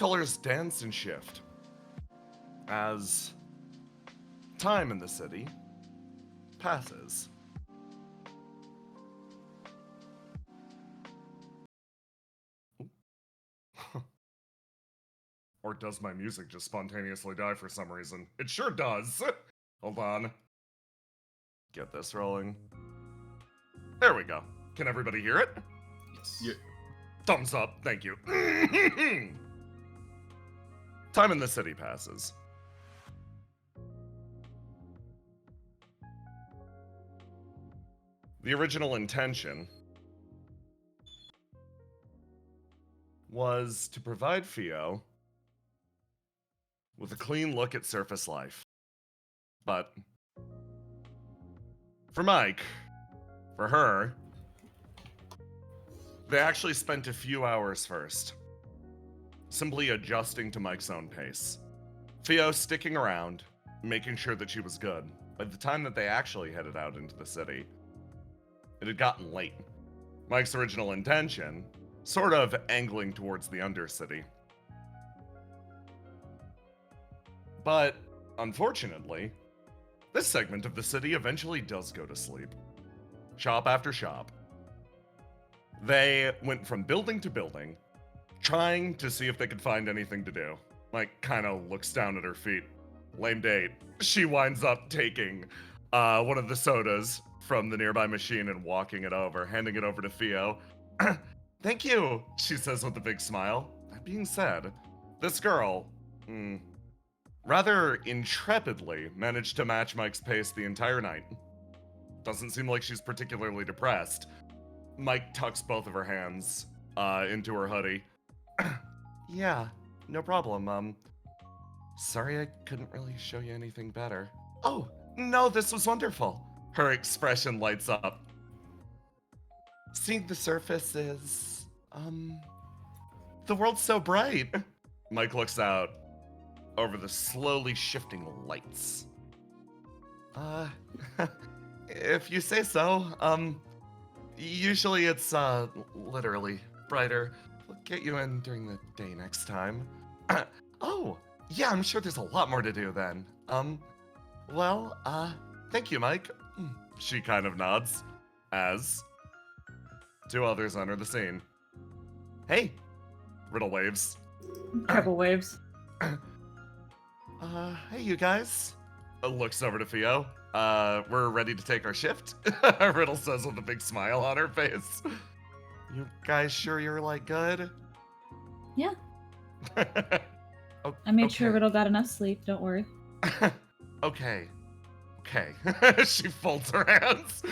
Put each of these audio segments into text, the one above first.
colors dance and shift as time in the city passes. Or does my music just spontaneously die for some reason? It sure does. Hold on. Get this rolling. There we go. Can everybody hear it? Yes. Yeah. Thumbs up, thank you. Time in the city passes. The original intention was to provide Theo with a clean look at surface life. But for Mike, for her, they actually spent a few hours first, simply adjusting to Mike's own pace. Theo sticking around, making sure that she was good. By the time that they actually headed out into the city, it had gotten late. Mike's original intention, sort of angling towards the Undercity. But, unfortunately, this segment of the city eventually does go to sleep. Shop after shop. They went from building to building, trying to see if they could find anything to do. Mike kind of looks down at her feet. Lame date. She winds up taking one of the sodas from the nearby machine and walking it over, handing it over to Theo. Thank you, she says with a big smile. That being said, this girl, rather intrepidly managed to match Mike's pace the entire night. Doesn't seem like she's particularly depressed. Mike tucks both of her hands into her hoodie. Yeah, no problem. Sorry I couldn't really show you anything better. Oh, no, this was wonderful. Her expression lights up. Seeing the surface is, the world's so bright. Mike looks out over the slowly shifting lights. If you say so, usually it's, literally brighter. We'll get you in during the day next time. Oh, yeah, I'm sure there's a lot more to do then. Well, thank you, Mike. She kind of nods as two others enter the scene. Hey, Riddle waves. Couple waves. Hey, you guys. Looks over to Theo. We're ready to take our shift. Riddle says with a big smile on her face. You guys sure you're, like, good? Yeah. Oh, I made okay. sure Riddle got enough sleep, don't worry. Okay. She folds her hands.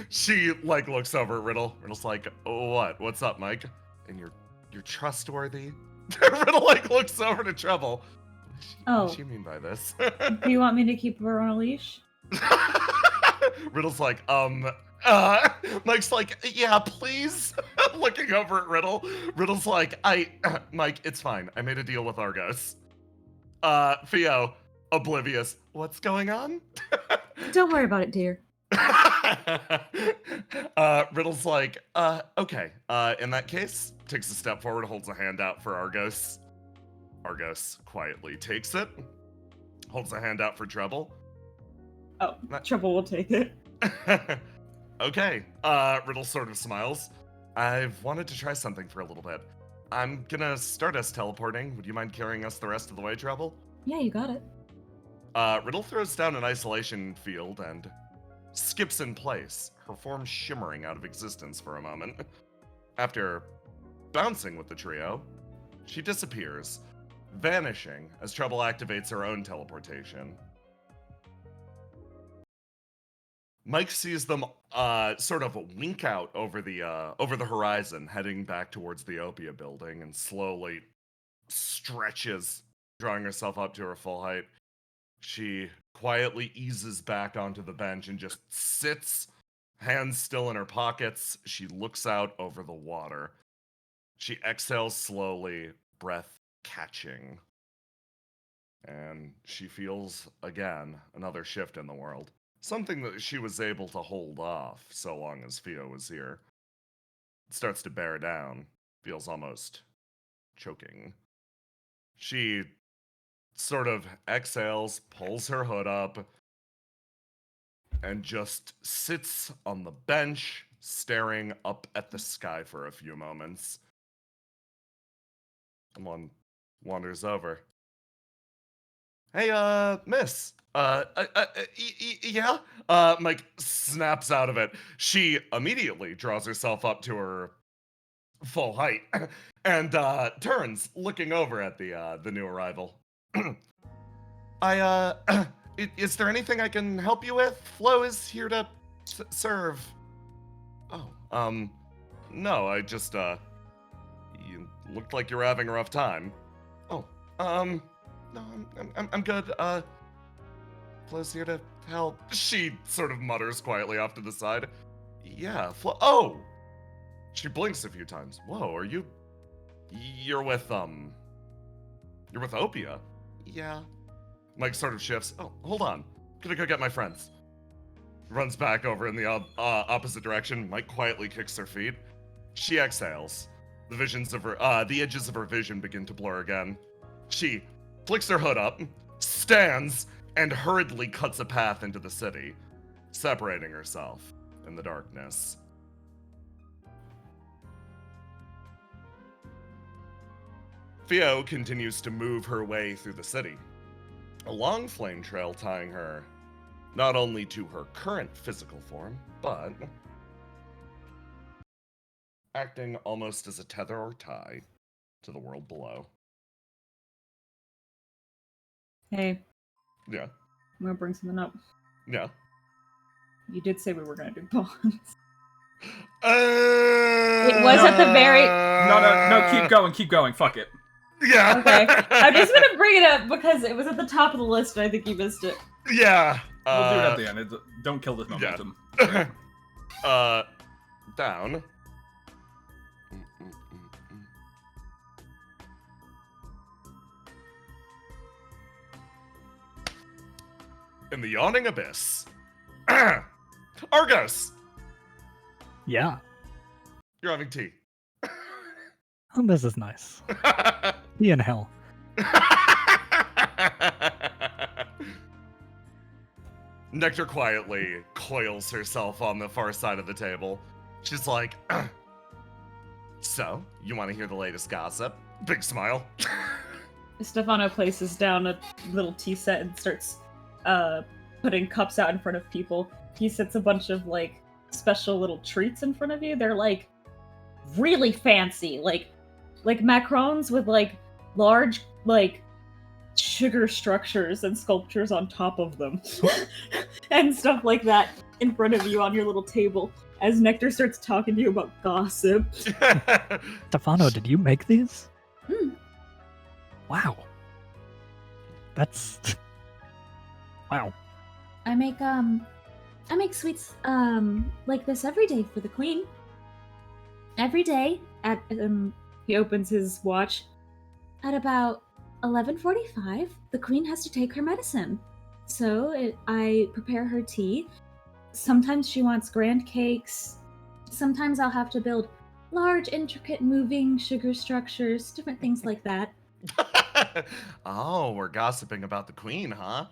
She, like, looks over at Riddle. Riddle's like, what? What's up, Mike? And you're trustworthy? Riddle, like, looks over to Treble. What does she mean by this? Do you want me to keep her on a leash? Riddle's like, Mike's like, yeah, please. Looking over at Riddle. Riddle's like, Mike, it's fine. I made a deal with Argos. Theo, oblivious. What's going on? Don't worry about it, dear. Riddle's like, okay. In that case, takes a step forward, holds a hand out for Argos. Argos quietly takes it, holds a hand out for Treble. Oh, Treble will take it. Okay. Riddle sort of smiles. I've wanted to try something for a little bit. I'm gonna start us teleporting. Would you mind carrying us the rest of the way, Treble? Yeah, you got it. Riddle throws down an isolation field and skips in place, her form shimmering out of existence for a moment. After bouncing with the trio, she disappears, vanishing as Treble activates her own teleportation. Mike sees them sort of wink out over the horizon, heading back towards the Opia building, and slowly stretches, drawing herself up to her full height. She quietly eases back onto the bench and just sits, hands still in her pockets. She looks out over the water. She exhales slowly, breath catching. And she feels, again, another shift in the world. Something that she was able to hold off so long as Theo was here. It starts to bear down. Feels almost choking. She sort of exhales, pulls her hood up, and just sits on the bench, staring up at the sky for a few moments. Someone wanders over. Hey, miss. Yeah? Mike snaps out of it. She immediately draws herself up to her full height and turns, looking over at the new arrival. Is there anything I can help you with? Flo is here to serve. Oh, no, I just, you looked like you were having a rough time. Oh, no, I'm good. Flo's here to help. She sort of mutters quietly off to the side. Yeah, Flo. Oh! She blinks a few times. Whoa, are you? You're with Opia? Yeah. Mike sort of shifts. Oh, hold on. Gonna go get my friends. Runs back over in the opposite direction. Mike quietly kicks her feet. She exhales. The edges of her vision begin to blur again. She flicks her hood up, stands, and hurriedly cuts a path into the city, separating herself in the darkness. Theo continues to move her way through the city, a long flame trail tying her not only to her current physical form, but acting almost as a tether or tie to the world below. Hey. Yeah. I'm gonna bring something up. Yeah. You did say we were gonna do pawns. It was at the very... No, keep going, fuck it. Yeah. Okay. I'm just gonna bring it up because it was at the top of the list and I think you missed it. Yeah. We'll do it at the end. Don't kill this momentum. Yeah. Down. In the yawning abyss. Argos! Yeah. You're having tea. Oh, this is nice. Tea in hell. Nectar quietly coils herself on the far side of the table. She's like, so, you want to hear the latest gossip? Big smile. Stephano places down a little tea set and starts putting cups out in front of people. He sets a bunch of, like, special little treats in front of you. They're, like, really fancy. Like macarons with, like, large, like, sugar structures and sculptures on top of them. And stuff like that in front of you on your little table as Nectar starts talking to you about gossip. Stephano, did you make these? Hmm. Wow. That's... Wow. I make sweets like this every day for the queen. Every day at he opens his watch at about 11:45. The queen has to take her medicine, so I prepare her tea. Sometimes she wants grand cakes. Sometimes I'll have to build large, intricate, moving sugar structures, different things like that. Oh, we're gossiping about the queen, huh?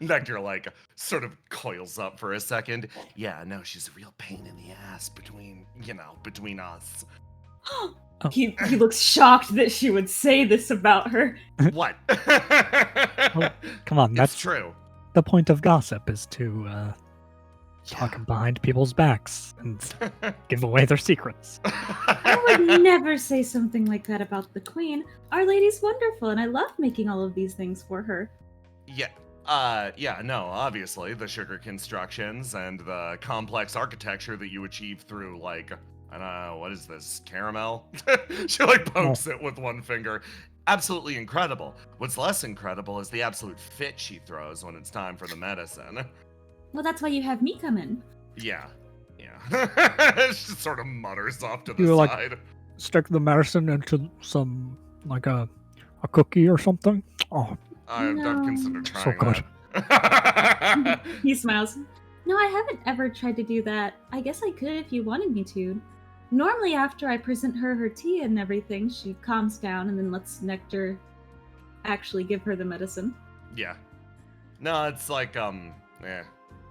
Nectar, like, sort of coils up for a second. Yeah, no, she's a real pain in the ass between us. He looks shocked that she would say this about her. What? Well, come on, that's true. The point of gossip is to talk behind people's backs and give away their secrets. I would never say something like that about the queen. Our lady's wonderful, and I love making all of these things for her. Yeah, no, obviously, the sugar constructions and the complex architecture that you achieve through, like, I don't know, what is this, caramel? She, like, pokes it with one finger. Absolutely incredible. What's less incredible is the absolute fit she throws when it's time for the medicine. Well, that's why you have me come in. Yeah. She sort of mutters off to the You, side. like, stick the medicine into some, like, a cookie or something? Oh, I've considered so trying good. that. He smiles. No, I haven't ever tried to do that. I guess I could if you wanted me to. Normally after I present her tea and everything, she calms down and then lets Nectar actually give her the medicine. Yeah. No, it's like,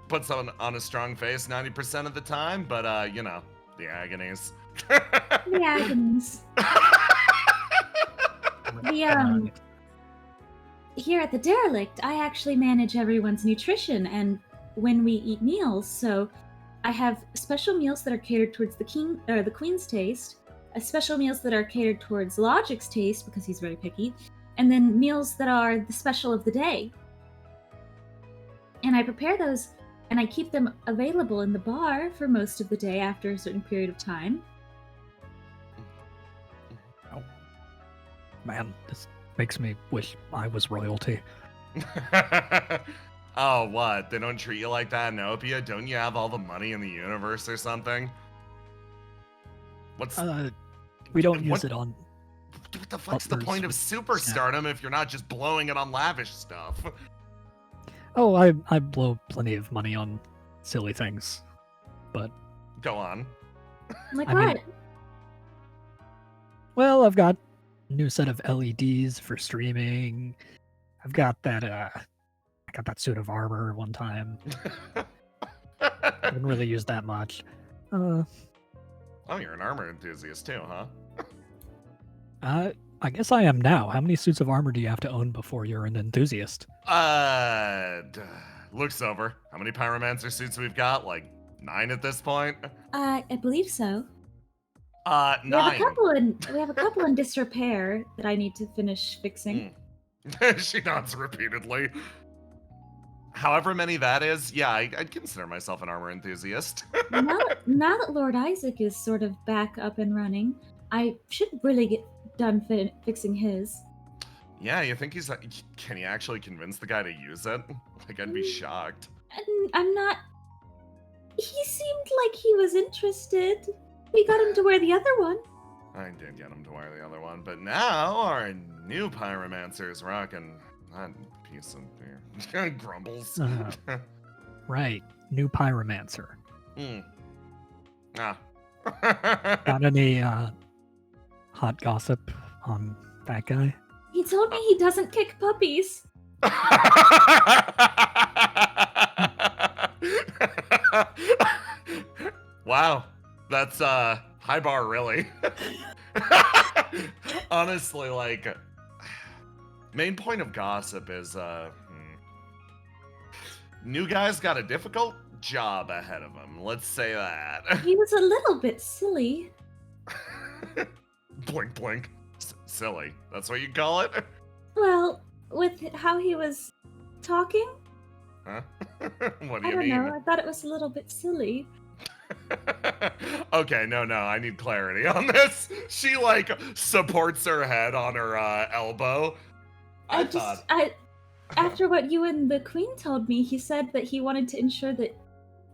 puts on a strong face 90% of the time, but, the agonies. The agonies. Here at the derelict, I actually manage everyone's nutrition and when we eat meals, so I have special meals that are catered towards the queen's taste, special meals that are catered towards Logic's taste because he's very picky, and then meals that are the special of the day. And I prepare those and I keep them available in the bar for most of the day after a certain period of time. Oh. Man, this makes me wish I was royalty. Oh, what? They don't treat you like that in Opia? Don't you have all the money in the universe or something? What's... we don't use it on... What the fuck's the point of superstardom if you're not just blowing it on lavish stuff? Oh, I blow plenty of money on silly things, but... Go on. Like what? Well, I've got a new set of LEDs for streaming. I've got that, I got that suit of armor one time. I didn't really use that much. Oh, you're an armor enthusiast too, huh? I guess I am now. How many suits of armor do you have to own before you're an enthusiast? Looks over. How many pyromancer suits we've got? Like 9 at this point? I believe so. 9. We have a couple in disrepair that I need to finish fixing. She nods repeatedly. However many that is, yeah, I'd consider myself an armor enthusiast. now that Lord Isaac is sort of back up and running, I should really get done fixing his. Yeah, you think can he actually convince the guy to use it? Like, I'd be shocked. I'm not... He seemed like he was interested. We got him to wear the other one. I did get him to wear the other one, but now our new pyromancer is rocking that piece of beer. Grumbles. Right, new pyromancer. Ah. Got any hot gossip on that guy? He told me he doesn't kick puppies. Wow, that's high bar, really. Honestly, like, main point of gossip is new guy's got a difficult job ahead of him. Let's say that. He was a little bit silly. Blink, blink. Silly. That's what you call it? Well, with how he was talking? Huh? What do I you don't mean? know. I thought it was a little bit silly. Okay, no, I need clarity on this. She, like, supports her head on her elbow. After what you and the Queen told me, he said that he wanted to ensure that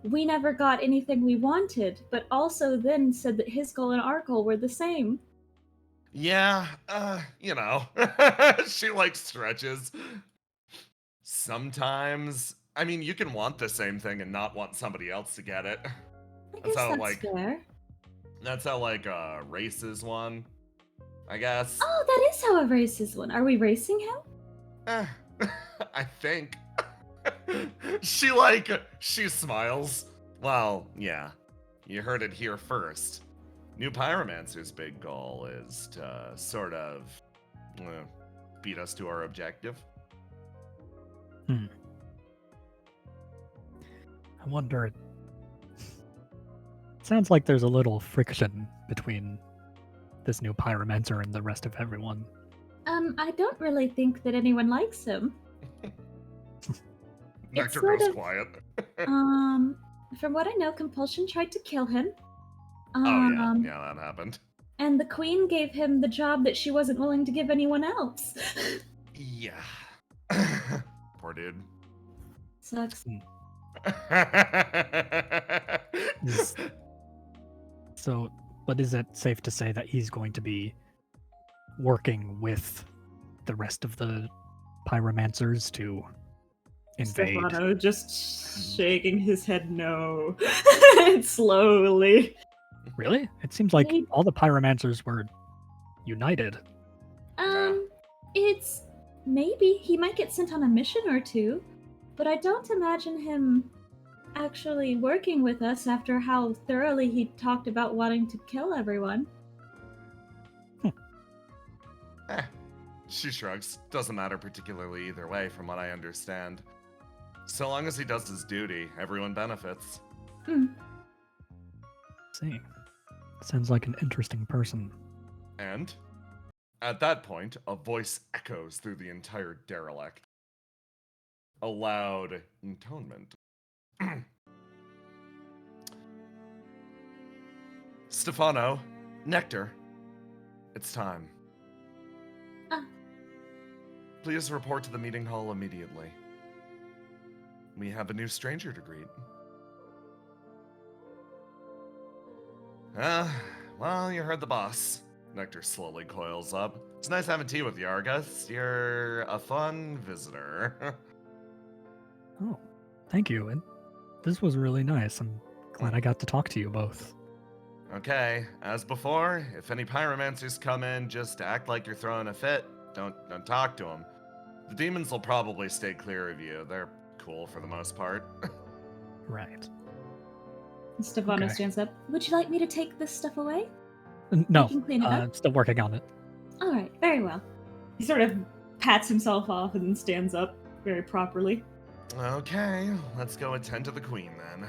we never got anything we wanted, but also then said that his goal and our goal were the same. Yeah, she, like, stretches. Sometimes, I mean, you can want the same thing and not want somebody else to get it. I guess that's fair. That's how, like, races won, I guess. Oh, that is how a race is won. Are we racing him? I think. She smiles. Well, yeah. You heard it here first. New Pyromancer's big goal is to sort of beat us to our objective. I wonder... Sounds like there's a little friction between this new Pyromancer and the rest of everyone. I don't really think that anyone likes him. Nectar goes quiet. From what I know, Compulsion tried to kill him. Yeah, that happened. And the Queen gave him the job that she wasn't willing to give anyone else. Yeah. Poor dude. Sucks. So, but is it safe to say that he's going to be working with the rest of the pyromancers to invade? Stephano just shaking his head no. Slowly. Really? It seems like all the pyromancers were united. It's maybe he might get sent on a mission or two, but I don't imagine him actually working with us after how thoroughly he talked about wanting to kill everyone. She shrugs. Doesn't matter particularly either way, from what I understand. So long as he does his duty, everyone benefits. See. Sounds like an interesting person. And at that point, a voice echoes through the entire derelict. A loud intonement. Stephano, Nectar, it's time. Please report to the meeting hall immediately. We have a new stranger to greet. Well, you heard the boss. Nectar slowly coils up. It's nice having tea with you, Argus. You're a fun visitor. Oh, thank you. And this was really nice. I'm glad I got to talk to you both. Okay, as before, if any pyromancers come in, just act like you're throwing a fit. Don't talk to them. The demons will probably stay clear of you. They're cool for the most part. Right. Stephano Okay. stands up. Would you like me to take this stuff away? No, You can clean it up. still working on it. All right, very well. He sort of pats himself off and then stands up very properly. Okay, let's go attend to the queen then.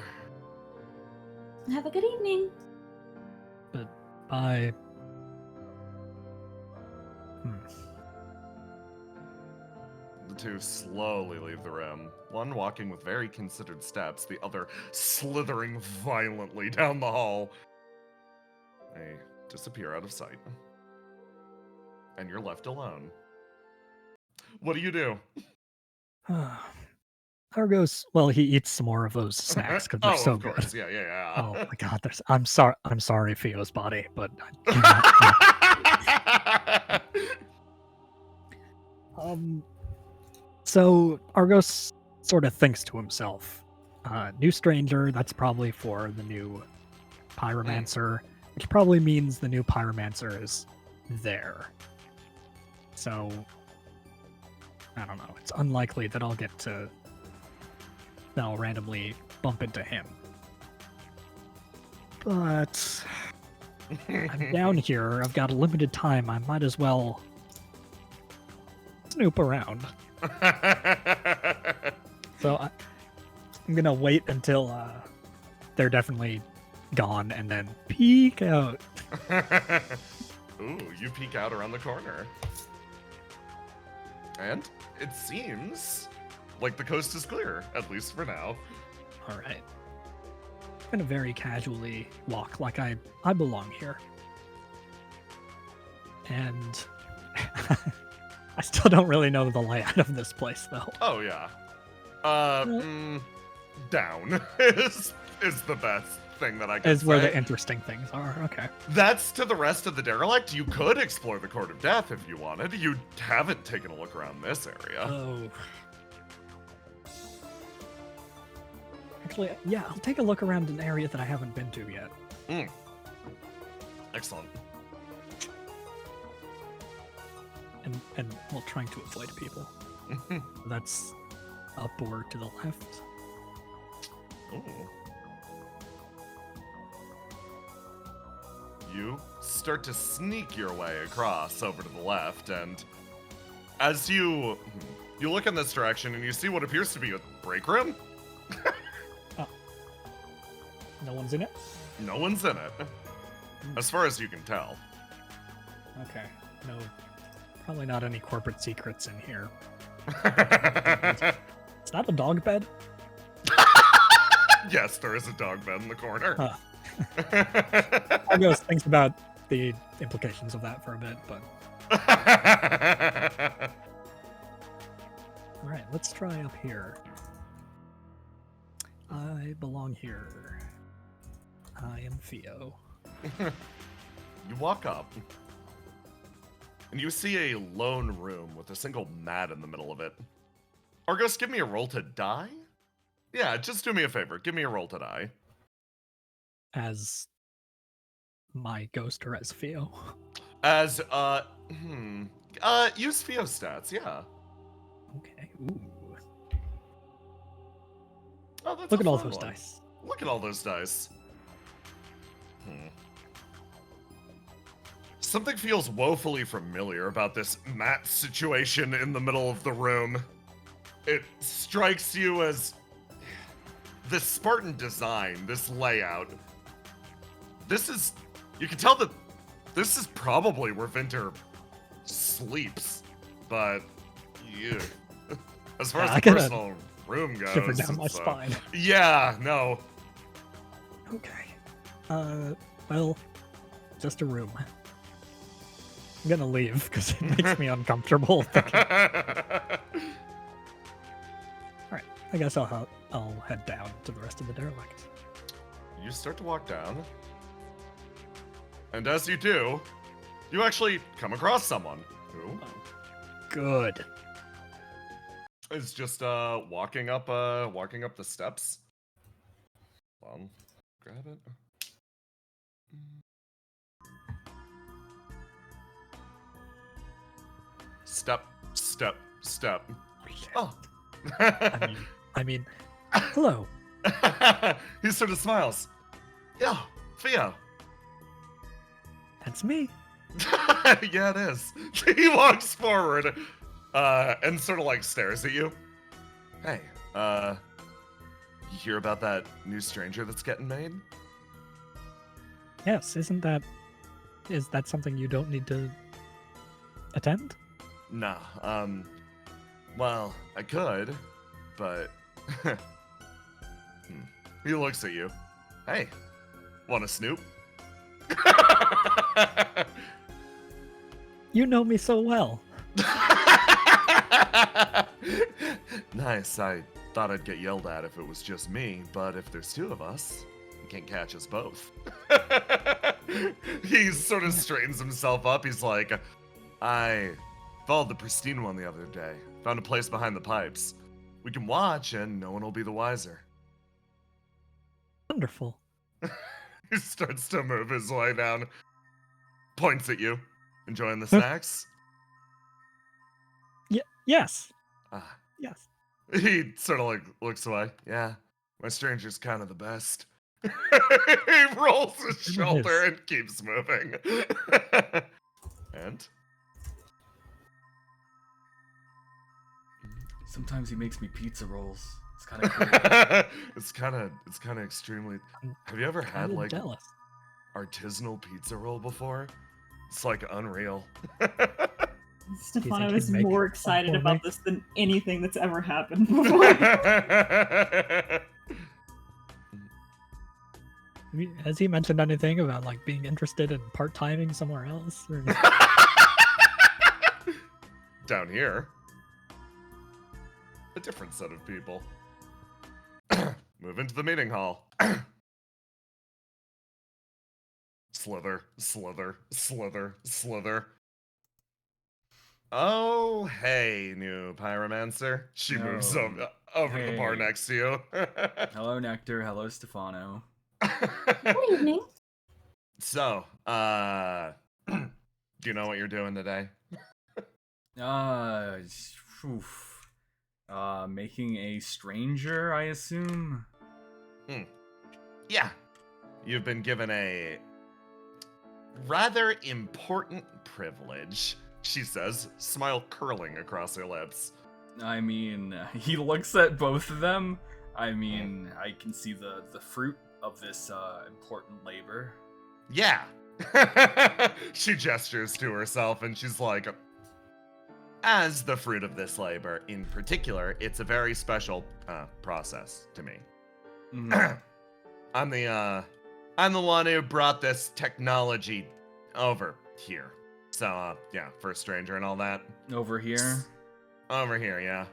Have a good evening. But I... The two slowly leave the room, one walking with very considered steps, the other slithering violently down the hall. They disappear out of sight. And you're left alone. What do you do? Argos, well, he eats some more of those snacks because they're so of course. good. Yeah. Oh my god, I'm sorry, Theo's body, but I cannot. So Argos sort of thinks to himself, new stranger, that's probably for the new pyromancer, which probably means the new pyromancer is there. So, I don't know, it's unlikely that I'll randomly bump into him. But I'm down here, I've got a limited time, I might as well snoop around. So I'm gonna wait until they're definitely gone and then peek out. Ooh, you peek out around the corner. And it seems like the coast is clear, at least for now. Alright. I'm gonna very casually walk like I belong here. And I still don't really know the layout of this place, though. Oh, yeah. Down is the best thing that I can Is say. where the interesting things are. Okay. That's to the rest of the derelict. You could explore the Court of Death if you wanted. You haven't taken a look around this area. Oh. Actually, yeah, I'll take a look around an area that I haven't been to yet. Excellent. And while trying to avoid people. That's up or to the left. Ooh. You start to sneak your way across over to the left, and as you look in this direction and you see what appears to be a break room. No one's in it? No one's in it, as far as you can tell. Okay. No, probably not any corporate secrets in here. It's not a dog bed? Yes, there is a dog bed in the corner. Argos thinks about the implications of that for a bit, but... Alright, let's try up here. I belong here. I am Theo. You walk up, and you see a lone room with a single mat in the middle of it. Argos, give me a roll to die? Yeah, just do me a favor. Give me a roll to die. As my ghost or as Theo? As, use Theo stats, yeah. Okay. Ooh. Oh, that's Look a at all fun those one. dice. Look at all those dice. Something feels woefully familiar about this mat situation in the middle of the room. It strikes you as this Spartan design, this layout. This is, you can tell that this is probably where Vinter sleeps, but yeah. As far as I the gotta personal room goes, shiver down my it's, spine. yeah, no. Okay. Well, just a room. I'm gonna leave because it makes me uncomfortable. Alright, I guess I'll head down to the rest of the derelict. You start to walk down, and as you do, you actually come across someone who Good. is just walking up the steps. Grab it. Step, step, step. Oh. I mean, hello. He sort of smiles. Yeah, Theo. That's me. Yeah, it is. He walks forward, and sort of like stares at you. Hey, you hear about that new stranger that's getting made? Yes, is that something you don't need to attend? Nah, well, I could, but... He looks at you. Hey, want a snoop? You know me so well. Nice, I thought I'd get yelled at if it was just me, but if there's two of us, you can't catch us both. He sort of straightens himself up. He's like, I followed the pristine one the other day. Found a place behind the pipes. We can watch and no one will be the wiser. Wonderful. He starts to move his way down. Points at you. Enjoying the snacks? Yes. Ah. Yes. He sort of like looks away. Yeah, my stranger's kind of the best. He rolls his shoulder and keeps moving. And? Sometimes he makes me pizza rolls. It's kind of cool. It's kind of extremely. Have you ever had like jealous. artisanal pizza roll before? It's like unreal. Stefano he'd is make more one excited for about me? this than anything that's ever happened before. Has he mentioned anything about like being interested in part-timing somewhere else? Or... Down here, a different set of people. Move into the meeting hall. Slither, slither, slither, slither. Oh, hey, new pyromancer. She moves over to the bar Hey. next to you. Hello, Nectar. Hello, Stephano. Good evening. So, do you know what you're doing today? Making a stranger, I assume? Yeah. You've been given a rather important privilege, she says, smile curling across her lips. I mean, he looks at both of them. I mean, I can see the fruit of this important labor. Yeah. She gestures to herself and she's like, as the fruit of this labor in particular, it's a very special process to me. Mhm. I'm the one who brought this technology over here. So, yeah, for a stranger and all that. Over here? Over here, yeah.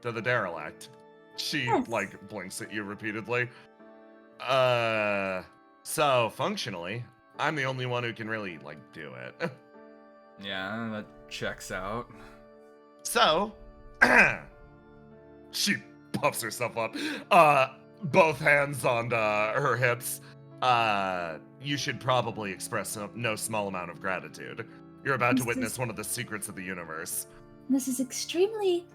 To the derelict. She, Yes. like, blinks at you repeatedly. So, functionally, I'm the only one who can really, like, do it. Yeah, that checks out. So, she puffs herself up. Both hands on her hips. You should probably express no small amount of gratitude. You're about to witness one of the secrets of the universe. This is extremely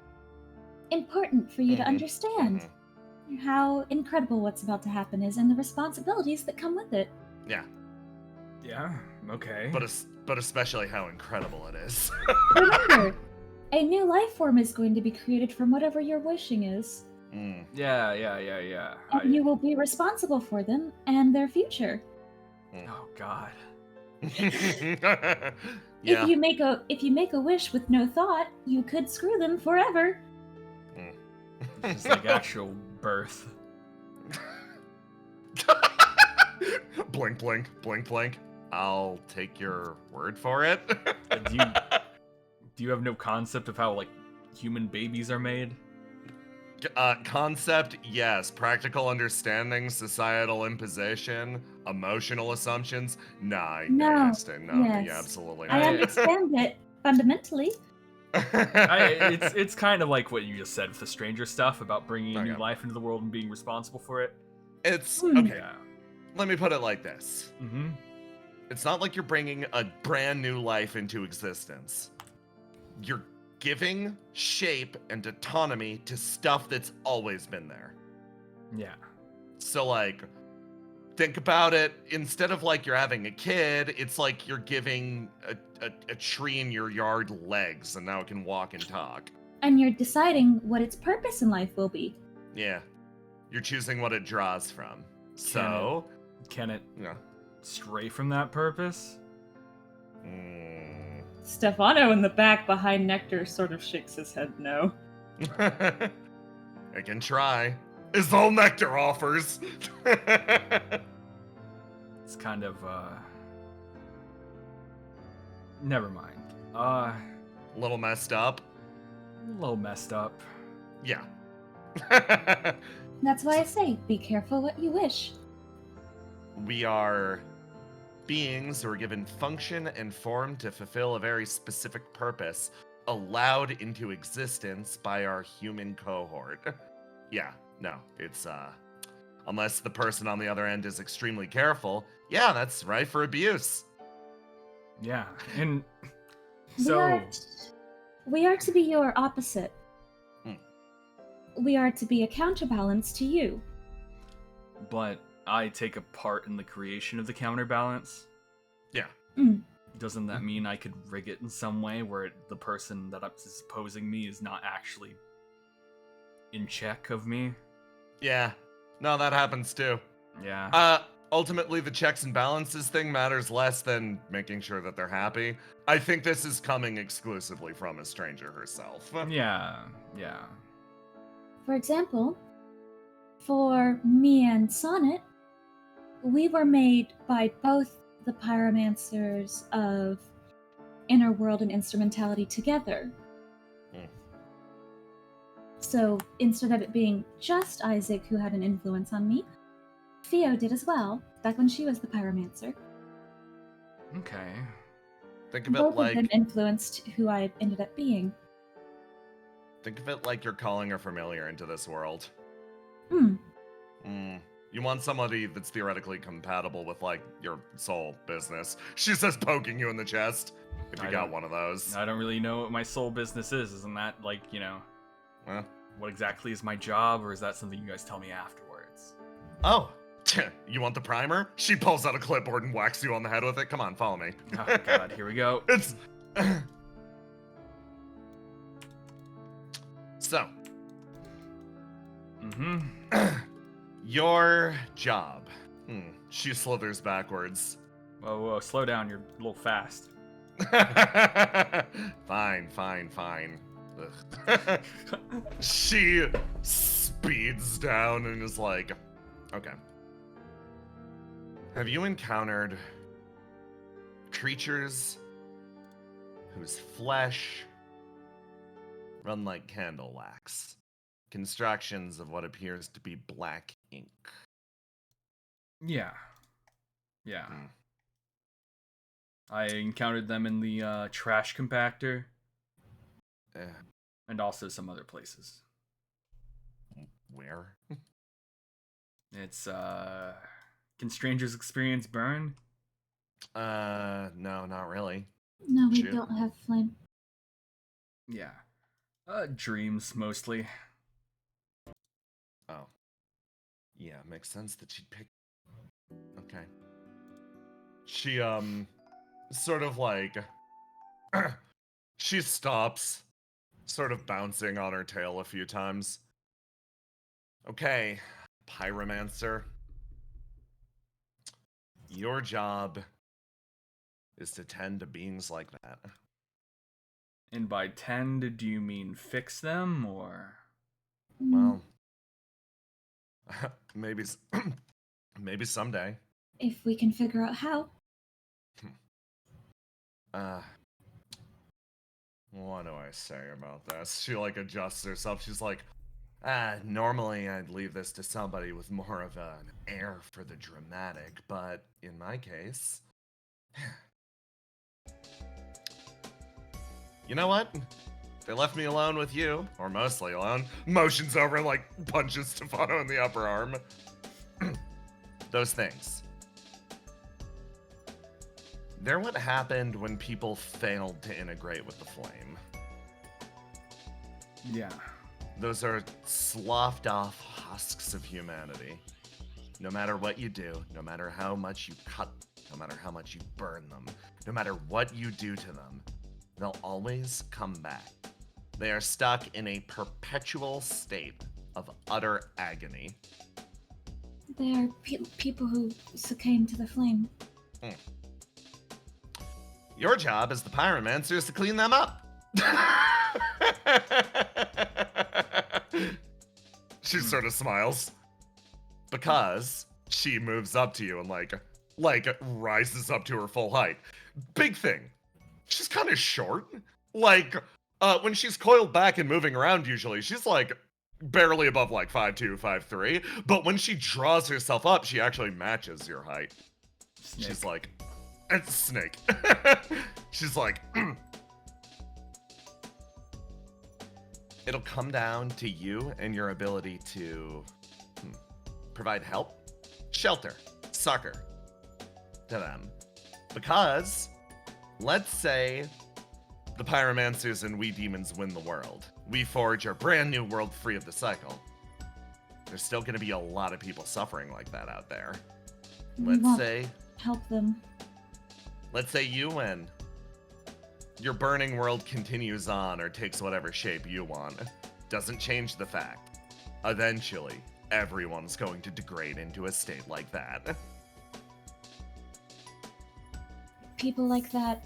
important for you to Mhm, understand how incredible what's about to happen is and the responsibilities that come with it. Yeah, Yeah, okay. but especially how incredible it is. Remember, a new life form is going to be created from whatever your wishing is, Mm. Yeah. and you will be responsible for them and their future. Oh God. Yeah. If you make a wish with no thought, you could screw them forever. It's just like actual birth. Blink, blink, blink, blink. I'll take your word for it. Do you have no concept of how like human babies are made? Concept, yes. Practical understanding, societal imposition, emotional assumptions. Nah, No, interesting. No, yes. yeah, absolutely I not. understand it fundamentally. It's kind of like what you just said with the stranger stuff about bringing a new Okay. life into the world and being responsible for it. It's Hmm. okay. Yeah. Let me put it like this. Mm-hmm. It's not like you're bringing a brand new life into existence. You're giving shape and autonomy to stuff that's always been there. Yeah. So, like, think about it. Instead of like you're having a kid, it's like you're giving a tree in your yard legs, and now it can walk and talk. And you're deciding what its purpose in life will be. Yeah. You're choosing what it draws from. So, Can it yeah. stray from that purpose? Stephano in the back behind Nectar sort of shakes his head no. I can try. Is all Nectar offers. It's kind of never mind. A little messed up. A little messed up. Yeah. That's why I say, be careful what you wish. We are beings who are given function and form to fulfill a very specific purpose, allowed into existence by our human cohort. Yeah, no, it's unless the person on the other end is extremely careful, yeah, that's right for abuse. Yeah. And so We are to be your opposite. We are to be a counterbalance to you. but I take a part in the creation of the counterbalance. Yeah. Doesn't that mean I could rig it in some way where the person that is opposing me is not actually in check of me? Yeah. No, that happens too. Yeah. Ultimately, the checks and balances thing matters less than making sure that they're happy. I think this is coming exclusively from a stranger herself. Yeah. For example, for me and Sonnet, we were made by both the pyromancers of inner world and instrumentality together. So instead of it being just Isaac who had an influence on me, Theo did as well, back when she was the pyromancer. Okay. Think of it Both like of them influenced who I ended up being. think of it like you're calling a familiar into this world. You want somebody that's theoretically compatible with like your soul business. She's just poking you in the chest. If you I got don't- one of those. I don't really know what my soul business is. Isn't that like, Huh? what exactly is my job, or is that something you guys tell me afterwards? Oh, you want the primer? She pulls out a clipboard and whacks you on the head with it. Come on, follow me. Oh God, here we go. It's so. Your job. She slithers backwards. Whoa, slow down. You're a little fast. Fine. Ugh. She speeds down and is like, okay. Have you encountered creatures whose flesh run like candle wax? Constructions of what appears to be black ink. Yeah. I encountered them in the trash compactor and also some other places. Where? It's can strangers experience burn? No, not really. No, we Shoot. don't have flame. Yeah. Dreams, mostly. Oh. Yeah, makes sense that she'd pick... Okay. She, sort of like... she stops, sort of bouncing on her tail a few times. Okay, pyromancer. Your job is to tend to beings like that. And by tend, do you mean fix them, or? Well, maybe, maybe someday. If we can figure out how. What do I say about this? She like adjusts herself. She's like, normally I'd leave this to somebody with more of an air for the dramatic, but in my case, you know what? They left me alone with you, or mostly alone. Motions over and like punches Stephano in the upper arm. Those things. They're what happened when people failed to integrate with the flame. Yeah. Those are sloughed off husks of humanity. No matter what you do, no matter how much you cut, no matter how much you burn them, no matter what you do to them, they'll always come back. They are stuck in a perpetual state of utter agony. They are people who succumb to the flame. Your job as the pyromancer is to clean them up. She sort of smiles. Because she moves up to you and like rises up to her full height. Big thing. She's kind of short. Like, when she's coiled back and moving around usually, she's like barely above like 5'2", 5'3". But when she draws herself up, she actually matches your height. Snake. She's like, it's a snake. She's like, it'll come down to you and your ability to provide help, shelter, succor to them. Because, let's say the pyromancers and we demons win the world. We forge a brand new world free of the cycle. There's still going to be a lot of people suffering like that out there. We won't help them. Let's say you win. Your burning world continues on or takes whatever shape you want. Doesn't change the fact. Eventually, everyone's going to degrade into a state like that. People like that,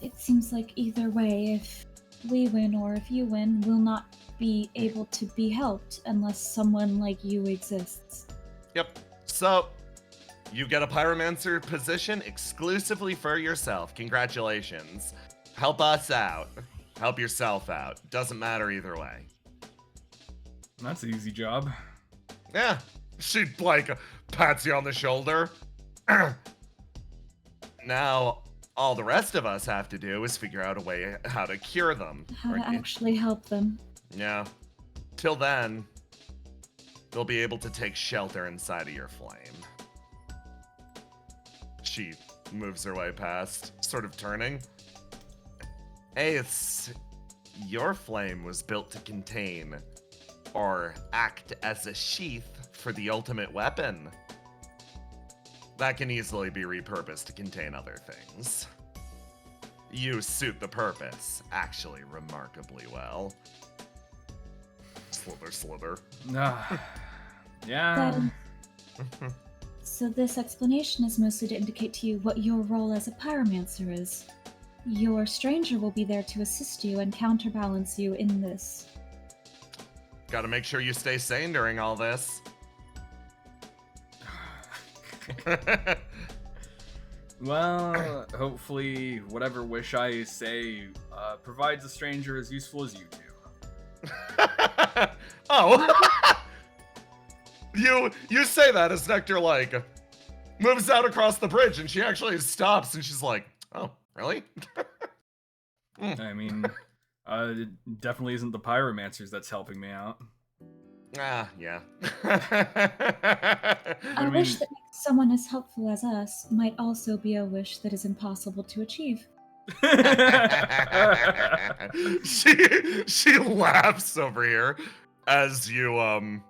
it seems like either way, if we win or if you win, we'll not be able to be helped unless someone like you exists. Yep. So, you get a pyromancer position exclusively for yourself. Congratulations. Help us out. Help yourself out. Doesn't matter either way. That's an easy job. Yeah. She, like, pats you on the shoulder. Now, all the rest of us have to do is figure out a way how to cure them. How to actually help them. Yeah. Till then, they'll be able to take shelter inside of your flame. She moves her way past, sort of turning. Hey, your flame was built to contain or act as a sheath for the ultimate weapon. That can easily be repurposed to contain other things. You suit the purpose, actually, remarkably well. Slither, slither. Yeah. So this explanation is mostly to indicate to you what your role as a pyromancer is. Your stranger will be there to assist you and counterbalance you in this. Gotta make sure you stay sane during all this. Well, hopefully, whatever wish I say provides a stranger as useful as you two. Oh. You say that as Nectar, like, moves out across the bridge, and she actually stops, and she's like, oh, really? I mean, it definitely isn't the pyromancers that's helping me out. Yeah. A wish that makes someone as helpful as us might also be a wish that is impossible to achieve. she laughs over here as you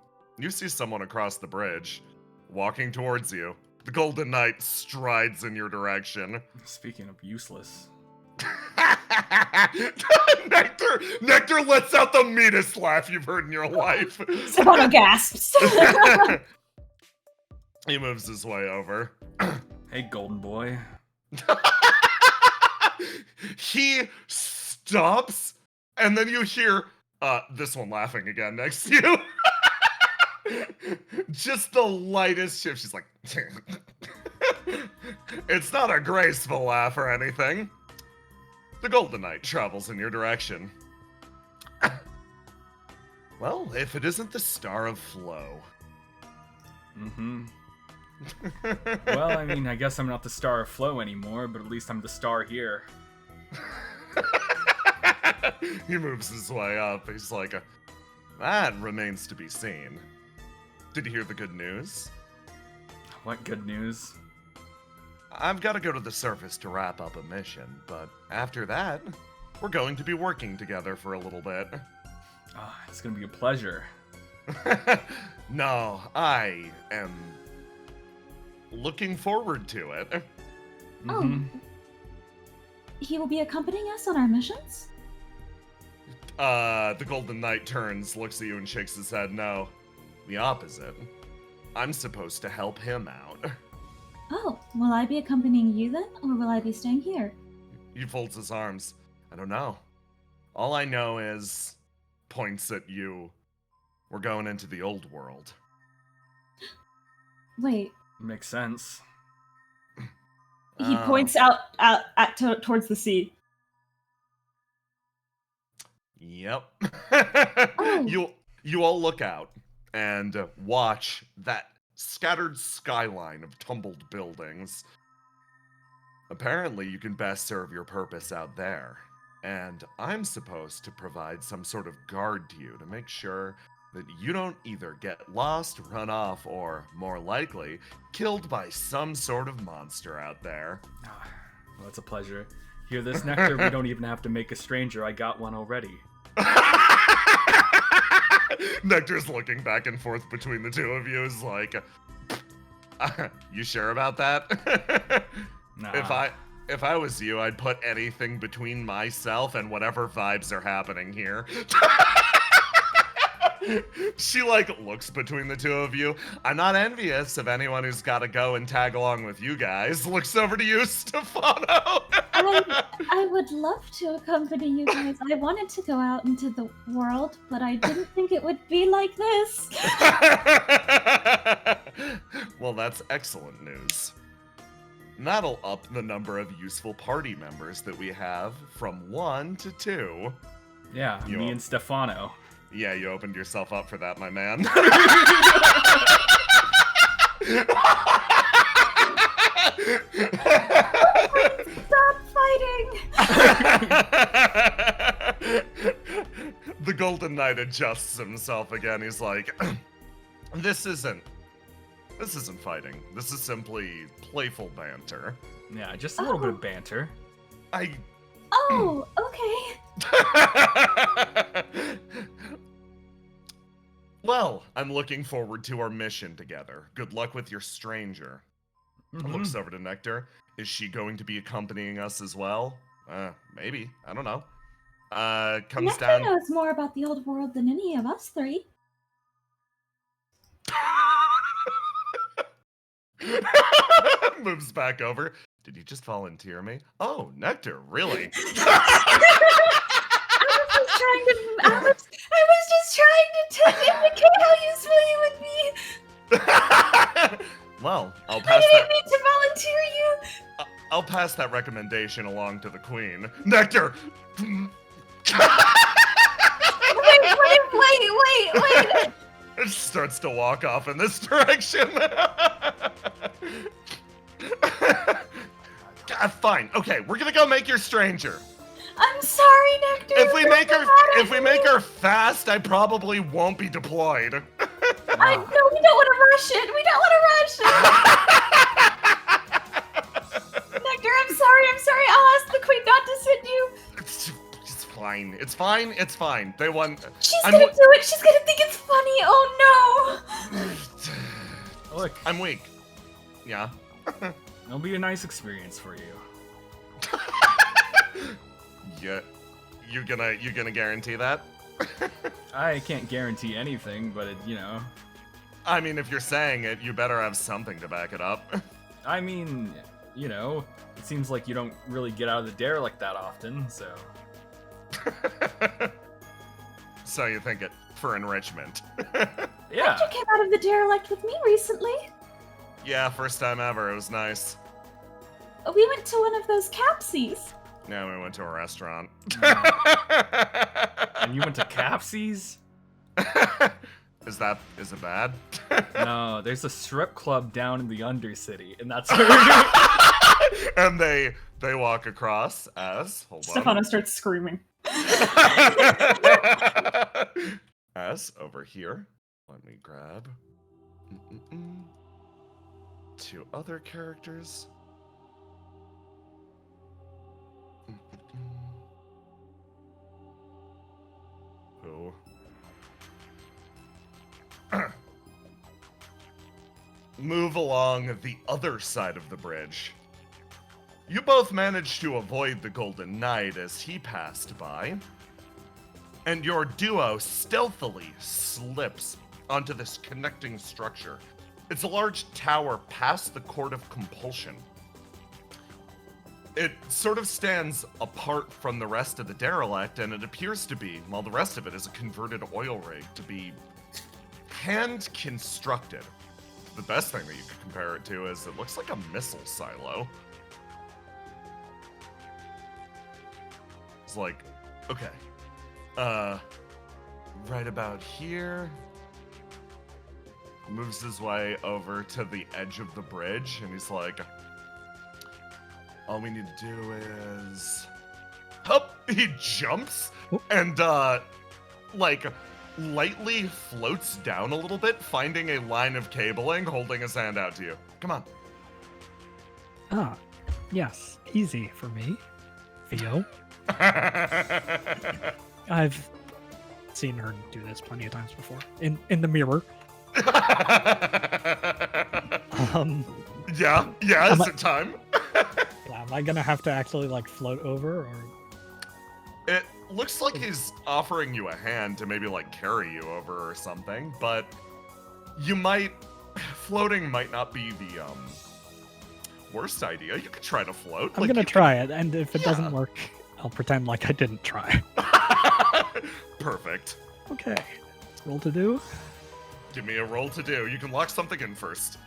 see someone across the bridge walking towards you. The Golden Knight strides in your direction. Speaking of useless. Nectar lets out the meanest laugh you've heard in your life. Stephano gasps. He moves his way over. Hey, golden boy. He stops, and then you hear this one laughing again next to you. Just the lightest shift. She's like, it's not a graceful laugh or anything. The Golden Knight travels in your direction. Well, if it isn't the Star of Flow. Mm-hmm. Well, I mean, I guess I'm not the Star of Flow anymore, but at least I'm the star here. He moves his way up. He's like, that remains to be seen. Did you hear the good news? What good news? I've got to go to the surface to wrap up a mission, but after that, we're going to be working together for a little bit. Oh, it's gonna be a pleasure. No, I am looking forward to it. Mm-hmm. He will be accompanying us on our missions? The Golden Knight turns, looks at you, and shakes his head. No, the opposite. I'm supposed to help him out. Oh, will I be accompanying you then, or will I be staying here? He folds his arms. I don't know. All I know is, points at you, we're going into the old world. Wait, Makes sense. He points towards the sea. Yep. Oh. You all look out and watch that scattered skyline of tumbled buildings. Apparently, you can best serve your purpose out there. And I'm supposed to provide some sort of guard to you to make sure that you don't either get lost, run off, or, more likely, killed by some sort of monster out there. Ah, well, it's a pleasure. Hear this, Nectar? We don't even have to make a stranger. I got one already. Nectar's looking back and forth between the two of you. Is like, you sure about that? Nah. If I was you, I'd put anything between myself and whatever vibes are happening here. She looks between the two of you. I'm not envious of anyone who's got to go and tag along with you guys. Looks over to you, Stephano. I would love to accompany you guys. I wanted to go out into the world, but I didn't think it would be like this. Well, that's excellent news. That'll up the number of useful party members that we have from 1 to 2. Yeah, me and Stephano. Yeah, you opened yourself up for that, my man. Stop fighting! The Golden Knight adjusts himself again. He's like, this isn't fighting. This is simply playful banter. Yeah, just a little bit of banter. Oh, okay. Well, I'm looking forward to our mission together. Good luck with your stranger. Mhm. Looks over to Nectar. Is she going to be accompanying us as well? Maybe. I don't know. Comes Nectar down. knows more about the old world than any of us three. Moves back over. Did you just volunteer me? Oh, Nectar, really? I was just trying to indicate how useful you would be. Well, I'll I pass didn't that. mean to volunteer you. I'll pass that recommendation along to the Queen. Nectar. Wait. It starts to walk off in this direction. Fine. Okay, we're gonna go make your stranger. I'm sorry, Nectar. If we make her fast, I probably won't be deployed. No, we don't want to rush it. Nectar, I'm sorry. I'll ask the Queen sorry not to send you. It's fine. It's fine. It's fine. They won. She's gonna do it. She's gonna think it's funny. Oh no. Look, I'm weak. Yeah. it'll be a nice experience for you. Yeah. You gonna guarantee that? I can't guarantee anything, but I mean, if you're saying it, you better have something to back it up. I mean, it seems like you don't really get out of the derelict that often, so. So you think it for enrichment? Yeah. You came out of the derelict with me recently. Yeah, first time ever. It was nice. We went to one of those capsies. Yeah, we went to a restaurant. And you went to Capsies? Is it bad? No, there's a strip club down in the Undercity, and that's where we're going. And they walk across as Stephano starts screaming. As over here. Let me grab two other characters. Who? Move along the other side of the bridge. You both managed to avoid the Golden Knight as he passed by, and your duo stealthily slips onto this connecting structure. It's a large tower past the Court of Compulsion. It sort of stands apart from the rest of the derelict, and it appears to be, while the rest of it is a converted oil rig, to be hand-constructed. The best thing that you could compare it to is it looks like a missile silo. It's like, okay, right about here. Moves his way over to the edge of the bridge, and he's like, all we need to do is... Hup! He jumps, and, like, lightly floats down a little bit, finding a line of cabling, holding his hand out to you. Come on. Ah, yes. Easy for me, Theo. I've seen her do this plenty of times before. In the mirror. Yeah, is it time? Yeah, am I gonna have to actually like float over, or? It looks like he's offering you a hand to maybe like carry you over or something, but floating might not be the worst idea. You could try to float. I'm gonna try it, and if it doesn't work, I'll pretend like I didn't try. Perfect. Okay, roll to do. Give me a roll to do. You can lock something in first.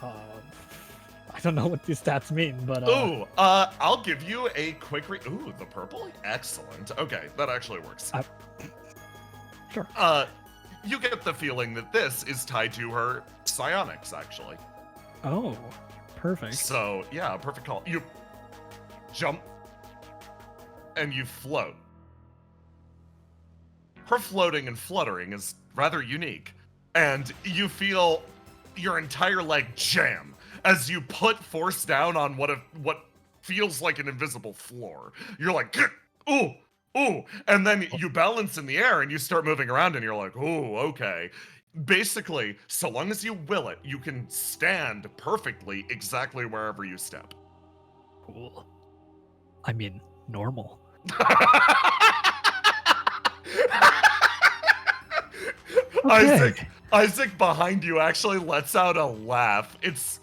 I don't know what these stats mean, but I'll give you a quick Ooh, the purple? Excellent. Okay, that actually works. Sure. You get the feeling that this is tied to her psionics, actually. Oh, perfect. So, yeah, perfect call. You jump, and you float. Her floating and fluttering is rather unique, and you feel your entire leg jam as you put force down on what feels like an invisible floor. You're like, ooh, ooh, and then you balance in the air and you start moving around and you're like, ooh, okay. Basically, so long as you will it, you can stand perfectly exactly wherever you step. Cool. I mean, normal. Okay. Isaac behind you actually lets out a laugh. It's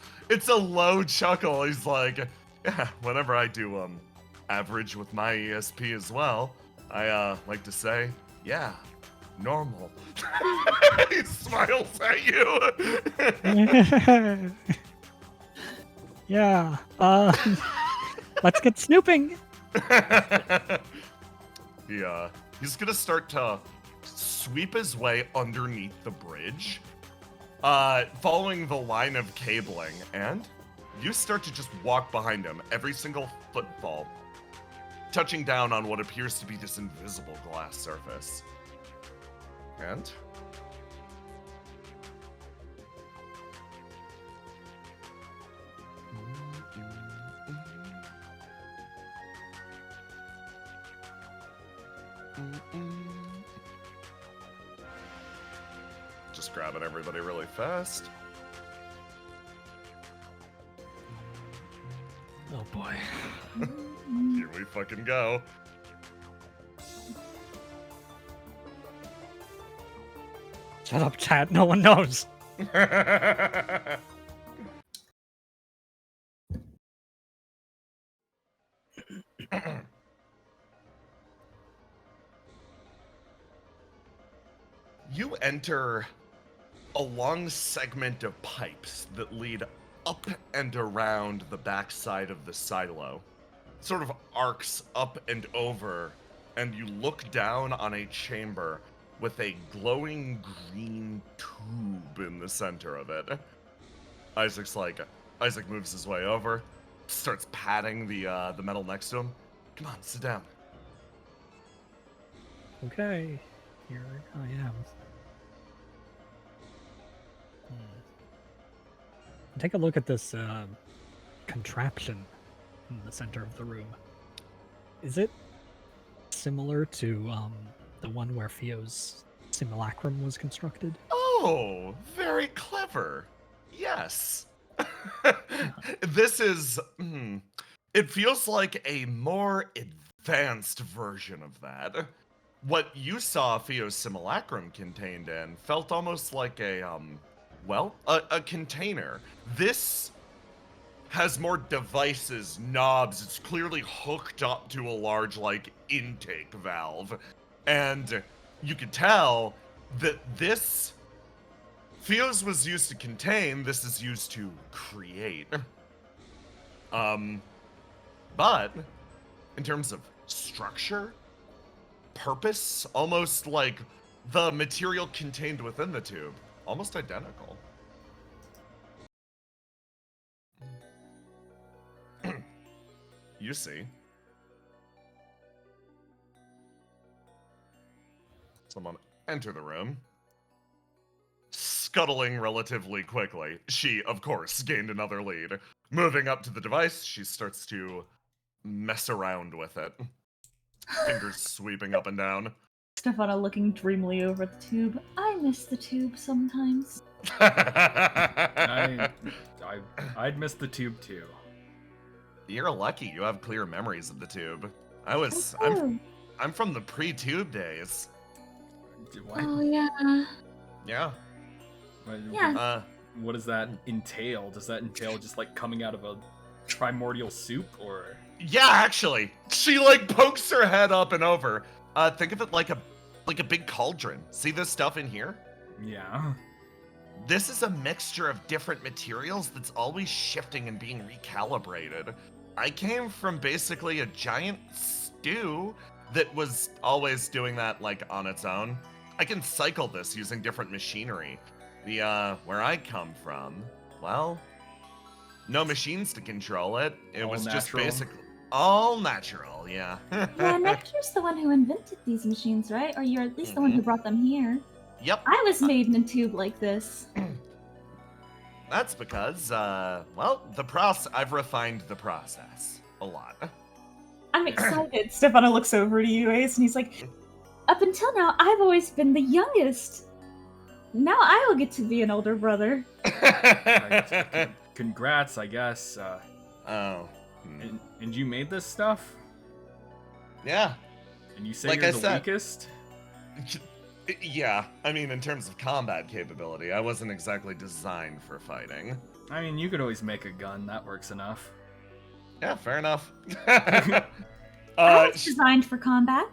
a low chuckle. He's like, yeah, whenever I do average with my ESP as well, I like to say, yeah, normal. He smiles at you. Yeah. Let's get snooping. He's gonna start to sweep his way underneath the bridge, following the line of cabling, and you start to just walk behind him, every single footfall, touching down on what appears to be this invisible glass surface. And Just grabbing everybody really fast. Oh boy. Here we fucking go. Shut up, chat. No one knows. You enter a long segment of pipes that lead up and around the backside of the silo. Sort of arcs up and over, and you look down on a chamber with a glowing green tube in the center of it. Isaac moves his way over, starts patting the metal next to him. Come on, sit down. Okay, here I am. Take a look at this contraption in the center of the room. Is it similar to the one where Theo's simulacrum was constructed? Oh, very clever. Yes. This is... it feels like a more advanced version of that. What you saw Theo's simulacrum contained in felt almost like a container. This has more devices, knobs. It's clearly hooked up to a large, intake valve. And you could tell that this... Theo's was used to contain, this is used to create. But, in terms of structure, purpose, almost like the material contained within the tube, almost identical. You see. Someone enter the room. Scuttling relatively quickly. She, of course, gained another lead. Moving up to the device, she starts to mess around with it. Fingers sweeping up and down. Stephano looking dreamily over at the tube. I miss the tube sometimes. I'd miss the tube too. You're lucky you have clear memories of the tube. Oh, I'm from the pre-tube days. What? oh yeah. Yeah. Yeah. What does that entail? Does that entail just coming out of a primordial soup, or? Yeah, actually. She pokes her head up and over. Think of it like a big cauldron. See this stuff in here? Yeah. This is a mixture of different materials that's always shifting and being recalibrated. I came from basically a giant stew that was always doing that on its own. I can cycle this using different machinery. Where I come from, well, no machines to control it. It All was just natural. basically all natural, yeah. Yeah, Nectar's the one who invented these machines, right? Or you're at least the one who brought them here. Yep. I was made in a tube like this. That's because, I've refined the process a lot. I'm excited. Stephano looks over to you, Ace, and he's like, Up until now, I've always been the youngest. Now I will get to be an older brother. Congrats, I guess. Oh. And you made this stuff? Yeah. And you say Like you're I the said. weakest? Yeah, I mean, in terms of combat capability, I wasn't exactly designed for fighting. I mean, you could always make a gun. That works enough. Yeah, fair enough. I was designed for combat.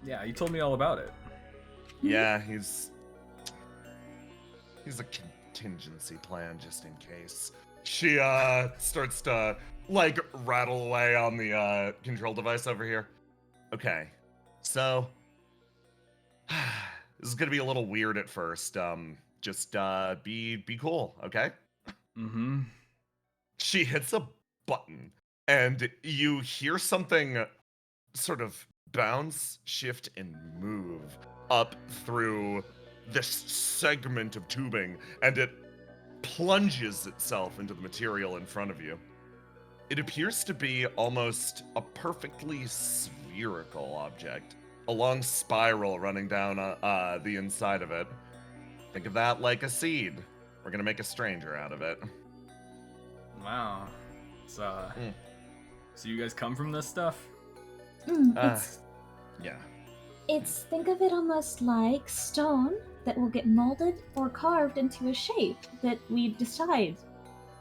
Yeah, you told me all about it. Yeah, he's a contingency plan just in case. She starts to rattle away on the control device over here. Okay, so this is gonna be a little weird at first. Just be cool, okay? Mm-hmm. She hits a button, and you hear something sort of bounce, shift, and move up through this segment of tubing, and it plunges itself into the material in front of you. It appears to be almost a perfectly spherical object, a long spiral running down the inside of it. Think of that like a seed. We're gonna make a stranger out of it. Wow. So you guys come from this stuff? Yeah. It's think of it almost like stone that will get molded or carved into a shape that we decide.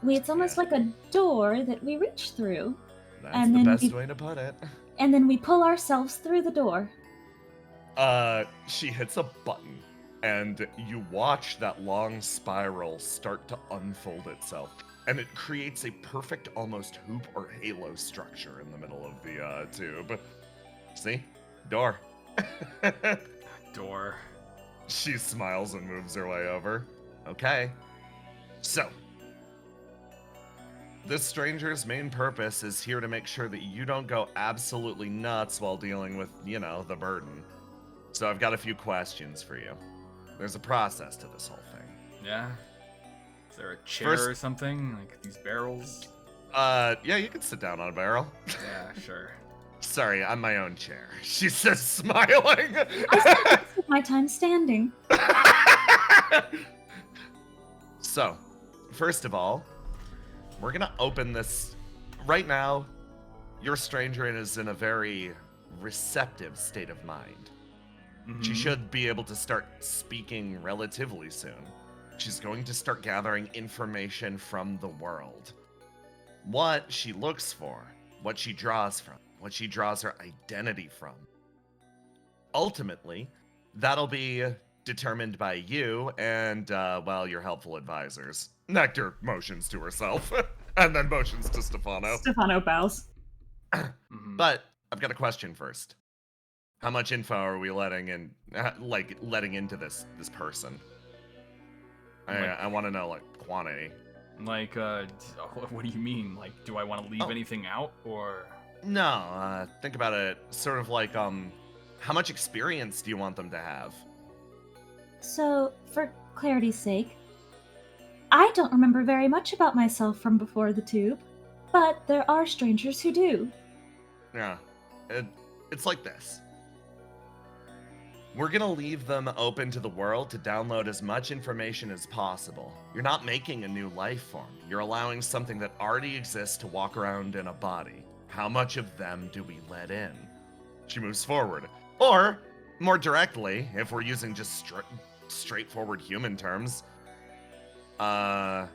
It's almost Yeah. like a door that we reach through, That's And the then best we- way to put it. and then we pull ourselves through the door. She hits a button, and you watch that long spiral start to unfold itself, and it creates a perfect, almost hoop or halo structure in the middle of the tube. See? Door. Door. She smiles and moves her way over. Okay. So, this stranger's main purpose is here to make sure that you don't go absolutely nuts while dealing with, the burden. So I've got a few questions for you. There's a process to this whole thing. Yeah. Is there a chair First- or something? Like these barrels? Yeah, you can sit down on a barrel. Yeah, sure. Sorry, I'm my own chair. She says, smiling. My time standing. So, first of all, we're gonna open this. Right now, your stranger is in a very receptive state of mind. She Mhm. should be able to start speaking relatively soon. She's going to start gathering information from the world. What she looks for, what she draws from, what she draws her identity from. Ultimately, that'll be determined by you and, your helpful advisors. Nectar motions to herself, and then motions to Stephano. Stephano bows. Mhm. But I've got a question first. How much info are we letting into this person? I want to know quantity. Like, what do you mean? Like, do I want to leave Oh. anything out, or? No, think about it sort of like how much experience do you want them to have? So, for clarity's sake, I don't remember very much about myself from before the tube, but there are strangers who do. Yeah, it's like this. We're gonna leave them open to the world to download as much information as possible. You're not making a new life form. You're allowing something that already exists to walk around in a body. How much of them do we let in? She moves forward. Or, more directly, if we're using just straightforward human terms, the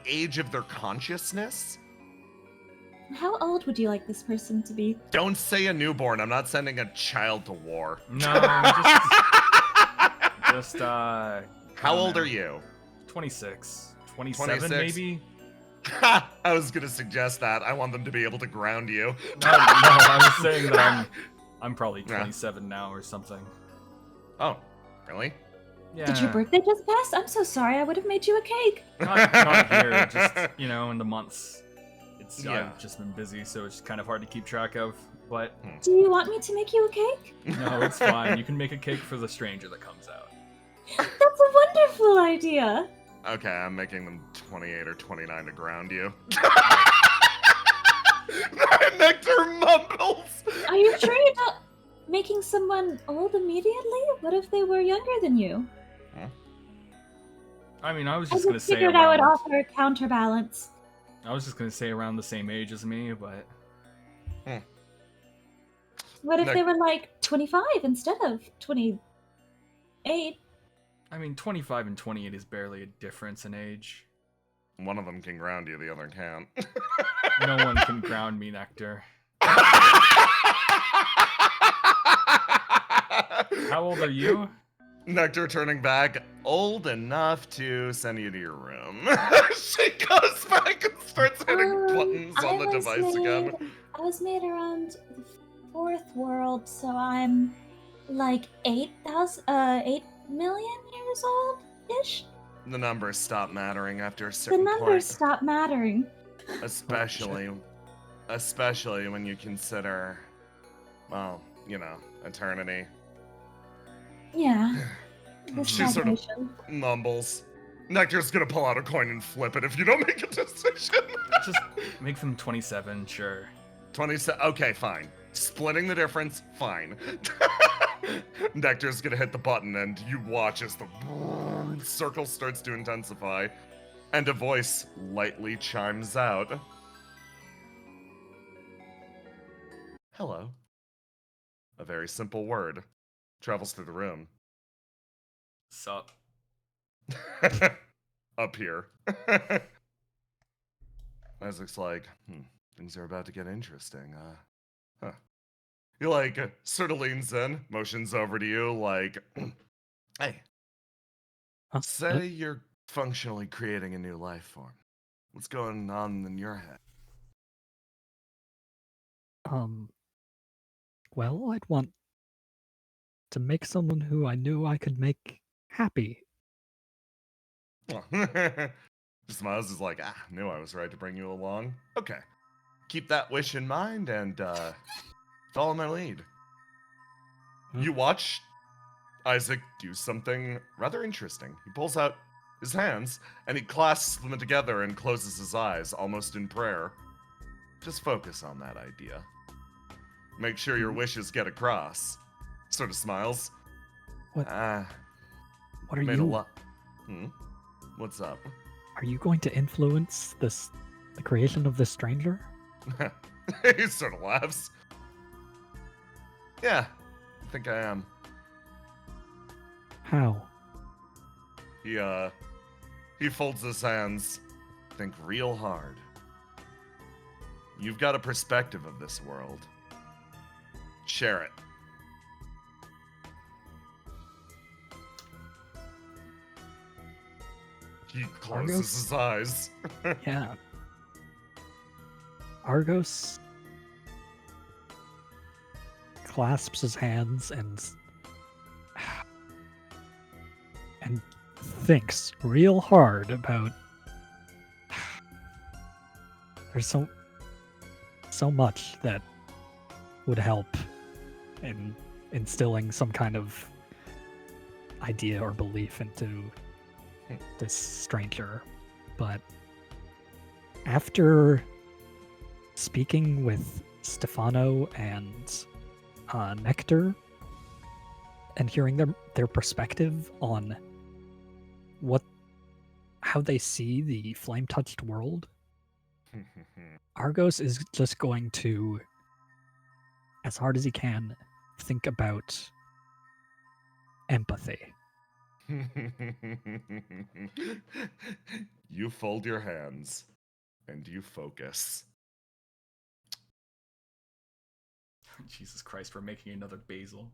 age of their consciousness? How old would you like this person to be? Don't say a newborn. I'm not sending a child to war. No, just How don't old know. are you? 26. 27, 26. maybe? I was gonna suggest that. I want them to be able to ground you. No, I was saying that I'm probably Yeah. 27 now or something. Oh, really? Yeah. Did your birthday just pass? I'm so sorry. I would have made you a cake. Not here, just, in the months. Yeah. I've just been busy, so it's kind of hard to keep track of. But Do you want me to make you a cake? no, it's fine. You can make a cake for the stranger that comes out. That's a wonderful idea. Okay, I'm making them 28 or 29 to ground you. Nectar mumbles. Are you sure you're not making someone old immediately? What if they were younger than you? I mean, I was I just gonna just say figured I would around. offer a counterbalance. I was just gonna say around the same age as me, but What if Nick- they were like 25 instead of 28? I mean, 25 and 28 is barely a difference in age. One of them can ground you, the other can't. No one can ground me, Nectar. How old are you? Nectar turning back, old enough to send you to your room. She goes back and starts hitting buttons on the device again. I was made around the 4th world, so I'm like 8 million years old-ish. The numbers stop mattering after a The certain numbers point. stop mattering. Especially when you consider, eternity. Yeah. This She's sort of salvation. mumbles. Nectar's gonna pull out a coin and flip it if you don't make a decision. Just make them 27, sure. 27. Okay, fine. Splitting the difference, fine. Nectar's gonna hit the button, and you watch as the circle starts to intensify, and a voice lightly chimes out. Hello. A very simple word travels through the room. Sup? Up here. Isaac's like, things are about to get interesting. Huh. He sort of leans in, motions over to you, like, hey, Huh? say you're functionally creating a new life form. What's going on in your head? Well, I'd want to make someone who I knew I could make happy. Smiles is like, knew I was right to bring you along. Okay. Keep that wish in mind and follow my lead. You watch Isaac do something rather interesting. He pulls out his hands and he clasps them together and closes his eyes, almost in prayer. Just focus on that idea. Make sure your wishes get across. Sort of smiles. What? What are made you? A lot. What's up? Are you going to influence the creation of this stranger? He sort of laughs. Yeah, I think I am. How? He folds his hands. Think real hard. You've got a perspective of this world. Share it. He closes his eyes. Yeah. Argos clasps his hands and thinks real hard about. There's so much that would help in instilling some kind of idea or belief into this stranger, but after speaking with Stephano and Nectar and hearing their perspective on how they see the flame-touched world, Argos is just going to, as hard as he can, think about empathy. You fold your hands and you focus. Jesus Christ, we're making another basil.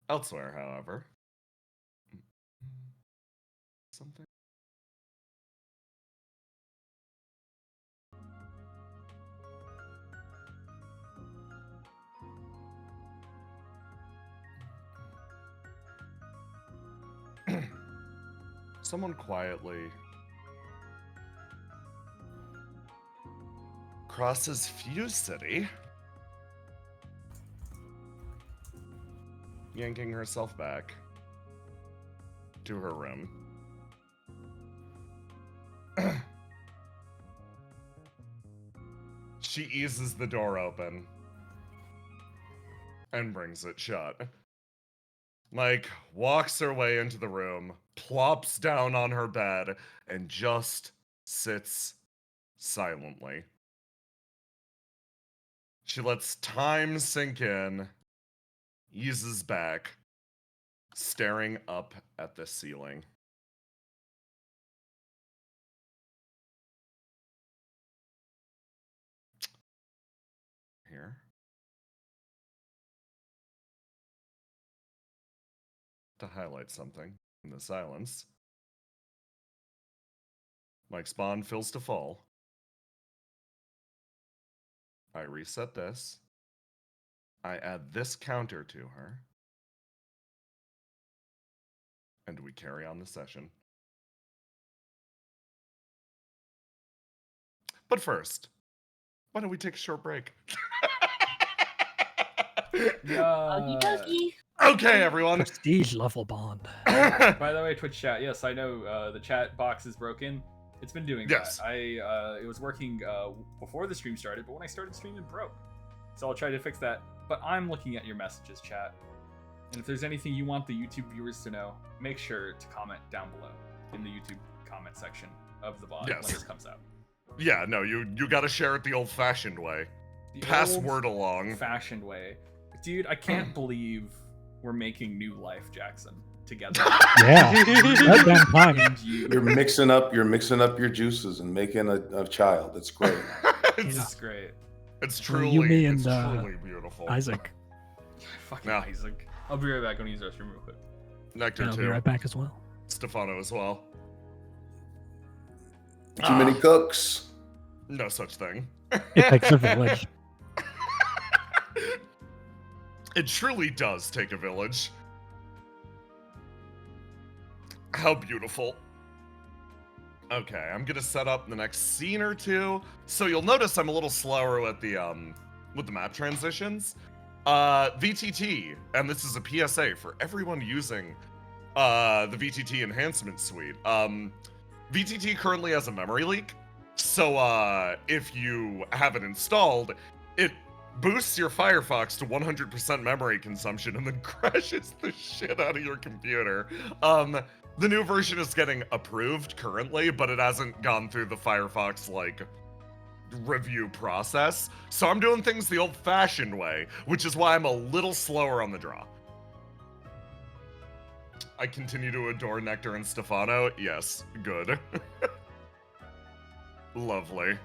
Elsewhere, however, something. Someone quietly crosses Fuse City, yanking herself back to her room. She eases the door open and brings it shut. Walks her way into the room, plops down on her bed, and just sits silently. She lets time sink in, eases back, staring up at the ceiling. Here. To highlight something in the silence. Mike's bond fills to full. I reset this. I add this counter to her. And we carry on the session. But first, why don't we take a short break? Okie dokie. Okay, everyone. Prestige level bond. By the way, Twitch chat, yes, I know the chat box is broken. It's been doing Yes. that. It was working before the stream started, but when I started streaming, it broke. So I'll try to fix that. But I'm looking at your messages, chat. And if there's anything you want the YouTube viewers to know, make sure to comment down below in the YouTube comment section of the VOD when this comes out. Yeah, no, you gotta share it the old-fashioned way. Pass word along. Fashioned way. Dude, I can't believe we're making new life, Jackson, together. Yeah, that damn time. And you. You're mixing up your juices and making a child. It's great. It's great. It's So truly, you, me, it's and, truly beautiful. Isaac. Fucking No. Isaac. I'll be right back. I'm gonna use the restroom real quick. Nectar And I'll too. be right back as well. Stefano as well. Too many cooks. No such thing. It takes a village. It truly does take a village. How beautiful. Okay, I'm gonna set up the next scene or two. So you'll notice I'm a little slower with the map transitions. VTT, and this is a PSA for everyone using the VTT enhancement suite. VTT currently has a memory leak, so if you have it installed, it boosts your Firefox to 100% memory consumption and then crashes the shit out of your computer. The new version is getting approved currently, but it hasn't gone through the Firefox, like, review process. So I'm doing things the old-fashioned way, which is why I'm a little slower on the draw. I continue to adore Nectar and Stephano. Yes, good. Lovely.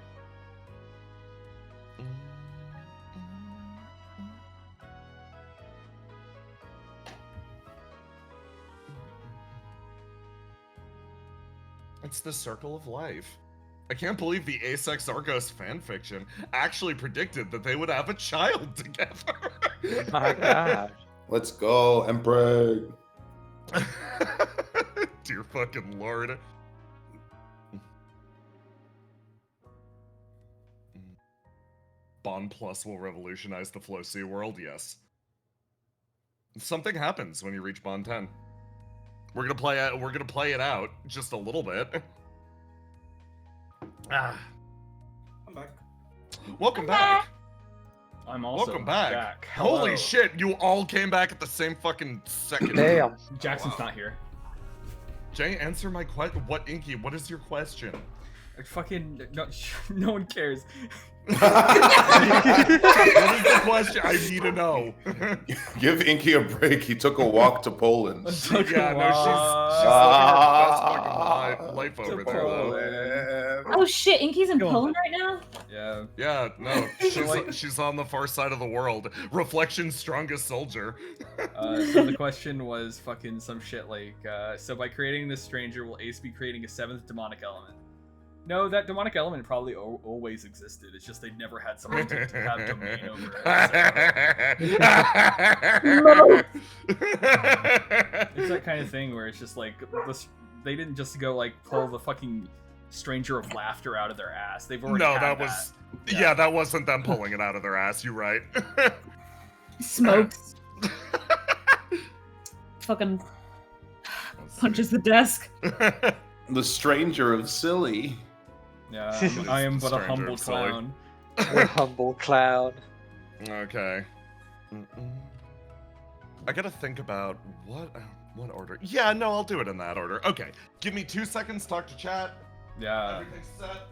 It's the circle of life. I can't believe the Asex Argos fanfiction actually predicted that they would have a child together. My God. Let's go, Emperor. Dear fucking lord. Bond Plus will revolutionize the Flow Sea world, yes. Something happens when you reach Bond 10. We're gonna play it out just a little bit. I'm back. Welcome back. I'm also Welcome back. Hello. Holy shit, you all came back at the same fucking second. Damn. Jackson's not here. Jay, answer my question. What, Inky, what is your question? Fucking no one cares. What is the question? I need to know. Give Inky a break. He took a walk to Poland. Yeah, no, she's living her best fucking life over there, though. Oh shit, Inky's in Go on. Poland right now? Yeah. Yeah, no, she's on the far side of the world. Reflection's strongest soldier. So the question was fucking some shit like, so by creating this stranger, will Ace be creating a 7th demonic element? No, that demonic element probably always existed. It's just they never had someone to have domain over it. It's that kind of thing where it's just like, they didn't just go like pull the fucking stranger of laughter out of their ass. They've already No, had that was... Yeah, that wasn't them pulling it out of their ass, you're right. Smokes. Fucking punches the desk. The stranger of Silly. Yeah, I am but a Stranger humble of Sully. clown. The humble clown. Okay. I gotta think about what order. Yeah, no, I'll do it in that order. Okay, give me 2 seconds. Talk to chat. Yeah. Everything's set.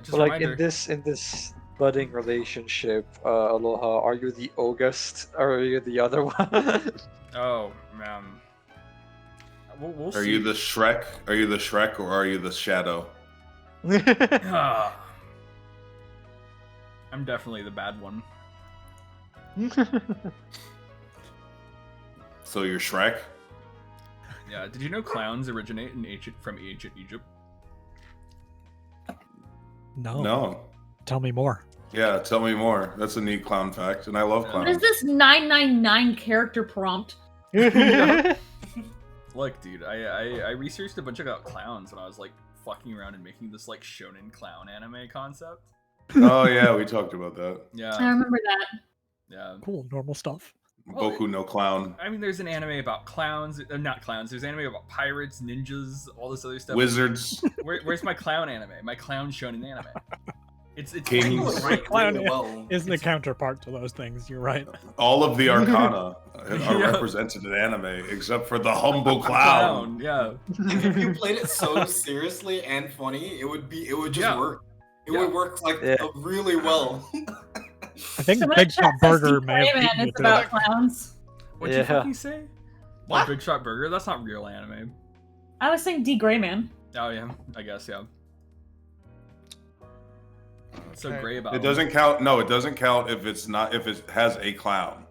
Just But a like reminder. in this budding relationship, Aloha, are you the August or are you the other one? Oh man. We'll see. Are you the Shrek? Are you the Shrek or are you the Shadow? Ah. I'm definitely the bad one. So you're Shrek? Yeah. Did you know clowns originate in from ancient Egypt? No. No. Tell me more. Yeah, tell me more. That's a neat clown fact, and I love What is clowns. this 999 character prompt? Look, dude, I researched a bunch about clowns when I was like fucking around and making this like shonen clown anime concept. Oh yeah, we talked about that. I Yeah. remember that. Yeah. Cool, normal stuff. Well, Boku no Clown. I mean, there's an anime about clowns. Not clowns. There's anime about pirates, ninjas, all this other stuff. Wizards. Where's my clown anime? My clown shonen anime. It's Kings. funny, People right? write Clown really well. is the counterpart to those things. You're right. All of the arcana are Yeah. represented in anime, except for the humble clown. Yeah. If you played it so seriously and funny, it would just Yeah. work. It Yeah. would work like really well. I think So Big Shot Burger Grey may have Man beaten is you to about it. clowns. What'd you Yeah. fucking say? What? Oh, Big Shot Burger? That's not real anime. I was saying D. Grey Man. Oh yeah, I guess yeah. What's so Okay. gray about It doesn't count. No, it doesn't count if it has a clown.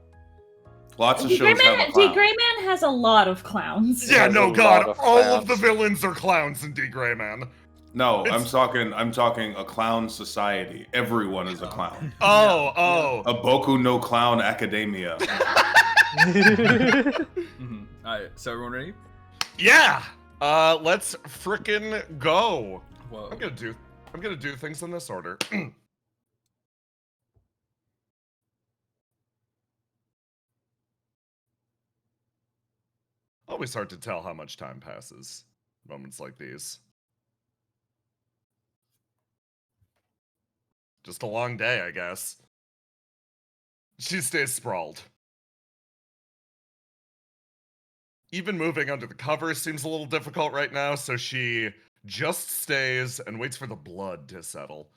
Lots of D. Grey shows have a Man, clown. D. Grey Man has a lot of clowns. Yeah, There's no, a God, lot of all of the clowns. villains are clowns in D. Grey Man. No, I'm It's- talking a clown society. Everyone is a clown. Oh. A Boku no Clown Academia. Mm-hmm. All right, so everyone ready? Yeah. Let's frickin' go. Whoa. I'm gonna do things in this order. Always hard to tell how much time passes. Moments like these. Just a long day, I guess. She stays sprawled. Even moving under the covers seems a little difficult right now, so she just stays and waits for the blood to settle.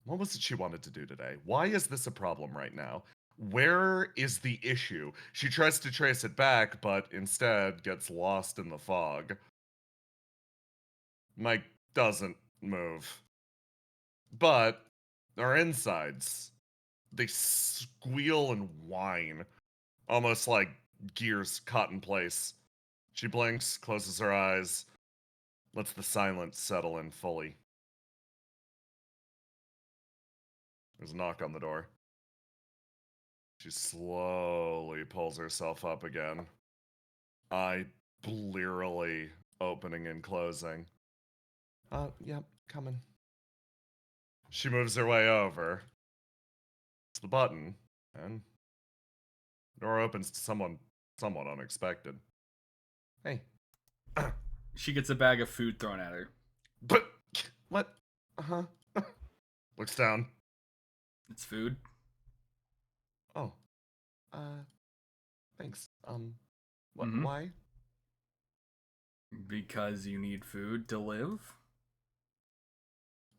What was it she wanted to do today? Why is this a problem right now? Where is the issue? She tries to trace it back, but instead gets lost in the fog. Mike doesn't move. But our insides, they squeal and whine, almost like gears caught in place. She blinks, closes her eyes, lets the silence settle in fully. There's a knock on the door. She slowly pulls herself up again, eye blearily opening and closing. Yep, coming. She moves her way over. It's the button, and the door opens to someone somewhat unexpected. Hey. She gets a bag of food thrown at her. But what? Uh-huh. Looks down. It's food. Oh. Thanks. What? Mhm. Why? Because you need food to live.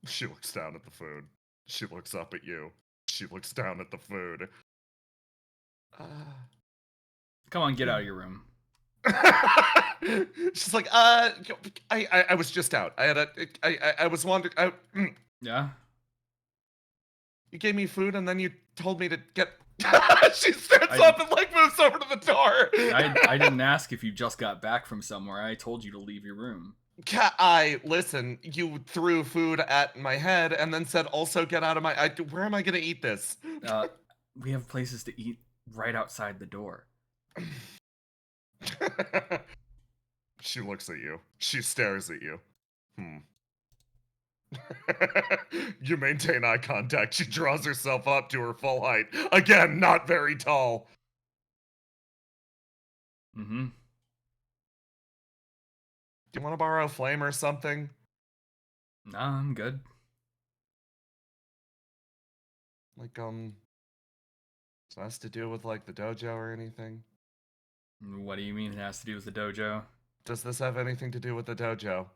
She looks down at the food. She looks up at you. She looks down at the food. Come on, get out of your room. She's like, I was just out. I was wandering. Yeah. You gave me food and then you told me to get. She stands I- up and like moves over to the door. I didn't ask if you just got back from somewhere. I told you to leave your room. Listen. You threw food at my head and then said, "Also get out of my." Where am I gonna eat this? We have places to eat right outside the door. She looks at you. She stares at you. You maintain eye contact. She draws herself up to her full height. Again, not very tall. Mm-hmm. Do you want to borrow a flame or something? Nah, I'm good. Like, so it has to do with, like, the dojo or anything? What do you mean it has to do with the dojo? Does this have anything to do with the dojo?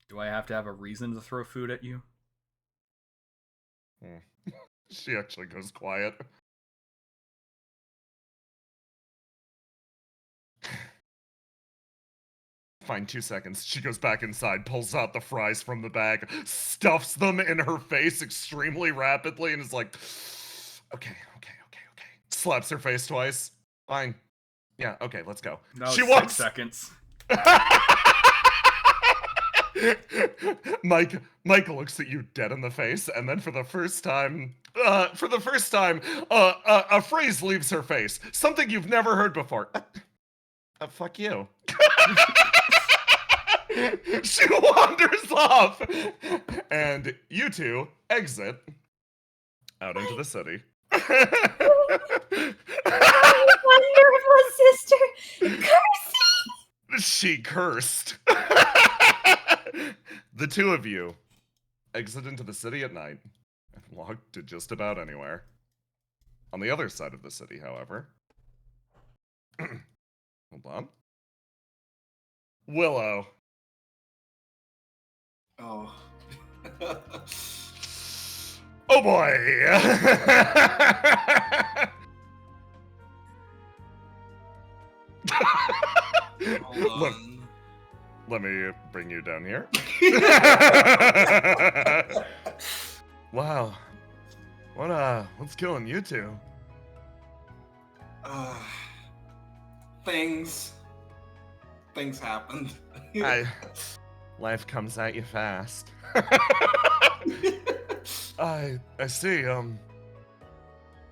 Do I have to have a reason to throw food at you? She actually goes quiet. Fine, 2 seconds. She goes back inside, pulls out the fries from the bag, stuffs them in her face extremely rapidly, and is like, okay. Slaps her face twice. Fine. Yeah, okay, let's go. That was She 6 walks. seconds. Mike looks at you dead in the face, and then for the first time, a phrase leaves her face. Something you've never heard before. Fuck you. She wanders off, and you two exit out into the city. be cursed. The two of you exit into the city at night and walk to just about anywhere. On the other side of the city, however. Hold on. Willow. Oh. Oh boy! Hold Look, on. let me bring you down here. Wow. What's killing you two? Things happened. Life comes at you fast. I see,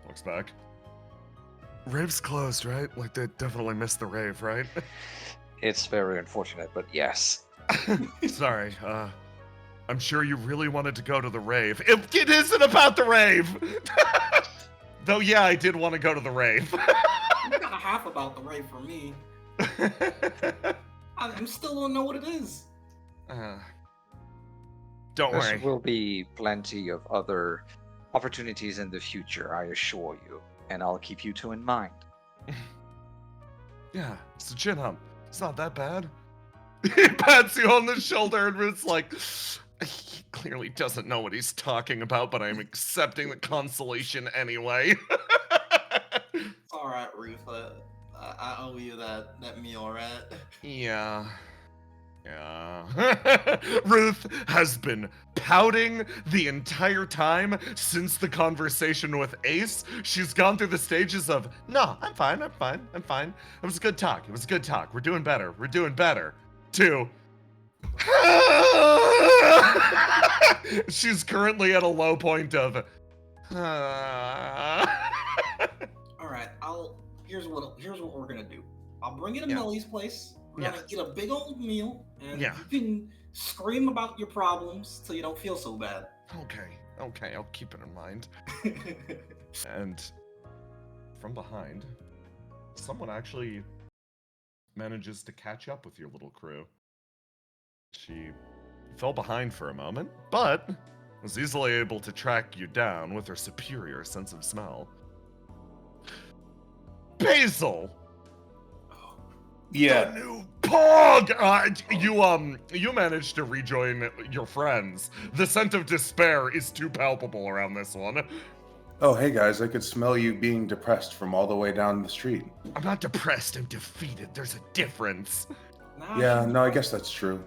looks back. Rave's closed, right? Like, they definitely missed the rave, right? It's very unfortunate, but yes. Sorry, I'm sure you really wanted to go to the rave. It isn't about the rave! Though, yeah, I did want to go to the rave. It's not half about the rave for me. I still don't know what it is. Don't There worry. will be plenty of other opportunities in the future, I assure you, and I'll keep you two in mind. Yeah, it's a chin hump. It's not that bad. He pats you on the shoulder and it's like, he clearly doesn't know what he's talking about, but I'm accepting the consolation anyway. It's alright, Ruth. I owe you that meal, right? Yeah. Ruth has been pouting the entire time since the conversation with Ace. She's gone through the stages of, no, I'm fine. It was a good talk. We're doing better. To, she's currently at a low point of, Alright, here's what we're gonna do. I'll bring you to Yeah. Millie's place. We're gonna get a big old meal, and Yeah. you can scream about your problems till you don't feel so bad. Okay, I'll keep it in mind. And from behind, someone actually manages to catch up with your little crew. She fell behind for a moment, but was easily able to track you down with her superior sense of smell. Basil! Yeah. The new Pog! You managed to rejoin your friends. The scent of despair is too palpable around this one. Oh, hey guys, I could smell you being depressed from all the way down the street. I'm not depressed, I'm defeated. There's a difference. Yeah, no, I guess that's true.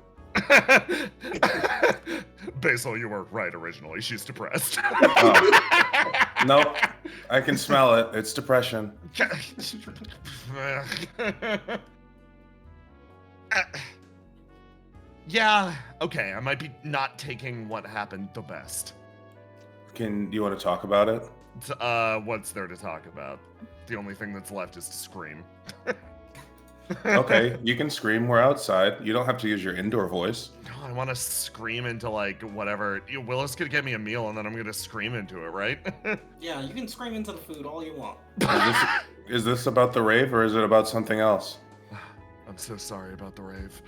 Basil, you were right originally. She's depressed. Nope, I can smell it. It's depression. Yeah, okay, I might be not taking what happened the best. You want to talk about it? What's there to talk about? The only thing that's left is to scream. Okay, you can scream. We're outside. You don't have to use your indoor voice. No, I want to scream into, like, whatever. Willis could get me a meal, and then I'm going to scream into it, right? Yeah, you can scream into the food all you want. Is this about the rave, or is it about something else? I'm so sorry about the rave.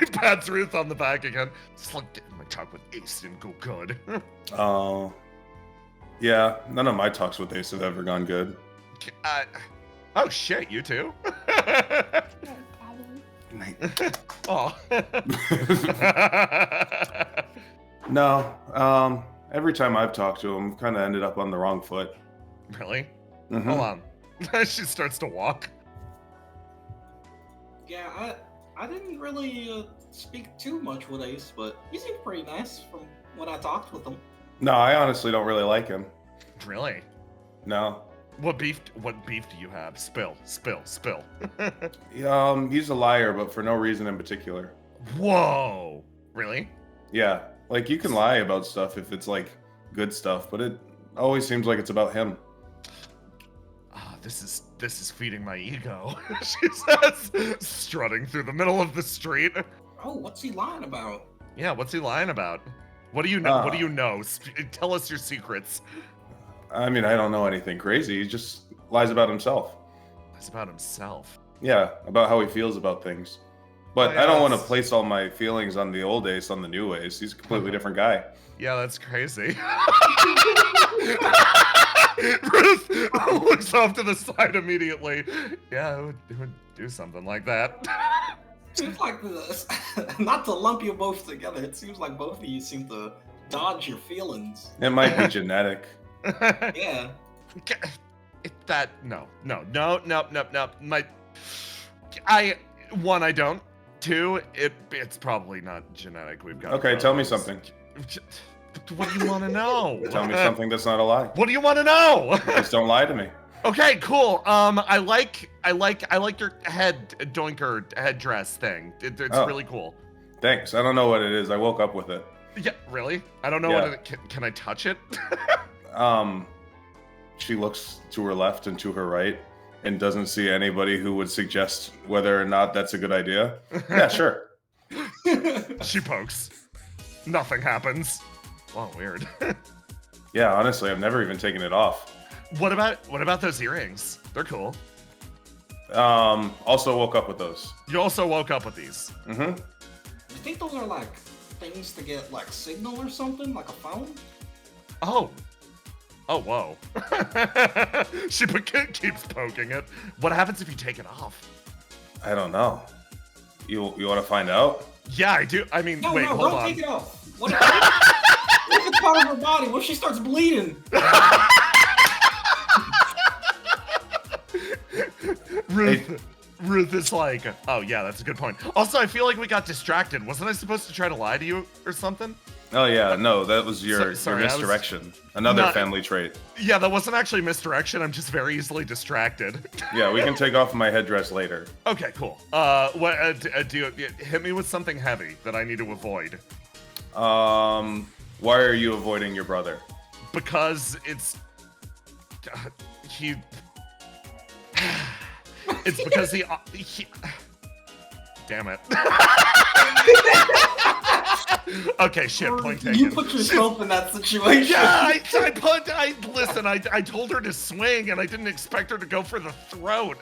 He pats Ruth on the back again. It's like my talk with Ace didn't go good. Oh. Yeah, none of my talks with Ace have ever gone good. Oh shit, you too? Oh. No, every time I've talked to him, kind of ended up on the wrong foot. Really? Mhm. Hold on. She starts to walk. Yeah, I didn't really speak too much with Ace, but he seemed pretty nice from when I talked with him. No, I honestly don't really like him. Really? No. What beef do you have? Spill. He's a liar, but for no reason in particular. Whoa. Really? Yeah, like you can lie about stuff if it's like good stuff, but it always seems like it's about him. This is feeding my ego. She says, strutting through the middle of the street. Oh, what's he lying about? Yeah, what's he lying about? What do you know? What do you know? Tell us your secrets. I mean, I don't know anything crazy. He just lies about himself. Lies about himself. Yeah, about how he feels about things. But Oh, yeah, I don't want to that's- place all my feelings on the old Ace on the new Ace. He's a completely different guy. Yeah, that's crazy. Ruth looks off to the side immediately. Yeah, it would do something like that. Seems like this. Not to lump you both together. It seems like both of you seem to dodge your feelings. It might be genetic. Yeah. No. I don't. Two, it's probably not genetic. We've got. Okay, tell me something. What do you want to know? Tell me something that's not a lie. What do you want to know? Just don't lie to me. Okay, cool. I like your doinker headdress thing. It's really cool. Thanks. I don't know what it is. I woke up with it. Yeah, really? I don't know what it can I touch it? She looks to her left and to her right and doesn't see anybody who would suggest whether or not that's a good idea. Yeah, sure. She pokes. Nothing happens. Wow, weird. Yeah, honestly, I've never even taken it off. What about those earrings? They're cool. Also woke up with those. You also woke up with these. Mm-hmm. You think those are like things to get like signal or something, like a phone? Oh, whoa. She keeps poking it. What happens if you take it off? I don't know. You want to find out? Yeah, I do. I mean, No, wait, no, hold don't on. take it off. What if it's part of her body? What if she starts bleeding? Ruth is like, oh yeah, that's a good point. Also, I feel like we got distracted. Wasn't I supposed to try to lie to you or something? Oh yeah, no, that was your Sorry, I was misdirection. Another not- family trait. Yeah, that wasn't actually misdirection. I'm just very easily distracted. Yeah, we can take off my headdress later. Okay, cool. What do you hit me with something heavy that I need to avoid? Why are you avoiding your brother? Because it's he. It's because he. Damn it. Okay, shit. Point taken. You put yourself in that situation. Yeah, listen. I told her to swing, and I didn't expect her to go for the throat.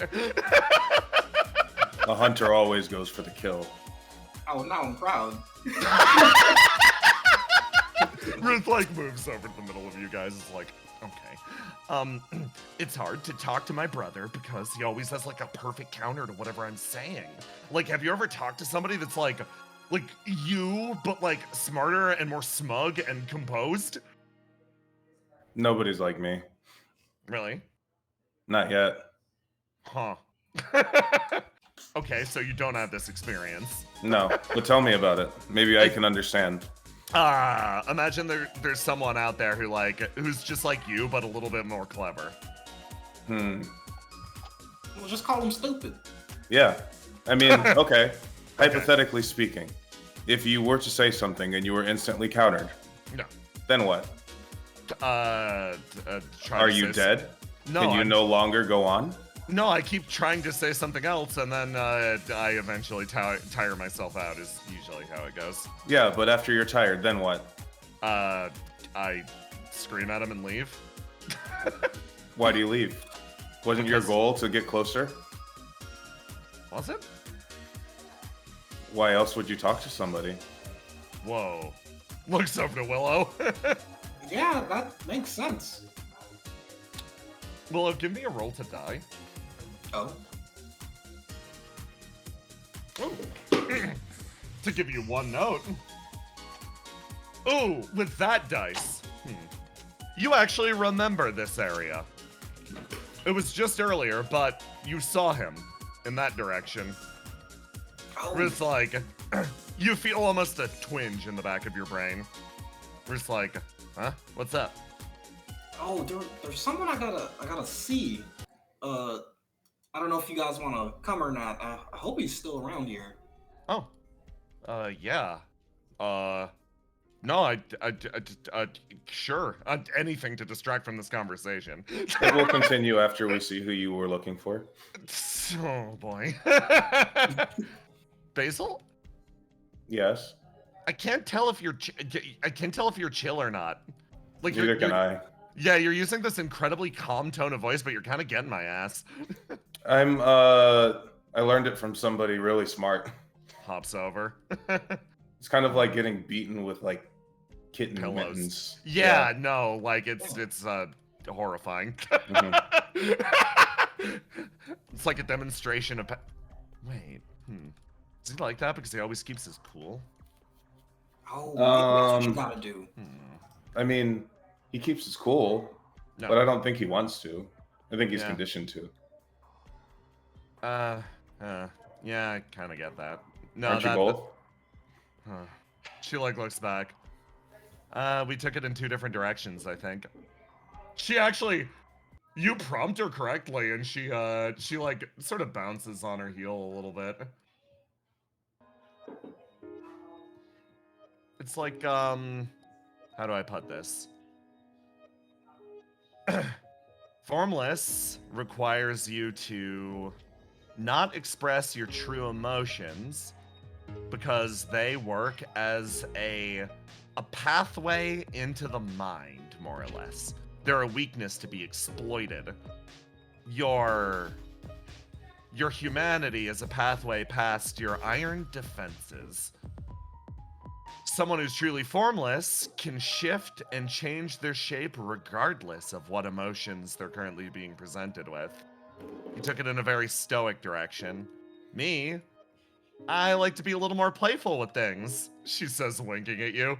A hunter always goes for the kill. Oh, now I'm proud. Ruth moves over to the middle of you guys. It's like, okay. It's hard to talk to my brother because he always has a perfect counter to whatever I'm saying. Have you ever talked to somebody that's like you, but smarter and more smug and composed? Nobody's like me. Really? Not yet. Huh. Okay, so you don't have this experience. No, but tell me about it. Maybe I can understand. Imagine there's someone out there who's just like you, but a little bit more clever. We'll just call him stupid. Yeah. I mean, okay. Hypothetically speaking, if you were to say something and you were instantly countered, No. then what? Are you dead? No. Can you no longer go on? No, I keep trying to say something else, and then I eventually tire myself out, is usually how it goes. Yeah, but after you're tired, then what? I scream at him and leave. Why do you leave? Wasn't your goal to get closer? Was it? Why else would you talk to somebody? Whoa. Looks over to Willow. Yeah, that makes sense. Willow, give me a roll to die. Oh. To give you one note. Ooh, with that dice. You actually remember this area. It was just earlier, but you saw him in that direction. Oh. It's you feel almost a twinge in the back of your brain. It's huh? What's up? Oh, there's someone I gotta see. I don't know if you guys want to come or not. I hope he's still around here. Oh. Yeah. No, sure. Anything to distract from this conversation. It will continue after we see who you were looking for. Oh boy. Basil? Yes. I can't tell if you're chill or not. Neither can I. Yeah, you're using this incredibly calm tone of voice, but you're kind of getting my ass. I'm I learned it from somebody really smart. Hops over. It's kind of like getting beaten with like kitten Pillows. mittens. Yeah, no, like it's horrifying. It's like a demonstration of. Wait, is he like that because he always keeps his cool? Oh, that's what you gotta do. I mean, he keeps his cool, No. but I don't think he wants to. I think he's Yeah. conditioned to. Yeah, I kind of get that. No, Aren't you both? She like looks back. We took it in 2 different directions, I think. She actually, you prompt her correctly, and she like sort of bounces on her heel a little bit. It's like, how do I put this? Formless requires you to not express your true emotions because they work as a pathway into the mind, more or less. They're a weakness to be exploited. Your humanity is a pathway past your iron defenses. Someone who's truly formless can shift and change their shape regardless of what emotions they're currently being presented with. You took it in a very stoic direction. Me, I like to be a little more playful with things, she says, winking at you.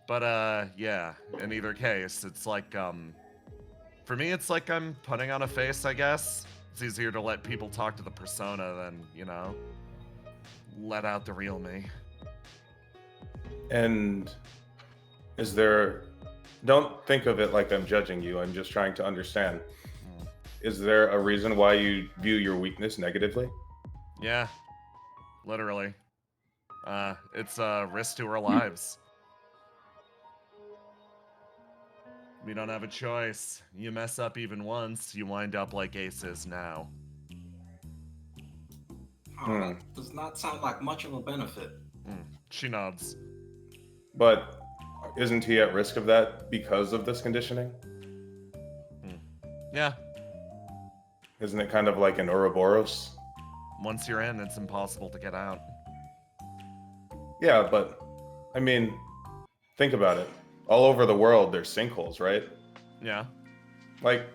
But, yeah, in either case, it's like, for me, it's like I'm putting on a face, I guess. It's easier to let people talk to the persona than, you know, let out the real me. And is there... Don't think of it like I'm judging you. I'm just trying to understand. Is there a reason why you view your weakness negatively? Yeah, literally. It's a risk to our lives. We don't have a choice. You mess up even once, you wind up like Ace is now. That does not sound like much of a benefit. She nods. But isn't he at risk of that because of this conditioning? Yeah. Isn't it kind of like an Ouroboros? Once you're in, it's impossible to get out. Yeah, but I mean, think about it. All over the world, there's sinkholes, right? Yeah. Like,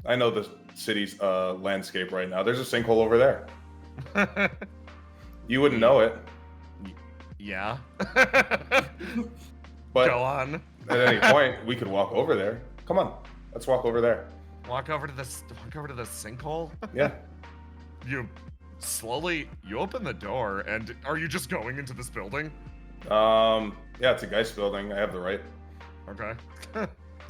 I know the city's landscape right now. There's a sinkhole over there. You wouldn't know it. Yeah. But go on. At any point, we could walk over there. Come on, let's walk over there. Walk over to the sinkhole? Yeah. You open the door, and are you just going into this building? Yeah, it's a Geist building. I have the right. Okay.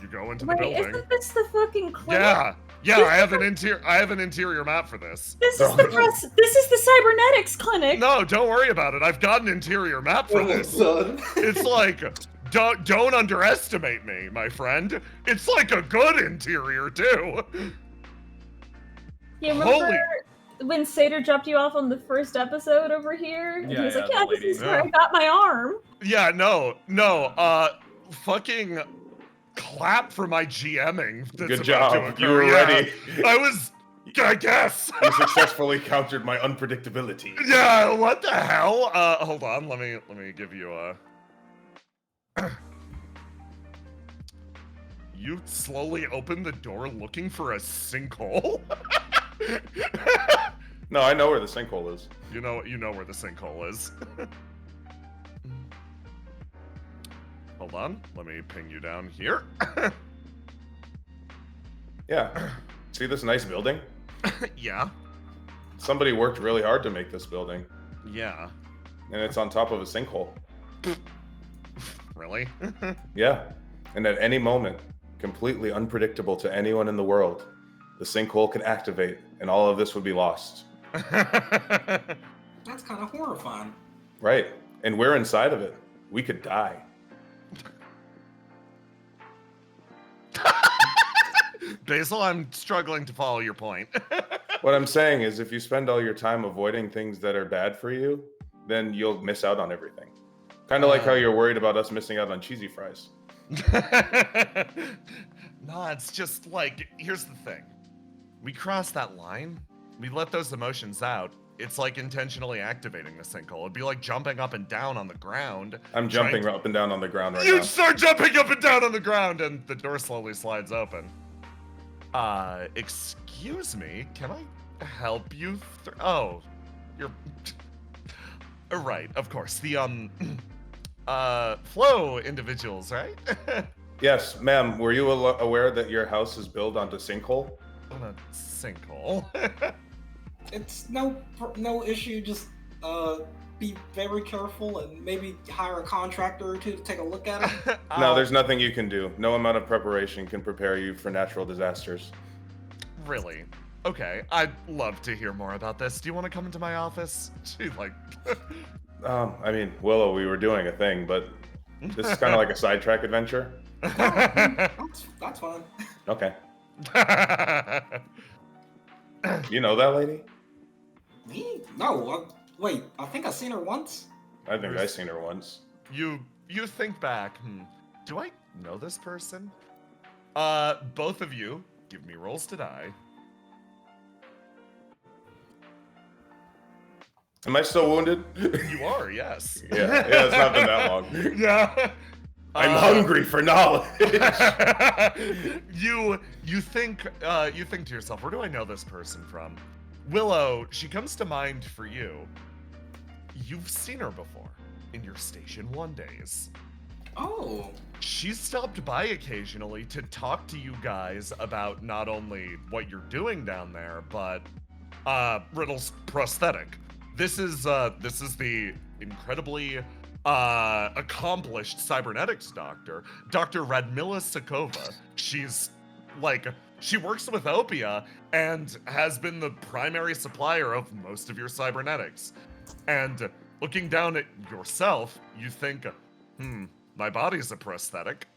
You go into the Wait, building. isn't this the fucking clinic? Yeah, I have an interior map for this. This is the cybernetics clinic. No, don't worry about it. I've got an interior map for this. Son. It's like, don't underestimate me, my friend. It's like a good interior too. You remember when Satyr dropped you off on the first episode over here? And Yeah, he was like, yeah, yeah, the this is lady. where I got my arm. Yeah, no, fucking clap for my GMing. That's Good about to job. occur. You were Yeah. ready. I guess. You successfully countered my unpredictability. Yeah, what the hell? Hold on, let me give you a... You slowly open the door looking for a sinkhole? No, I know where the sinkhole is. You know where the sinkhole is. Hold on, let me ping you down here. Yeah. See this nice building? Yeah. Somebody worked really hard to make this building, Yeah. and it's on top of a sinkhole. Really? Yeah. And at any moment, completely unpredictable to anyone in the world, the sinkhole could activate, and all of this would be lost. That's kind of horrifying. Right. And we're inside of it. We could die. Basil, I'm struggling to follow your point. What I'm saying is, if you spend all your time avoiding things that are bad for you, then you'll miss out on everything. Kind of like how you're worried about us missing out on cheesy fries. No, it's just like, here's the thing. We cross that line, we let those emotions out, it's like intentionally activating the sinkhole. It'd be like jumping up and down on the ground. I'm jumping up and down on the ground right You now. start jumping up and down on the ground, and the door slowly slides open. Excuse me, can I help you? Oh, you're right, of course. The flow individuals, right? Yes, ma'am. Were you aware that your house is built onto sinkhole? On a sinkhole. It's no issue. Just be very careful and maybe hire a contractor or two to take a look at it. No, there's nothing you can do. No amount of preparation can prepare you for natural disasters. Really? Okay, I'd love to hear more about this. Do you want to come into my office? She like. I mean, Willow, we were doing a thing, but this is kind of like a sidetrack adventure. That's fine. Okay. You know that lady? Me? No. Wait, I think I've seen her once. I think I've seen her once. You think back. Do I know this person? Both of you, give me rolls to die. Am I still wounded? You are, yes. Yeah, it's not been that long. Yeah. I'm hungry for knowledge. You think to yourself, where do I know this person from? Willow, she comes to mind for you. You've seen her before in your Station 1 days. Oh. She's stopped by occasionally to talk to you guys about not only what you're doing down there, but Riddle's prosthetic. This is the incredibly accomplished cybernetics doctor, Dr. Radmila Sakova. She works with Opia and has been the primary supplier of most of your cybernetics. And looking down at yourself, you think, my body's a prosthetic.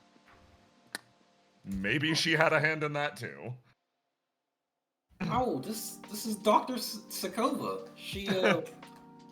Maybe she had a hand in that too. Oh, this is Dr. Sakova. She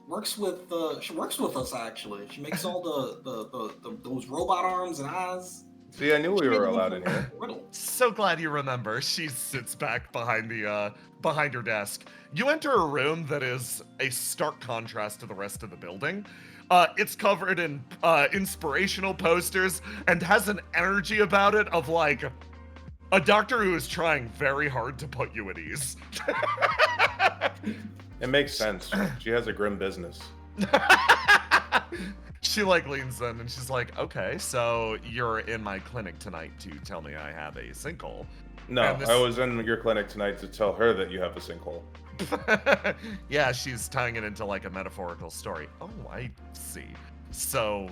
works with us actually. She makes all the those robot arms and eyes. See, I knew we were allowed in here. So glad you remember. She sits back behind her desk. You enter a room that is a stark contrast to the rest of the building. It's covered in inspirational posters and has an energy about it of like a doctor who is trying very hard to put you at ease. It makes sense. She has a grim business. She like leans in and she's like, okay, so you're in my clinic tonight to tell me I have a sinkhole. No, I was in your clinic tonight to tell her that you have a sinkhole. Yeah, she's tying it into like a metaphorical story. Oh, I see. So,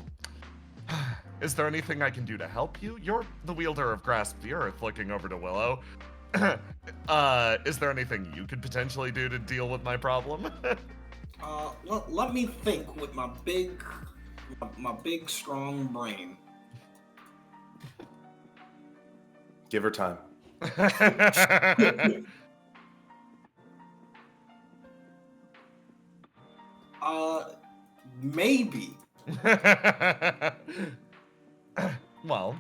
is there anything I can do to help you? You're the wielder of Grasp the Earth, looking over to Willow. Is there anything you could potentially do to deal with my problem? Well, let me think with my big strong brain. Give her time. Maybe. Well,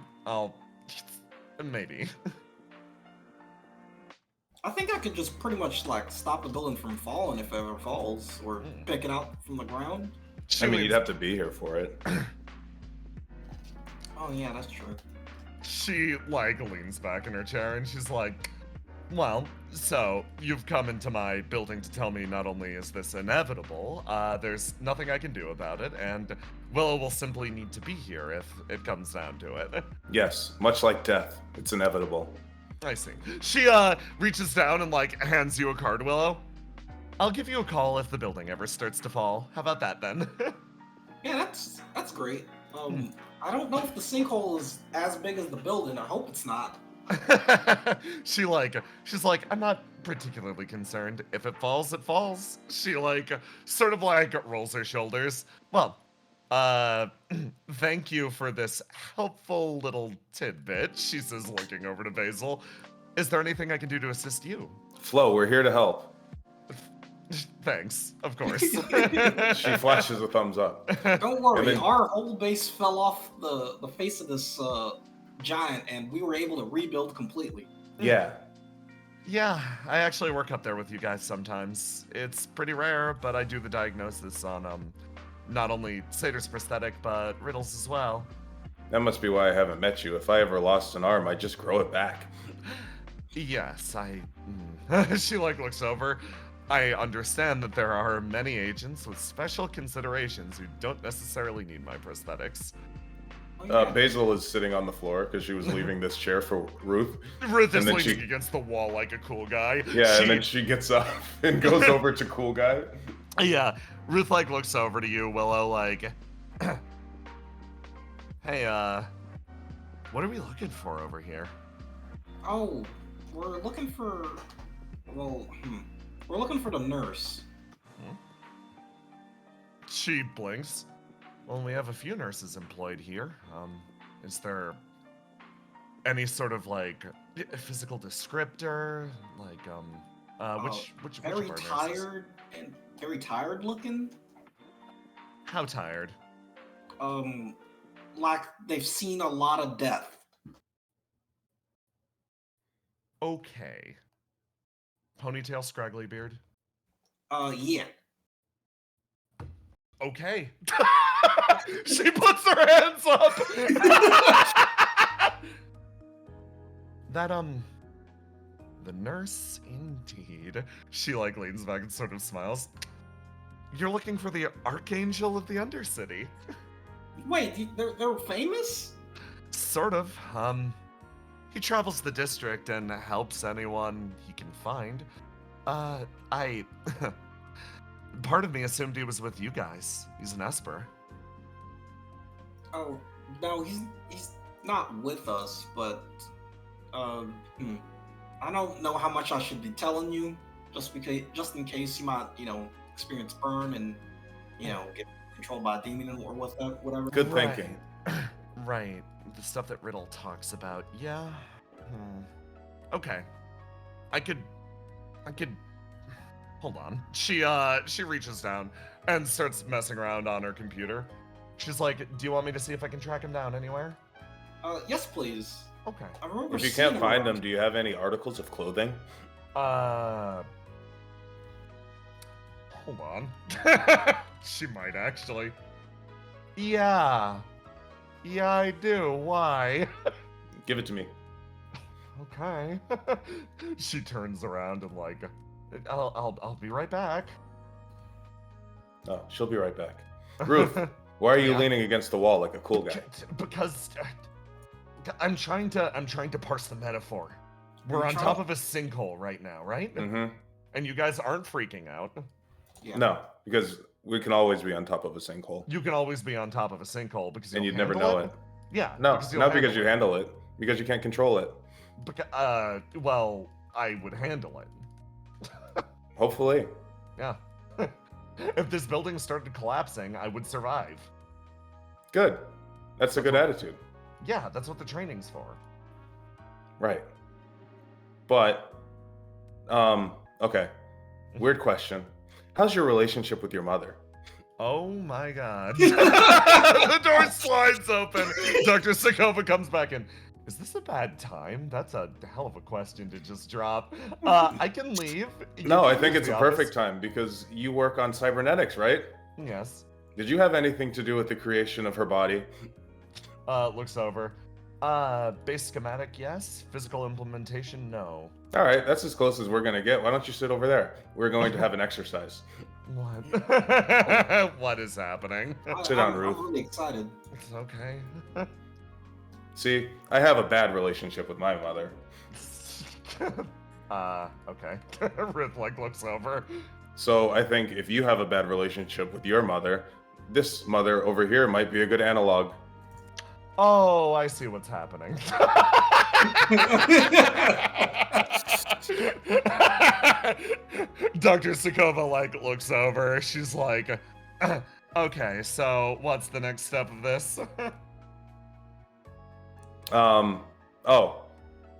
maybe. I think I could just pretty much like stop the building from falling if it ever falls, or pick it out from the ground. I mean, you'd have to be here for it. Oh yeah, that's true. She like leans back in her chair and she's like, well, so you've come into my building to tell me not only is this inevitable, there's nothing I can do about it, and Willow will simply need to be here if it comes down to it. Yes, much like death, it's inevitable. I see. She reaches down and like hands you a card, Willow. I'll give you a call if the building ever starts to fall. How about that then? Yeah, that's great. I don't know if the sinkhole is as big as the building. I hope it's not. she's like, I'm not particularly concerned. If it falls, it falls. She like sort of like rolls her shoulders. Well, thank you for this helpful little tidbit, she says, looking over to Basil. Is there anything I can do to assist you? Flo, we're here to help. Thanks, of course. She flashes a thumbs up. Don't worry, Then, our whole base fell off the face of this giant, and we were able to rebuild completely. yeah. Yeah, I actually work up there with you guys sometimes. It's pretty rare, but I do the diagnosis on not only Sator's prosthetic, but Riddle's as well. That must be why I haven't met you. If I ever lost an arm, I'd just grow it back. Yes, she like looks over. I understand that there are many agents with special considerations who don't necessarily need my prosthetics. Oh, yeah. Basil is sitting on the floor because she was leaving this chair for Ruth. Ruth is then leaning against the wall like a cool guy. Yeah, and then she gets up and goes over to cool guy. Yeah, Ruth like looks over to you, Willow, like, hey, what are we looking for over here? Oh, we're looking for. Well, we're looking for the nurse. She blinks. Well, we have a few nurses employed here. Is there any sort of like physical descriptor? Like, which very of our nurses? tired and very tired looking. How tired? Like they've seen a lot of death. Okay. Ponytail, scraggly beard. Yeah. Okay. She puts her hands up. That the nurse indeed. She like leans back and sort of smiles. You're looking for the Archangel of the Undercity. Wait, they're famous? Sort of. He travels the district and helps anyone he can find. Part of me assumed he was with you guys. He's an Esper. Oh, no, he's not with us, but I don't know how much I should be telling you, just in case you might, experience burn and, get controlled by a demon or whatever. Good thinking. Right. The stuff that Riddle talks about. Yeah. Okay. I could hold on. She reaches down and starts messing around on her computer. She's like, "Do you want me to see if I can track him down anywhere?" Yes, please. Okay. I remember If you seeing can't find around. them, do you have any articles of clothing? Hold on. She might actually. Yeah, I do. Why? Give it to me. Okay. She turns around and like, I'll be right back. Oh, she'll be right back. Ruth, why are you Yeah. leaning against the wall like a cool guy? Because I'm trying to parse the metaphor. We're on top of a sinkhole right now, right? Mm-hmm. And you guys aren't freaking out. Yeah. No, because we can always be on top of a sinkhole. You can always be on top of a sinkhole because And you'll you'd never handle know it. Yeah. No, you'll not because you handle handle it. Because you can't control it. Well, I would handle it. Hopefully. Yeah. If this building started collapsing, I would survive. Good. That's a good attitude. Yeah, that's what the training's for. Right. But, okay. Weird question. How's your relationship with your mother? Oh my god. The door slides open. Dr. Sakova comes back in. Is this a bad time? That's a hell of a question to just drop. I can leave. No, I think it's a perfect time because you work on cybernetics, right? Yes. Did you have anything to do with the creation of her body? Looks over. Base schematic, yes. Physical implementation, no. All right, that's as close as we're going to get. Why don't you sit over there? We're going to have an exercise. What? What is happening? Sit down, Ruth. I'm really excited. It's okay. See, I have a bad relationship with my mother. Okay. Ruth like looks over. So I think if you have a bad relationship with your mother, this mother over here might be a good analog. Oh, I see what's happening. Dr. Sakova like looks over. She's like, okay, so what's the next step of this? Oh,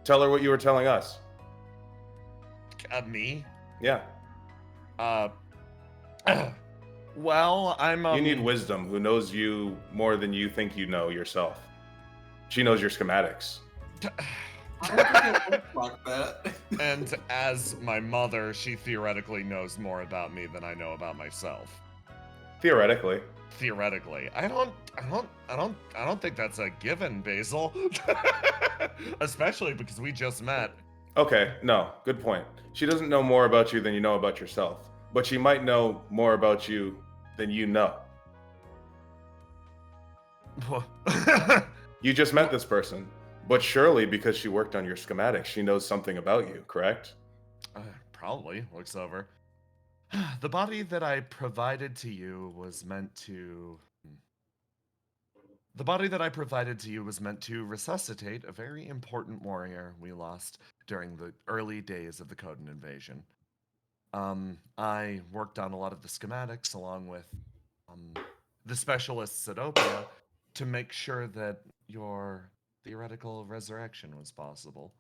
tell her what you were telling us. Me? Yeah. Well, I'm You need wisdom who knows you more than you think you know yourself. She knows your schematics. I don't think it works like that. And as my mother, she theoretically knows more about me than I know about myself. Theoretically. Theoretically. I don't think that's a given, Basil. Especially because we just met. Okay, no, good point. She doesn't know more about you than you know about yourself, but she might know more about you than you know. You just met this person, but surely because she worked on your schematics, she knows something about you, correct? Probably. Looks over. The body that I provided to you was meant to... The body that I provided to you was meant to resuscitate a very important warrior we lost during the early days of the Coden invasion. I worked on a lot of the schematics along with the specialists at Opia to make sure that your theoretical resurrection was possible.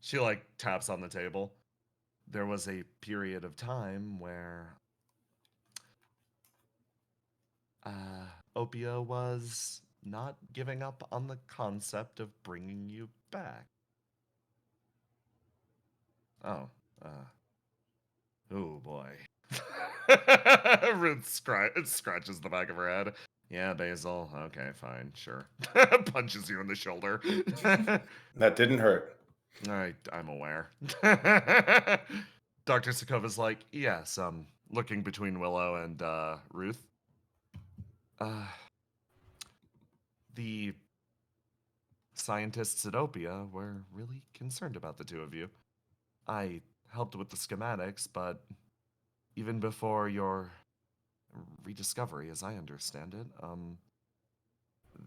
She, taps on the table. There was a period of time where Opia was not giving up on the concept of bringing you back. Oh boy. Ruth scratches the back of her head. Yeah, Basil. Okay, fine, sure. Punches you in the shoulder. That didn't hurt. I'm aware. Dr. Sokova's like, yes, looking between Willow and Ruth. The scientists at Opia were really concerned about the two of you. I helped with the schematics, but even before your rediscovery, as I understand it,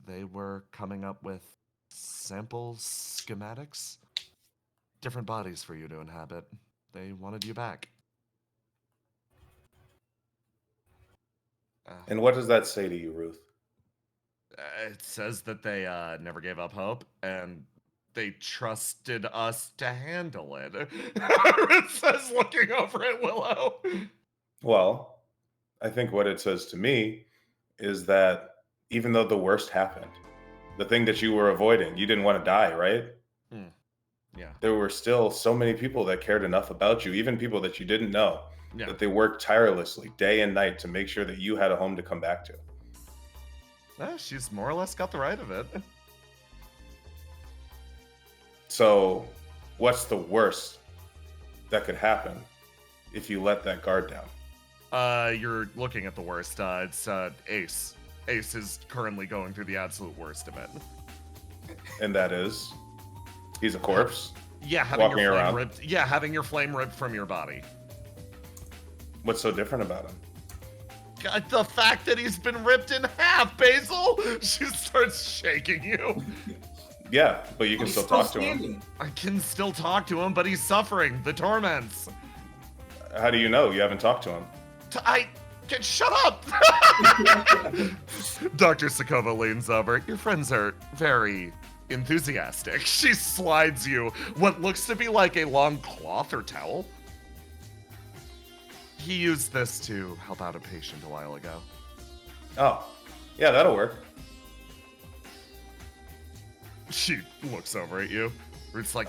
they were coming up with sample schematics, different bodies for you to inhabit. They wanted you back. And what does that say to you, Ruth? It says that they never gave up hope, and they trusted us to handle it. It says, looking over at Willow. Well, I think what it says to me is that even though the worst happened, the thing that you were avoiding, you didn't want to die, right? Yeah. There were still so many people that cared enough about you, even people that you didn't know, that they worked tirelessly day and night to make sure that you had a home to come back to. She's more or less got the right of it. So, what's the worst that could happen if you let that guard down? You're looking at the worst. It's Ace. Ace is currently going through the absolute worst of it. And that is, he's a corpse. Yeah, having walking your flame around. ripped. Yeah, having your flame ripped from your body. What's so different about him? God, the fact that he's been ripped in half, Basil. She starts shaking you. Yeah, but you can He's still talk to him. standing. I can still talk to him, but he's suffering the torments. How do you know? You haven't talked to him. Shut up! Dr. Sokova leans over. Your friends are very enthusiastic. She slides you what looks to be like a long cloth or towel. He used this to help out a patient a while ago. Oh, yeah, that'll work. She looks over at you. Ruth's like,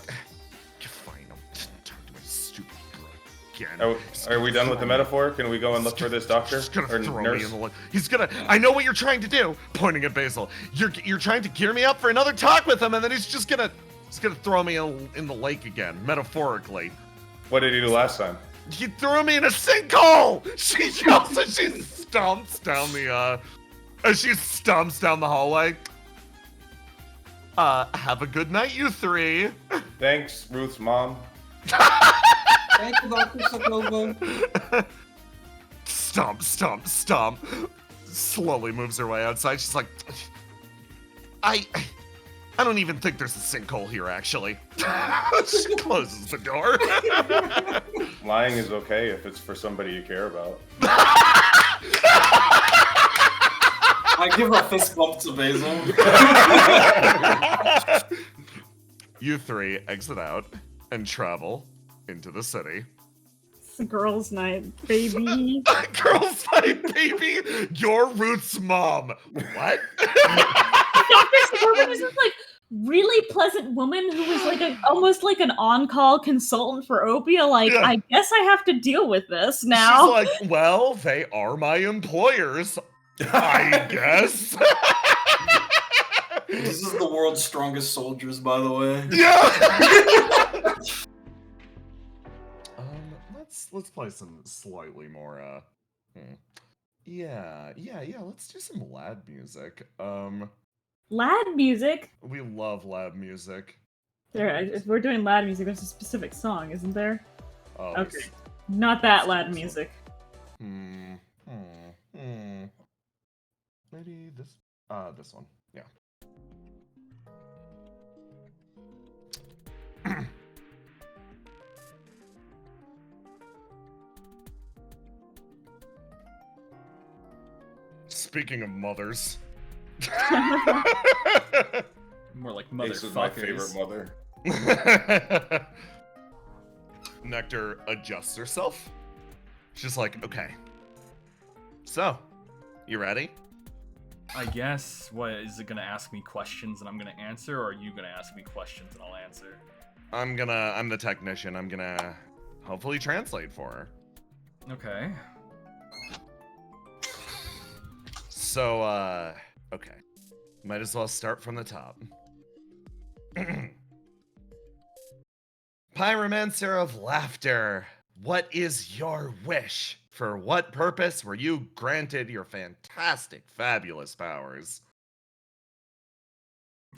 fine, I'll talk to my stupid girl again. Are we done with the metaphor? Can we go and look for this doctor He's gonna or throw nurse? me in the lake. He's gonna. I know what you're trying to do. Pointing at Basil. You're trying to gear me up for another talk with him, and then he's gonna throw me in the lake again, metaphorically. What did he do last time? He threw me in a sinkhole. She yells as she stomps down the hallway. Have a good night, you three. Thanks, Ruth's mom. Thank you, Dr. Sokova. Stomp, stomp, stomp. Slowly moves her way outside. She's like, I don't even think there's a sinkhole here, actually. She closes the door. Lying is okay if it's for somebody you care about. I give a fist bump to Basil. You three exit out and travel into the city. It's a girls' night, baby. Girls' night, baby. You're Ruth's mom. What? Dr. Sokova is just like, really pleasant woman who was like almost like an on-call consultant for Opia. Like, Yeah. I guess I have to deal with this now. She's like, well, they are my employers, I guess. This is the world's strongest soldiers, by the way. Yeah. Let's play some slightly more yeah, let's do some lab music. Lad music. We love lab music. If we're doing lad music, there's a specific song, isn't there? Oh, Okay. Not that lad music. Maybe this one. Yeah. Speaking of mothers. More like Ace is my motherfuckers. favorite mother. Nectar adjusts herself. She's like, okay. So, you ready? I guess. What is it gonna ask me questions and I'm gonna answer, or are you gonna ask me questions and I'll answer? I'm the technician. I'm gonna hopefully translate for her. Okay. So, okay. Might as well start from the top. Pyromancer of Laughter, what is your wish? For what purpose were you granted your fantastic, fabulous powers?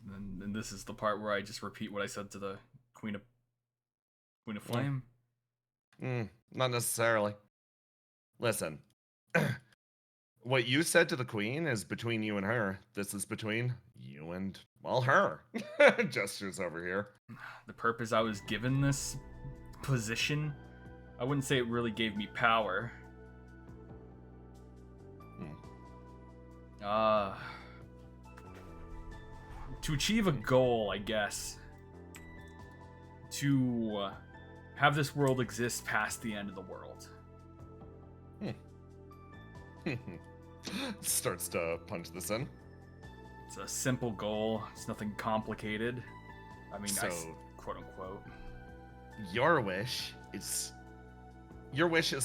And this is the part where I just repeat what I said to the Queen of Flame. Not necessarily. Listen. What you said to the queen is between you and her. This is between you and, well, her. Gestures over here. The purpose I was given this position, I wouldn't say it really gave me power. To achieve a goal, I guess. To have this world exist past the end of the world. Starts to punch this in. It's a simple goal. It's nothing complicated. I mean, So, quote unquote. Your wish is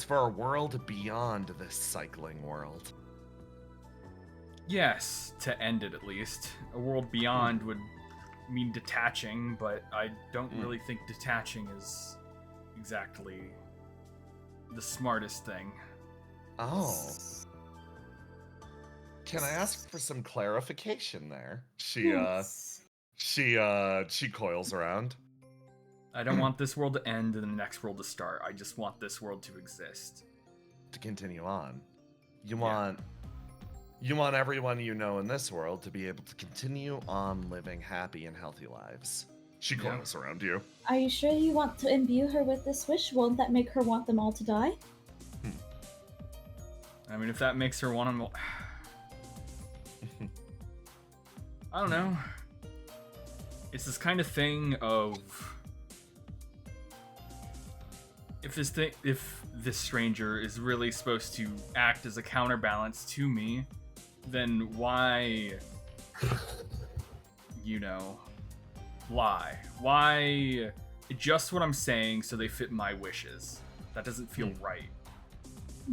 for a world beyond this cycling world. Yes, to end it at least. A world beyond would mean detaching, but I don't really think detaching is exactly the smartest thing. Oh. Can I ask for some clarification there? She coils around. I don't want this world to end and the next world to start. I just want this world to exist. To continue on. You want everyone you know in this world to be able to continue on living happy and healthy lives. She coils around you. Are you sure you want to imbue her with this wish? Won't that make her want them all to die? I mean, if that makes her want to... I don't know. It's this kind of thing of... If this stranger is really supposed to act as a counterbalance to me, then why, lie? Why adjust what I'm saying so they fit my wishes? That doesn't feel right.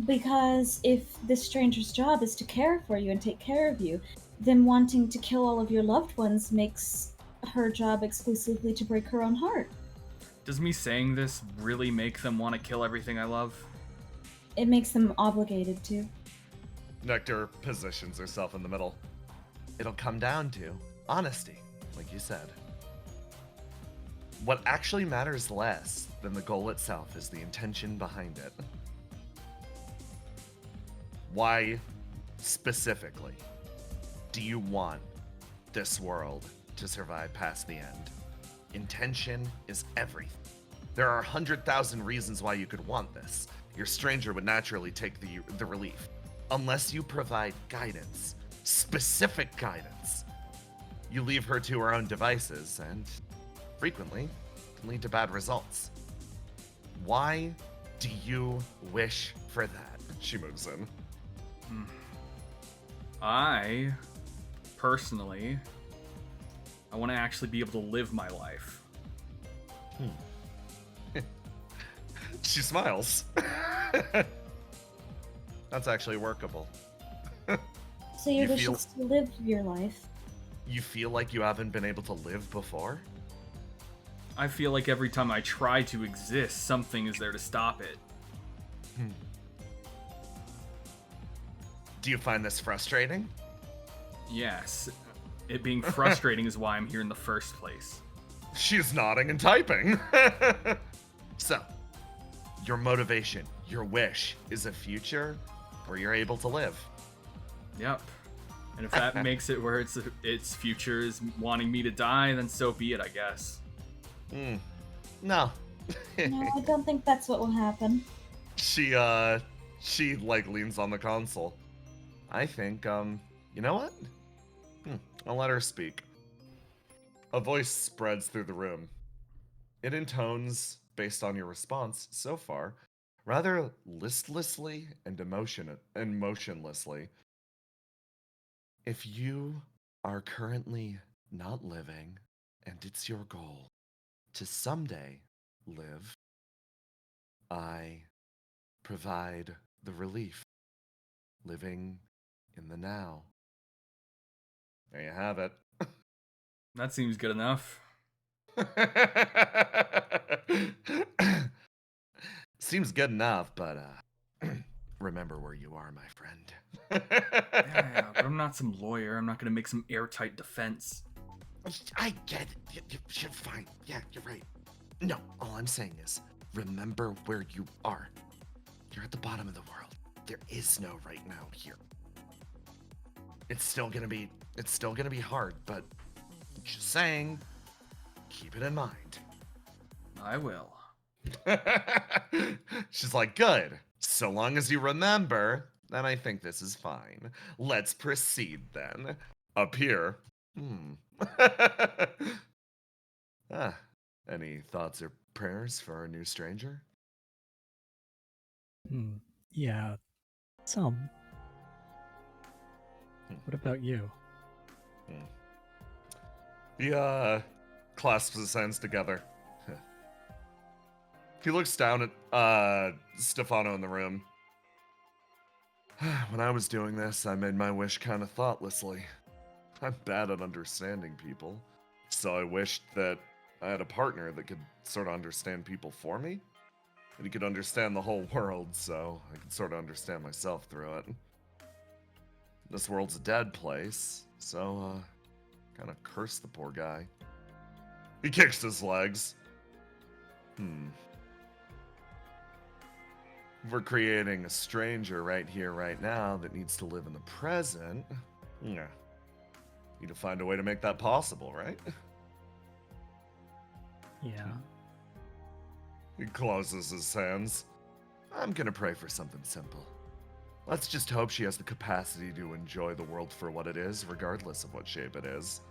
Because if this stranger's job is to care for you and take care of you, then wanting to kill all of your loved ones makes her job exclusively to break her own heart. Does me saying this really make them want to kill everything I love? It makes them obligated to. Nectar positions herself in the middle. It'll come down to honesty, like you said. What actually matters less than the goal itself is the intention behind it. Why, specifically, do you want this world to survive past the end? Intention is everything. There are 100,000 reasons why you could want this. Your stranger would naturally take the relief. Unless you provide guidance, specific guidance. You leave her to her own devices, and frequently can lead to bad results. Why do you wish for that? She moves in. I, personally, I want to actually be able to live my life. She smiles. That's actually workable. So your You wish feel- is to live your life. You feel like you haven't been able to live before? I feel like every time I try to exist, something is there to stop it. Do you find this frustrating? Yes. It being frustrating is why I'm here in the first place. She's nodding and typing. So, your motivation, your wish, is a future where you're able to live. Yep. And if that makes it where its future is wanting me to die, then so be it, I guess. No. No, I don't think that's what will happen. She like leans on the console. I think, you know what? I'll let her speak. A voice spreads through the room. It intones, based on your response so far, rather listlessly and motionlessly. If you are currently not living, and it's your goal to someday live, I provide the relief. Living in the now. There you have it. That seems good enough. Seems good enough, but remember where you are, my friend. Yeah, but I'm not some lawyer. I'm not gonna make some airtight defense. I get it. You're fine. Yeah, you're right. No, all I'm saying is, remember where you are. You're at the bottom of the world. There is no right now here. It's still gonna be hard, but just saying, keep it in mind. I will. She's like, good. So long as you remember, then I think this is fine. Let's proceed then. Up here. Any thoughts or prayers for our new stranger? Yeah, some. What about you? He clasps his hands together. He looks down at Stephano in the room. When I was doing this, I made my wish kind of thoughtlessly. I'm bad at understanding people, so I wished that I had a partner that could sort of understand people for me. And he could understand the whole world, so I could sort of understand myself through it. This world's a dead place, so kind of curse the poor guy. He kicks his legs. We're creating a stranger right here, right now, that needs to live in the present. Yeah. Need to find a way to make that possible, right? Yeah. He closes his hands. I'm gonna pray for something simple. Let's just hope she has the capacity to enjoy the world for what it is, regardless of what shape it is.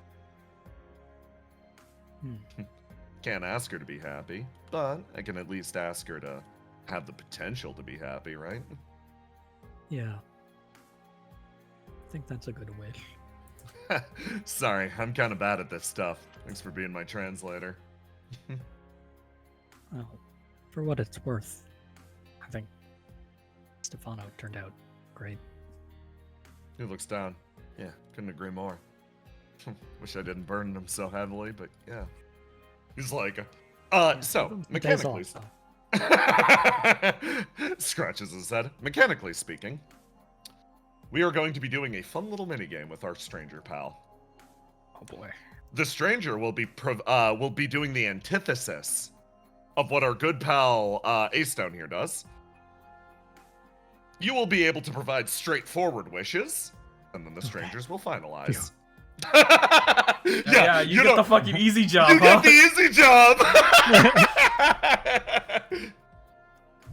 Can't ask her to be happy, but I can at least ask her to have the potential to be happy, right? Yeah. I think that's a good wish. Sorry, I'm kind of bad at this stuff. Thanks for being my translator. Well, for what it's worth, I think Stephano turned out great. He looks down. Yeah, couldn't agree more. Wish I didn't burn him so heavily, but yeah. He's like, so, mechanically... Scratches his head. Mechanically speaking, we are going to be doing a fun little minigame with our stranger pal. Oh boy. The stranger will be doing the antithesis of what our good pal Acestone here does. You will be able to provide straightforward wishes, and then the strangers will finalize. Yeah, you get the fucking easy job, You huh? get the easy job!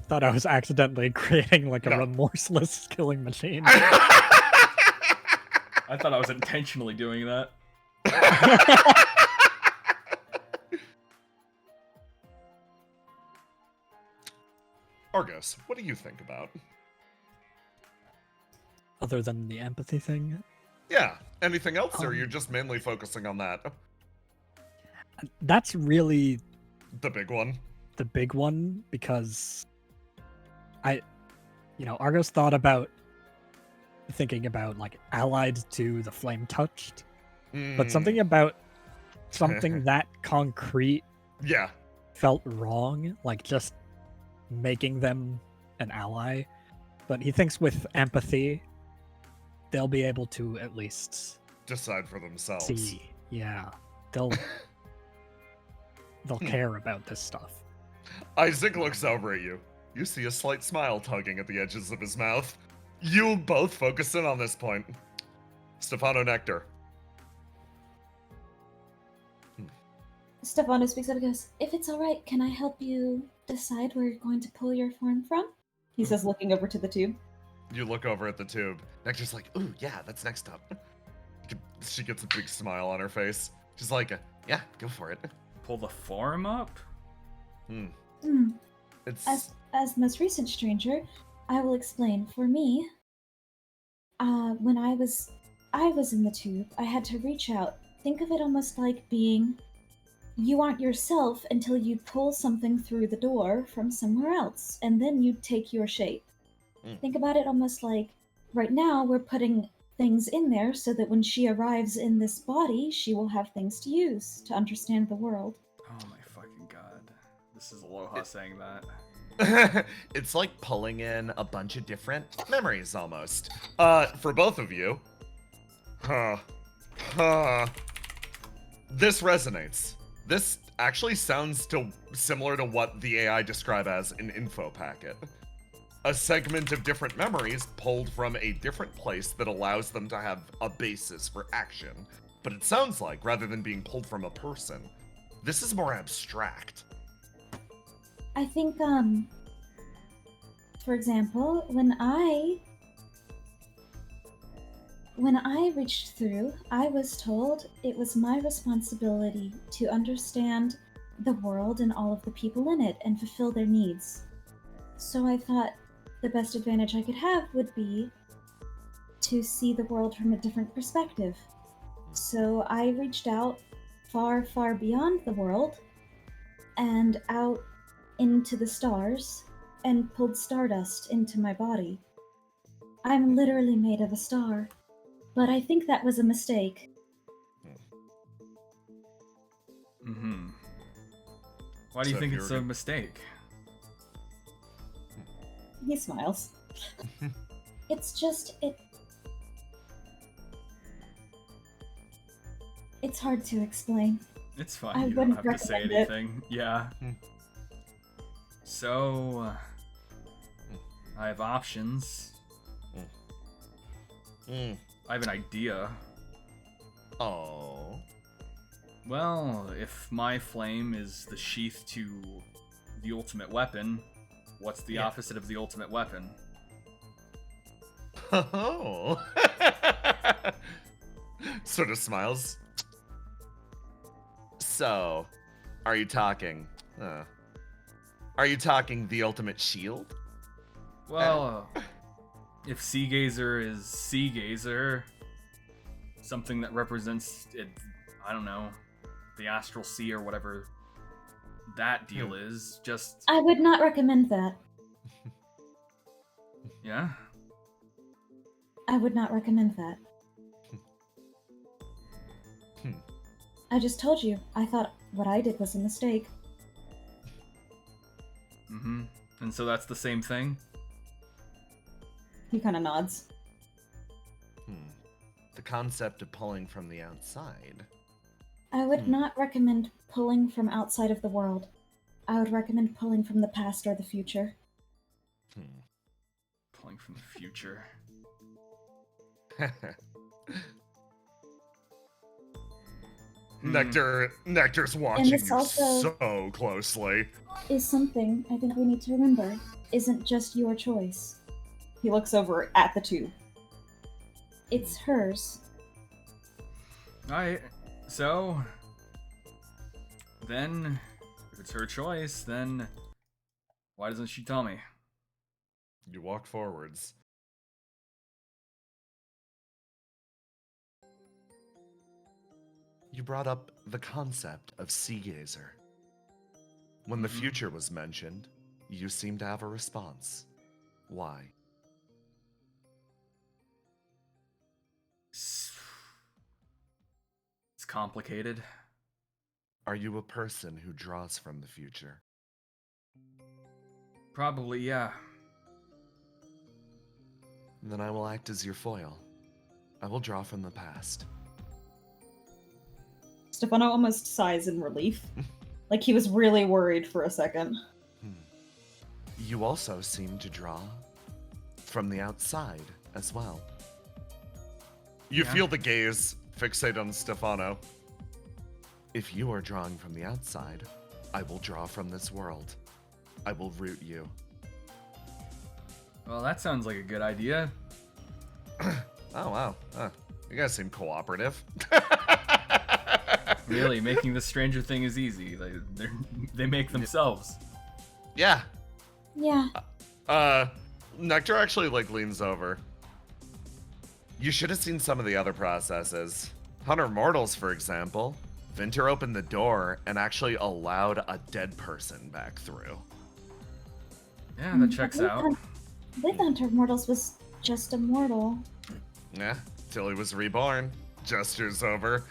Thought I was accidentally creating like a remorseless killing machine. I thought I was intentionally doing that. Argos, what do you think about? Other than the empathy thing? Yeah, anything else, or you're just mainly focusing on that? That's really The big one. the big one because Argos thought about thinking about like allied to the flame touched, but something about something that concrete Yeah. felt wrong, like just making them an ally. But he thinks with empathy, they'll be able to at least Decide for themselves. see. Yeah, they'll care about this stuff. Isaac looks over at you. You see a slight smile tugging at the edges of his mouth. You both focus in on this point. Stephano Nectar. Stephano speaks up and goes, "If it's all right, can I help you decide where you're going to pull your form from?" He says, looking over to the tube. You look over at the tube. Nectar's like, ooh, yeah, that's next up. She gets a big smile on her face. She's like, yeah, go for it. Pull the form up? It's... As most recent stranger, I will explain. For me, when I was in the tube, I had to reach out. Think of it almost like being you aren't yourself until you pull something through the door from somewhere else, and then you take your shape. Think about it almost like right now we're putting things in there so that when she arrives in this body, she will have things to use to understand the world. Oh my fucking god. This is Aloha saying that. It's like pulling in a bunch of different memories almost. For both of you. This resonates. This actually sounds similar to what the AI describe as an info packet. A segment of different memories pulled from a different place that allows them to have a basis for action. But it sounds like, rather than being pulled from a person, this is more abstract. I think, for example, when I reached through, I was told it was my responsibility to understand the world and all of the people in it and fulfill their needs. So I thought the best advantage I could have would be to see the world from a different perspective. So I reached out far, far beyond the world and out into the stars and pulled stardust into my body. I'm literally made of a star, but I think that was a mistake. Why do you So think if it's you're a mistake? He smiles. It's just, it's hard to explain. It's fine. I You don't wouldn't have to say recommend it. anything. Yeah. So, I have options. I have an idea. Oh. Well, if my flame is the sheath to the ultimate weapon, what's the opposite of the ultimate weapon? Oh. Sort of smiles. So, are you talking the ultimate shield? Well, if Sea Gazer is Sea Gazer, something that represents it, I don't know, the astral sea or whatever that deal is, just I would not recommend that. yeah. I would not recommend that. I just told you, I thought what I did was a mistake. And so that's the same thing? He kind of nods. The concept of pulling from the outside. I would not recommend pulling from outside of the world. I would recommend pulling from the past or the future. Pulling from the future. Nectar's watching this you also- so closely. Is something I think we need to remember isn't just your choice. He looks over at the tube. It's hers. Alright, so then if it's her choice, then why doesn't she tell me? You walk forwards. you brought up the concept of sea gazer. When the future was mentioned, you seemed to have a response. Why? It's complicated. Are you a person who draws from the future? Probably, yeah. Then I will act as your foil. I will draw from the past. Stephano almost sighs in relief. Like he was really worried for a second. You also seem to draw from the outside as well. You Yeah. feel the gaze fixate on Stephano. If you are drawing from the outside, I will draw from this world. I will root you. Well, that sounds like a good idea. Oh, wow. You guys seem cooperative. Really, making the stranger thing is easy. They make themselves. Yeah. Yeah. Nectar actually leans over. You should have seen some of the other processes. Hunter Mortals, for example. Vinter opened the door and actually allowed a dead person back through. Yeah, that checks out. I believe Hunter Mortals was just immortal. Yeah, till he was reborn. Gestures over.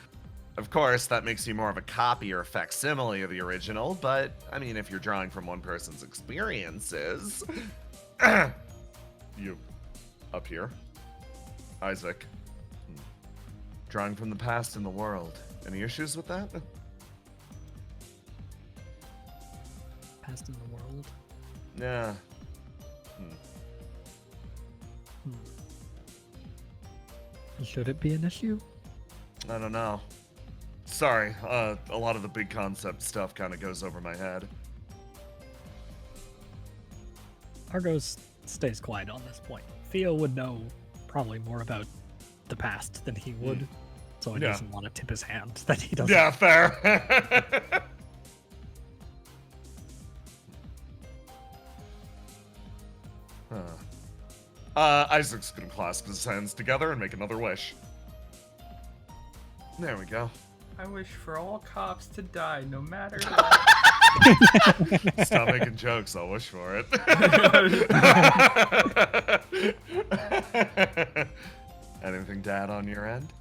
Of course, that makes you more of a copy or facsimile of the original, but, I mean, if you're drawing from one person's experiences... You. Up here. Isaac. Drawing from the past in the world. Any issues with that? Past in the world. Yeah. Should it be an issue? I don't know. Sorry, a lot of the big concept stuff kind of goes over my head. Argos stays quiet on this point. Theo would know probably more about the past than he would, so he Yeah. doesn't want to tip his hand that he doesn't. Yeah, fair. Isaac's gonna clasp his hands together and make another wish. There we go. I wish for all cops to die, no matter Stop making jokes, I'll wish for it. Anything to add on your end?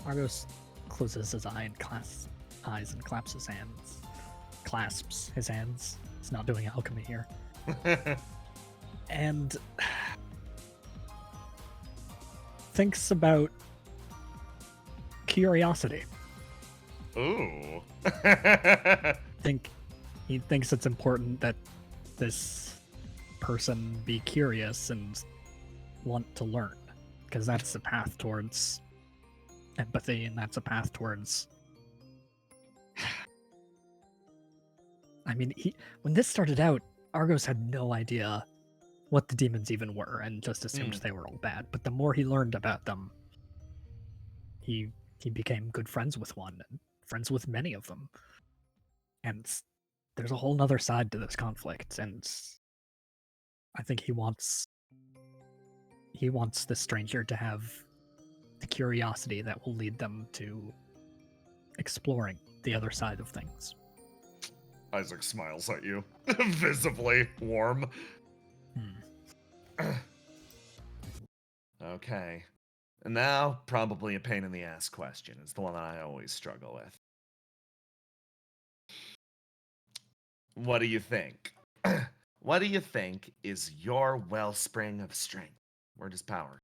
Argos closes his eyes and claps his hands. Clasps his hands. He's not doing alchemy here. And thinks curiosity. Ooh. He thinks it's important that this person be curious and want to learn, because that's the path towards empathy, and that's a path towards. I mean, when this started out, Argos had no idea what the demons even were, and just assumed they were all bad. But the more he learned about them, he became good friends with one, and friends with many of them. And there's a whole nother side to this conflict, and I think he wants the stranger to have the curiosity that will lead them to exploring the other side of things. Isaac smiles at you, visibly warm. Okay. And now, probably a pain in the ass question. It's the one that I always struggle with. What do you think? What do you think is your wellspring of strength? Where does power?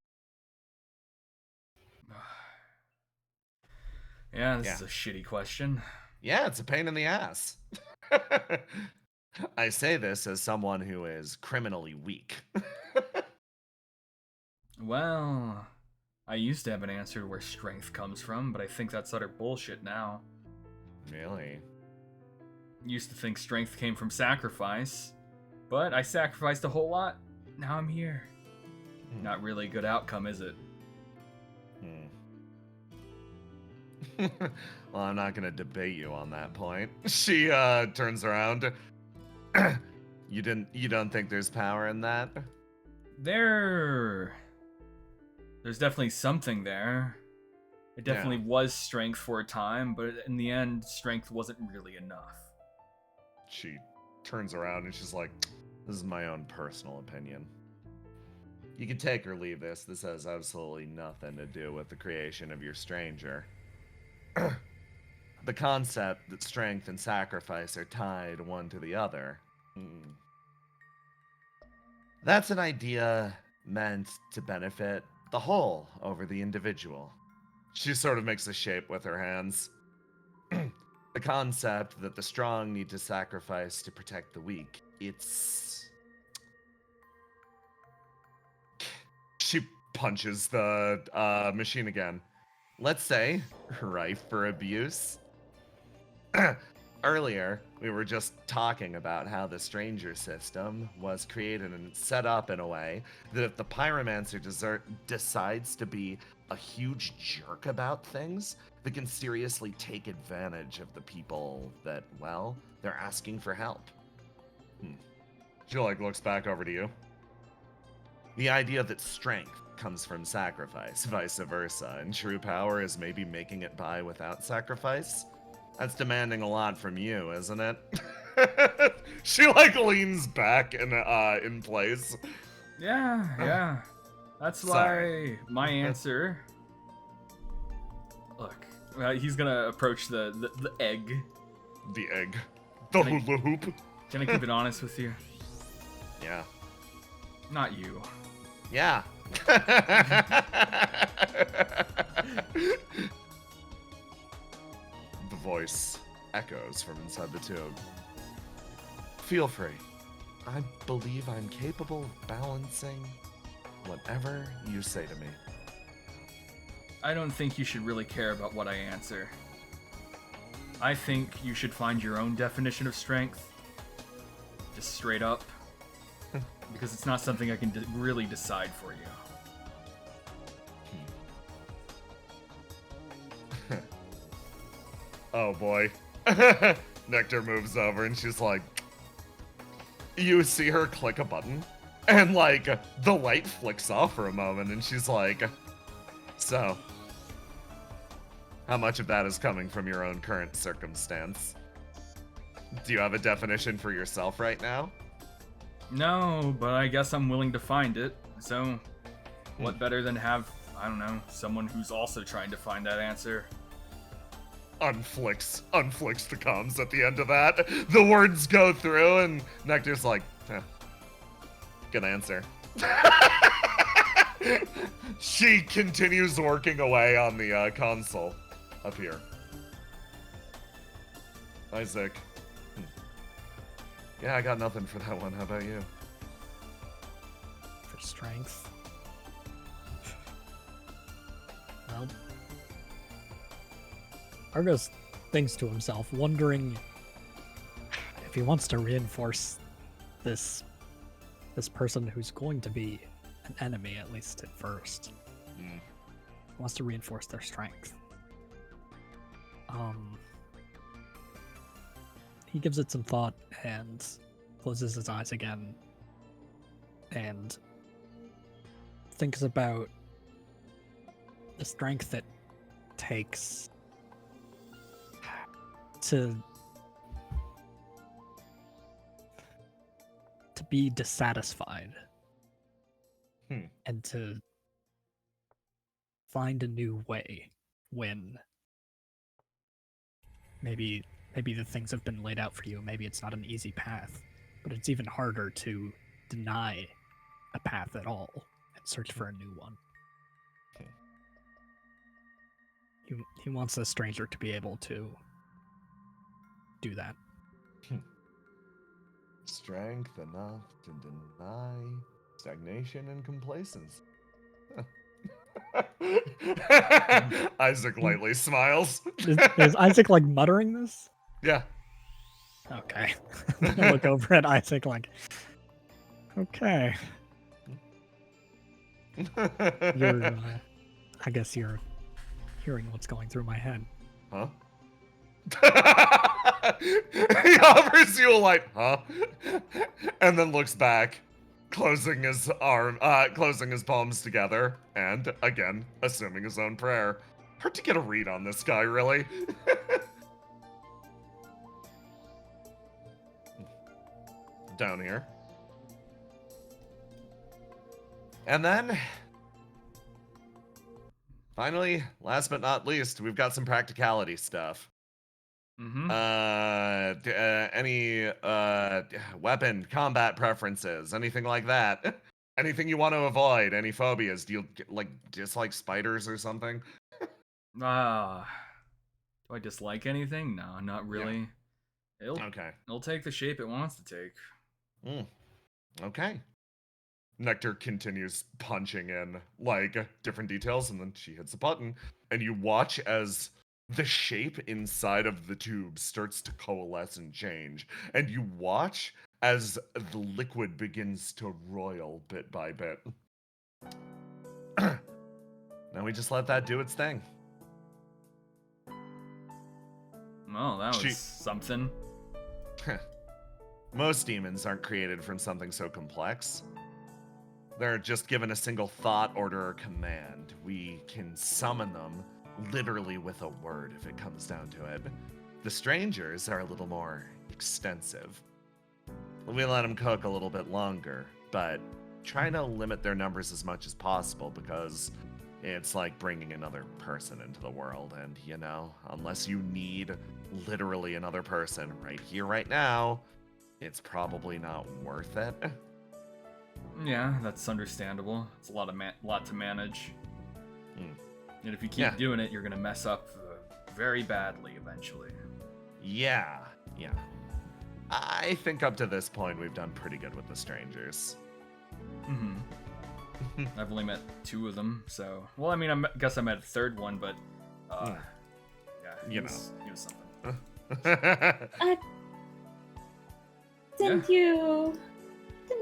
Yeah, this is a shitty question. Yeah, it's a pain in the ass. I say this as someone who is criminally weak. Well, I used to have an answer to where strength comes from, but I think that's utter bullshit now. Really? Used to think strength came from sacrifice, but I sacrificed a whole lot. Now I'm here. Not really a good outcome, is it? Well, I'm not gonna debate you on that point. She turns around. You don't think there's power in that? There's definitely something there. It definitely was strength for a time, but in the end, strength wasn't really enough. She turns around and she's like, this is my own personal opinion. You can take or leave this. This has absolutely nothing to do with the creation of your stranger. The concept that strength and sacrifice are tied one to the other. That's an idea meant to benefit the whole over the individual. She sort of makes a shape with her hands. The concept that the strong need to sacrifice to protect the weak. She punches the machine again. Let's say, rife for abuse. Earlier, we were just talking about how the stranger system was created and set up in a way that if the pyromancer decides to be a huge jerk about things, they can seriously take advantage of the people that, well, they're asking for help. She looks back over to you. The idea that strength comes from sacrifice, vice versa, and true power is maybe making it by without sacrifice. That's demanding a lot from you, isn't it? She leans back in place. Yeah. That's why my answer. Look, he's gonna approach the egg. The egg. The hula hoop. Can I keep it honest with you? Yeah. Not you. Yeah. The voice echoes from inside the tube. Feel free. I believe I'm capable of balancing whatever you say to me. I don't think you should really care about what I answer. I think you should find your own definition of strength. Just straight up. Because it's not something I can really decide for you. Oh boy. Nectar moves over and she's like, you see her click a button and the light flicks off for a moment and she's like, so how much of that is coming from your own current circumstance? Do you have a definition for yourself right now? No, but I guess I'm willing to find it. So what better than have, I don't know, someone who's also trying to find that answer. Unflicks the comms at the end of that. The words go through and Nectar's like, good answer. She continues working away on the console up here. Isaac. Yeah, I got nothing for that one. How about you? For strength. Well, Argos thinks to himself, wondering if he wants to reinforce this person who's going to be an enemy, at least at first. He wants to reinforce their strength. He gives it some thought and closes his eyes again and thinks about the strength it takes to be dissatisfied and to find a new way when maybe the things have been laid out for you. Maybe it's not an easy path, but it's even harder to deny a path at all and search for a new one. He wants the stranger to be able to do that. Strength enough to deny stagnation and complacence. Isaac lightly smiles. Is Isaac muttering this? Yeah. Okay. I look over at Isaac okay. I guess you're hearing what's going through my head. Huh? He offers you a light, huh? And then looks back, closing his palms together, and again, assuming his own prayer. Hard to get a read on this guy, really. Down here. And then, finally, last but not least, we've got some practicality stuff. Mm-hmm. Any weapon combat preferences, anything like that? Anything you want to avoid? Any phobias? Do you dislike spiders or something? Do I dislike anything? No, not really. Okay. It'll take the shape it wants to take. Okay. Nectar continues punching in different details, and then she hits a button, and you watch as the shape inside of the tube starts to coalesce and change, and you watch as the liquid begins to roil bit by bit. Now we just let that do its thing. Well, that was something. Most demons aren't created from something so complex. They're just given a single thought, order, or command. We can summon them literally with a word if it comes down to it. The strangers are a little more extensive. We let them cook a little bit longer, but try to limit their numbers as much as possible because it's like bringing another person into the world. And, unless you need literally another person right here, right now, it's probably not worth it. Yeah, that's understandable. It's a lot to manage. And if you keep doing it, you're gonna mess up very badly eventually. Yeah. I think up to this point we've done pretty good with the strangers. Mm-hmm. I've only met 2 of them, so... Well, I mean, I guess I met a 3rd one, but... he was something. Didn't you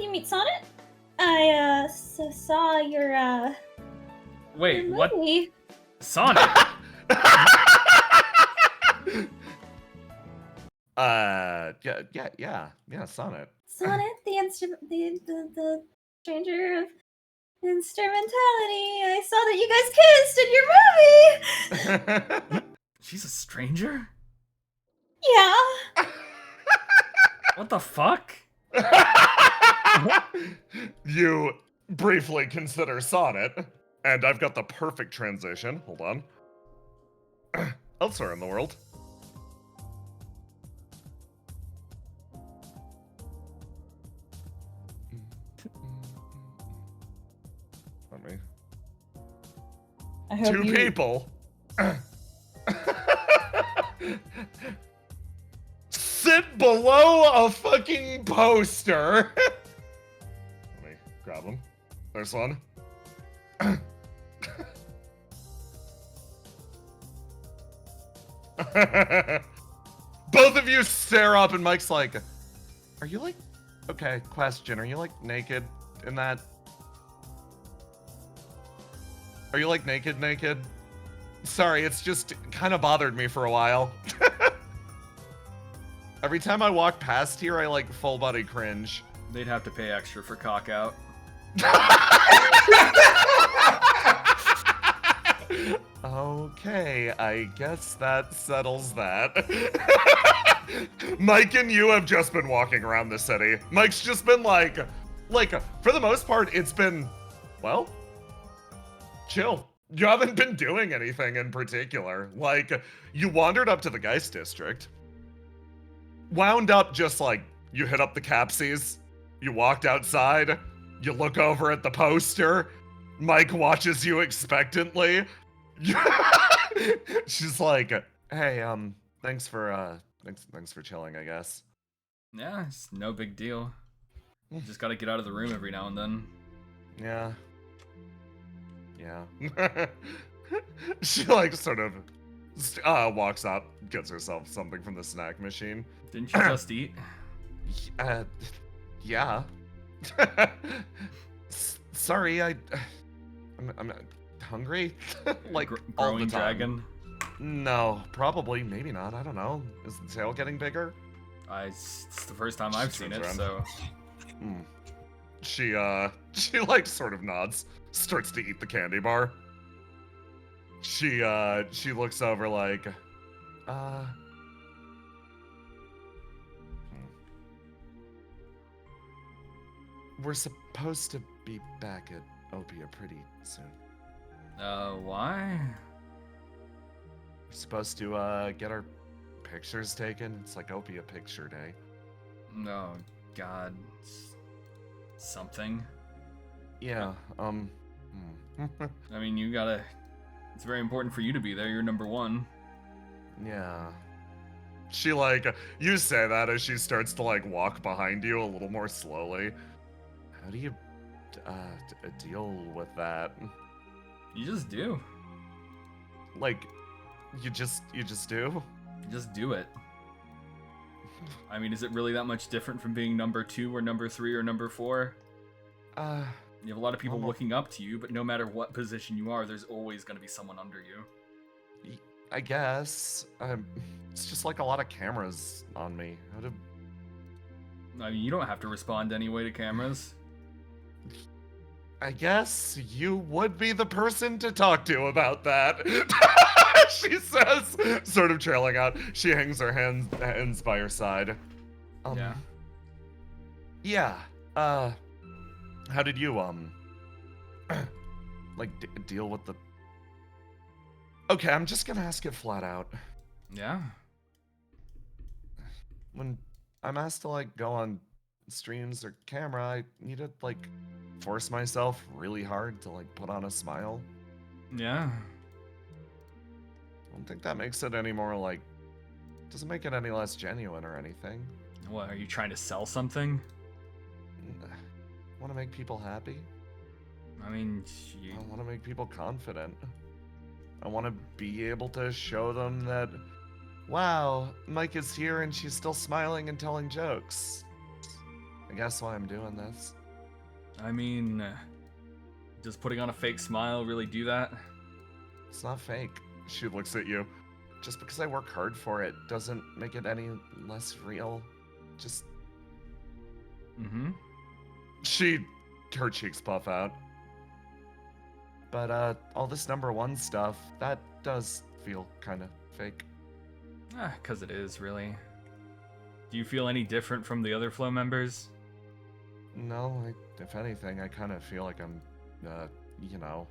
meet Sonnet? I saw your Wait, your what? movie. Sonic? Yeah, Sonnet. Sonnet, the stranger of instrumentality. I saw that you guys kissed in your movie. She's a stranger? Yeah. What the fuck? You briefly consider Sonnet, and I've got the perfect transition. Hold on. Elsewhere in the world. Let me. I hope 2 people sit below a fucking poster. Let me grab them. There's one. Both of you stare up, and Mike's like, "Are you okay, question, are you naked in that? Are you naked? Sorry, it's just kind of bothered me for a while." Every time I walk past here, I full body cringe. They'd have to pay extra for cock out. Okay, I guess that settles that. Mike and you have just been walking around the city. Mike's just been for the most part, it's been, well, chill. You haven't been doing anything in particular. You wandered up to the Geist District, wound up just you hit up the Capsies, you walked outside, you look over at the poster, Mike watches you expectantly. She's like, "Hey, thanks for chilling, I guess." Yeah, it's no big deal. You just gotta get out of the room every now and then. Yeah. She sort of walks up, gets herself something from the snack machine. Didn't you just eat? Yeah. Sorry, I'm hungry. All the growing time. dragon. No, probably, maybe not. I don't know. Is the tail getting bigger? It's the first time I've seen it, turns so. She sort of nods, starts to eat the candy bar. She looks over like, we're supposed to be back at Opia pretty soon. Why? We're supposed to get our pictures taken. It's like Opia Picture Day. Oh, God. Something? Yeah, I mean, it's very important for you to be there. You're number one. yeah. She like, you say that as she starts to like walk behind you a little more slowly. How do you deal with that? You just do. Like, you just do? You just do it. I mean, is it really that much different from being number 2 or number 3 or number 4? You have a lot of people looking up to you, but no matter what position you are, there's always going to be someone under you. I guess. It's just like a lot of cameras on me. I mean, you don't have to respond anyway to cameras. I guess you would be the person to talk to about that. She says, sort of trailing out. She hangs her hands by her side. Yeah. Yeah. How did you like deal with the? Okay, I'm just gonna ask it flat out. Yeah. When I'm asked to like go on streams or camera, I need to like force myself really hard to like put on a smile. Yeah. I don't think that makes it any more like, doesn't make it any less genuine or anything. What, are you trying to sell something? Want to make people happy. I mean, I want to make people confident. I want to be able to show them that, wow, Mike is here and she's still smiling and telling jokes. I guess why I'm doing this. I mean, does putting on a fake smile really do that? It's not fake. She looks at you. Just because I work hard for it doesn't make it any less real. Just... Mm-hmm. Her cheeks puff out. But, all this number 1 stuff, that does feel kind of fake. 'Cause it is, really. Do you feel any different from the other Flow members? No, if anything, I kind of feel like I'm, you know.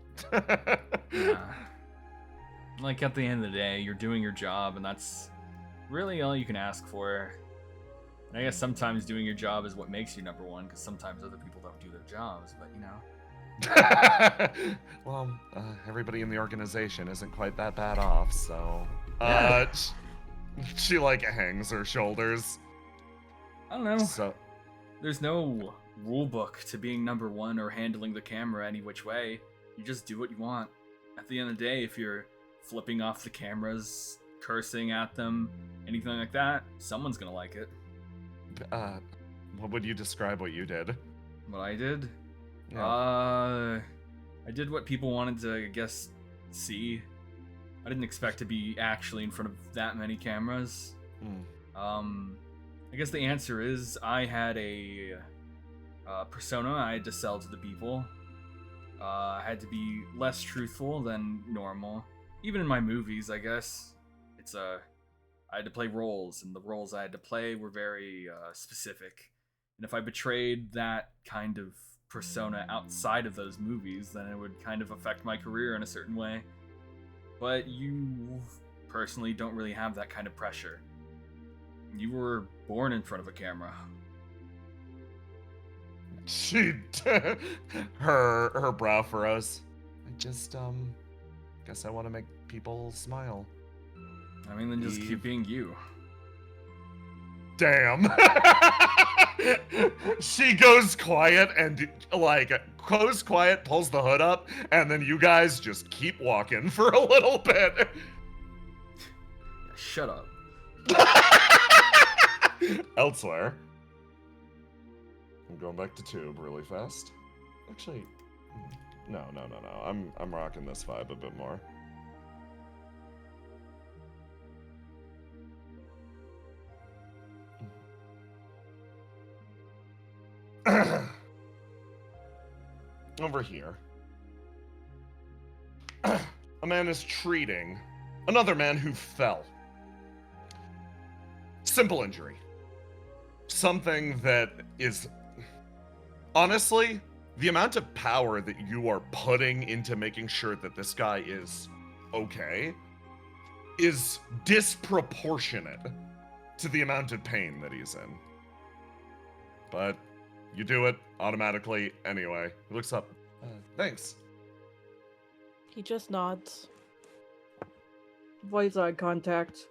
Yeah. Like, at the end of the day, you're doing your job, and that's really all you can ask for. And I guess sometimes doing your job is what makes you number 1, because sometimes other people don't do their jobs, but, you know. Well, everybody in the organization isn't quite that bad off, so... She, like, hangs her shoulders. I don't know. So... There's no rule book to being number 1 or handling the camera any which way. You just do what you want. At the end of the day, if you're flipping off the cameras, cursing at them, anything like that, someone's gonna like it. What would you describe what you did? What I did? Yeah. I did what people wanted to, I guess, see. I didn't expect to be actually in front of that many cameras. I guess the answer is I had a persona I had to sell to the people. I had to be less truthful than normal. Even in my movies, I guess. I had to play roles, and the roles I had to play were very specific. And if I betrayed that kind of persona outside of those movies, then it would kind of affect my career in a certain way. But you personally don't really have that kind of pressure. You were born in front of a camera. Her brow furrows. I just guess I want to make people smile. I mean, then just keep being you. Damn. She goes quiet and goes quiet, pulls the hood up, and then you guys just keep walking for a little bit. Shut up. Elsewhere. I'm going back to Tube really fast. Actually, no. I'm rocking this vibe a bit more. Over here. a man is treating another man who fell. Simple injury. Something that is, honestly, the amount of power that you are putting into making sure that this guy is okay is disproportionate to the amount of pain that he's in. But you do it automatically anyway. He looks up. Thanks. He just nods. Avoids eye contact.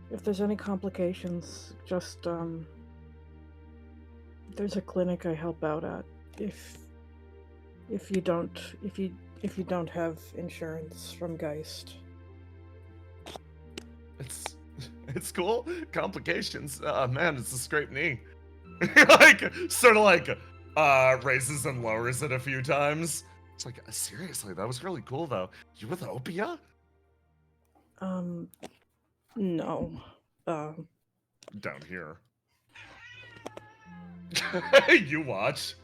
If there's any complications, just, there's a clinic I help out at. If you don't have insurance from Geist. It's cool. Complications. Man, it's a scraped knee. Like, sort of like, raises and lowers it a few times. It's like, seriously, that was really cool, though. You with Opia? No. Down here. You watch.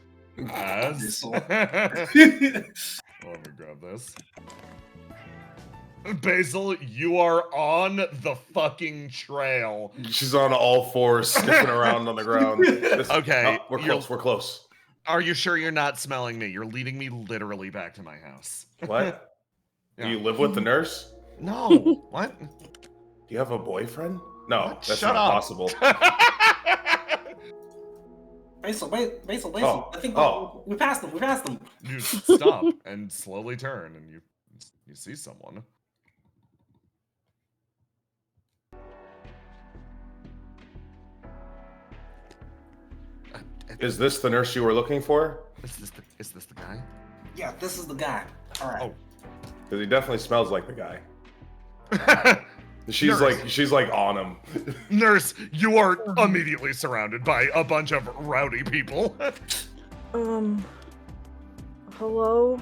As... Let me grab this. Basil, you are on the fucking trail. She's on all fours, sniffing around on the ground. Okay. We're close, we're close. Are you sure you're not smelling me? You're leading me literally back to my house. What? Yeah. Do you live with the nurse? No. What? Do you have a boyfriend? No, What? that's Shut not up. possible. Basil. Oh, I think oh. we passed them. You stop and slowly turn, and you see someone. Is this the nurse you were looking for? Is this the guy? Yeah, this is the guy. All right. Oh. Because he definitely smells like the guy. She's like on him. Nurse, you are immediately surrounded by a bunch of rowdy people. Hello?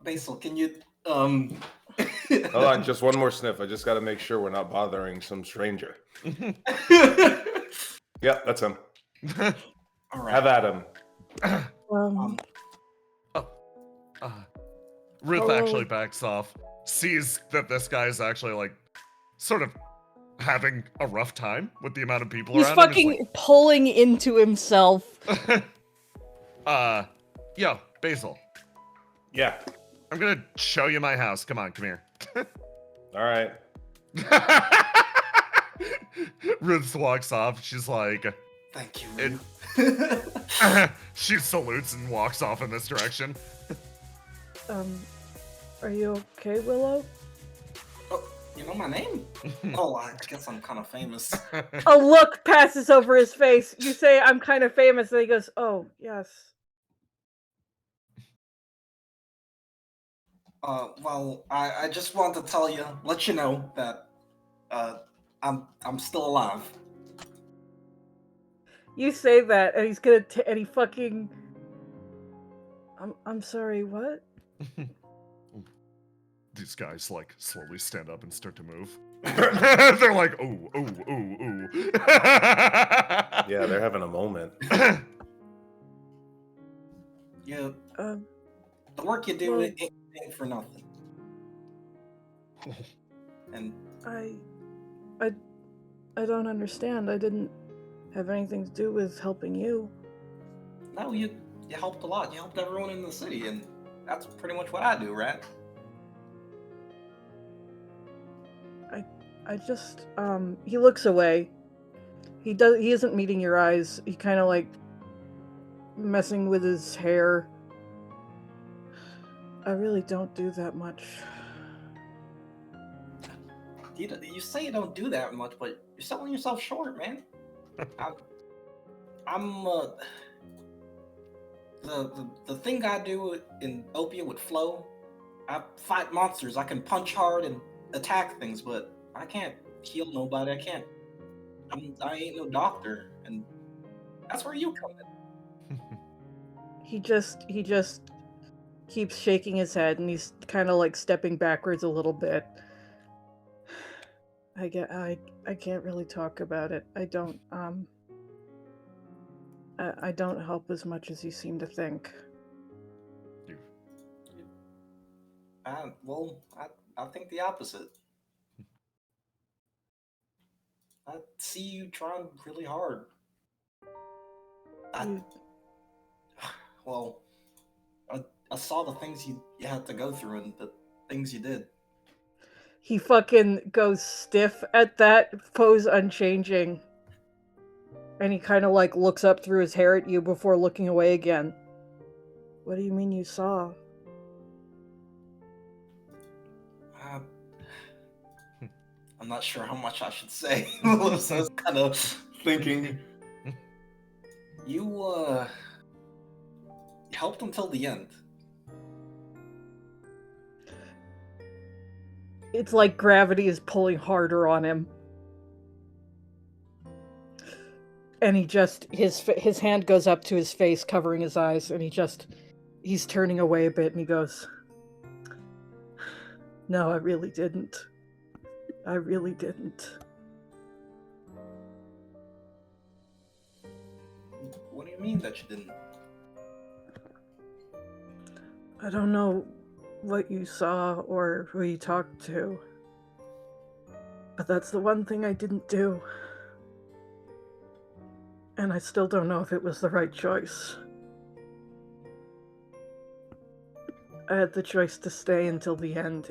Basil, can you Hold on, just one more sniff. I just got to make sure we're not bothering some stranger. Yep, that's him. All right. Have at him. Ruth Hello. actually backs off, sees that this guy is actually like sort of having a rough time with the amount of people He's around fucking pulling into himself. him. Yo, Basil, Yeah. I'm gonna show you my house. Come on, come here. All right. Ruth walks off. She's like, Thank you, It- Ruth. she salutes and walks off in this direction. Are you okay, Willow? Oh, you know my name? Oh, I guess I'm kind of famous. A look passes over his face. You say, I'm kind of famous, and he goes, oh, yes. Well, I just want to tell you, let you know that, I'm still alive. You say that, and he's gonna, and he fucking... I'm sorry, what? These guys like slowly stand up and start to move. They're like, ooh, ooh, ooh, ooh. Yeah, they're having a moment. Yeah, Um, the work you do well- ain't for nothing. And I don't understand. I didn't have anything to do with helping you. no, you helped a lot. You helped everyone in the city, and that's pretty much what I do, right? I just, he looks away. He isn't meeting your eyes. He kind of like messing with his hair. I really don't do that much. You say you don't do that much, but you're selling yourself short, man. I'm the thing I do in Opia with Flow, I fight monsters. I can punch hard and attack things, but I can't heal nobody. I ain't no doctor, and that's where you come in. He just keeps shaking his head, and he's kind of like stepping backwards a little bit. I can't really talk about it. I I don't help as much as you seem to think. Well, I think the opposite. I see you trying really hard. Well, I saw the things you had to go through and the things you did. He fucking goes stiff at that, pose unchanging. And he kind of like looks up through his hair at you before looking away again. What do you mean you saw? I'm not sure how much I should say. Melissa's kind of thinking. You helped until the end. It's like gravity is pulling harder on him. And he just, his hand goes up to his face, covering his eyes, and he's turning away a bit, and he goes, "No, I really didn't. I really didn't." What do you mean that you didn't? I don't know what you saw or who you talked to, but that's the one thing I didn't do. And I still don't know if it was the right choice. I had the choice to stay until the end,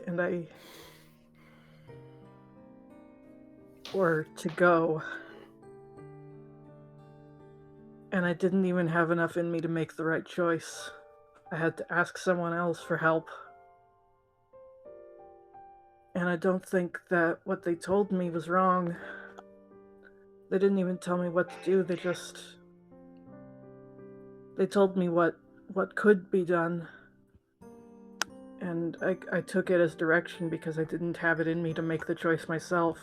or to go. And I didn't even have enough in me to make the right choice. I had to ask someone else for help. And I don't think that what they told me was wrong. They didn't even tell me what to do, they told me what could be done. And I took it as direction because I didn't have it in me to make the choice myself.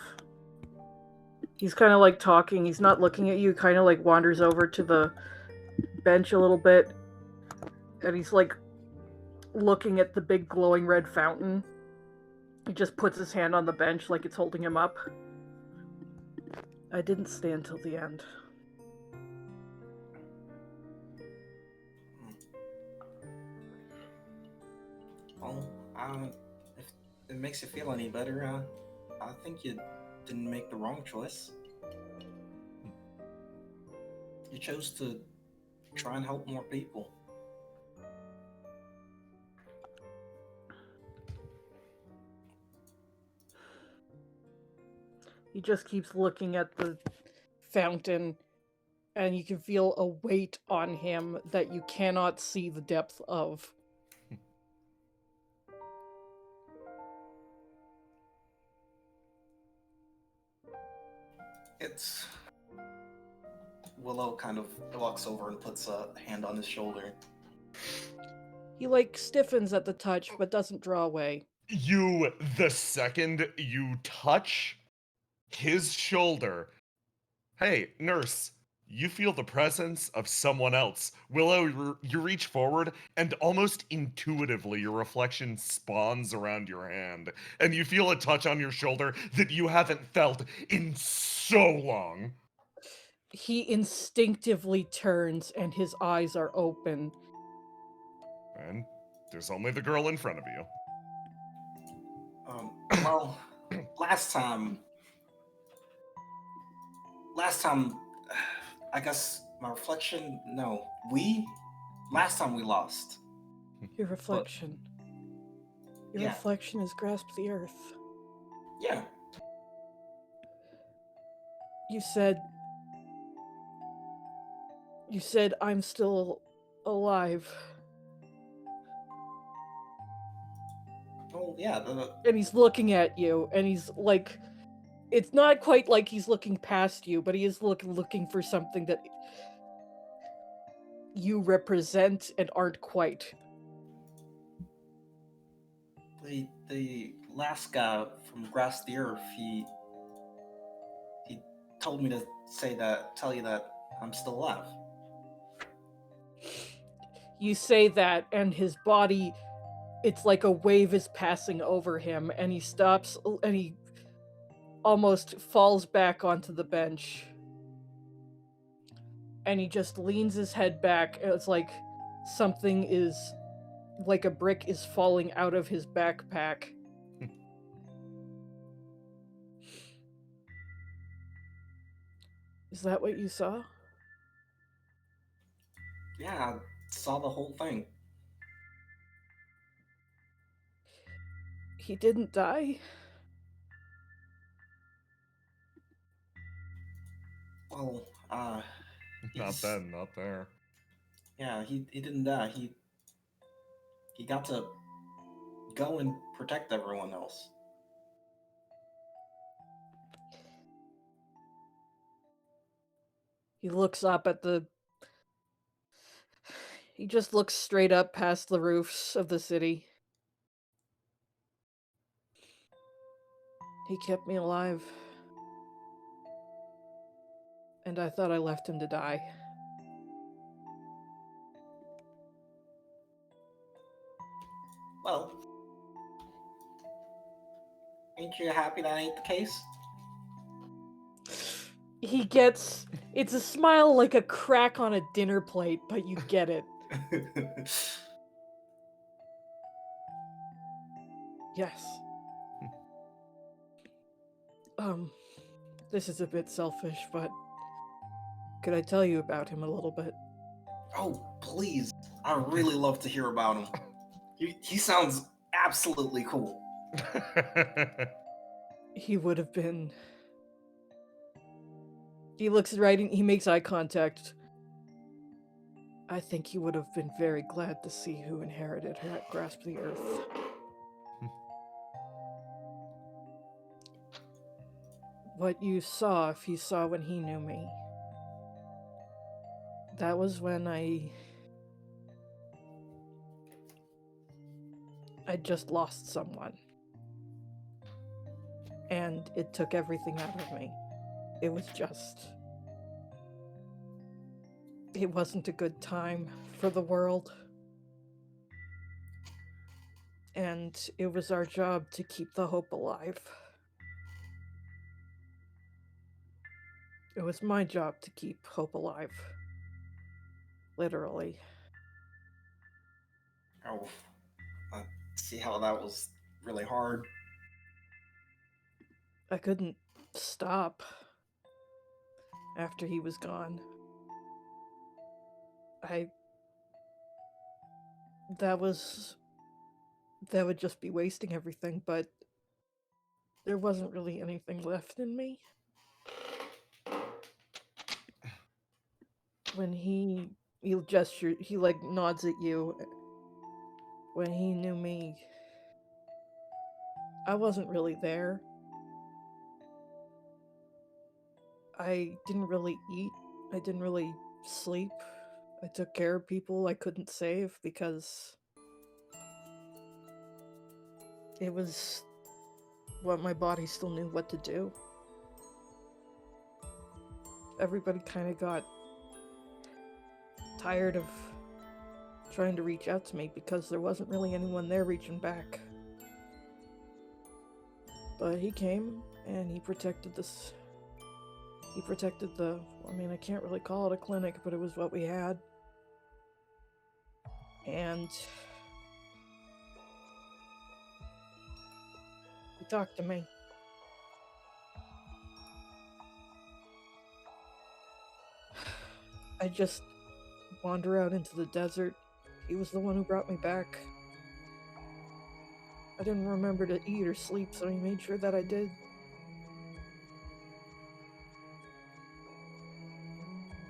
He's kind of like talking, he's not looking at you, kind of like wanders over to the bench a little bit. And he's like looking at the big glowing red fountain. He just puts his hand on the bench like it's holding him up. I didn't stay until the end. Well, if it makes you feel any better, I think you didn't make the wrong choice. You chose to try and help more people. He just keeps looking at the fountain, and you can feel a weight on him that you cannot see the depth of. It's... Willow kind of walks over and puts a hand on his shoulder. He like stiffens at the touch, but doesn't draw away. The second you touch his shoulder, hey, nurse, you feel the presence of someone else. Willow, you reach forward, and almost intuitively your reflection spawns around your hand, and you feel a touch on your shoulder that you haven't felt in so long. He instinctively turns, and his eyes are open. And there's only the girl in front of you. Well, last time, I guess my reflection, last time we lost. Your reflection. Your reflection has grasped the earth. Yeah. You said I'm still alive. Oh, yeah. And he's looking at you, and he's like, it's not quite like he's looking past you, but he is looking for something that you represent and aren't quite. The last guy from Grass the Earth, he told me to tell you that I'm still alive. You say that, and his body, it's like a wave is passing over him, and he stops, and he almost falls back onto the bench. and he just leans his head back. It's like something is, like a brick is falling out of his backpack. Is that what you saw? Yeah, I saw the whole thing. He didn't die? Well, Not he's- then, not there. Yeah, he didn't die. He got to go and protect everyone else. He looks up at the... He just looks straight up past the roofs of the city. He kept me alive. And I thought I left him to die. Well, ain't you happy that ain't the case? He gets... It's a smile like a crack on a dinner plate, but you get it. Yes. This is a bit selfish, but could I tell you about him a little bit? Oh, please. I really love to hear about him. He sounds absolutely cool. He would have been... He looks right in, he makes eye contact. I think he would have been very glad to see who inherited her grasp the earth. What you saw, if you saw when he knew me, that was when I just lost someone. And it took everything out of me. It was just... It wasn't a good time for the world. And it was our job to keep the hope alive. It was my job to keep hope alive. Literally. Oh, I see how that was really hard. I couldn't stop after he was gone. That would just be wasting everything, but there wasn't really anything left in me. When he gestured, he like nods at you. When he knew me, I wasn't really there. I didn't really eat. I didn't really sleep. I took care of people I couldn't save because it was what my body still knew what to do. Everybody kind of got tired of trying to reach out to me because there wasn't really anyone there reaching back. But he came and he protected this. He protected the... I mean, I can't really call it a clinic, but it was what we had. And he talked to me. I just wander out into the desert. He was the one who brought me back. I didn't remember to eat or sleep, so he made sure that I did.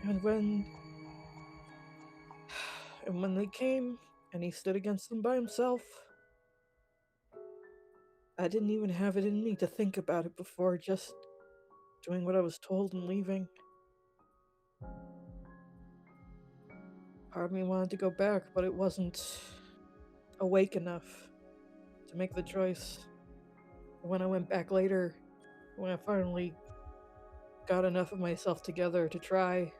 And when they came, and he stood against them by himself, I didn't even have it in me to think about it before just doing what I was told and leaving. Part of me wanted to go back, but it wasn't awake enough to make the choice. When I went back later, when I finally got enough of myself together to try,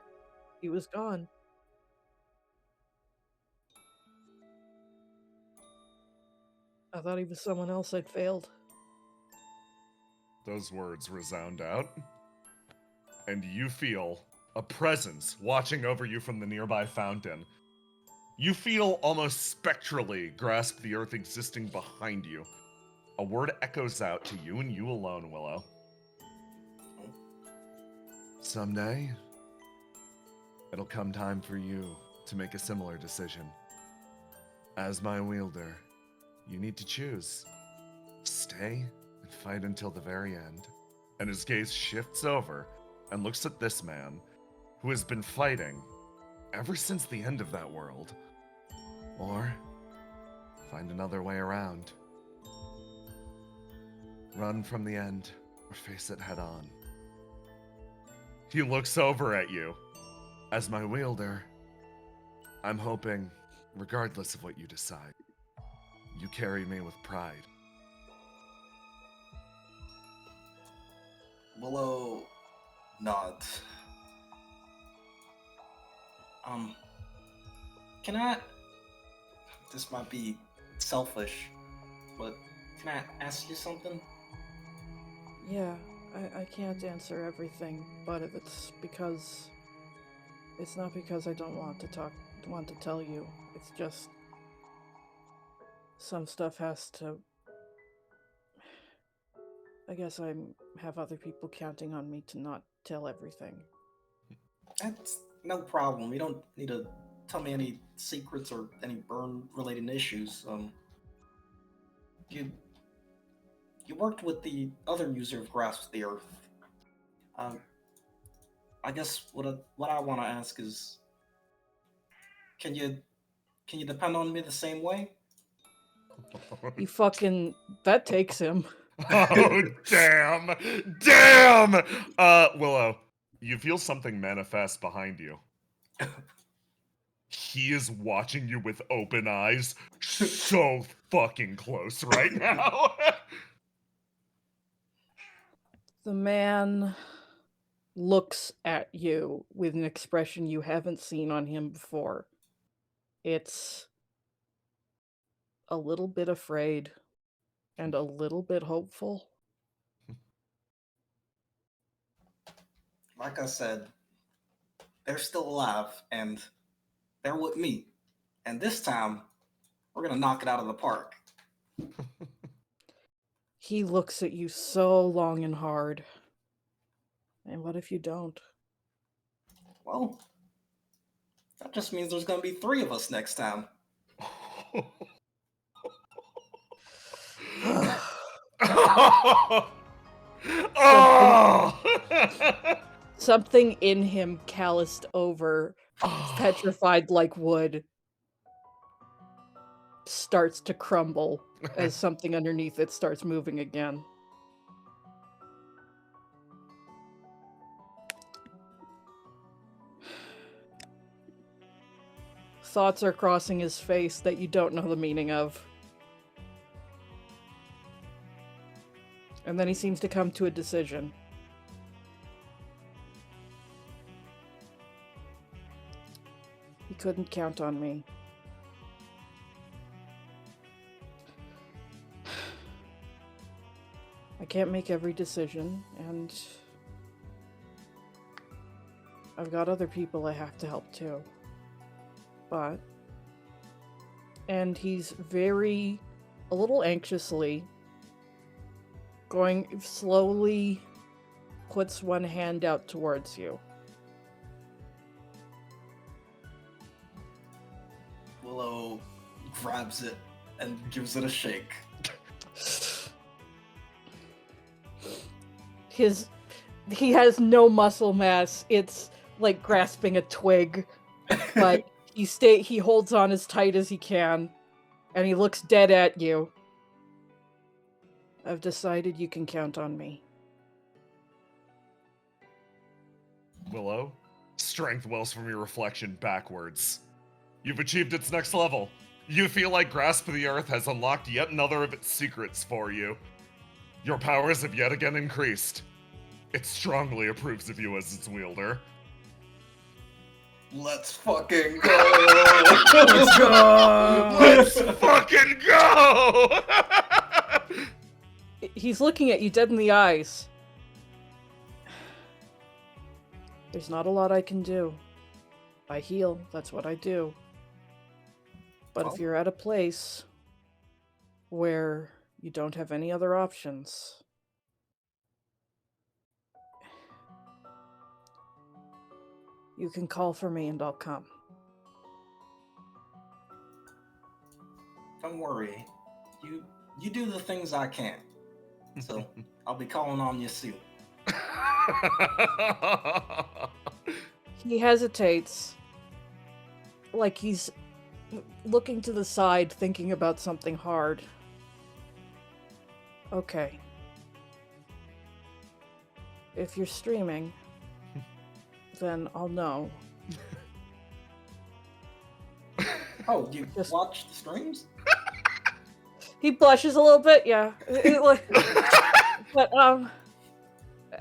he was gone. I thought he was someone else I'd failed. Those words resound out, and you feel a presence watching over you from the nearby fountain. You feel almost spectrally grasp the earth existing behind you. A word echoes out to you and you alone, Willow. Someday, it'll come time for you to make a similar decision. As my wielder, you need to choose. Stay and fight until the very end. And his gaze shifts over and looks at this man who has been fighting ever since the end of that world. Or find another way around. Run from the end or face it head on. He looks over at you. As my wielder, I'm hoping, regardless of what you decide, you carry me with pride. Willow nods. Can I... This might be selfish, but can I ask you something? Yeah, I can't answer everything, but if it's because... It's not because I don't want to tell you. It's just... Some stuff has to... I guess I have other people counting on me to not tell everything. That's no problem. You don't need to tell me any secrets or any burn-related issues. You worked with the other user of Grasp of the Earth. I guess what I want to ask is, can you depend on me the same way? You fucking... That takes him. Oh, damn! Damn! Willow, you feel something manifest behind you. He is watching you with open eyes so fucking close right now. The man looks at you with an expression you haven't seen on him before. It's a little bit afraid and a little bit hopeful. Like I said, they're still alive, and they're with me. And this time, we're gonna knock it out of the park. He looks at you so long and hard. And what if you don't? Well, that just means there's gonna be 3 of us next time. Something in him calloused over, petrified like wood, starts to crumble as something underneath it starts moving again. Thoughts are crossing his face that you don't know the meaning of. And then he seems to come to a decision. He couldn't count on me. I can't make every decision, and I've got other people I have to help too. But... And he's a little anxiously, going slowly, puts one hand out towards you. Willow grabs it and gives it a shake. He has no muscle mass. It's like grasping a twig, but he holds on as tight as he can, and he looks dead at you. I've decided you can count on me. Willow, strength wells from your reflection backwards. You've achieved its next level. You feel like Grasp of the Earth has unlocked yet another of its secrets for you. Your powers have yet again increased. It strongly approves of you as its wielder. Let's fucking go! Let's go! Let's fucking go! He's looking at you dead in the eyes. There's not a lot I can do. I heal, that's what I do. But Well- if you're at a place where you don't have any other options, you can call for me and I'll come. Don't worry. You do the things I can't. So I'll be calling on you soon. He hesitates, like he's looking to the side, thinking about something hard. Okay. If you're streaming, then I'll know. Oh, you Just- watch the streams? He blushes a little bit, yeah. But,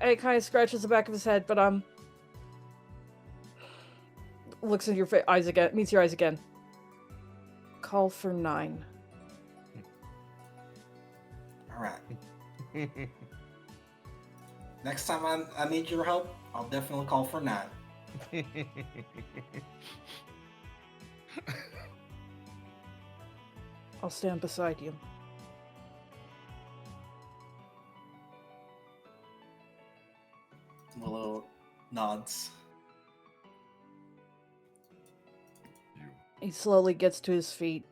it kind of scratches the back of his head, but, looks in your eyes again, meets your eyes again. Call for 9. Alright. Next time I need your help, I'll definitely call for 9. I'll stand beside you. Willow nods. He slowly gets to his feet.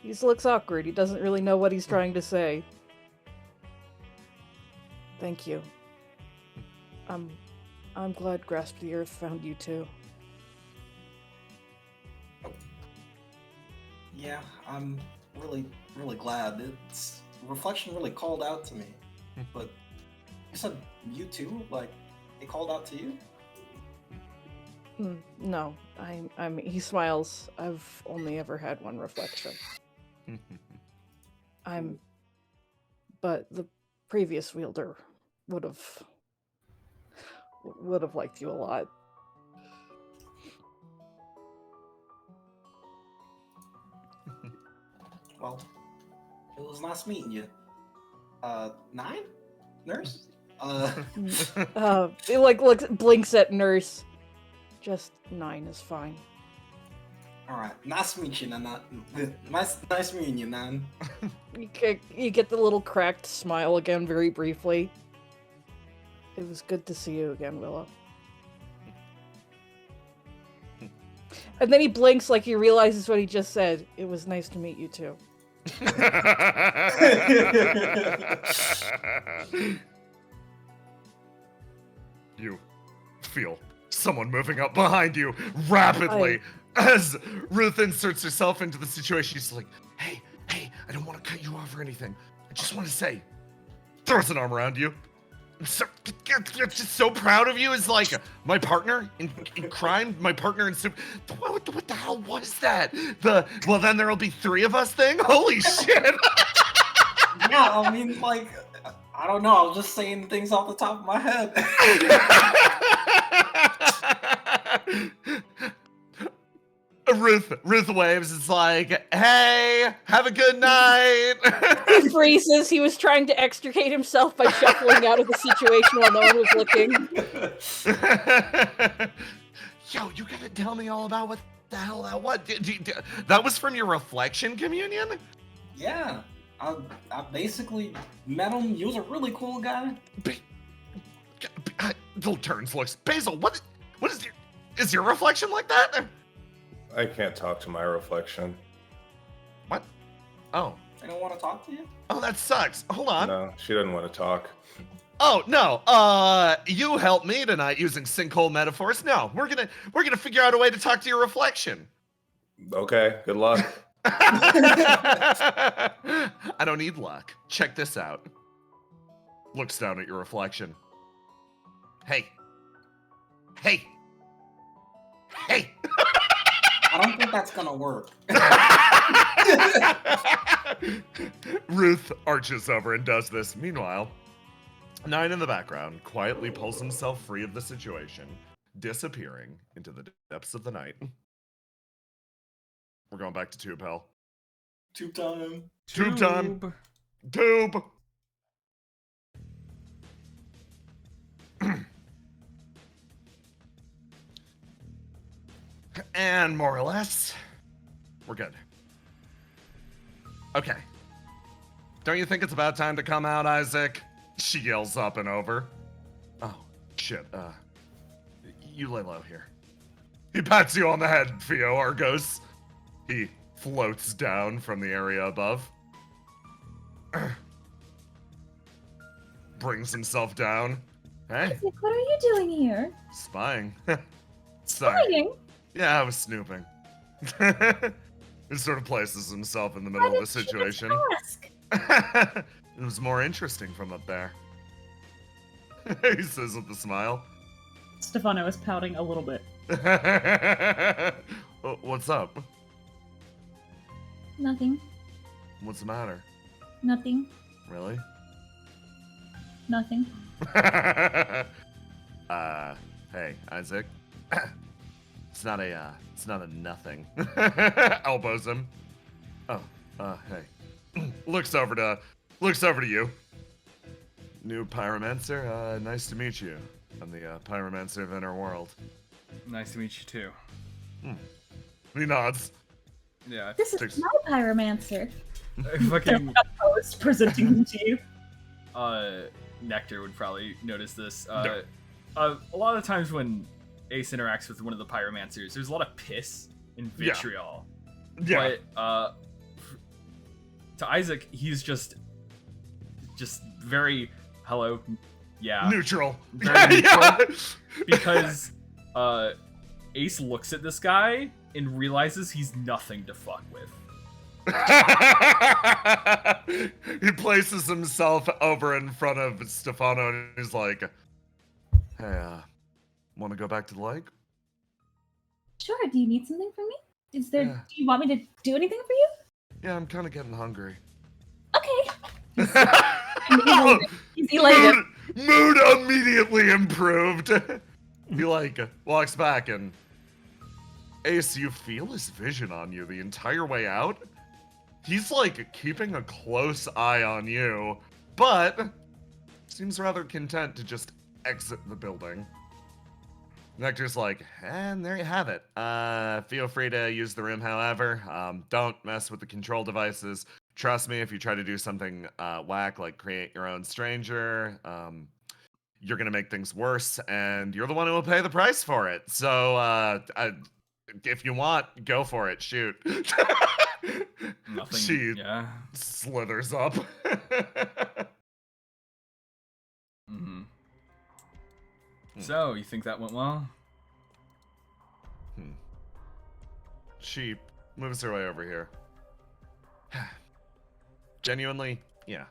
He looks awkward. He doesn't really know what he's trying to say. Thank you. I'm glad Grasp the Earth found you too. Yeah, I'm really glad. Reflection really called out to me. But you said you too? Like, it called out to you? No, he smiles. I've only ever had one reflection. But the previous wielder would have liked you a lot. Well, it was nice meeting you. 9? Nurse? It blinks at Nurse. Just 9 is fine. Alright, nice meeting you, Nan. Nice meeting you, Nan. You get the little cracked smile again very briefly. It was good to see you again, Willow. And then he blinks like he realizes what he just said. It was nice to meet you too. You feel someone moving up behind you rapidly as Ruth inserts herself into the situation. She's like, hey, I don't want to cut you off or anything. I just want to say, throws an arm around you. I'm just so proud of you as like my partner in crime, my partner in soup. What the hell was that? Well, then there'll be 3 of us thing? Holy shit. Yeah, I mean, like, I don't know. I was just saying things off the top of my head. Ruth waves. It's like, hey, have a good night. He freezes. He was trying to extricate himself by shuffling out of the situation while no one was looking. Yo, you gotta tell me all about what the hell that was. That was from your reflection communion? Yeah, I basically met him. He was a really cool guy. Little turns looks. Basil, what is your reflection like that? I can't talk to my reflection. What? Oh. I don't want to talk to you? Oh, that sucks. Hold on. No, she doesn't want to talk. Oh, no. You helped me tonight using sinkhole metaphors. No, we're gonna figure out a way to talk to your reflection. Okay, good luck. I don't need luck. Check this out. Looks down at your reflection. Hey. I don't think that's gonna work. Ruth arches over and does this. Meanwhile, 9 in the background quietly pulls himself free of the situation, disappearing into the depths of the night. We're going back to 2, pal. Tube time. Tube time. Tube. And more or less, we're good. Okay. Don't you think it's about time to come out, Isaac? She yells up and over. Oh, shit. You lay low here. He pats you on the head, Theo Argos. He floats down from the area above. Brings himself down. Hey, Isaac, what are you doing here? spying. Sorry. Spying? Yeah, I was snooping. He sort of places himself in the middle Why of the didn't you just situation. ask? It was more interesting from up there. He says with a smile. Stephano is pouting a little bit. What's up? Nothing. What's the matter? Nothing. Really? Nothing. Hey, Isaac. It's not a nothing. Elbows him. Oh, hey. looks over to you. New pyromancer, nice to meet you. I'm the pyromancer of Inner World. Nice to meet you too. He nods. Yeah. This is my pyromancer. Fucking Post presenting him to you. Nectar would probably notice this. A lot of times when Ace interacts with one of the pyromancers, there's a lot of piss and vitriol. Yeah. But to Isaac, he's just very hello. Yeah. Neutral. Very neutral. Yeah. Because Ace looks at this guy and realizes he's nothing to fuck with. He places himself over in front of Stephano and he's like, hey, want to go back to the lake? Sure, do you need something from me? Do Yeah. you want me to do anything for you? Yeah, I'm kind of getting hungry. Okay. He's elated. Mood immediately improved. He walks back and Ace, you feel his vision on you the entire way out. He's keeping a close eye on you, but seems rather content to just exit the building. Nectar's and there you have it. Feel free to use the room, however. Don't mess with the control devices. Trust me, if you try to do something whack, like create your own stranger, you're gonna make things worse, and you're the one who will pay the price for it. So, if you want, go for it. Shoot. Nothing. She Yeah. slithers up. Mm-hmm. So, you think that went well? She moves her way over here. Genuinely, yeah.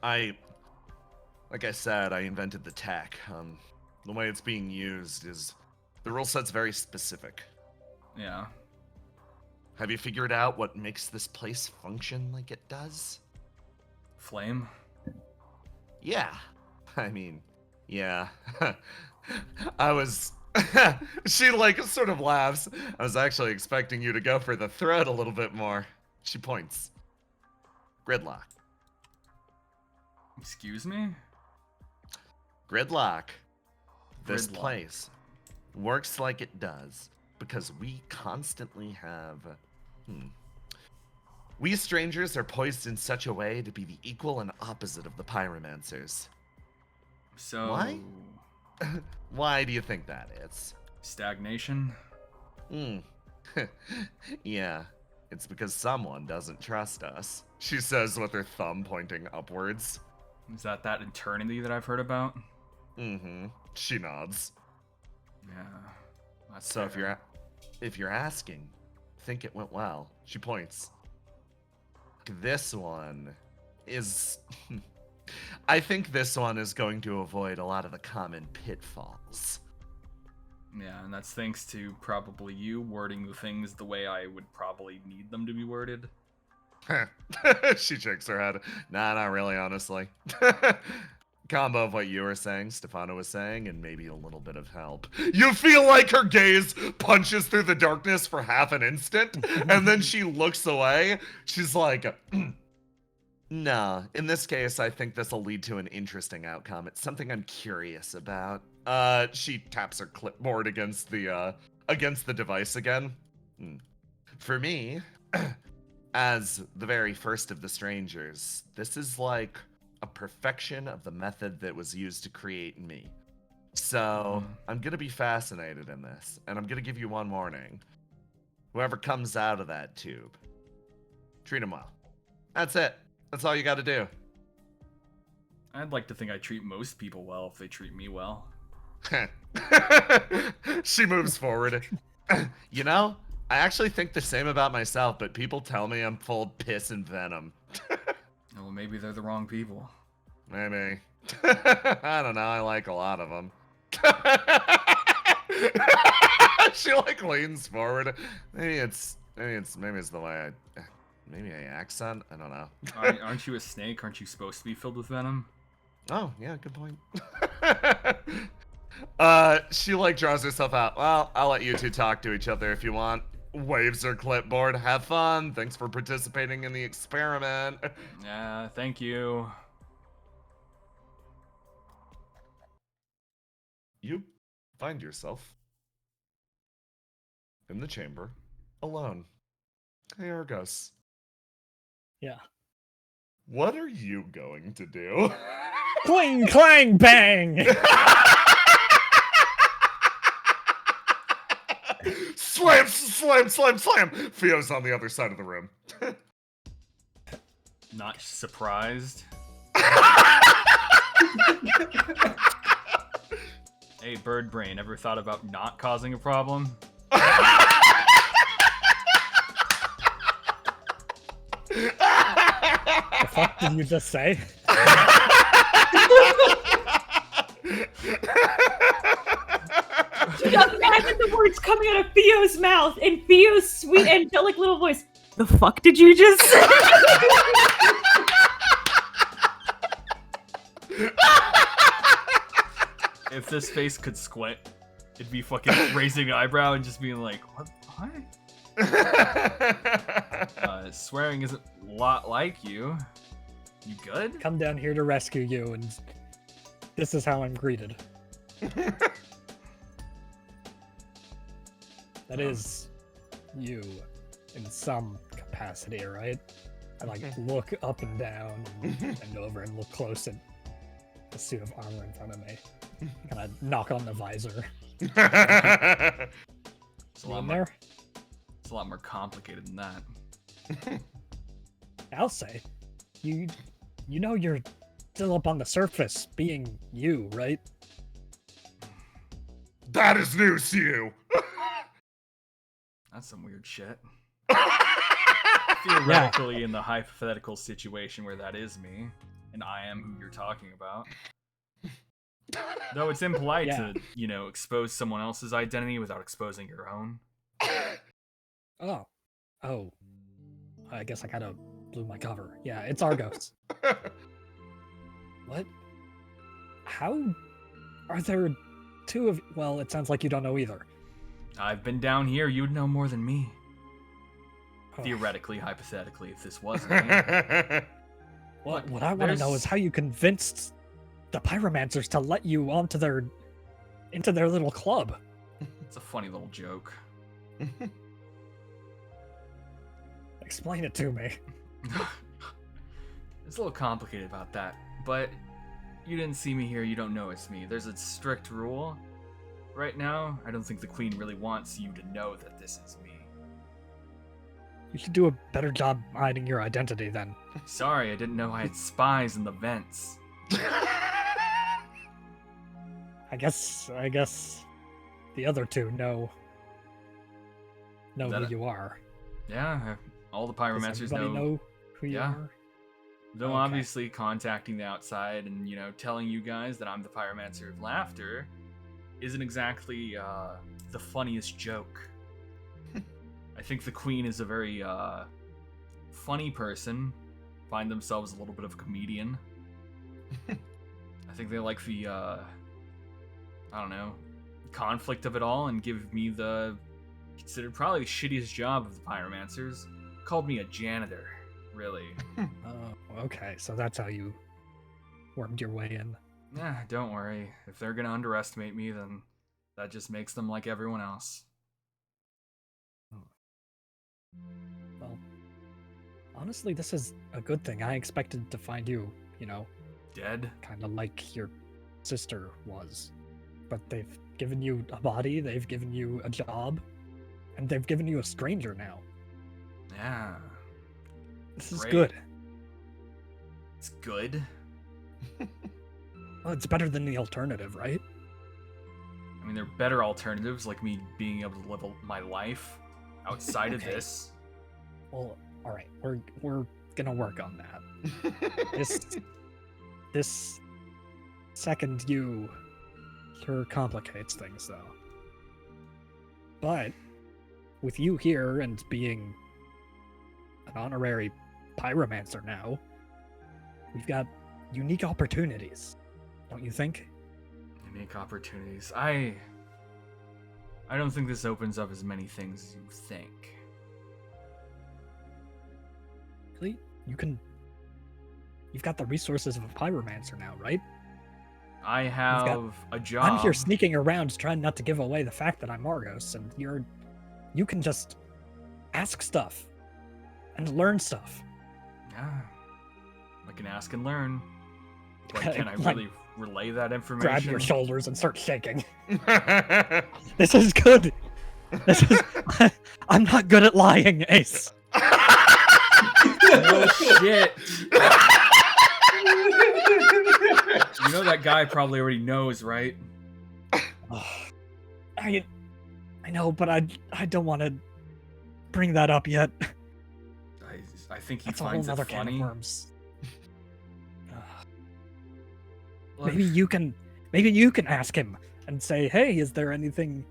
Like I said, I invented the tech. The way it's being used is, the rule set's very specific. Yeah. Have you figured out what makes this place function like it does? Flame? Yeah. I mean, yeah. I was... She sort of laughs. I was actually expecting you to go for the throat a little bit more. She points. Gridlock. Excuse me? Gridlock. This Gridlock. place works like it does because we constantly have... We strangers are poised in such a way to be the equal and opposite of the pyromancers. So... Why? Why do you think that is? Stagnation? Yeah, it's because someone doesn't trust us. She says with her thumb pointing upwards. Is that eternity that I've heard about? She nods. Yeah. That's So fair. if you're asking, think it went well. She points. This one is... I think this one is going to avoid a lot of the common pitfalls. Yeah, and that's thanks to probably you wording the things the way I would probably need them to be worded. She shakes her head. Nah, not really, honestly. combo of what you were saying, Stephano was saying, and maybe a little bit of help. You feel like her gaze punches through the darkness for half an instant, and then she looks away. She's like, nah, in this case, I think this will lead to an interesting outcome. It's something I'm curious about. She taps her clipboard against the device again. For me, as the very first of the strangers, this is like a perfection of the method that was used to create me. So I'm gonna be fascinated in this, and I'm gonna give you one warning. Whoever comes out of that tube, treat him well. That's it. That's all you gotta do. I'd like to think I treat most people well if they treat me well. She moves forward. You know, I actually think the same about myself, but people tell me I'm full of piss and venom. Well, maybe they're the wrong people. Maybe. I don't know. I like a lot of them. She like leans forward. Maybe it's the way maybe I accent. I don't know. Aren't you a snake? Aren't you supposed to be filled with venom? Oh yeah, good point. She like draws herself out. Well, I'll let you two talk to each other if you want. Waves her clipboard. Have fun. Thanks for participating in the experiment. Yeah, thank you. You find yourself in the chamber, alone. Hey, Argos. Yeah. What are you going to do? Cling, clang, bang! Slam, slam, slam, slam! Theo's on the other side of the room. Not surprised. Hey, Bird Brain, ever thought about not causing a problem? The fuck did you just say? Dude, imagine the words coming out of Theo's mouth in Theo's sweet, angelic little voice. The fuck did you just say? If this face could squint, it'd be fucking raising an eyebrow and just being like, what? Swearing isn't a lot like you. You good? Come down here to rescue you, and this is how I'm greeted. That is you in some capacity, right? I like look up and down and bend over and look close at the suit of armor in front of me. Kind of knock on the visor. It's a lot more, it's a lot more complicated than that. I'll say, you know you're still up on the surface, being you, right? That is news to you. That's some weird shit. Theoretically, in the hypothetical situation where that is me, and I am who you're talking about. Though it's impolite to, you know, expose someone else's identity without exposing your own. Oh. I guess I kind of blew my cover. Yeah, it's Argos. What? How are there two of... Well, it sounds like you don't know either. I've been down here. You'd know more than me. Oh. Theoretically, hypothetically, if this wasn't me. Well, Look, what I want to know is how you convinced the pyromancers to let you into their little club. It's a funny little joke. Explain it to me. It's a little complicated about that, but you didn't see me here, you don't know it's me. There's a strict rule. Right now, I don't think the Queen really wants you to know that this is me. You should do a better job hiding your identity then. Sorry, I didn't know I had spies in the vents. I guess the other two know who you are. Yeah, all the Does pyromancers everybody know who you are? Though Okay. obviously contacting the outside and, you know, telling you guys that I'm the pyromancer of laughter isn't exactly the funniest joke. I think the Queen is a very funny person, find themselves a little bit of a comedian. I I think they like the, I don't know, conflict of it all and give me the considered probably the shittiest job of the pyromancers. Called me a janitor, really. Oh, okay. So that's how you wormed your way in. Nah, don't worry. If they're gonna underestimate me, then that just makes them like everyone else. Well, honestly, this is a good thing. I expected to find you, Dead? kind of like your sister was. But they've given you a body, they've given you a job, and they've given you a stranger now. Yeah. This is Great. good. It's good? Well, it's better than the alternative, right? I mean, there are better alternatives, like me being able to live my life outside of Okay. this. Well, all right, we're gonna work on that. This second you sure complicates things, though. But with you here and being an honorary pyromancer now, we've got unique opportunities, don't you think? Unique opportunities. I don't think this opens up as many things as you think. Really? You've got the resources of a pyromancer now, right? I have a job. I'm here sneaking around trying not to give away the fact that I'm Argos, and you can just ask stuff and learn stuff. Yeah. I can ask and learn. But can I Like, really relay that information? grab your shoulders and start shaking. This is good. This is. I'm not good at lying, Ace. No shit. You know that guy probably already knows, right? I know, but I don't want to bring that up yet. I think he That's a whole finds it other can of funny. worms. Look, Maybe you can ask him and say, "Hey, is there anything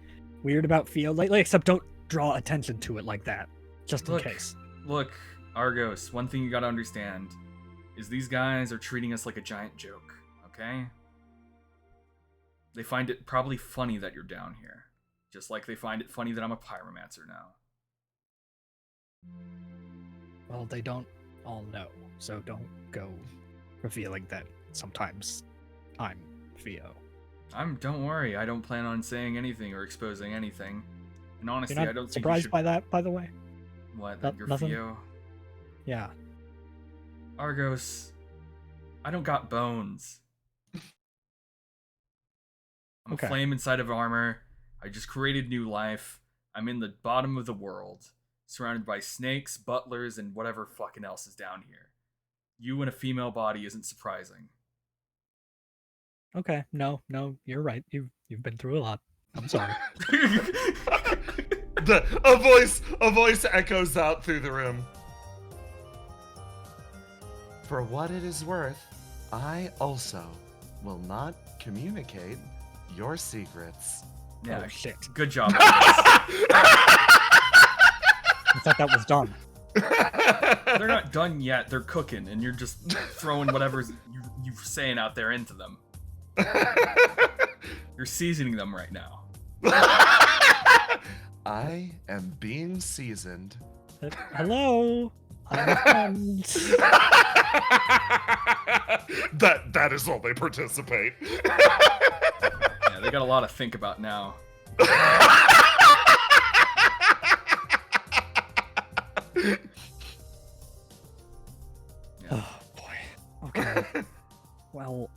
weird about Theo lately?" Except don't draw attention to it like that, just in case. Look, Argos, one thing you gotta understand is these guys are treating us like a giant joke, okay? They find it probably funny that you're down here. Just like they find it funny that I'm a pyromancer now. Well, they don't all know, so don't go revealing that sometimes I'm Theo. Don't worry, I don't plan on saying anything or exposing anything. And honestly, You're not I don't think you surprised should... by that, by the way? What, that you're Nothing? Theo? Yeah. Argos, I don't got bones. I'm Okay. a flame inside of armor. I just created new life. I'm in the bottom of the world, surrounded by snakes, butlers, and whatever fucking else is down here. You in a female body isn't surprising. Okay. No, you're right. You've been through a lot. I'm sorry. A voice echoes out through the room. For what it is worth, I also will not communicate your secrets. Yeah, Oh, shit. good job. Argos. I thought that was done. They're not done yet. They're cooking, and you're just throwing whatever's you're saying out there into them. You're seasoning them right now. I am being seasoned. Hello. I'm a friend. that is all they participate. Yeah, they got a lot to think about now. Oh boy. Okay. Well,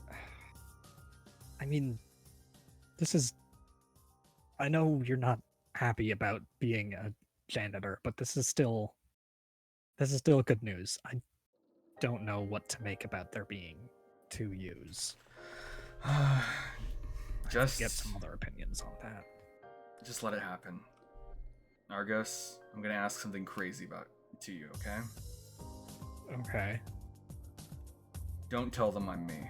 I mean, I know you're not happy about being a janitor, but this is still good news. I don't know what to make about there being two U's. Just Get some other opinions on that. Just let it happen. Argos, I'm gonna ask something crazy to you, okay? Okay. Don't tell them I'm me.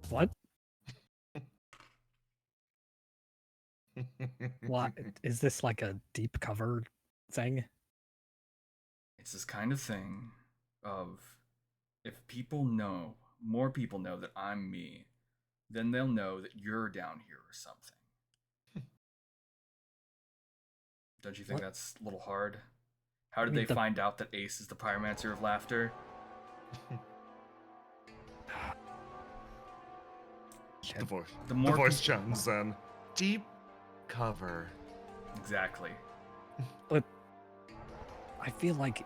What? What is this, like a deep cover thing? It's this kind of thing of if people know more people know that I'm me, then they'll know that you're down here or something. Don't you think that's a little hard? How did they find out that Ace is the pyromancer of laughter? The voice chimes in. Deep cover. Exactly. But I feel like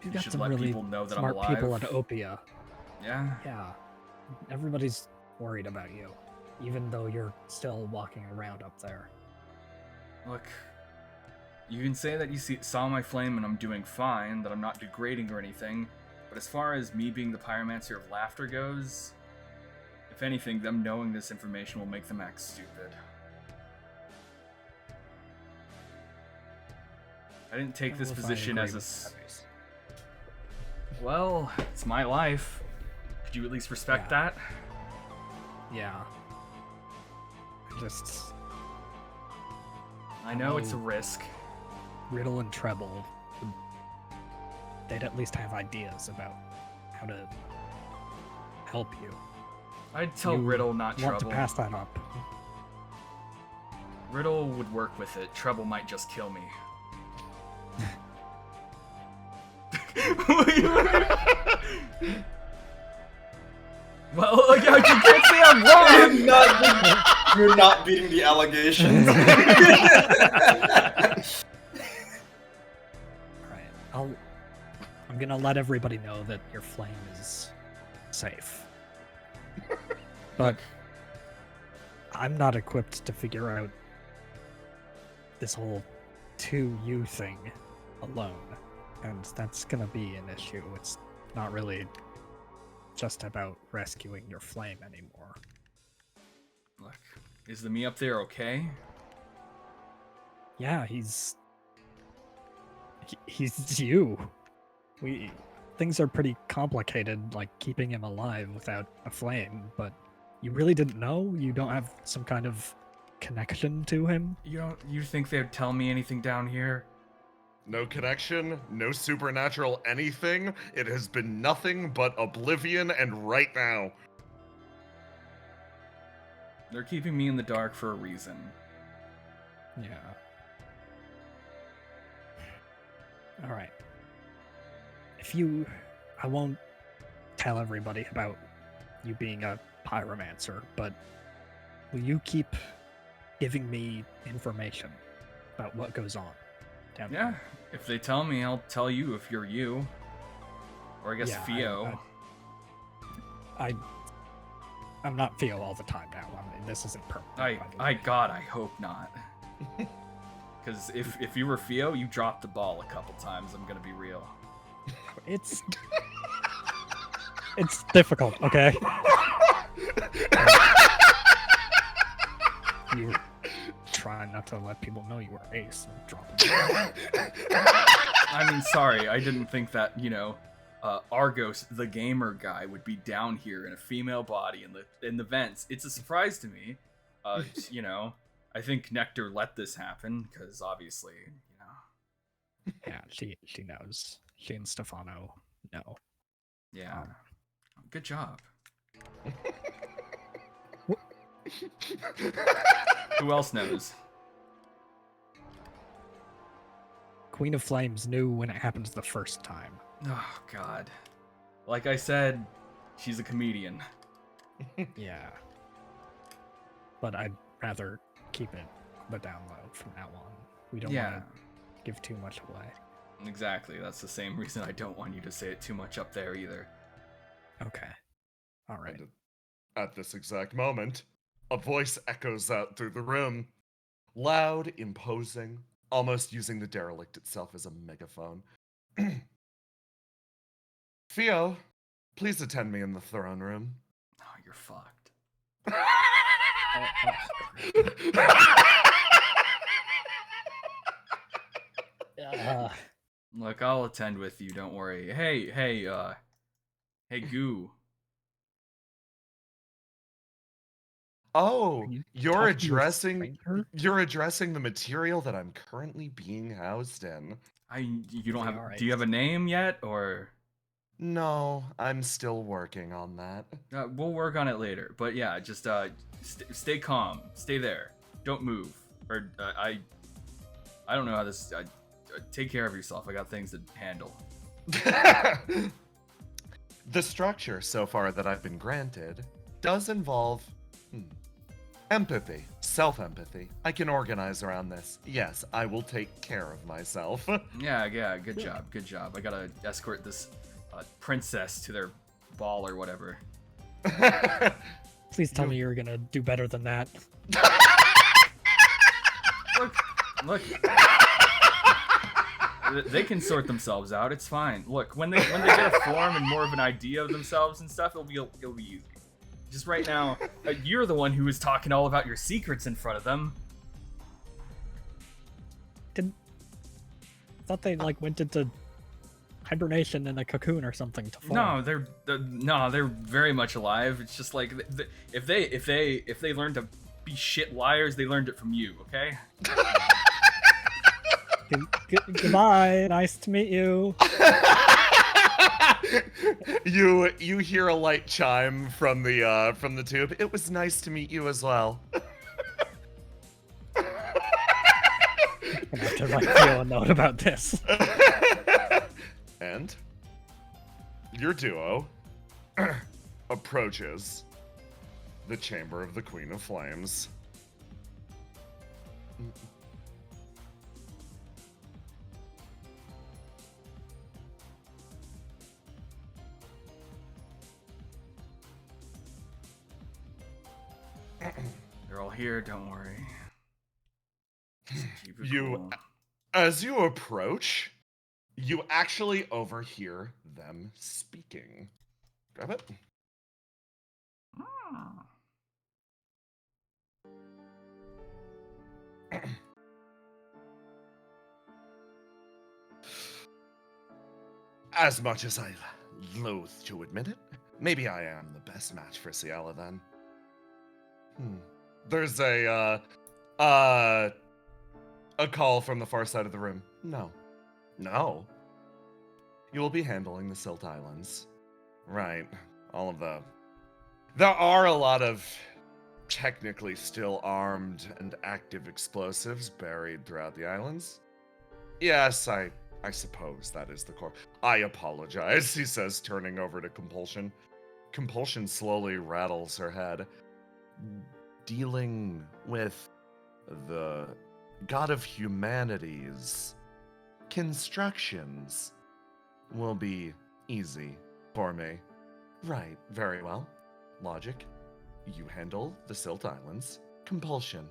you got should some let really people know that I'm smart alive. people at Opia. Yeah. Yeah. Everybody's worried about you, even though you're still walking around up there. Look, you can say that you saw my flame and I'm doing fine, that I'm not degrading or anything, but as far as me being the pyromancer of laughter goes, if anything, them knowing this information will make them act stupid. I didn't take this position as a... Well, it's my life. Could you at least respect that? Yeah. I know it's a risk. Riddle and Treble, they'd at least have ideas about how to help you. I'd tell Riddle, not want Treble. to pass that up. Riddle would work with it. Treble might just kill me. Well, you can't say I'm wrong. You're not beating the allegations. Alright, I'm gonna let everybody know that your flame is safe. But I'm not equipped to figure out this whole 2U thing alone. And that's gonna be an issue. It's not really just about rescuing your flame anymore. Look, is the me up there okay? Yeah, he's you. Things are pretty complicated, like keeping him alive without a flame, but you really didn't know? You don't have some kind of connection to him? You think they'd tell me anything down here? No connection, no supernatural anything. It has been nothing but oblivion and right now. They're keeping me in the dark for a reason. Yeah. Alright. I won't tell everybody about you being a pyromancer, but will you keep giving me information about what goes on down Yeah, there? if they tell me, I'll tell you if you're you. Or I guess Theo. I'm not Theo all the time now. I mean, this isn't permanent. God, I hope not. Because if you were Theo, you dropped the ball a couple times, I'm gonna be real. It's difficult, okay? You try not to let people know you were Ace and drop the ball. I mean, sorry, I didn't think that, Argos, the gamer guy, would be down here in a female body in the vents. It's a surprise to me. I think Nectar let this happen because obviously, Yeah, she knows. She and Stephano know. Yeah. Good job. Who else knows? Queen of Flames knew when it happens the first time. Oh, God. Like I said, she's a comedian. Yeah. But I'd rather keep it the down low from now on. We don't want to give too much away. Exactly. That's the same reason I don't want you to say it too much up there either. Okay. All right. And at this exact moment, a voice echoes out through the room. Loud, imposing, almost using the derelict itself as a megaphone. Theo, please attend me in the throne room. Oh, you're fucked. Look, I'll attend with you, don't worry. Hey, Goo. Oh, you're talking to a addressing stranger? the material that I'm currently being housed in. You don't have. Alright. Do you have a name yet, or? No, I'm still working on that. We'll work on it later. But yeah, just stay calm. Stay there. Don't move. Or I don't know how this. Take care of yourself. I got things to handle. The structure so far that I've been granted does involve empathy, self-empathy. I can organize around this. Yes, I will take care of myself. Yeah, good job. I gotta escort this princess to their ball or whatever. Please tell me you're gonna do better than that. Look. They can sort themselves out. It's fine. Look, when they get a form and more of an idea of themselves and stuff, it'll be easy. Just right now, you're the one who was talking all about your secrets in front of them. Thought they like went into hibernation in a cocoon or something to form. No, they're very much alive. It's just like if they learned to be shit liars, they learned it from you. Okay. Goodbye. Nice to meet you. You hear a light chime from the tube. It was nice to meet you as well. I'm gonna have to write Theo a note about this. And your duo approaches the chamber of the Queen of Flames. They're all here. Don't worry. Just keep it cool. As you approach, you actually overhear them speaking. Grab it. As much as I loathe to admit it, maybe I am the best match for Ciala then. There's a call from the far side of the room. No. You will be handling the Silt Islands. Right. All of the... There are a lot of technically still armed and active explosives buried throughout the islands. Yes, I suppose that is the core. I apologize, he says, turning over to Compulsion. Compulsion slowly rattles her head. Dealing with the God of Humanity's constructions will be easy for me. Right, very well. Logic. You handle the Silt Islands. Compulsion.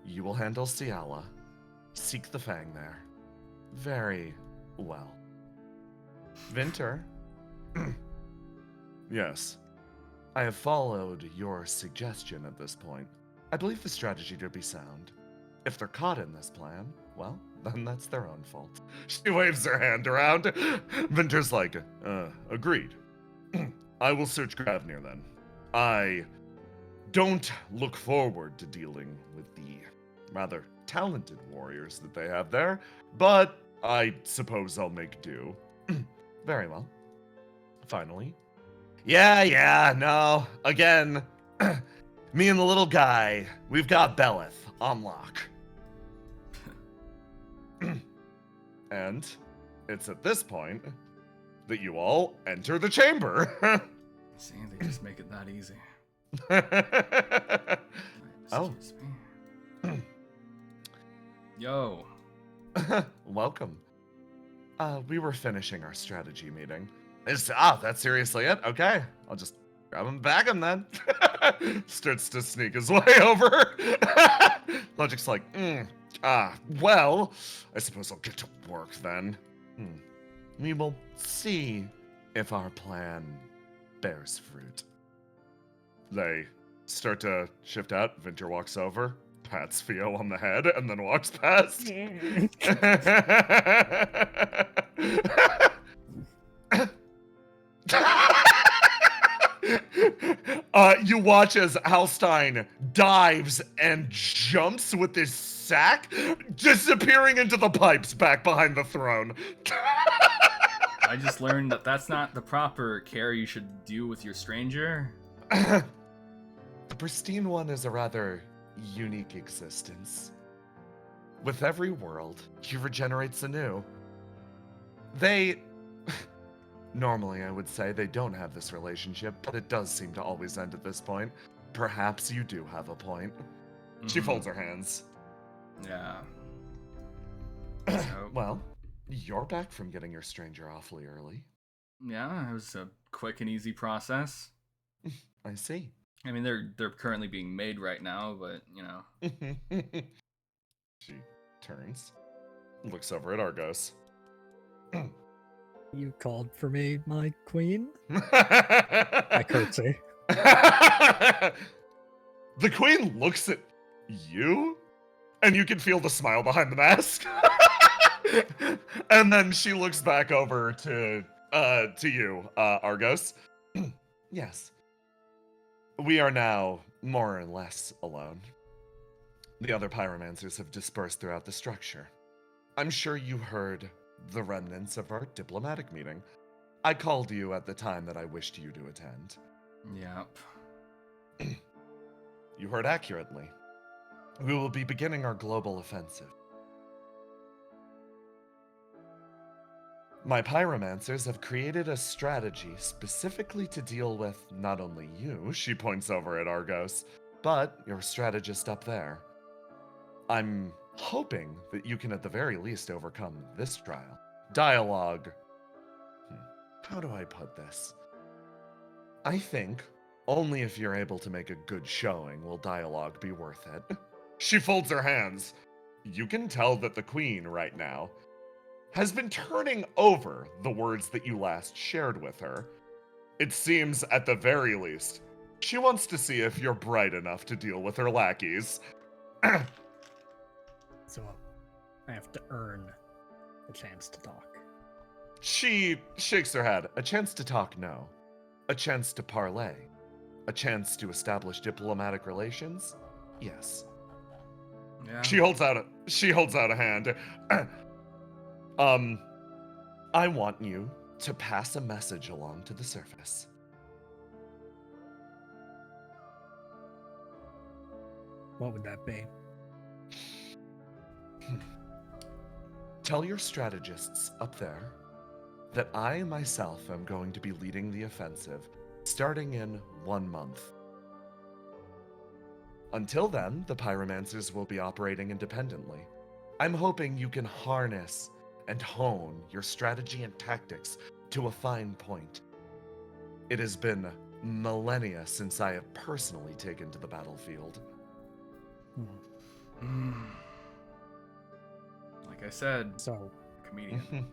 You will handle Ciala. Seek the Fang there. Very well. Vinter. Yes. I have followed your suggestion at this point. I believe the strategy to be sound. If they're caught in this plan, well, then that's their own fault. She waves her hand around. Vinter's like, agreed. I will search Gravnir then. I don't look forward to dealing with the rather talented warriors that they have there, but I suppose I'll make do. Very well. Finally. Yeah, no. Again, me and the little guy, we've got Belith on lock. And it's at this point that you all enter the chamber. See, they just make it that easy. Oh. Excuse me. Yo. Welcome. We were finishing our strategy meeting. That's seriously it? Okay. I'll just grab him, bag him then. Starts to sneak his way over. Logic's like, well, I suppose I'll get to work then. We will see if our plan bears fruit. They start to shift out. Vinter walks over, pats Theo on the head, and then walks past. You watch as Halstein dives and jumps with his sack, disappearing into the pipes back behind the throne. I just learned that that's not the proper care you should do with your stranger. The pristine one is a rather unique existence. With every world, he regenerates anew. They... Normally, I would say they don't have this relationship, but it does seem to always end at this point. Perhaps you do have a point. She folds her hands. Yeah. So, Well, you're back from getting your stranger awfully early. yeah, it was a quick and easy process. I see. I mean, they're currently being made right now, but you know. She turns, looks over at Argos. You called for me, my queen? I curtsy. The queen looks at you, and you can feel the smile behind the mask. And then she looks back over to you, Argos. Yes. We are now more or less alone. The other pyromancers have dispersed throughout the structure. I'm sure you heard the remnants of our diplomatic meeting. I called you at the time that I wished you to attend. Yep. You heard accurately. We will be beginning our global offensive. My pyromancers have created a strategy specifically to deal with not only you, she points over at Argos, but your strategist up there. I'm hoping that you can at the very least overcome this trial. Dialogue. How do I put this? I think only if you're able to make a good showing will dialogue be worth it. She folds her hands. You can tell that the queen right now has been turning over the words that you last shared with her. It seems, at the very least, she wants to see if you're bright enough to deal with her lackeys. So I have to earn a chance to talk. She shakes her head. A chance to talk, no. A chance to parlay. A chance to establish diplomatic relations? Yes. Yeah. She holds out a hand. I want you to pass a message along to the surface. What would that be? Tell your strategists up there that I myself am going to be leading the offensive starting in 1 month. Until then, the pyromancers will be operating independently. I'm hoping you can harness and hone your strategy and tactics to a fine point. It has been millennia since I have personally taken to the battlefield. Like I said, So, comedian.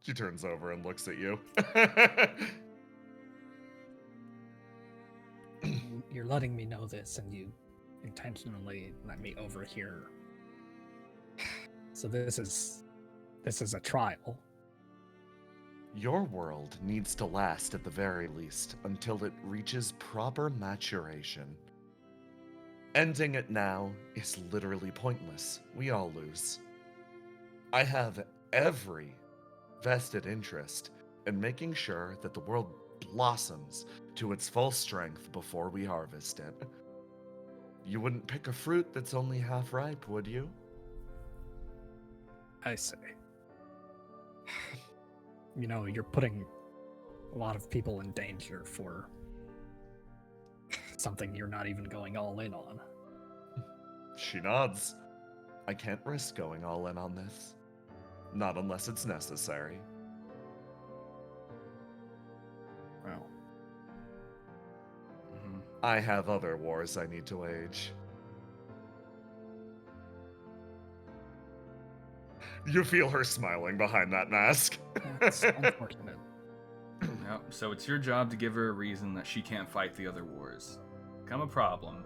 She turns over and looks at you. you're letting me know this, and you intentionally let me overhear. So this is a trial. Your world needs to last at the very least until it reaches proper maturation. Ending it now is literally pointless. We all lose. I have every vested interest in making sure that the world blossoms to its full strength before we harvest it. You wouldn't pick a fruit that's only half ripe, would you? I see. You know, you're putting a lot of people in danger for something you're not even going all in on. She nods. I can't risk going all in on this. Not unless it's necessary. Well, I have other wars I need to wage. You feel her smiling behind that mask. that's unfortunate. Yep. So it's your job to give her a reason that she can't fight the other wars. Become a problem.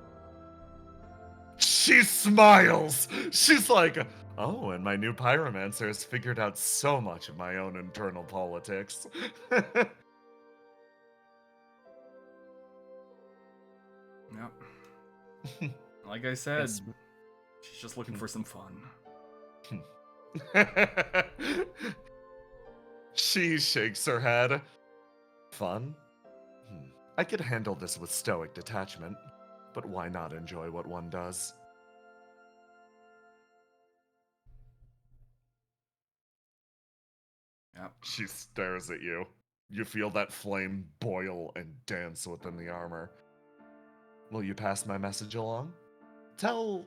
She smiles. She's like, oh, and my new pyromancer has figured out so much of my own internal politics. Yep. Like I said, Yes. she's just looking for some fun. She shakes her head. Fun? I could handle this with stoic detachment, but why not enjoy what one does? Yep. She stares at you. You feel that flame boil and dance within the armor. Will you pass my message along? Tell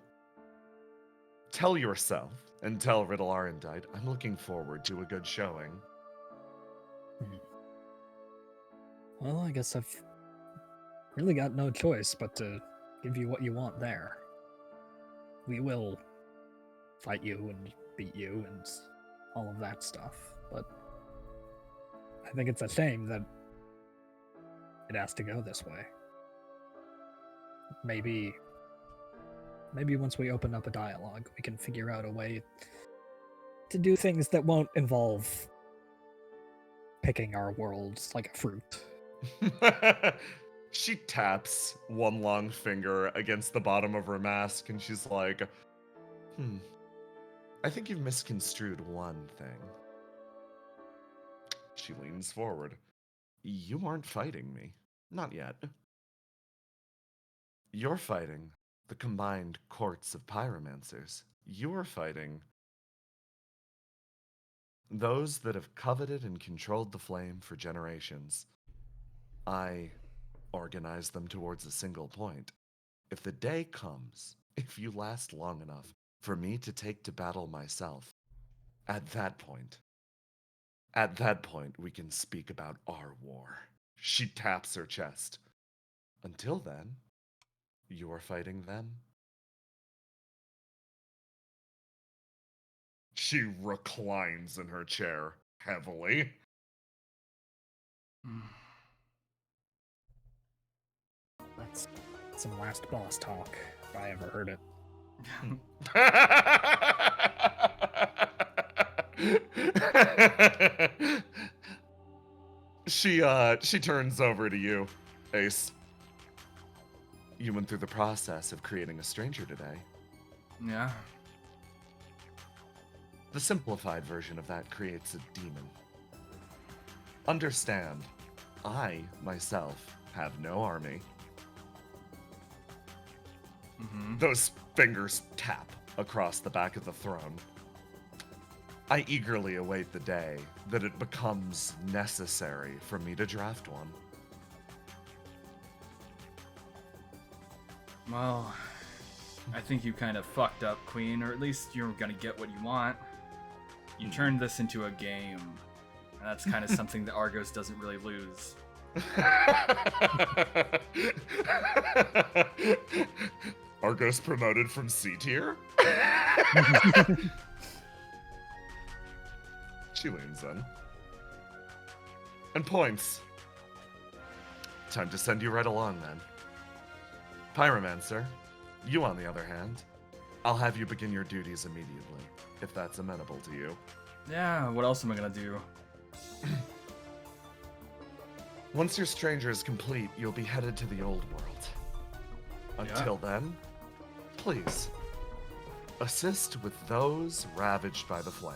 yourself and tell Riddle Arendite I'm looking forward to a good showing. Well, I guess I've really got no choice but to give you what you want there. We will fight you and beat you and all of that stuff, but I think it's a shame that it has to go this way. Maybe once we open up a dialogue, we can figure out a way to do things that won't involve picking our worlds like a fruit. She taps one long finger against the bottom of her mask and she's like, I think you've misconstrued one thing. She leans forward. You aren't fighting me. Not yet. You're fighting the combined courts of pyromancers. You're fighting those that have coveted and controlled the flame for generations. I organize them towards a single point. If the day comes, if you last long enough for me to take to battle myself, at that point, we can speak about our war. She taps her chest. Until then, you are fighting them. She reclines in her chair heavily. That's some last boss talk, if I ever heard it. She turns over to you, Ace. You went through the process of creating a stranger today. Yeah. The simplified version of that creates a demon. Understand, I, myself, have no army. Those fingers tap across the back of the throne. I eagerly await the day that it becomes necessary for me to draft one. Well, I think you kind of fucked up, Queen, or at least you're gonna get what you want. You turned this into a game, and that's kind of something that Argos doesn't really lose. Argos promoted from C tier? She leans in. And points. Time to send you right along, then. Pyromancer, you on the other hand, I'll have you begin your duties immediately, if that's amenable to you. Yeah, what else am I gonna do? Once your stranger is complete, you'll be headed to the old world. Until then, please, assist with those ravaged by the flame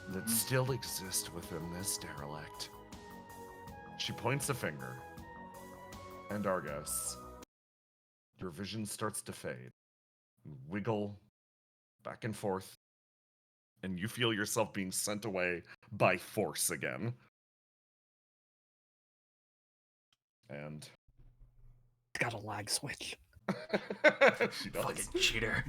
that still exist within this derelict. She points a finger, and Argos, your vision starts to fade, wiggle back and forth, and you feel yourself being sent away by force again. And It's got a lag switch. she does. Fucking cheater.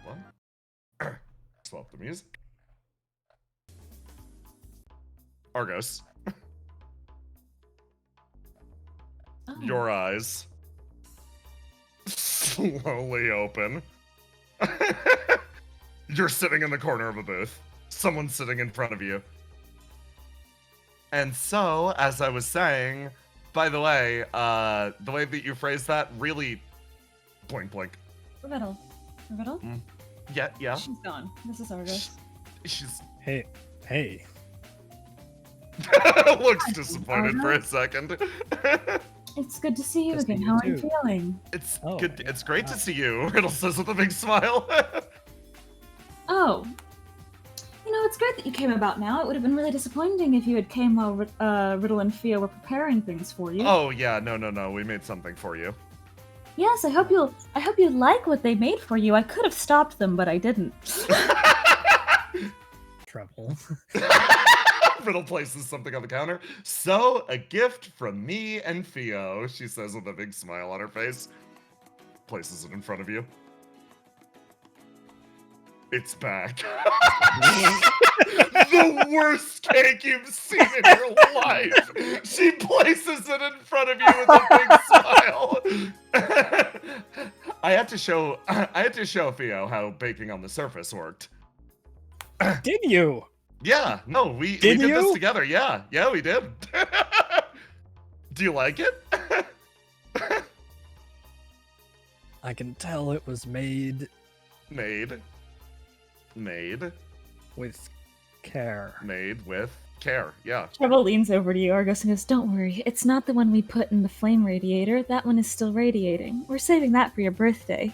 Well, swap the music. Argos, your eyes slowly open. You're sitting in the corner of a booth. Someone's sitting in front of you. And so, as I was saying, by the way that you phrased that, really blink, blink. Riddle. Riddle? Yeah. She's gone. This is Argos. She's Hey. looks disappointed for a second. It's good to see you Good to again. see How you are you too. feeling? It's Oh, good. yeah, It's great to wow. see you. Riddle says with a big smile. Oh. You know, it's great that you came about now. It would have been really disappointing if you had came while Riddle and Theo were preparing things for you. Oh yeah, no. We made something for you. Yes, I hope you like what they made for you. I could have stopped them, but I didn't. Trouble. Riddle places something on the counter. So, a gift from me and Theo, she says with a big smile on her face. Places it in front of you. It's back. The worst cake you've seen in your life. She places it in front of you with a big smile. I had to show Theo how baking on the surface worked. Did you? Yeah, no, we Did did this you? together. Yeah, we did. Do you like it? I can tell it was made Made with care. with care. Yeah. Treble leans over to you, Argos, and goes, "Don't worry. It's not the one we put in the flame radiator. That one is still radiating. We're saving that for your birthday."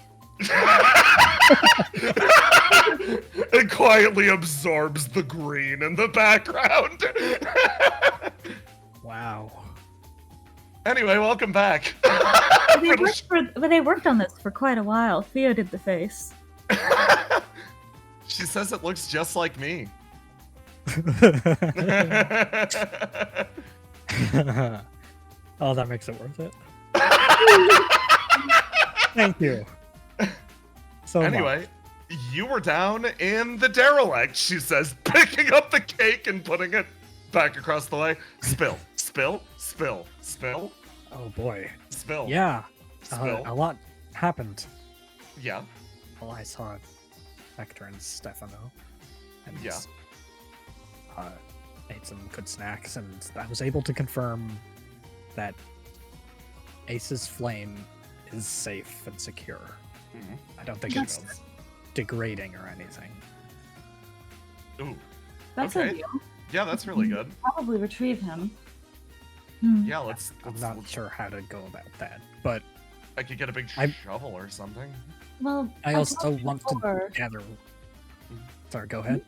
It quietly absorbs the green in the background. Wow. Anyway, welcome back. They worked on this for quite a while. Theo did the face. She says it looks just like me. Oh, that makes it worth it. Thank you. So Anyway, you were down in the derelict, she says, picking up the cake and putting it back across the way. Spill. Oh boy. Spill. Yeah. Spill. A lot happened. Yeah. Well, I saw Nectar and Stephano. And Yeah. ate some good snacks, and I was able to confirm that Ace's flame is safe and secure. Mhm. I don't think That's- it's degrading or anything. Ooh. That's Okay. ideal. Yeah, that's really good. Probably retrieve him. Yeah, let's I'm not sure how to go about that, but I could get a big I- shovel or something. Well, I also told you want before- to gather. Sorry, go ahead.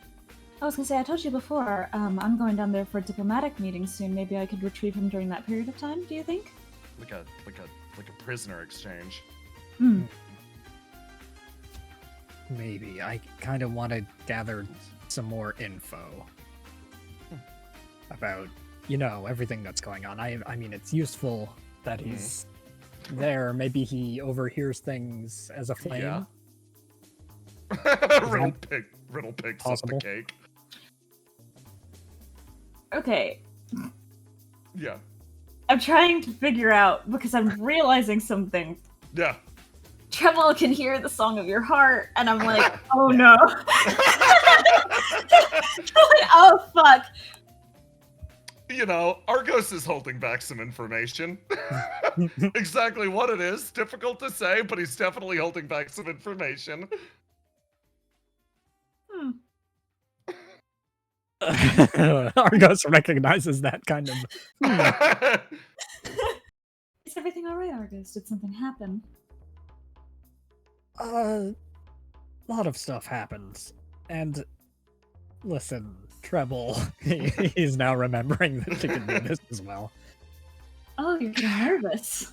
I was gonna say, I told you before, I'm going down there for a diplomatic meeting soon. Maybe I could retrieve him during that period of time, do you think? Like a prisoner exchange. Hmm. Maybe. I kind of want to gather some more info about, everything that's going on. I mean, it's useful that he's there. Maybe he overhears things as a flame. Yeah. Riddle picks possible? up the cake. Okay, Yeah. I'm trying to figure out, because I'm realizing something. Yeah. Tremolo can hear the song of your heart, and I'm like, oh no. Oh fuck. Argos is holding back some information. Exactly what it is, difficult to say, but he's definitely holding back some information. Argos recognizes that kind of. Is everything alright, Argos? Did something happen? A lot of stuff happens, and listen, Treble, he's now remembering that she can do this as well. Oh, you're getting nervous.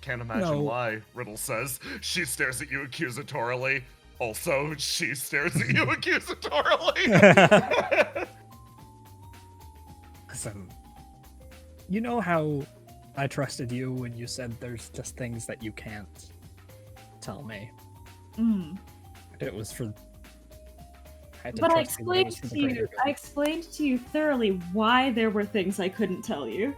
Can't imagine No. why, Riddle says. She stares at you accusatorily. Also, she stares at you accusatorily. Listen, you know how I trusted you when you said there's just things that you can't tell me? Mm. It was for. But I explained to you thoroughly why there were things I couldn't tell you.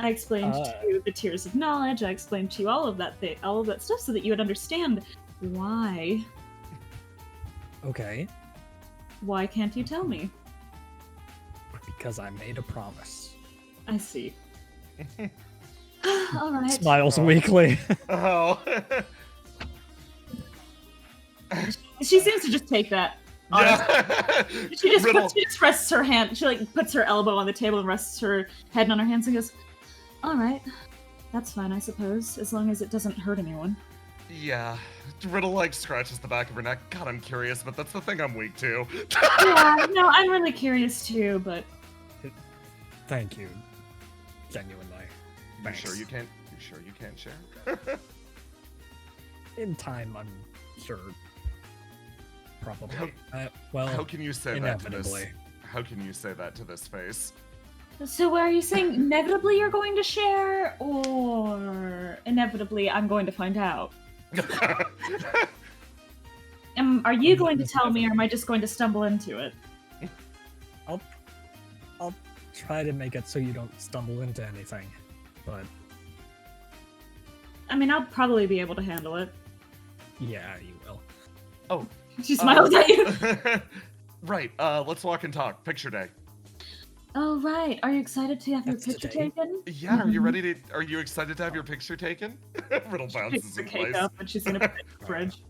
I explained to you the tiers of knowledge. I explained to you all of that stuff, so that you would understand why. Okay, Why can't you tell me? because I made a promise. I see. All right. Smiles weakly. Oh. She seems to just take that Yeah. She just rests her hand. She like puts her elbow on the table and rests her head on her hands and goes, "All right, that's fine, I suppose, as long as it doesn't hurt anyone." Yeah. Riddle like scratches the back of her neck. God, I'm curious, but that's the thing I'm weak to. Yeah, no, I'm really curious too, but Thank you. Genuinely. You Thanks. sure you can't share? In time, I'm sure. Probably. How- Well, How can you say that to this? inevitably. How can you say that to this face? so are you saying inevitably you're going to share, or inevitably I'm going to find out? Are you going to tell me, or am I just going to stumble into it? I'll try to make it so you don't stumble into anything, but I mean, I'll probably be able to handle it. yeah, you will. Oh. She smiles at you. Right. Let's walk and talk. Picture day. Oh, right. Are you excited to have That's your picture today? taken? Yeah. Are you ready to? Are you excited to have your picture taken? Riddle She bounces picks the in cake place. up and she's gonna put it in the fridge.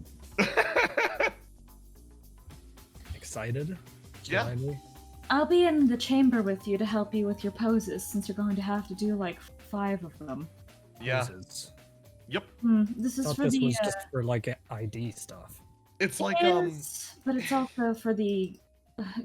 Excited? Yeah. Slightly? I'll be in the chamber with you to help you with your poses, since you're going to have to do like 5 of them. Yeah. Poses. Yep. This is Thought for this the. was just for like ID stuff. It's like It is, but it's also for the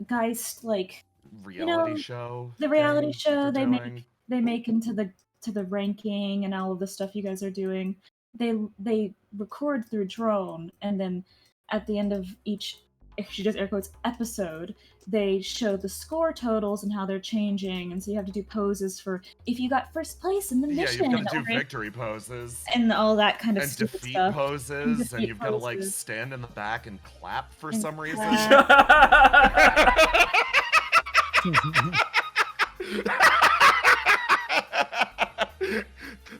Geist, like reality show. the reality thing show they're they doing. make into the ranking and all of the stuff you guys are doing. They record through drone, and then at the end of each, if she does air quotes, episode, they show the score totals and how they're changing, and so you have to do poses for if you got first place in the Yeah, mission, you've got to do or- victory poses. and all that kind of And stupid defeat stuff. poses, and defeat you've got to like poses. stand in the back and clap for And some reason. clap.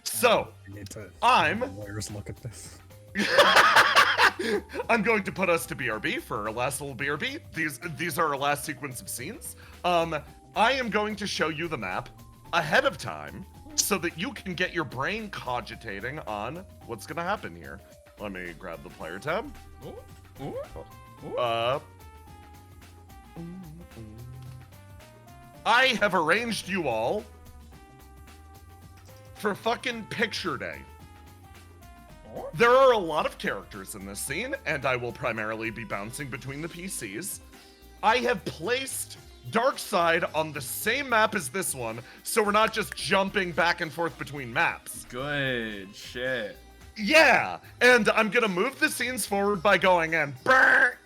So, I need to I'm- have the lawyers look at this. I'm going to put us to BRB for our last little BRB. These are our last sequence of scenes. I am going to show you the map ahead of time so that you can get your brain cogitating on what's going to happen here. Let me grab the player tab. I have arranged you all for fucking picture day. There are a lot of characters in this scene, and I will primarily be bouncing between the PCs. I have placed Darkside on the same map as this one, so we're not just jumping back and forth between maps. Good shit. Yeah, and I'm gonna move the scenes forward by going in.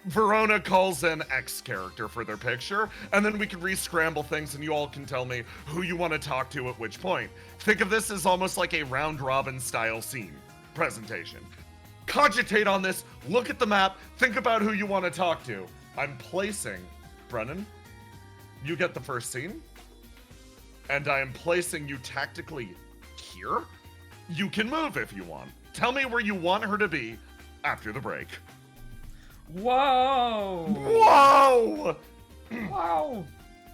Verona calls in X character for their picture, and then we can re-scramble things, and you all can tell me who you want to talk to at which point. Think of this as almost like a round-robin style scene presentation. Cogitate on this, look at the map, think about who you want to talk to. I'm placing, Brennan, you get the first scene, and I am placing you tactically here. You can move if you want. Tell me where you want her to be after the break. Whoa! Whoa! Wow!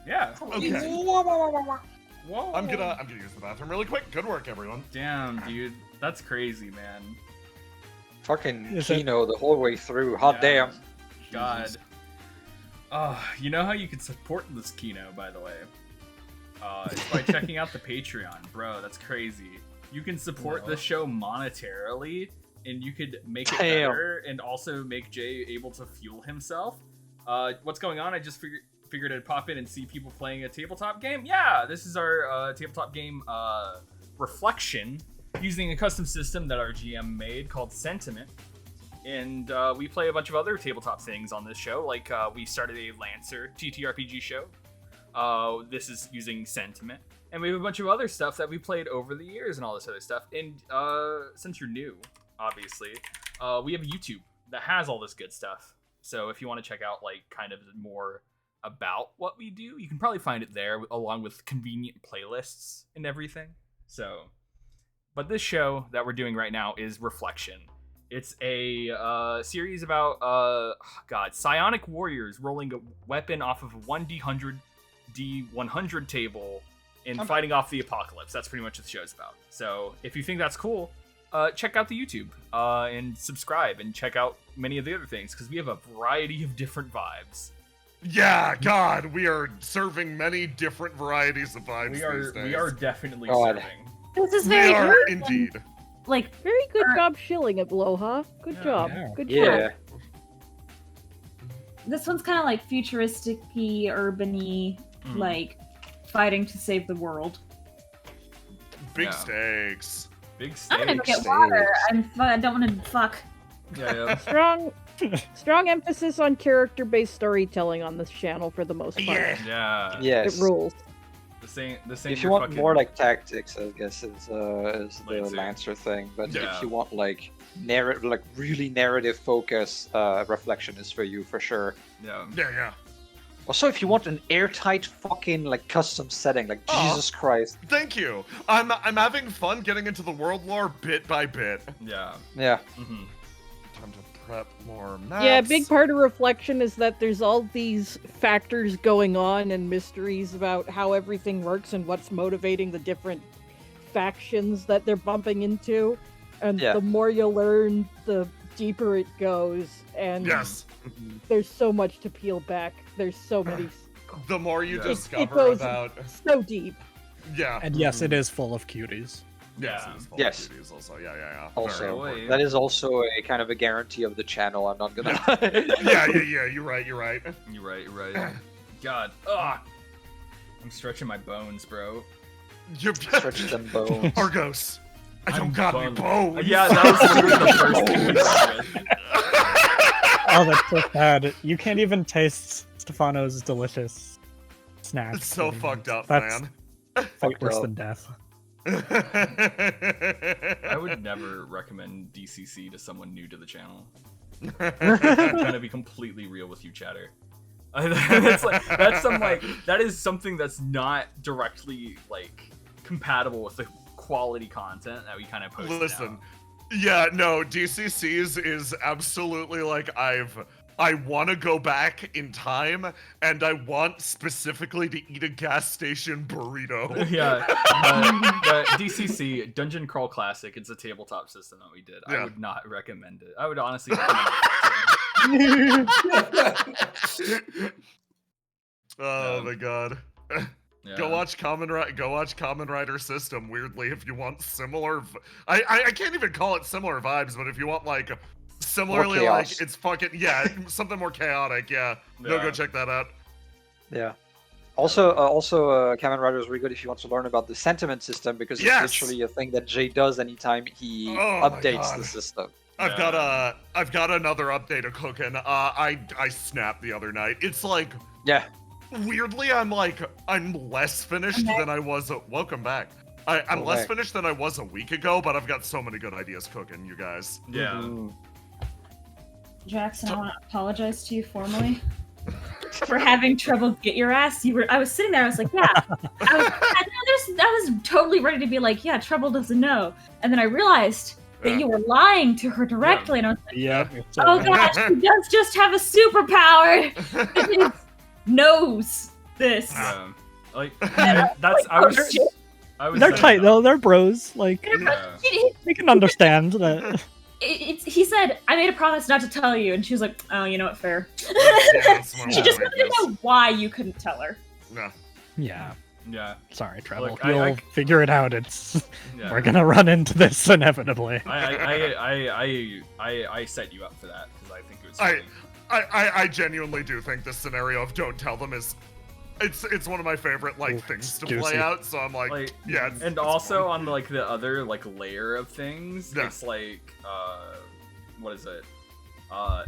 Yeah. Okay. Whoa! I'm gonna use the bathroom really quick. Good work, everyone. Damn, dude. That's crazy, man. Fucking Is it- Kino the whole way through. Hot Yeah. damn. God. You know how you can support this Kino, by the way? It's by checking out the Patreon. Bro, that's crazy. You can support the show monetarily, and you could make it Damn. better, and also make Jay able to fuel himself. What's going on? I just figured I'd pop in and see people playing a tabletop game. Yeah, this is our tabletop game Reflection, using a custom system that our GM made called Sentiment. And we play a bunch of other tabletop things on this show, like we started a Lancer TTRPG show. This is using Sentiment. And we have a bunch of other stuff that we played over the years and all this other stuff. And since you're new, obviously, we have a YouTube that has all this good stuff. So if you want to check out like kind of more about what we do, you can probably find it there along with convenient playlists and everything. So, but this show that we're doing right now is Reflection. It's a series about psionic warriors rolling a weapon off of a 1d100 table and fighting off the apocalypse. That's pretty much what the show's about. So if you think that's cool, check out the YouTube and subscribe and check out many of the other things because we have a variety of different vibes. Yeah, God, we are serving many different varieties of vibes these days. We are definitely God. serving. This is We very are good. indeed. Like, Very good Or- job shilling it, Aloha. Good Yeah. job. Yeah. Good Yeah. job. this one's kind of like futuristic-y, urban-y, Mhm. like fighting to save the world. Big Yeah. stakes. Big I'm gonna go stakes. get water. I don't want to fuck. Yeah. Strong emphasis on character-based storytelling on this channel for the most part. Yeah. Yeah. Yes. It rules. The same. If you want fucking, more like tactics, I guess is the Lancer. Lancer thing. But Yeah. if you want like really narrative focus, Reflection is for you for sure. Yeah. Yeah. Also, if you want an airtight fucking like custom setting, like Aw. Jesus Christ. Thank you. I'm having fun getting into the world lore bit by bit. Yeah. Yeah. Mm-hmm. Time to prep more maps. Yeah, a big part of Reflection is that there's all these factors going on and mysteries about how everything works and what's motivating the different factions that they're bumping into. And Yeah. the more you learn, the deeper it goes. And Yes. there's so much to peel back. There's so many. The more you Yeah. discover goes- about, So deep. yeah. And yes, it is full of cuties. Yeah. It's full of Yes. cuties also. Yeah. Very Also, important. that is also a kind of a guarantee of the channel. I'm not gonna. Yeah. You're right. You're right. God. Ugh. I'm stretching my bones, bro. You're Stretch them bones. Argos. I don't I'm got any bummed. bones. Yeah, that was literally the first thing we started with. Oh, that's so sad. You can't even taste Stefano's delicious snacks. It's so and fucked up, that's man. Fucked worse up. than death. I would never recommend DCC to someone new to the channel. I'm gonna be completely real with you, chatter. That is something that's not directly like compatible with the quality content that we kind of post. Listen, yeah, no, DCC's is absolutely like I want to go back in time, and I want specifically to eat a gas station burrito. Yeah, the DCC Dungeon Crawl Classic. It's a tabletop system that we did. I Yeah. would not recommend it. I would honestly recommend it. Oh Um, my god. Yeah. Go watch Kamen Rider System. Weirdly, if you want similar, I can't even call it similar vibes, but if you want like similarly More like chaos. it's fucking something more chaotic. Yeah, no, go Yeah. check that out. Yeah. Also, Kamen Rider is really good if you want to learn about the sentiment system because Yes! it's literally a thing that Jay does anytime he Oh my updates God. the system. I've Yeah. got another update of cooking. I snapped the other night. It's like Yeah. weirdly I'm less finished than I was. Welcome back. I'm less back. finished than I was a week ago, but I've got so many good ideas cooking, you guys. Yeah. Mhm. Jackson, I want to apologize to you formally for having trouble get your ass. I was sitting there. I was like, yeah. I was totally ready to be like, yeah. Trouble doesn't know, and then I realized that Yeah. you were lying to her directly, and I was like, Yeah. oh god, she does just have a superpower. She knows this. Yeah. Like Yeah. I was They're saying tight that. though. They're bros. Like Yeah. they can understand that. He said, I made a promise not to tell you, and she was like, oh, you know what, fair. that's one of She my just wanted to weaknesses. know why you couldn't tell her. No. Yeah. Yeah. Sorry, Treble. Look, You'll I- figure it out. It's Yeah. we're gonna run into this inevitably. I set you up for that because I think it was funny. I genuinely do think this scenario of don't tell them is it's one of my favorite like Ooh, things to juicy. play out. So I'm like yeah. And also on like the other like layer of things, Yeah. it's like what is it?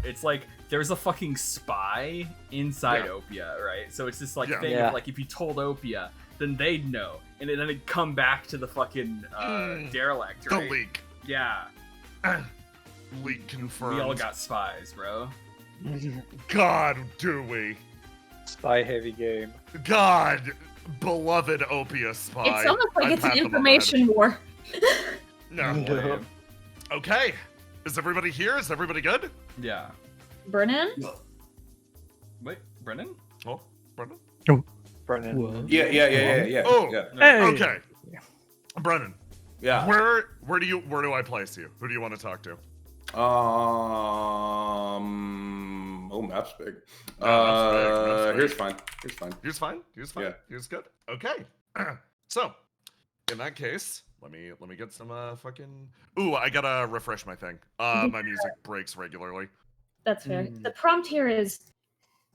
It's like there's a fucking spy inside Yeah. Opia, right? So it's this like Yeah. thing Yeah. of like if you told Opia, then they'd know, and then it'd come back to the fucking derelict, the right? leak. Yeah, Leak confirmed. we all got spies, bro. God, do we? Spy heavy game. God, beloved Opia spy. It's almost like I it's an pat them on the information war. head. No. Yeah. Okay. Is everybody here? Is everybody good? Yeah. Brennan? Wait, Brennan? Oh, Brendan? Brennan. Whoa. Yeah. Oh, yeah. Hey. Okay. Brennan, Yeah. Where do I place you? Who do you want to talk to? Map's big. Map's big. Here's fine. Here's fine. Yeah. Here's good. Okay. So, in that case, let me get some fucking. Ooh, I gotta refresh my thing. My music breaks regularly. That's fair. The prompt here is,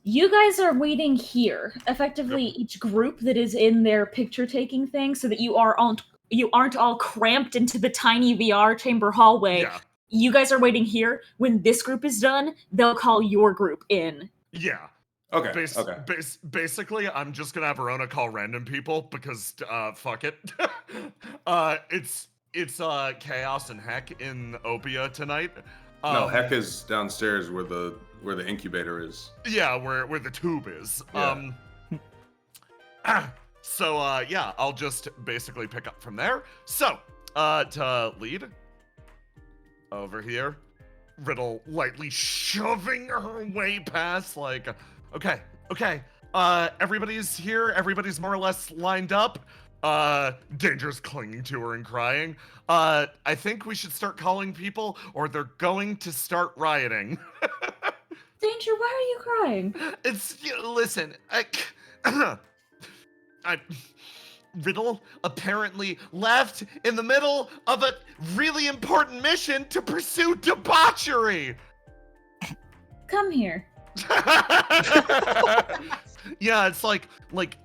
you guys are waiting here. Effectively, each group that is in their picture-taking thing, so that you aren't all cramped into the tiny VR chamber hallway. Yeah. You guys are waiting here. When this group is done, they'll call your group in. Yeah. Okay. Basically, I'm just gonna have Verona call random people because fuck it. It's Chaos and Heck in Opia tonight. No, Heck is downstairs where the incubator is. Yeah, where the tube is. Yeah. So yeah, I'll just basically pick up from there. So, to lead over here, Riddle lightly shoving her way past, like, okay, everybody's here, everybody's more or less lined up. Danger's clinging to her and crying. I think we should start calling people or they're going to start rioting. Danger, why are you crying? Listen, Riddle apparently left in the middle of a really important mission to pursue debauchery. Come here. Yeah, it's like,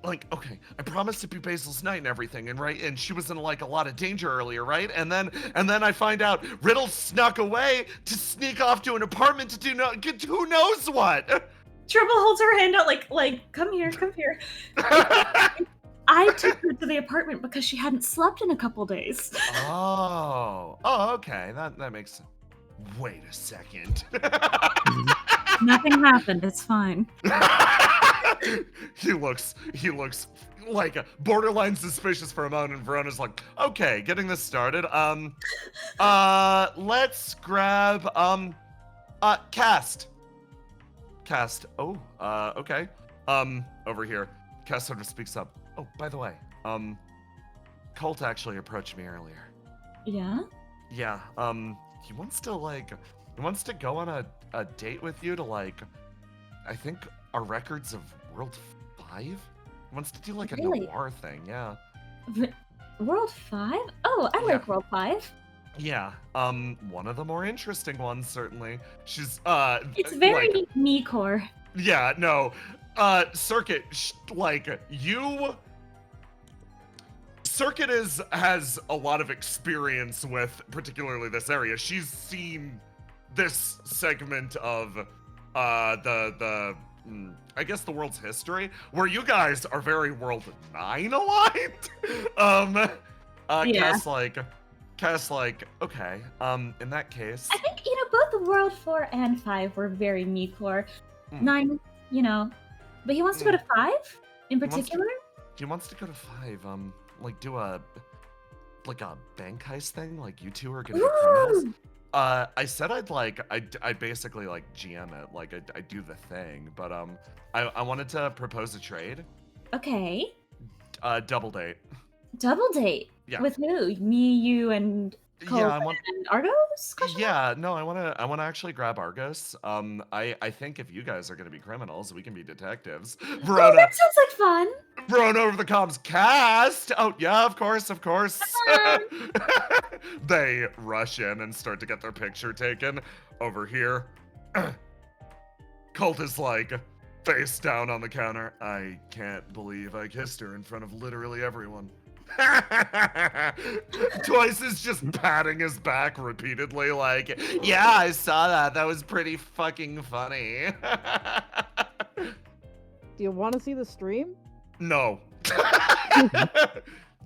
okay, I promised to be Basil's knight and everything, and she was in like a lot of danger earlier, right? And then I find out Riddle snuck away to sneak off to an apartment to do who knows what. Trouble holds her hand out like, come here. I took her to the apartment because she hadn't slept in a couple days. Oh, okay, that makes sense. Wait a second. Nothing happened. It's fine. He looks like borderline suspicious for a moment, and Verona's like, okay, getting this started. Let's grab Cast. Oh, okay. Over here. Cast sort of speaks up. Oh, by the way, Colt actually approached me earlier. Yeah? Yeah, he wants to go on a date with you to, like, I think our records of World 5? He wants to do, like, a Really? noir thing, yeah. World 5? Oh, I like World 5. Yeah, one of the more interesting ones, certainly. She's, It's very like, me-core. yeah, no, Circuit, Circuit has a lot of experience with particularly this area. She's seen this segment of I guess the world's history, where you guys are very World 9 aligned. Yeah. Cass like, okay, in that case. I think, both the World 4 and 5 were very me-core. 9, but he wants to go to 5 in particular? He wants to go to 5, like do a bank heist thing, like you two are gonna be criminals. I said I'd basically like GM it, like I'd do the thing, but I wanted to propose a trade. Okay. Double date. Double date? Yeah. With who? Me, you, and Cole and Argos? Yeah, no, I wanna actually grab Argos. I think if you guys are gonna be criminals, we can be detectives. Verona, that sounds like fun. Verona over the comms, Cast! Oh, yeah, of course. They rush in and start to get their picture taken. Over here, Colt is like, face down on the counter. I can't believe I kissed her in front of literally everyone. Twice is just patting his back repeatedly, like, yeah, I saw that. That was pretty fucking funny. Do you want to see the stream? No.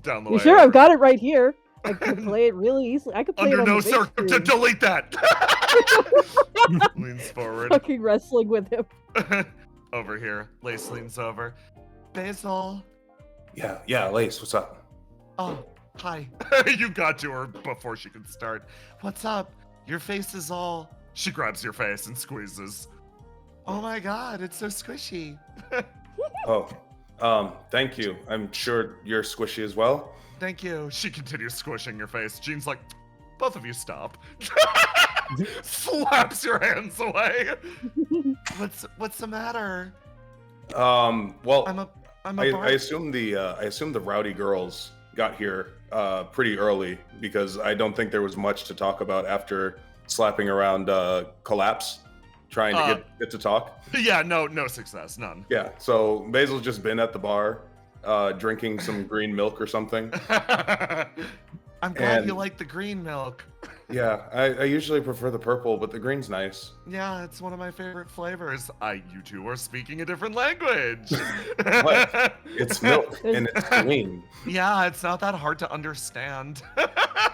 Down the way. You sure? I've got it right here. I could play it really easily. I could play Under it on no the big circumstance, screen. delete that. Leans forward. Fucking wrestling with him. Over here, Lace leans over. Basil. Yeah, Lace, what's up? Oh, hi. You got to her before she could start. What's up? Your face is all... She grabs your face and squeezes. Oh my god, it's so squishy. Oh, Thank you. I'm sure you're squishy as well. Thank you. She continues squishing your face. Jean's like, both of you stop. Slaps your hands away. What's the matter? Well, I'm a I assume the rowdy girls got here pretty early because I don't think there was much to talk about after slapping around Collapse, trying to get to talk. Yeah, no success, none. Yeah, so Basil's just been at the bar, drinking some green milk or something. I'm glad you like the green milk. Yeah, I usually prefer the purple, but the green's nice. Yeah, it's one of my favorite flavors. You two are speaking a different language. What? It's milk and it's green. Yeah, it's not that hard to understand.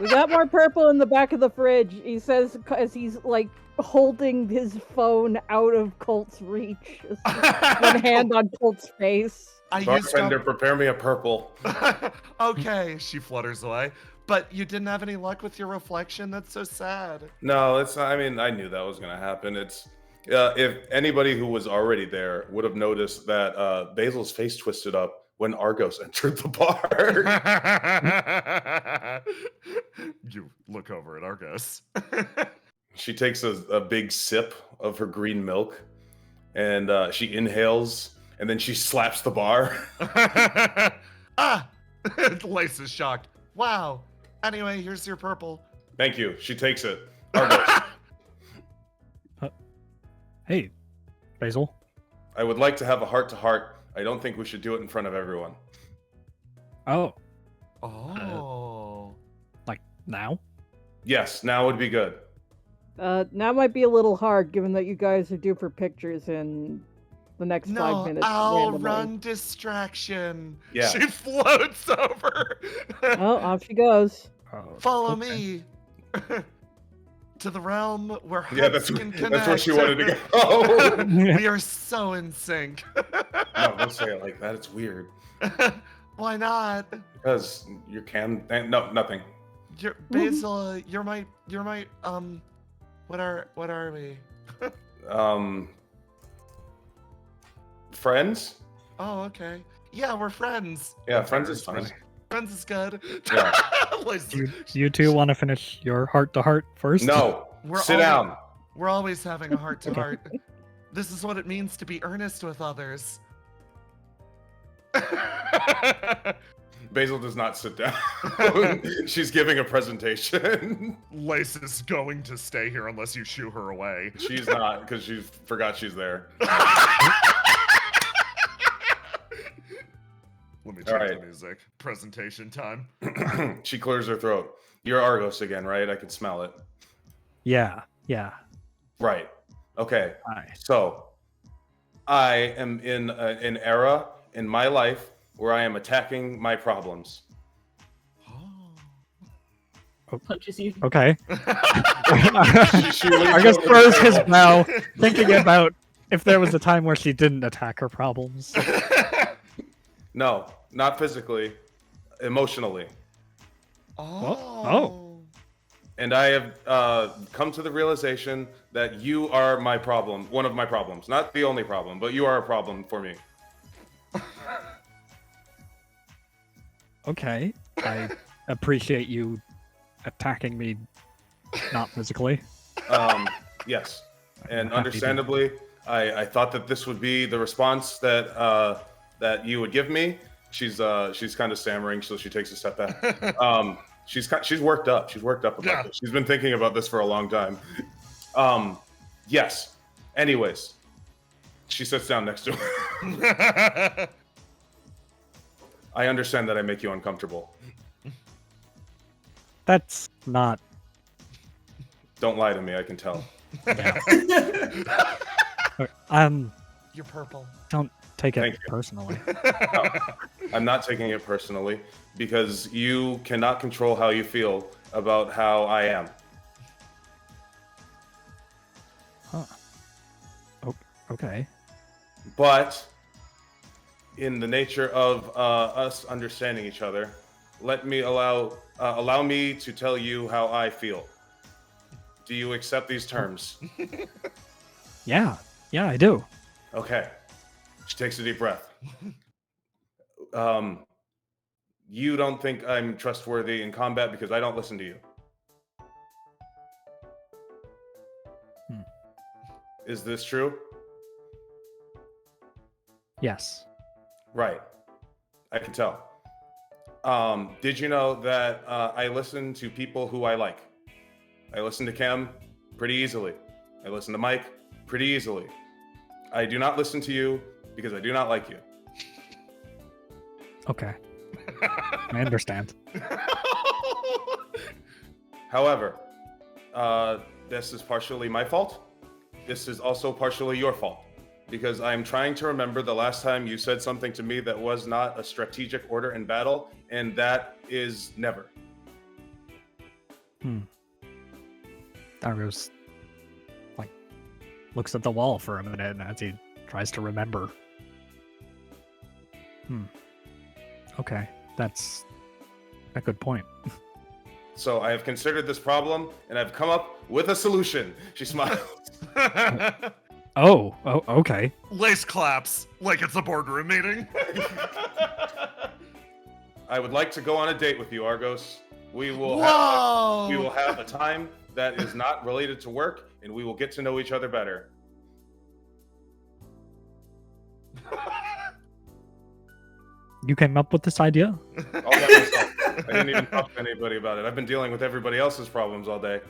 We got more purple in the back of the fridge, he says, as he's like holding his phone out of Colt's reach. One hand on Colt's face. Bartender, prepare me a purple. Okay, she flutters away. But you didn't have any luck with your reflection? That's so sad. No, it's not. I mean, I knew that was going to happen. It's if anybody who was already there would have noticed that Basil's face twisted up when Argos entered the bar. You look over at Argos. She takes a big sip of her green milk, and she inhales, and then she slaps the bar. Lace is shocked. Wow. Anyway, here's your purple. Thank you. She takes it. Argos. Hey, Basil. I would like to have a heart-to-heart. I don't think we should do it in front of everyone. Oh. Like now? Yes, now would be good. Now might be a little hard, given that you guys are due for pictures in the next 5 minutes. I'll randomly. run distraction. Yeah. She floats over. Well, off she goes. Follow me. To the realm where Yeah, hearts can connect. that's where she wanted to go. We are so in sync. No, don't say it like that. It's weird. Why not? Because you can. No, nothing. You're Basil. You're my. What are we? Friends? Oh, okay. Yeah, we're friends. Yeah, friends is fine. Friends is good. Yeah. You two want to finish your heart-to-heart first? No. Sit down. We're always having a heart-to-heart. This is what it means to be earnest with others. Basil does not sit down. She's giving a presentation. Lace is going to stay here unless you shoo her away. She's not, because she forgot she's there. Let me check the music. Presentation time. She clears her throat. You're Argos again, right? I can smell it. Yeah. Right. Okay. Hi. So, I am in an era in my life where I am attacking my problems. Punches you. Okay. Argus throws his bow, thinking about if there was a time where she didn't attack her problems. No, not physically, emotionally. Oh. And I have come to the realization that you are my problem, one of my problems. Not the only problem, but you are a problem for me. Okay. I appreciate you attacking me, not physically. Yes. And happy understandably, I thought that this would be the response that that you would give me. She's kind of stammering, so she takes a step back. She's worked up. She's worked up about this. She's been thinking about this for a long time. Yes. Anyways, she sits down next to her. I understand that I make you uncomfortable. That's not. Don't lie to me. I can tell. You're purple. Don't take it personally. No, I'm not taking it personally because you cannot control how you feel about how I am. Huh. Okay. But in the nature of us understanding each other, let me allow me to tell you how I feel. Do you accept these terms? Yeah, I do. Okay. She takes a deep breath. you don't think I'm trustworthy in combat because I don't listen to you. Is this true? Yes. Right. I can tell. Did you know that I listen to people who I like? I listen to Cam pretty easily. I listen to Mike pretty easily. I do not listen to you because I do not like you. Okay. I understand. However, this is partially my fault. This is also partially your fault. Because I'm trying to remember the last time you said something to me that was not a strategic order in battle, and that is never. Darius, like, looks at the wall for a minute as he tries to remember. Okay, that's a good point. So I have considered this problem, and I've come up with a solution. She smiles. Oh, okay. Lace claps like it's a boardroom meeting. I would like to go on a date with you, Argos. We will have a time that is not related to work, and we will get to know each other better. You came up with this idea? All by myself. I didn't even talk to anybody about it. I've been dealing with everybody else's problems all day.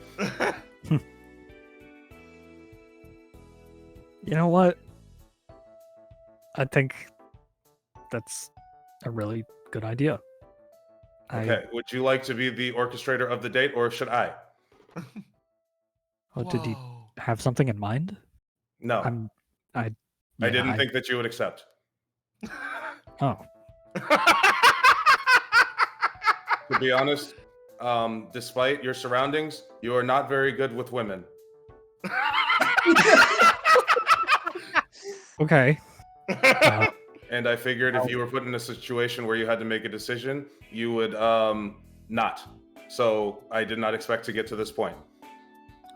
You know what? I think that's a really good idea. Okay, would you like to be the orchestrator of the date, or should I? Did you have something in mind? No. I didn't think that you would accept. Oh. To be honest, despite your surroundings, you are not very good with women. Okay. And I figured if you were put in a situation where you had to make a decision, you would not. So I did not expect to get to this point.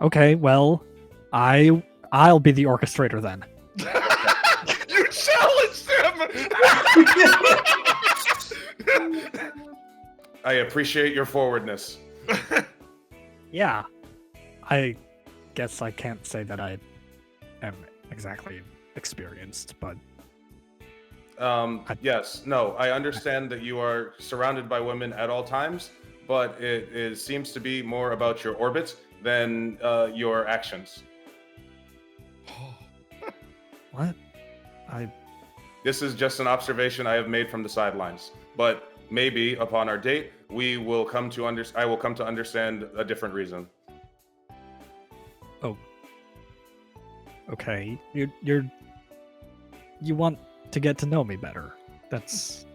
Okay, well, I'll be the orchestrator then. You challenged him! I appreciate your forwardness. Yeah. I guess I can't say that I am exactly experienced, but yes, no, I understand that you are surrounded by women at all times, but it seems to be more about your orbit than your actions. What? This is just an observation I have made from the sidelines, but maybe upon our date, I will come to understand a different reason. Oh. Okay. You want to get to know me better. Is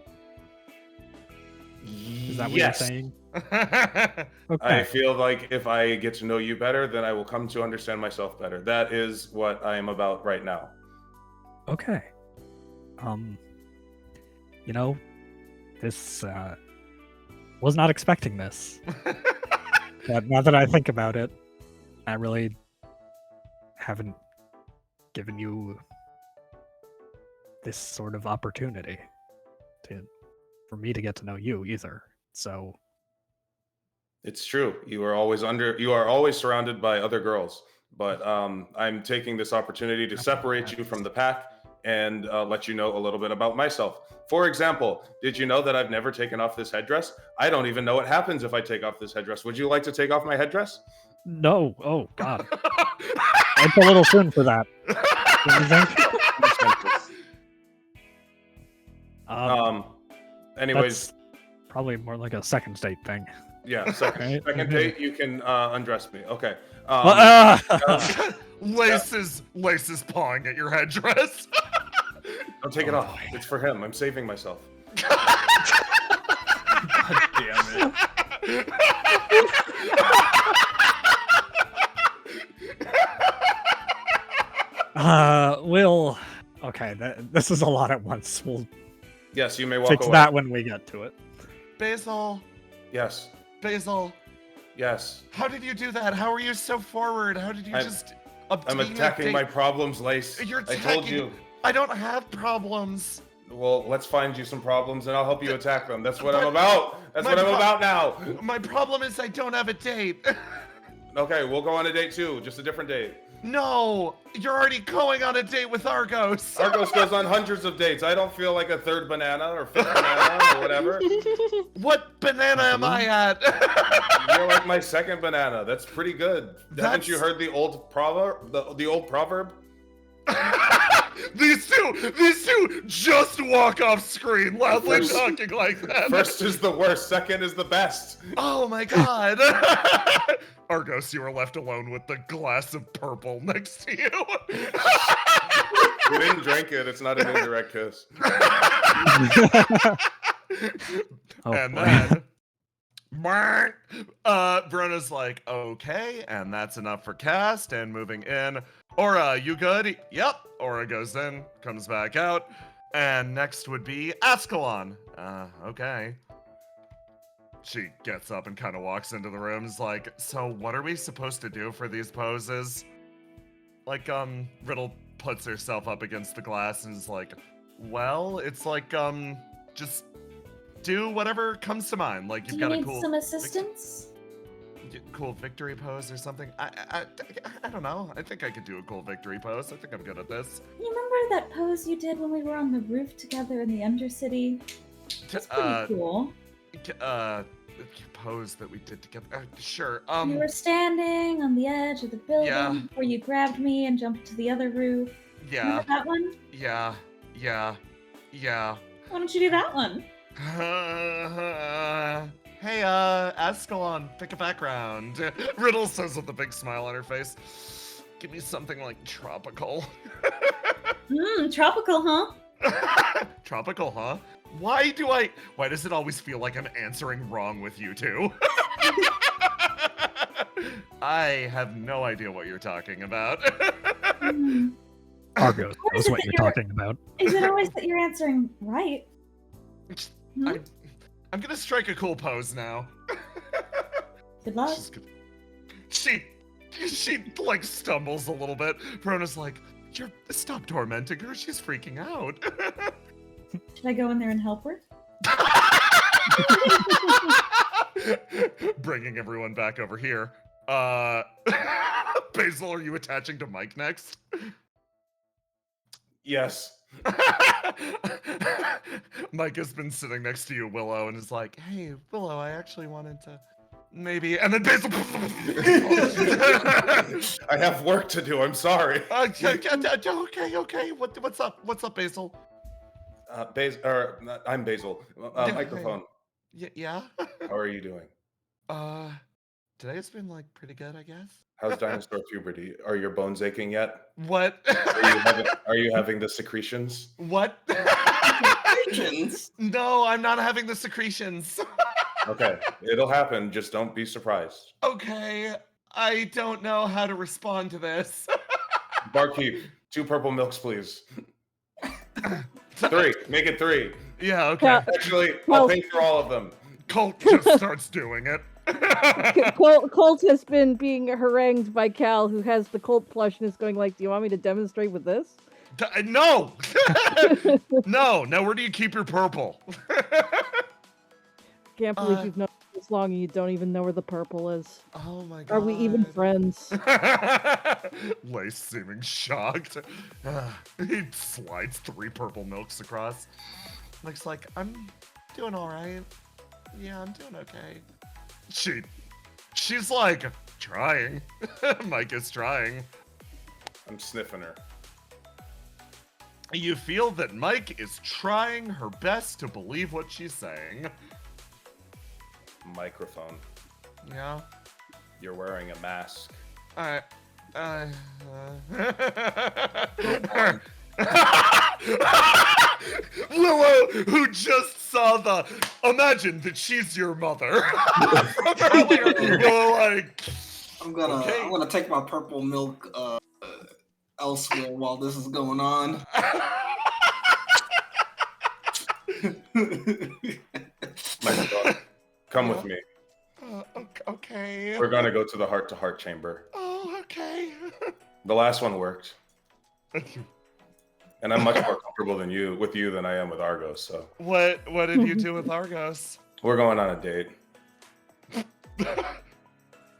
that what you're saying? Okay. I feel like if I get to know you better, then I will come to understand myself better. That is what I am about right now. Okay. You know, this was not expecting this. But now that I think about it, I really haven't given you this sort of opportunity for me to get to know you either. So it's true. You are always surrounded by other girls, but I'm taking this opportunity to separate you from the pack and let you know a little bit about myself. For example, did you know that I've never taken off this headdress? I don't even know what happens if I take off this headdress. Would you like to take off my headdress? No. Oh God. It's a little soon for that. Don't you think? Anyways, that's probably more like a second date thing. Yeah, second date, you can undress me. Okay. Lace is pawing at your headdress. Don't take it off. It's for him. I'm saving myself. God damn it. Okay, this is a lot at once. We'll yes, you may walk fix away. that when we get to it. Basil. Yes. Basil. Yes. How did you do that? How are you so forward? How did you just obtain I'm attacking my problems, Lace. You're I told you. I don't have problems. Well, let's find you some problems and I'll help you attack them. That's what I'm about. That's what I'm about now. My problem is I don't have a date. Okay, we'll go on a date too, just a different date. No, you're already going on a date with Argos. Argos goes on hundreds of dates. I don't feel like a third banana or fifth banana or whatever. What banana am I at? You're like my second banana. That's pretty good. Haven't you heard the old proverb? The old proverb? These two just walk off screen loudly talking like that. First is the worst, second is the best. Oh my god. Argos, you are left alone with the glass of purple next to you. We didn't drink it, it's not an indirect kiss. And then Verona's like, okay, and that's enough for cast, and moving in. Aura, you good? Yep. Aura goes in, comes back out, and next would be Ascalon. Okay. She gets up and kind of walks into the room. Is like, so what are we supposed to do for these poses? Like, Riddle puts herself up against the glass and is like, well, it's like, just do whatever comes to mind. Like, you've got a cool... some assistance? Cool victory pose or something? I don't know. I think I could do a cool victory pose. I think I'm good at this. You remember that pose you did when we were on the roof together in the Undercity? That's pretty cool. Pose that we did together. Sure. We were standing on the edge of the building before you grabbed me and jumped to the other roof. Yeah. Remember that one? Yeah. Why don't you do that one? Hey, Ascalon, pick a background. Riddle says with a big smile on her face. Give me something like tropical. Tropical, huh? Tropical, huh? Why does it always feel like I'm answering wrong with you two? I have no idea what you're talking about. Argos knows what you're talking about. Is it always that you're answering right? I'm gonna strike a cool pose now. Good luck. She like stumbles a little bit. Verona's like, stop tormenting her. She's freaking out. Should I go in there and help her? Bringing everyone back over here. Basil, are you attaching to Mike next? Yes. Mike has been sitting next to you, Willow, and is like, hey, Willow, I actually wanted to maybe... And then Basil... I have work to do, I'm sorry. Okay. What's up? What's up, Basil? I'm Basil. Microphone. Yeah? How are you doing? Today's been, like, pretty good, I guess. How's dinosaur puberty? Are your bones aching yet? What? Are you having the secretions? What? Secretions? No, I'm not having the secretions. Okay, it'll happen. Just don't be surprised. Okay, I don't know how to respond to this. Barkeep, 2 purple milks, please. 3. Make it 3. Yeah, okay. Actually, I'll pay for all of them. Colt just starts doing it. Colt has been being harangued by Cal, who has the Colt plush and is going like, do you want me to demonstrate with this? No! No, now where do you keep your purple? Can't believe you've known this long and you don't even know where the purple is. Oh my god. Are we even friends? Lace seeming shocked. He slides 3 purple milks across. Looks like, I'm doing alright. Yeah, I'm doing okay. She's like, trying. Mike is trying. I'm sniffing her. You feel that Mike is trying her best to believe what she's saying. Microphone. Yeah? You're wearing a mask. Willow, who just saw the imagine that she's your mother. Willow, like, I'm gonna take my purple milk elsewhere while this is going on. Microphone, come with me. Okay. We're gonna go to the heart-to-heart chamber. Oh, okay. The last one worked. and I'm much more comfortable with you than I am with Argos. So What did you do with Argos? we're going on a date.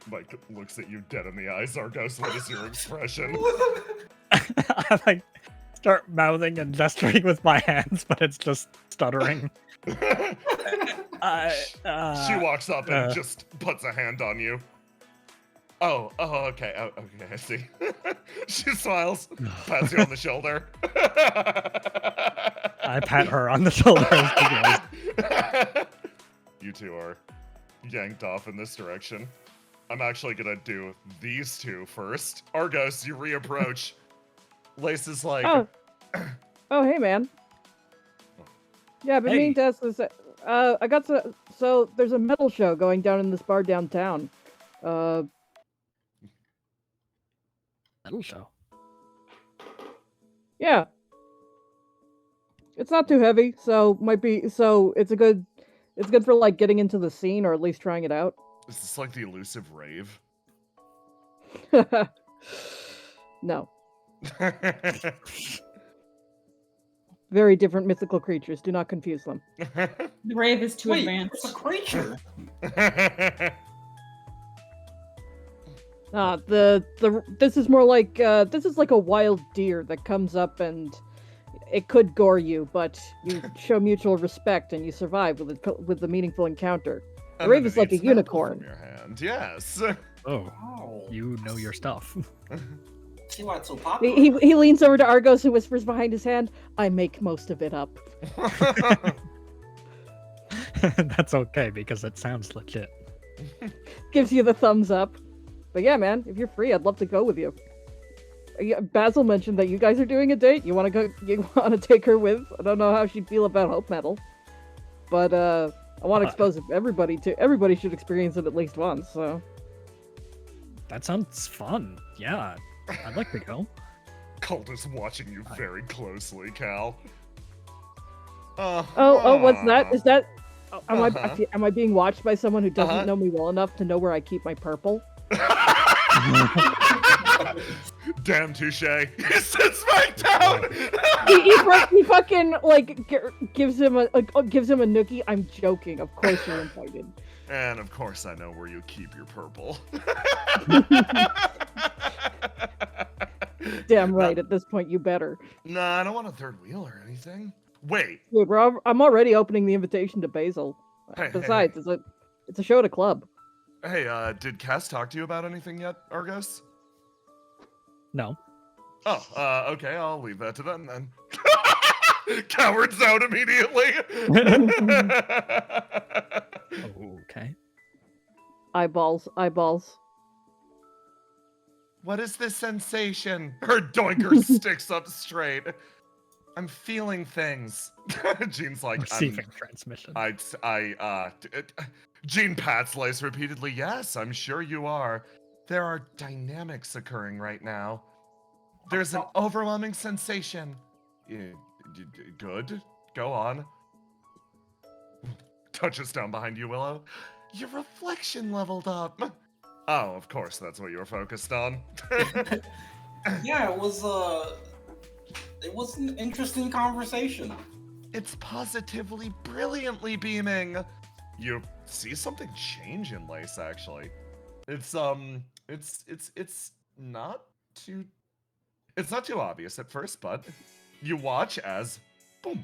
Mike looks at you dead in the eyes. Argos, what is your expression? I like start mouthing and gesturing with my hands, but it's just stuttering. She walks up and just puts a hand on you. Oh, okay. Oh, okay, I see. She smiles, pats you on the shoulder. I pat her on the shoulder as she goes. You two are yanked off in this direction. I'm actually gonna do these two first. Argos, you reapproach. Lace is like... Oh, hey, man. Yeah, I've been meaning to ask this. I got so there's a metal show going down in this bar downtown. Metal show? Yeah. It's not too heavy, so it's good for like getting into the scene or at least trying it out. Is this like the elusive rave? No. Very different mythical creatures. Do not confuse them. The rave is too advanced. It's a creature. This is more like this is like a wild deer that comes up and it could gore you, but you show mutual respect and you survive with the meaningful encounter. The rave is like a unicorn. From your hand. Yes. Oh, you know your stuff. See why it's so popular? He leans over to Argos and whispers behind his hand, "I make most of it up." That's okay because it sounds legit. Gives you the thumbs up. But yeah, man, if you're free, I'd love to go with you. Basil mentioned that you guys are doing a date. You want to go? You want to take her with? I don't know how she'd feel about Hope Metal, but I want to expose everybody to. Everybody should experience it at least once. So that sounds fun. Yeah, I'd like to go. Cult is watching you very closely, Cal. What's that? Is that? Am I being watched by someone who doesn't know me well enough to know where I keep my purple? Damn, touche. He sits back down. he fucking like gives him a nookie. I'm joking. Of course you're invited. And of course I know where you keep your purple. Damn right. At this point, you better. Nah, I don't want a third wheel or anything. Wait. Dude, I'm already opening the invitation to Basil. Besides, it's a show at a club. Hey, did Cass talk to you about anything yet, Argos? No. Oh, okay, I'll leave that to them then. Cowards out immediately. Okay. Eyeballs. What is this sensation? Her doinker sticks up straight. I'm feeling things. Jean's like, receiving transmission. Jean pats Lace repeatedly. Yes, I'm sure you are. There are dynamics occurring right now. There's an overwhelming sensation. Good. Go on. Touches down behind you, Willow. Your reflection leveled up. Oh, of course, that's what you were focused on. Yeah, it was an interesting conversation. It's positively brilliantly beaming. You see something change in Lace, actually. It's not too obvious at first, but you watch as boom.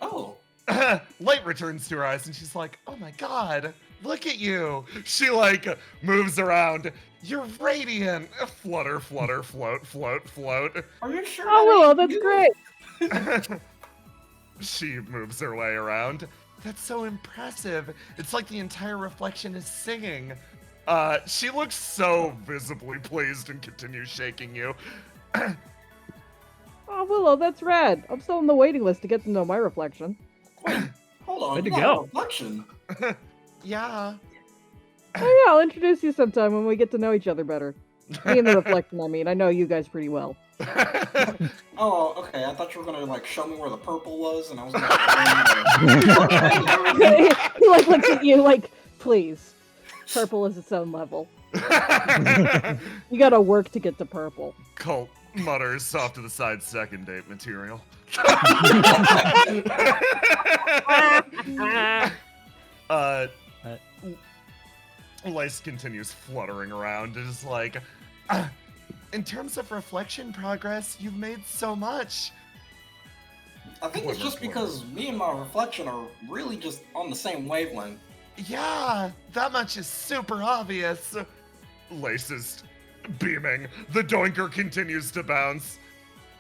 Oh. Light returns to her eyes and she's like, "Oh my god, look at you." She like moves around. You're radiant. Flutter, flutter, float, float, float. Are you sure? Oh, that's great. She moves her way around. That's so impressive. It's like the entire reflection is singing. She looks so visibly pleased and continues shaking you. Oh, Willow, that's rad. I'm still on the waiting list to get to know my reflection. Wait, hold on. Way to you got go. a reflection. Yeah. Oh yeah, I'll introduce you sometime when we get to know each other better. Me and the reflection, I mean. I know you guys pretty well. Oh, okay. I thought you were gonna like show me where the purple was, and I was gonna. He like looks at you like, please. Purple is its own level. You gotta work to get to purple. Colt mutters off to the side, second date material. Lice continues fluttering around and is like, in terms of reflection progress, you've made so much. I think it's just because me and my reflection are really just on the same wavelength. Yeah, that much is super obvious. Lace is beaming. The doinker continues to bounce.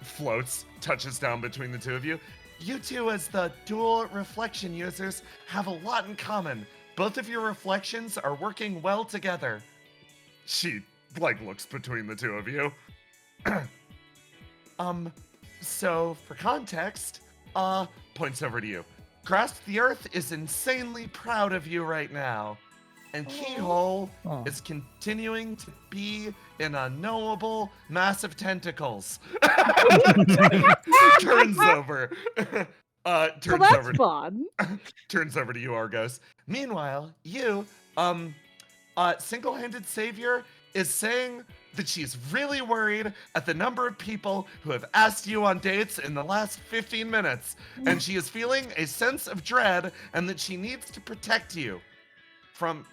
Floats, touches down between the two of you. You two, as the dual reflection users, have a lot in common. Both of your reflections are working well together. She, looks between the two of you. So, for context, points over to you. Grasp the Earth is insanely proud of you right now. And Keyhole is continuing to be in unknowable, massive tentacles. Turns over. So that's fun. Turns over to you, Argos. Meanwhile, you, single-handed savior is saying that she's really worried at the number of people who have asked you on dates in the last 15 minutes, and she is feeling a sense of dread and that she needs to protect you from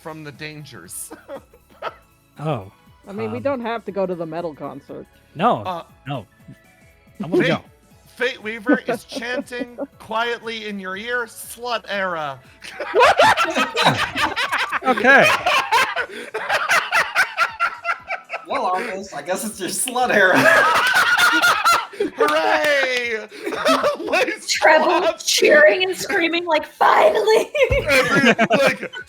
the dangers. Oh. I mean, we don't have to go to the metal concert. No. No. I want to go. Fate Weaver is chanting quietly in your ear, slut era. Okay. Well, Argos, I guess it's your slut era. Hooray! Treble cheering and screaming like, finally!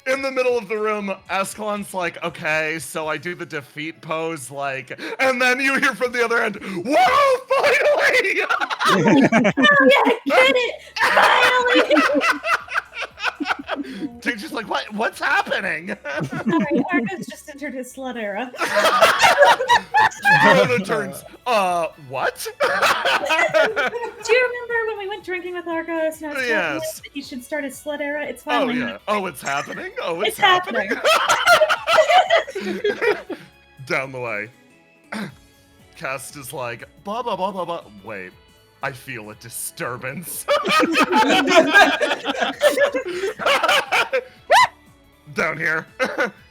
In the middle of the room, Ascalon's like, okay, so I do the defeat pose, and then you hear from the other end, whoa, finally! Oh yeah, get it! Finally! Dude's just like, what's happening? Sorry, Argus just entered his slut era. Corona turns, what? Do you remember when we went drinking with Argos and I was telling you that he should start his slut era? It's finally Oh, yeah. Oh, it's happening? Oh, it's happening. Down the way. Cast is like, blah, blah, blah, blah, blah. Wait, I feel a disturbance. Down here.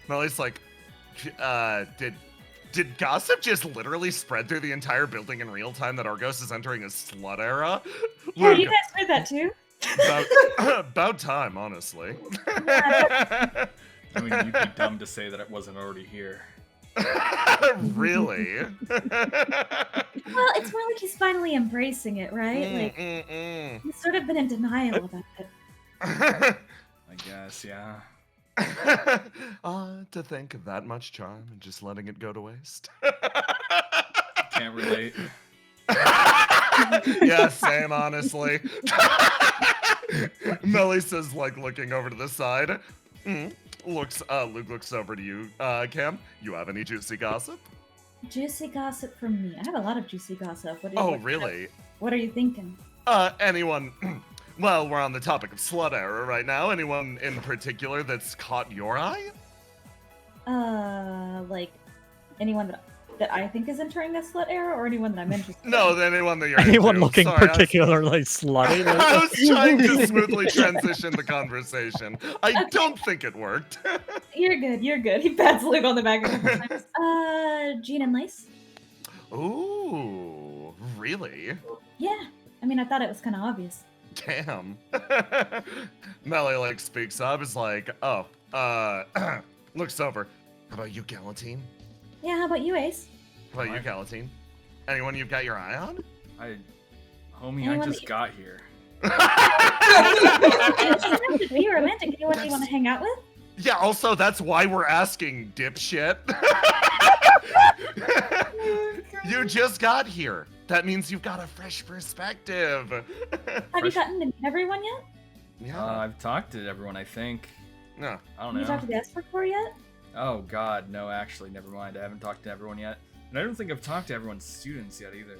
Melly's like, did gossip just literally spread through the entire building in real time that Argos is entering a slut era? Yeah, you guys heard that too? About time, honestly. I mean, you'd be dumb to say that it wasn't already here. Really? Well, it's more like he's finally embracing it, right? He's sort of been in denial about it. I guess, yeah. To think of that much charm and just letting it go to waste. Can't relate. Yeah, same, honestly. Melly says, looking over to the side. Luke looks over to you, Cam. You have any juicy gossip? Juicy gossip from me. I have a lot of juicy gossip. Really? What are you thinking? Anyone... Well, we're on the topic of slut era right now. Anyone in particular that's caught your eye? Anyone that I think is entering the slut era, or anyone that I'm interested in? No, anyone that you're Anyone into. looking Sorry, particularly slutty. I was trying to smoothly transition the conversation. I don't think it worked. You're good. He pats Luke on the back of the times. Jean and Lace? Ooh, really? Yeah. I mean, I thought it was kind of obvious. Damn. Melly speaks up, is like, looks over. How about you, Galatine? Yeah, how about you, Ace? How about you, Galatine? Anyone you've got your eye on? Homie, I just got here. It doesn't have to be romantic. Anyone you want to hang out with? Yeah, also, that's why we're asking, dipshit. You just got here. That means you've got a fresh perspective. Have you gotten to meet everyone yet? Yeah. I've talked to everyone, I think. No. I don't Have you know. talked to the Esper Corps yet? Oh, God, no, actually, never mind. I haven't talked to everyone yet. And I don't think I've talked to everyone's students yet, either.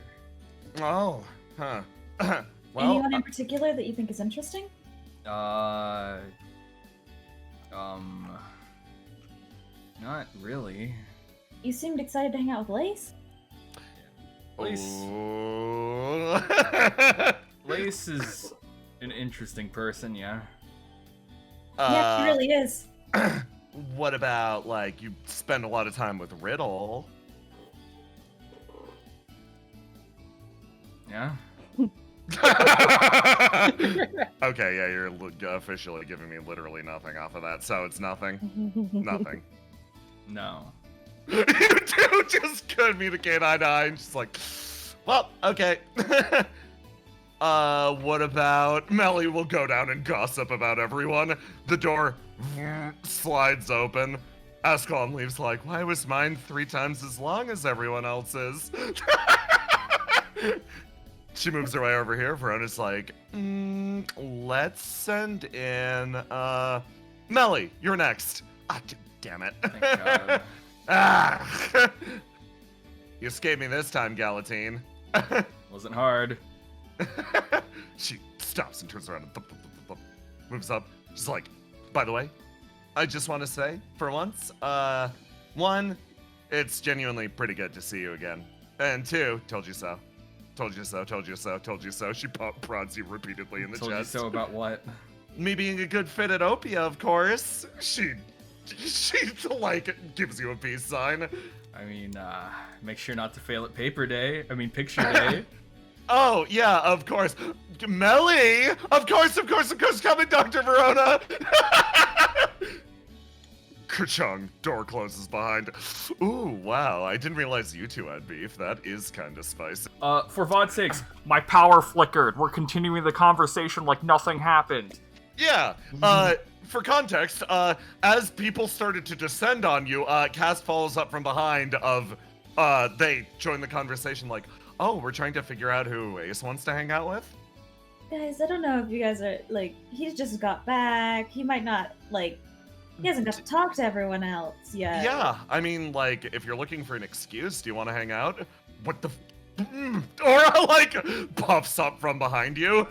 Oh, huh. Well, Anyone in particular that you think is interesting? Not really. You seemed excited to hang out with Lace. Lace is an interesting person, yeah. Yeah, she really is. What about, like, you spend a lot of time with Riddle? Yeah. Okay, yeah, you're officially giving me literally nothing off of that, so it's nothing. Nothing. No. You two just communicate eye to eye and just like, well, okay. What about Melly will go down and gossip about everyone. The door slides open. Ascalon leaves like, why was mine 3 times as long as everyone else's? She moves her way over here. Verona's like, let's send in, Melly, you're next. Ah, damn it. Thank God. Ah! You escaped me this time, Galatine. Wasn't hard. She stops and turns around and moves up. She's like, by the way, I just want to say, for once, 1, it's genuinely pretty good to see you again. And 2, told you so. Told you so, told you so, told you so. She prods you repeatedly in the Told chest. you so about what? Me being a good fit at Opia, of course. She like gives you a peace sign. I mean, make sure not to fail at paper day. I mean, picture day. Oh, yeah, of course. Melly! Of course, coming, Dr. Verona! Ka-chung, door closes behind. Ooh, wow, I didn't realize you two had beef. That is kind of spicy. For VOD's sakes, my power flickered. We're continuing the conversation like nothing happened. Yeah, for context, as people started to descend on you, Cass follows up from behind they join the conversation like, oh, we're trying to figure out who Ace wants to hang out with? Guys, I don't know if you guys are, like, he just got back. He might not, like, he hasn't got to talk to everyone else yet. Yeah, I mean, like, if you're looking for an excuse, do you want to hang out? What the Aura, like, puffs up from behind you.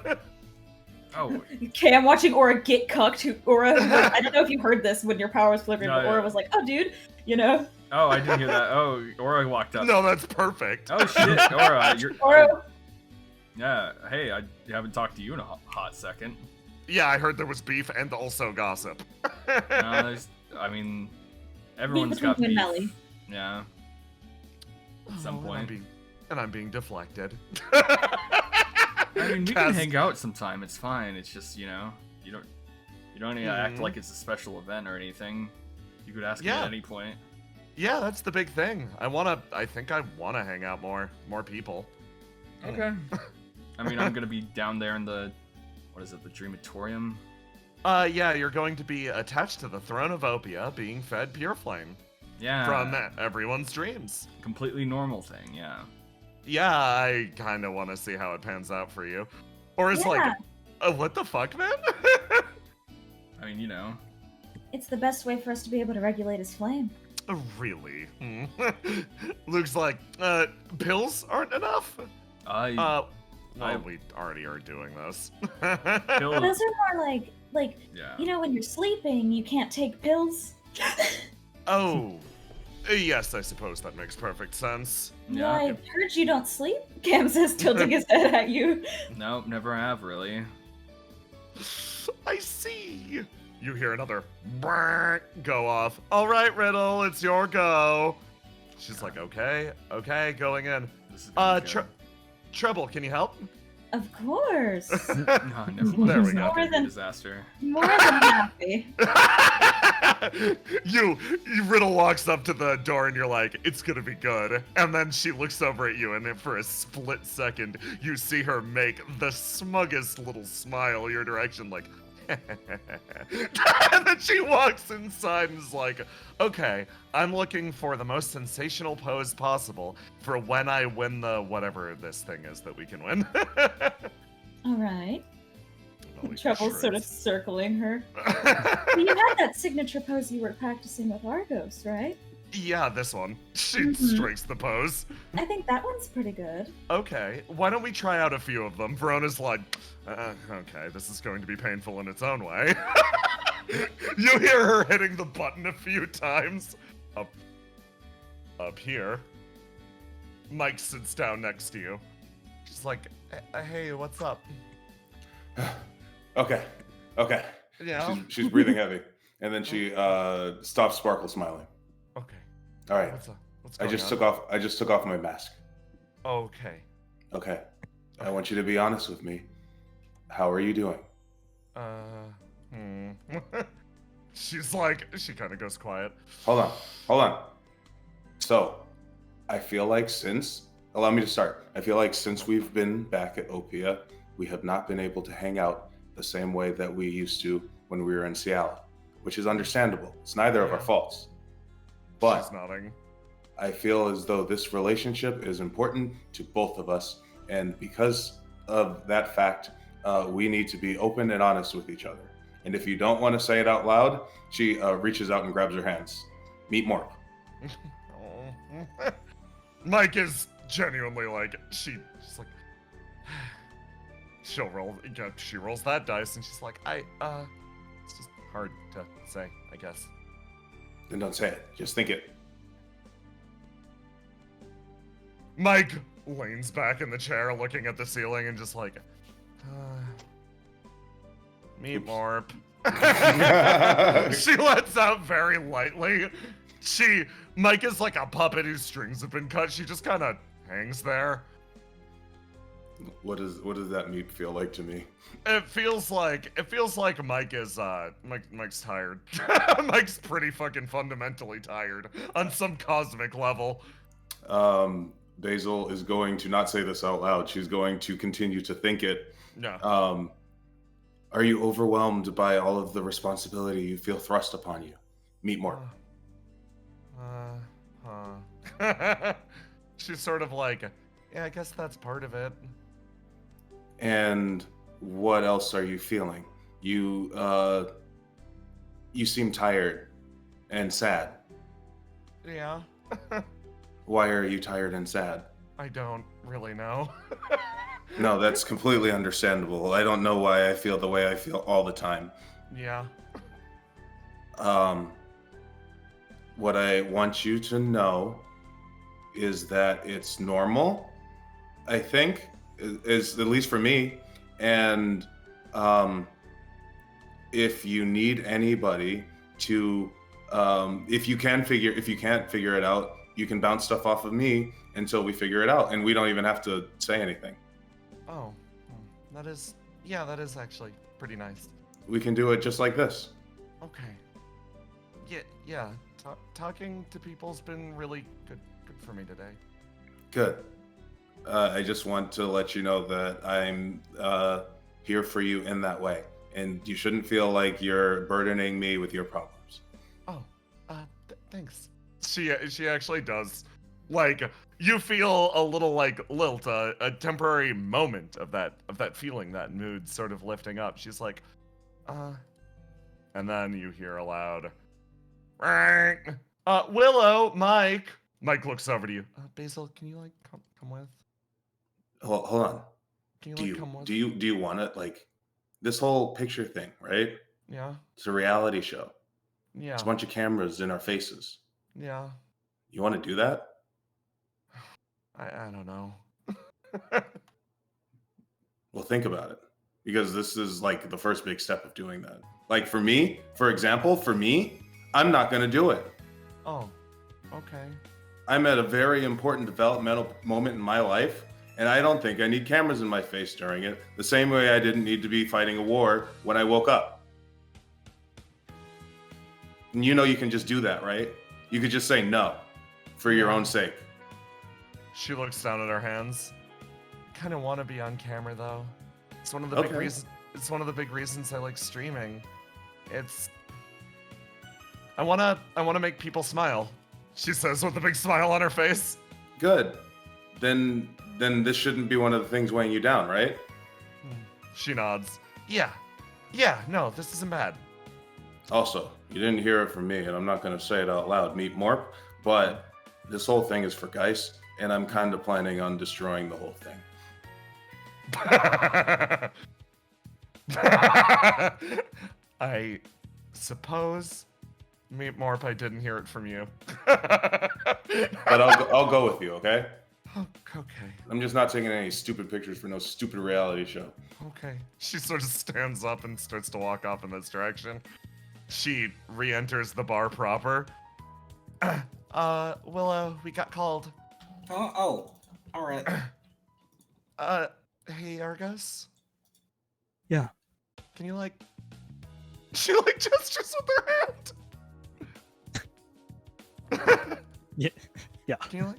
Oh. Okay, I'm watching Aura get cucked. Aura, I don't know if you heard this when your power was flickering, but yeah. Aura was like, oh, dude, you know? Oh, I didn't hear that. Oh, Aura walked up. No, that's perfect. Oh, shit, Aura, you're... Aura. Yeah, hey, I haven't talked to you in a hot second. Yeah, I heard there was beef and also gossip. No, I mean, everyone's got beef. Melly. Yeah. At some point. I'm being deflected. I mean, we can hang out sometime. It's fine. It's just, you know, you don't need to act like it's a special event or anything. You could ask me at any point. Yeah, that's the big thing. I think I wanna hang out more people. Okay. I mean, I'm gonna be down there in the, what is it, the Dreamatorium? Yeah, you're going to be attached to the throne of Opia, being fed pure flame. Yeah. From everyone's dreams. Completely normal thing, yeah. Yeah, I kind of want to see how it pans out for you. Or is like, what the fuck, man? I mean, you know. It's the best way for us to be able to regulate his flame. Really? Luke's like, pills aren't enough? Well, we already are doing this. Those are more like, yeah. You know, when you're sleeping, you can't take pills. Oh, yes, I suppose that makes perfect sense. Yeah, I heard you don't sleep. Cam says, tilting his head at you. Nope, never have, really. I see. You hear another go off. All right, Riddle, it's your go. She's like, okay, going in. Treble, can you help? Of course. No, never mind. There we go. More than disaster. More than happy. You Riddle walks up to the door and you're like, it's gonna be good. And then she looks over at you and then for a split second, you see her make the smuggest little smile your direction like, and then she walks inside and is like, okay, I'm looking for the most sensational pose possible for when I win the whatever this thing is that we can win. All right. Holy Trouble's sort of shreds. circling her. Well, you had that signature pose you were practicing with Argos, right? Yeah, this one. She strikes the pose. I think that one's pretty good. Okay, why don't we try out a few of them? Verona's like, okay, this is going to be painful in its own way. You hear her hitting the button a few times. Up here. Mike sits down next to you. She's like, hey, what's up? Okay. Yeah. She's breathing heavy, and then she stops Sparkle smiling. Okay. All right. What's I going just on? took off my mask. Okay. Okay. I want you to be honest with me. How are you doing? She's like, she kind of goes quiet. Hold on. So, I feel like allow me to start. I feel like since we've been back at Opia, we have not been able to hang out the same way that we used to when we were in Seattle, which is understandable. It's neither of our faults. But She's nodding. I feel as though this relationship is important to both of us, and because of that fact, we need to be open and honest with each other. And if you don't want to say it out loud, she reaches out and grabs her hands. Meet Morp. Mike is genuinely like, she's like, she rolls that dice, and she's like, it's just hard to say, I guess. Then don't say it. Just think it. Mike leans back in the chair, looking at the ceiling, and just like, meet Morp. She lets out very lightly. Mike is like a puppet whose strings have been cut. She just kind of hangs there. What does that meat feel like to me? It feels like Mike is Mike's tired. Mike's pretty fucking fundamentally tired on some cosmic level. Basil is going to not say this out loud. She's going to continue to think it. No. Are you overwhelmed by all of the responsibility you feel thrust upon you? Meet Morp. She's sort of like, yeah, I guess that's part of it. And what else are you feeling? You seem tired and sad. Yeah. Why are you tired and sad? I don't really know. No, that's completely understandable. I don't know why I feel the way I feel all the time. Yeah. What I want you to know is that it's normal, I think, is at least for me. And if you need anybody to, if you can't figure it out, you can bounce stuff off of me until we figure it out, and we don't even have to say anything. Oh, that is actually pretty nice. We can do it just like this. Okay. Yeah. Talking to people's been really good for me today. Good. I just want to let you know that I'm here for you in that way, and you shouldn't feel like you're burdening me with your problems. Oh, thanks. She actually does. Like, you feel a little like lilt, a temporary moment of that feeling, that mood sort of lifting up. She's like, and then you hear a loud, Willow, Mike. Mike looks over to you. Basil, can you like come with? Hold on. Can you come with? Do you want it, like, this whole picture thing, right? Yeah. It's a reality show. Yeah. It's a bunch of cameras in our faces. Yeah. You want to do that? I don't know. Well, think about it, because this is like the first big step of doing that. Like for me, I'm not going to do it. Oh, okay. I'm at a very important developmental moment in my life, and I don't think I need cameras in my face during it, the same way I didn't need to be fighting a war when I woke up. And you know you can just do that, right? You could just say no for your own sake. She looks down at her hands. Kind of want to be on camera though. It's one of the big reasons. It's one of the big reasons I like streaming. I wanna make people smile. She says with a big smile on her face. Good. Then this shouldn't be one of the things weighing you down, right? She nods. Yeah. No, this isn't bad. Also, you didn't hear it from me, and I'm not going to say it out loud, Meet Morp, but this whole thing is for Geist, and I'm kind of planning on destroying the whole thing. I suppose, Meet Morp, I didn't hear it from you. But I'll go with you, okay? Oh, okay. I'm just not taking any stupid pictures for no stupid reality show. Okay. She sort of stands up and starts to walk off in this direction. She re-enters the bar proper. Willow, we got called. Oh, all right. Hey, Argos? Yeah. Can you, like... She, like, gestures with her hand. Yeah. Yeah. Can you, like...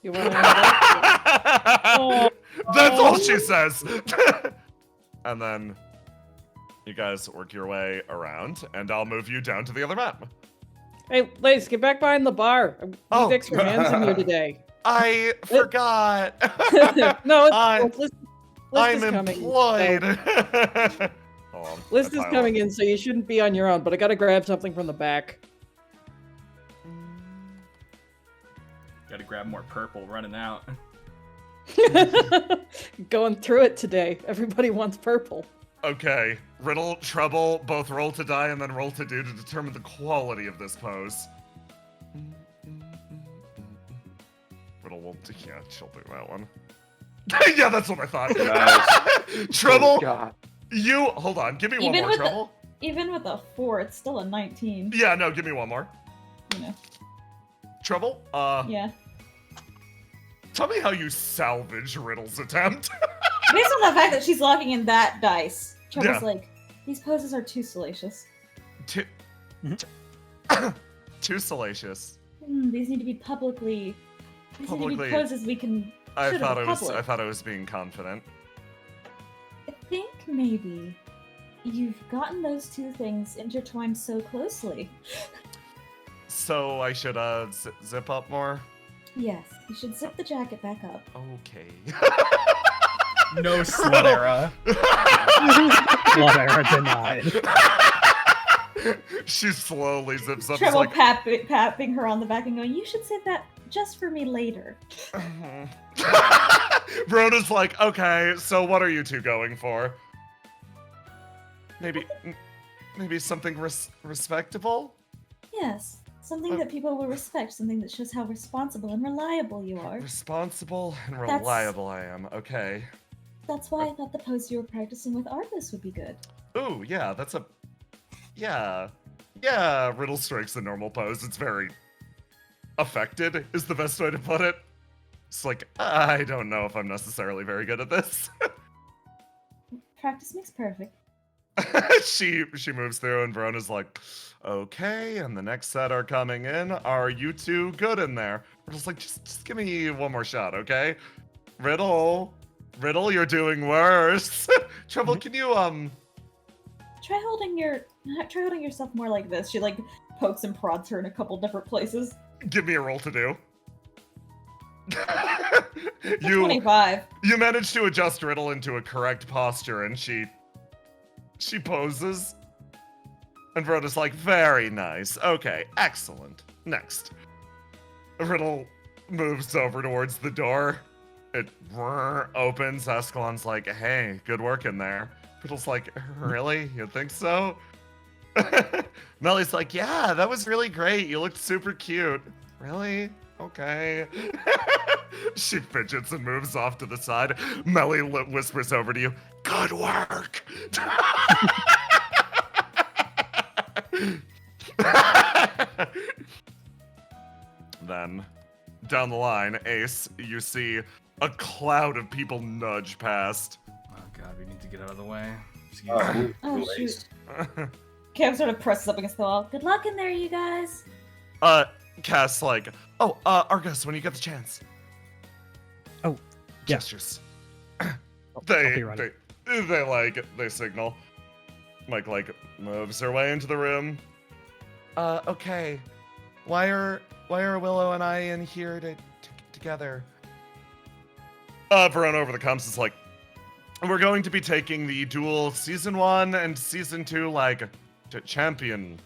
You want to That's all she says. And then you guys work your way around, and I'll move you down to the other map. Hey, Lace, get back behind the bar. Oh. We've extra hands in here today. I forgot. No, I'm Liz is coming. employed. So, Liz is coming in, so you shouldn't be on your own, but I gotta grab something from the back. Gotta grab more purple running out. Going through it today. Everybody wants purple. Okay, Riddle, Trouble, both roll to die and then roll to do to determine the quality of this pose. Riddle will, yeah, she'll do that one. Yeah, that's what I thought. Nice. Trouble, Oh, God. you, hold on, give me one Even more, with Trouble. Even with a 4, it's still a 19. Yeah, no, give me one more. You know. Trouble, Yeah. tell me how you salvage Riddle's attempt. Based on the fact that she's locking in that dice, Trevor's Yeah. like, these poses are too salacious. Too salacious. These need to be publicly. These need to Publicly- be poses we can. I show to thought the it was. public. I thought I was being confident. I think maybe you've gotten those two things intertwined so closely. So I should zip up more. Yes, you should zip the jacket back up. Okay. No slut era. Blood era denied. She slowly zips up. Trevor Like, patting her on the back and going, "You should save that just for me later." Verona's like, okay, so what are you two going for? Maybe something respectable? Yes, something that people will respect, something that shows how responsible and reliable you are. Responsible and That's- reliable I am. Okay. That's why I thought the pose you were practicing with Argus would be good. Ooh, yeah, that's a... Yeah. Yeah, Riddle strikes the normal pose. It's very... affected, is the best way to put it. It's like, I don't know if I'm necessarily very good at this. Practice makes perfect. she moves through and Verona's like, okay, and the next set are coming in. Are you two good in there? Riddle's like, just give me one more shot, okay? Riddle, you're doing worse. Trouble, can you Try holding yourself more like this. She like pokes and prods her in a couple different places. give me a roll to do? That's 25. You manage to adjust Riddle into a correct posture, and she poses. And Verona's like, very nice. Okay, excellent. Next. Riddle moves over towards the door. It opens. Escalon's like, hey, good work in there. Riddle's like, really? You think so? Melly's like, yeah, that was really great. You looked super cute. Really? Okay. She fidgets and moves off to the side. Melly whispers over to you, good work. Then, down the line, Ace, you see a cloud of people nudge past. Oh god, we need to get out of the way. Excuse Oh, me. Oh shoot. Cam sort of presses up against the wall. Good luck in there, you guys. Cass like, oh, Argus, when you get the chance. Oh, yeah. Gestures. I'll They be ready. they signal. Mike like moves her way into the room. Okay. Why are Willow and I in here together? Verona over the comms is like, we're going to be taking the dual season 1 and season 2 like champion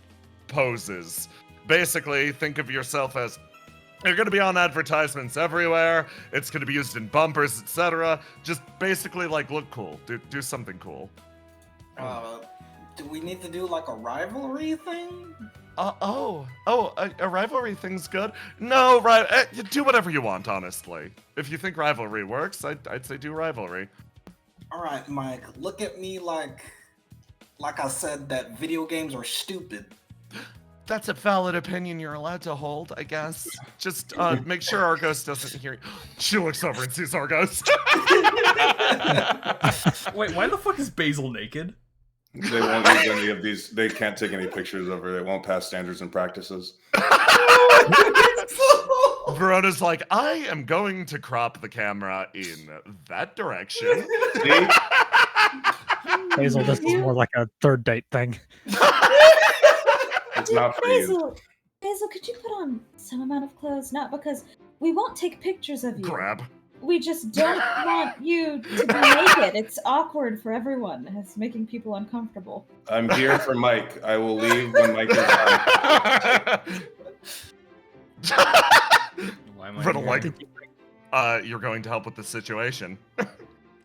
poses. Basically, think of yourself as you're going to be on advertisements everywhere. It's going to be used in bumpers, etc. Just basically like look cool. Do something cool. do we need to do like a rivalry thing? A rivalry thing's good. No, right? Do whatever you want, honestly. If you think rivalry works, I'd say do rivalry. All right, Mike. Look at me like I said that video games are stupid. That's a valid opinion you're allowed to hold, I guess. Just make sure Argos doesn't hear you. She looks over and sees Argos. Wait, why the fuck is Basil naked? They won't use any of these. They can't take any pictures of her. They won't pass standards and practices. Verona's like, I am going to crop the camera in that direction. See? Basil, this is more like a third date thing. It's not for you. Basil, could you put on some amount of clothes? Not because we won't take pictures of you. Grab. We just don't want you to be naked. It's awkward for everyone. It's making people uncomfortable. I'm here for Mike. I will leave when Mike is done. Why am I Verona here? like, you're going to help with the situation.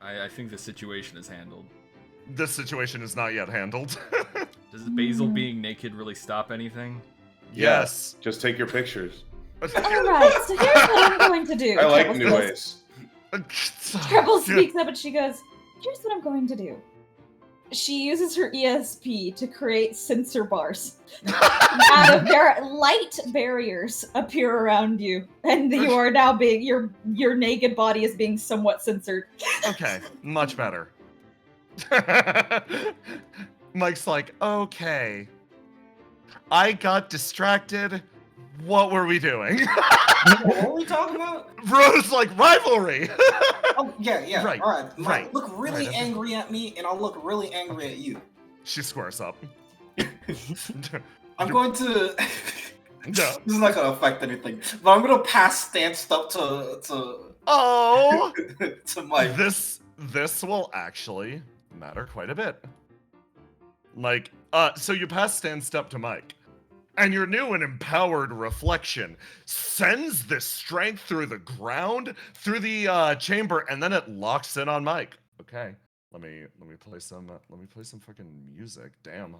I think the situation is handled. This situation is not yet handled. Does Basil being naked really stop anything? Yes. Just take your pictures. Alright, so here's what I'm going to do. I like Treble new says- ways. Treble speaks up and she goes, here's what I'm going to do. She uses her ESP to create sensor bars. Out of light barriers appear around you, and you are now being your naked body is being somewhat censored. Okay, much better. Mike's like, okay. I got distracted. What were we doing? What were we talking about? Rose like rivalry. Oh, yeah. Right, All right. Mike, right, look really right. angry at me, and I'll look really angry at you. She squares up. I'm going to. No. This is not going to affect anything, but I'm going to pass Stanced up to Oh, to Mike. this will actually matter quite a bit. Like, so you pass stand step to Mike, and your new and empowered reflection sends this strength through the ground, through the chamber, and then it locks in on Mike. Okay, let me play some fucking music. Damn.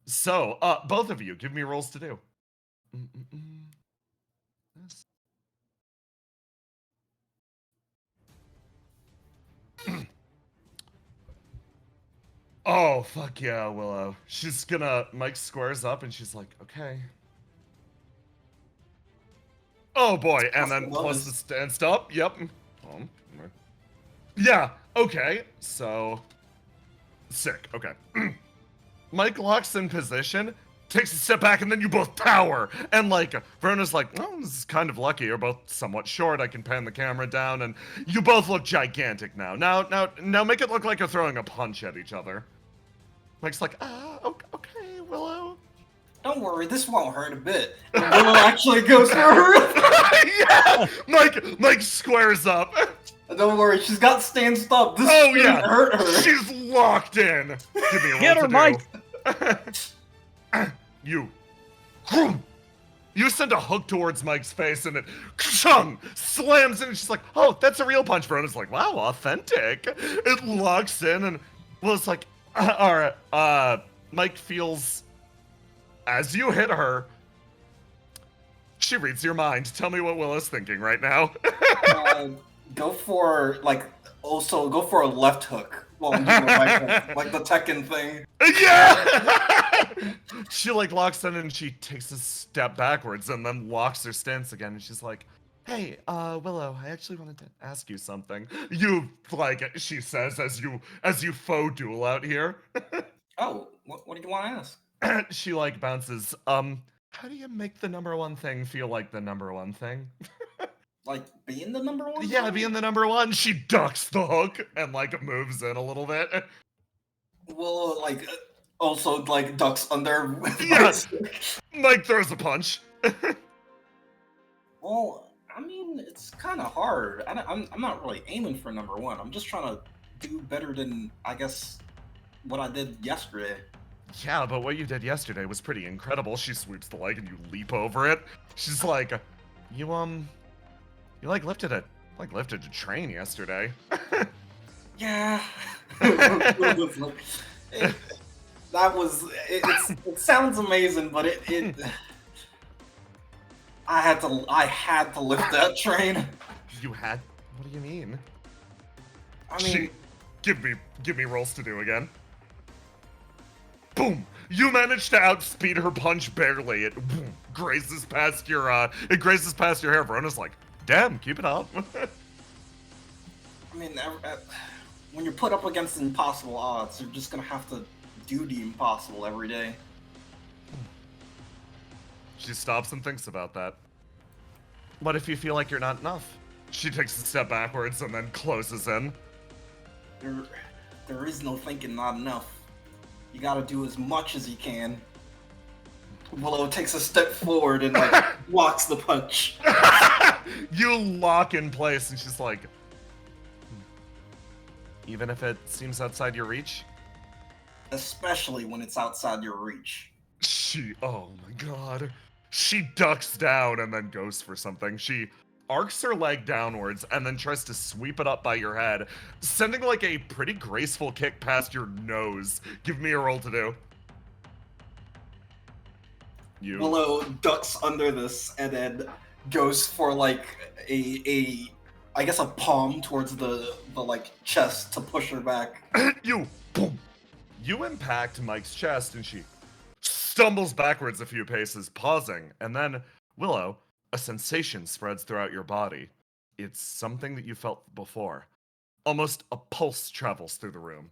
So both of you, give me rolls to do. Yes. Oh, fuck yeah, Willow. Mike squares up and she's like, okay. Oh boy, and then plus the stand stop, yep. Yeah, okay, so. Sick, okay. Mike locks in position, takes a step back, and then you both power. And like, Verona's like, oh, this is kind of lucky. You're both somewhat short. I can pan the camera down, and you both look gigantic now. Now make it look like you're throwing a punch at each other. Mike's like, okay, Willow. Don't worry, this won't hurt a bit. And Willow actually goes for her. Yeah! Mike squares up. Don't worry, she's got stand up. This Oh, shouldn't yeah. hurt her. She's locked in. Give me a roll Get her, to do. Mike! You send a hook towards Mike's face and it slams in and she's like, oh, that's a real punch. Verona's like, wow, authentic. It locks in and Will's like, all right, Mike feels as you hit her, she reads your mind. Tell me what Will is thinking right now. Go for a left hook while I'm doing a right hook, like the Tekken thing. Yeah! She like locks in and she takes a step backwards and then locks her stance again and she's like, hey, Willow, I actually wanted to ask you something. You, like, she says as you faux duel out here. Oh, what do you want to ask? She like bounces, how do you make the number one thing feel like the number one thing? Like being the number one? Yeah, being the number one. She ducks the hook and like moves in a little bit. Willow also like ducks under. Yes. Mike throws a punch. Well, I mean, it's kind of hard. I'm not really aiming for number one. I'm just trying to do better than, I guess, what I did yesterday. Yeah, but what you did yesterday was pretty incredible. She sweeps the leg and you leap over it. She's like, you lifted a train yesterday. Yeah. That was it sounds amazing, but it I had to lift that train. You had? What do you mean? I mean, Give me rolls to do again. Boom! You managed to outspeed her punch barely. It grazes past your hair. Verona's like, damn, keep it up. I mean, when you're put up against impossible odds, you're just gonna have to do the impossible every day. She stops and thinks about that. What if you feel like you're not enough? She takes a step backwards and then closes in. There is no thinking not enough. You gotta do as much as you can. Willow takes a step forward and like blocks the punch. You lock in place and she's like, even if it seems outside your reach? Especially when it's outside your reach. Oh my god. She ducks down and then goes for something. She arcs her leg downwards and then tries to sweep it up by your head, sending like a pretty graceful kick past your nose. Give me a roll to do. You. Willow ducks under this and then goes for like a I guess a palm towards the like chest to push her back. You boom. You impact Mike's chest and she stumbles backwards a few paces, pausing, and then, Willow, a sensation spreads throughout your body. It's something that you felt before. Almost a pulse travels through the room.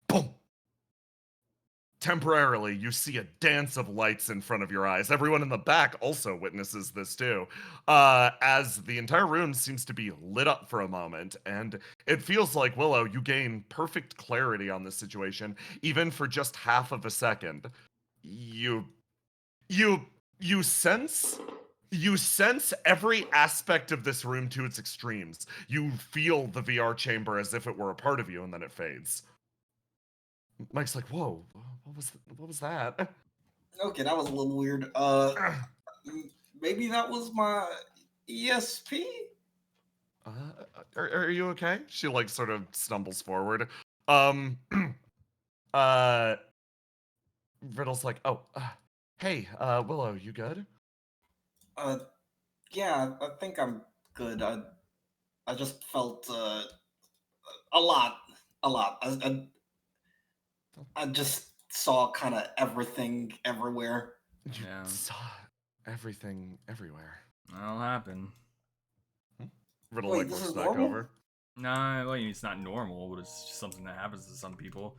Boom! Temporarily, you see a dance of lights in front of your eyes. Everyone in the back also witnesses this too, as the entire room seems to be lit up for a moment, and it feels like, Willow, you gain perfect clarity on this situation, even for just half of a second. You sense every aspect of this room to its extremes. You feel the VR chamber as if it were a part of you, and then it fades. Mike's like, whoa, what was that? Okay, that was a little weird. Maybe that was my ESP? Are you okay? She like sort of stumbles forward. Riddle's like, oh, hey, Willow, you good? Yeah, I think I'm good. I just felt a lot. I just saw kind of everything everywhere. You Yeah. saw everything everywhere. That'll happen. Riddle Wait, like this looks is back normal? over. Nah, well, it's not normal, but it's just something that happens to some people.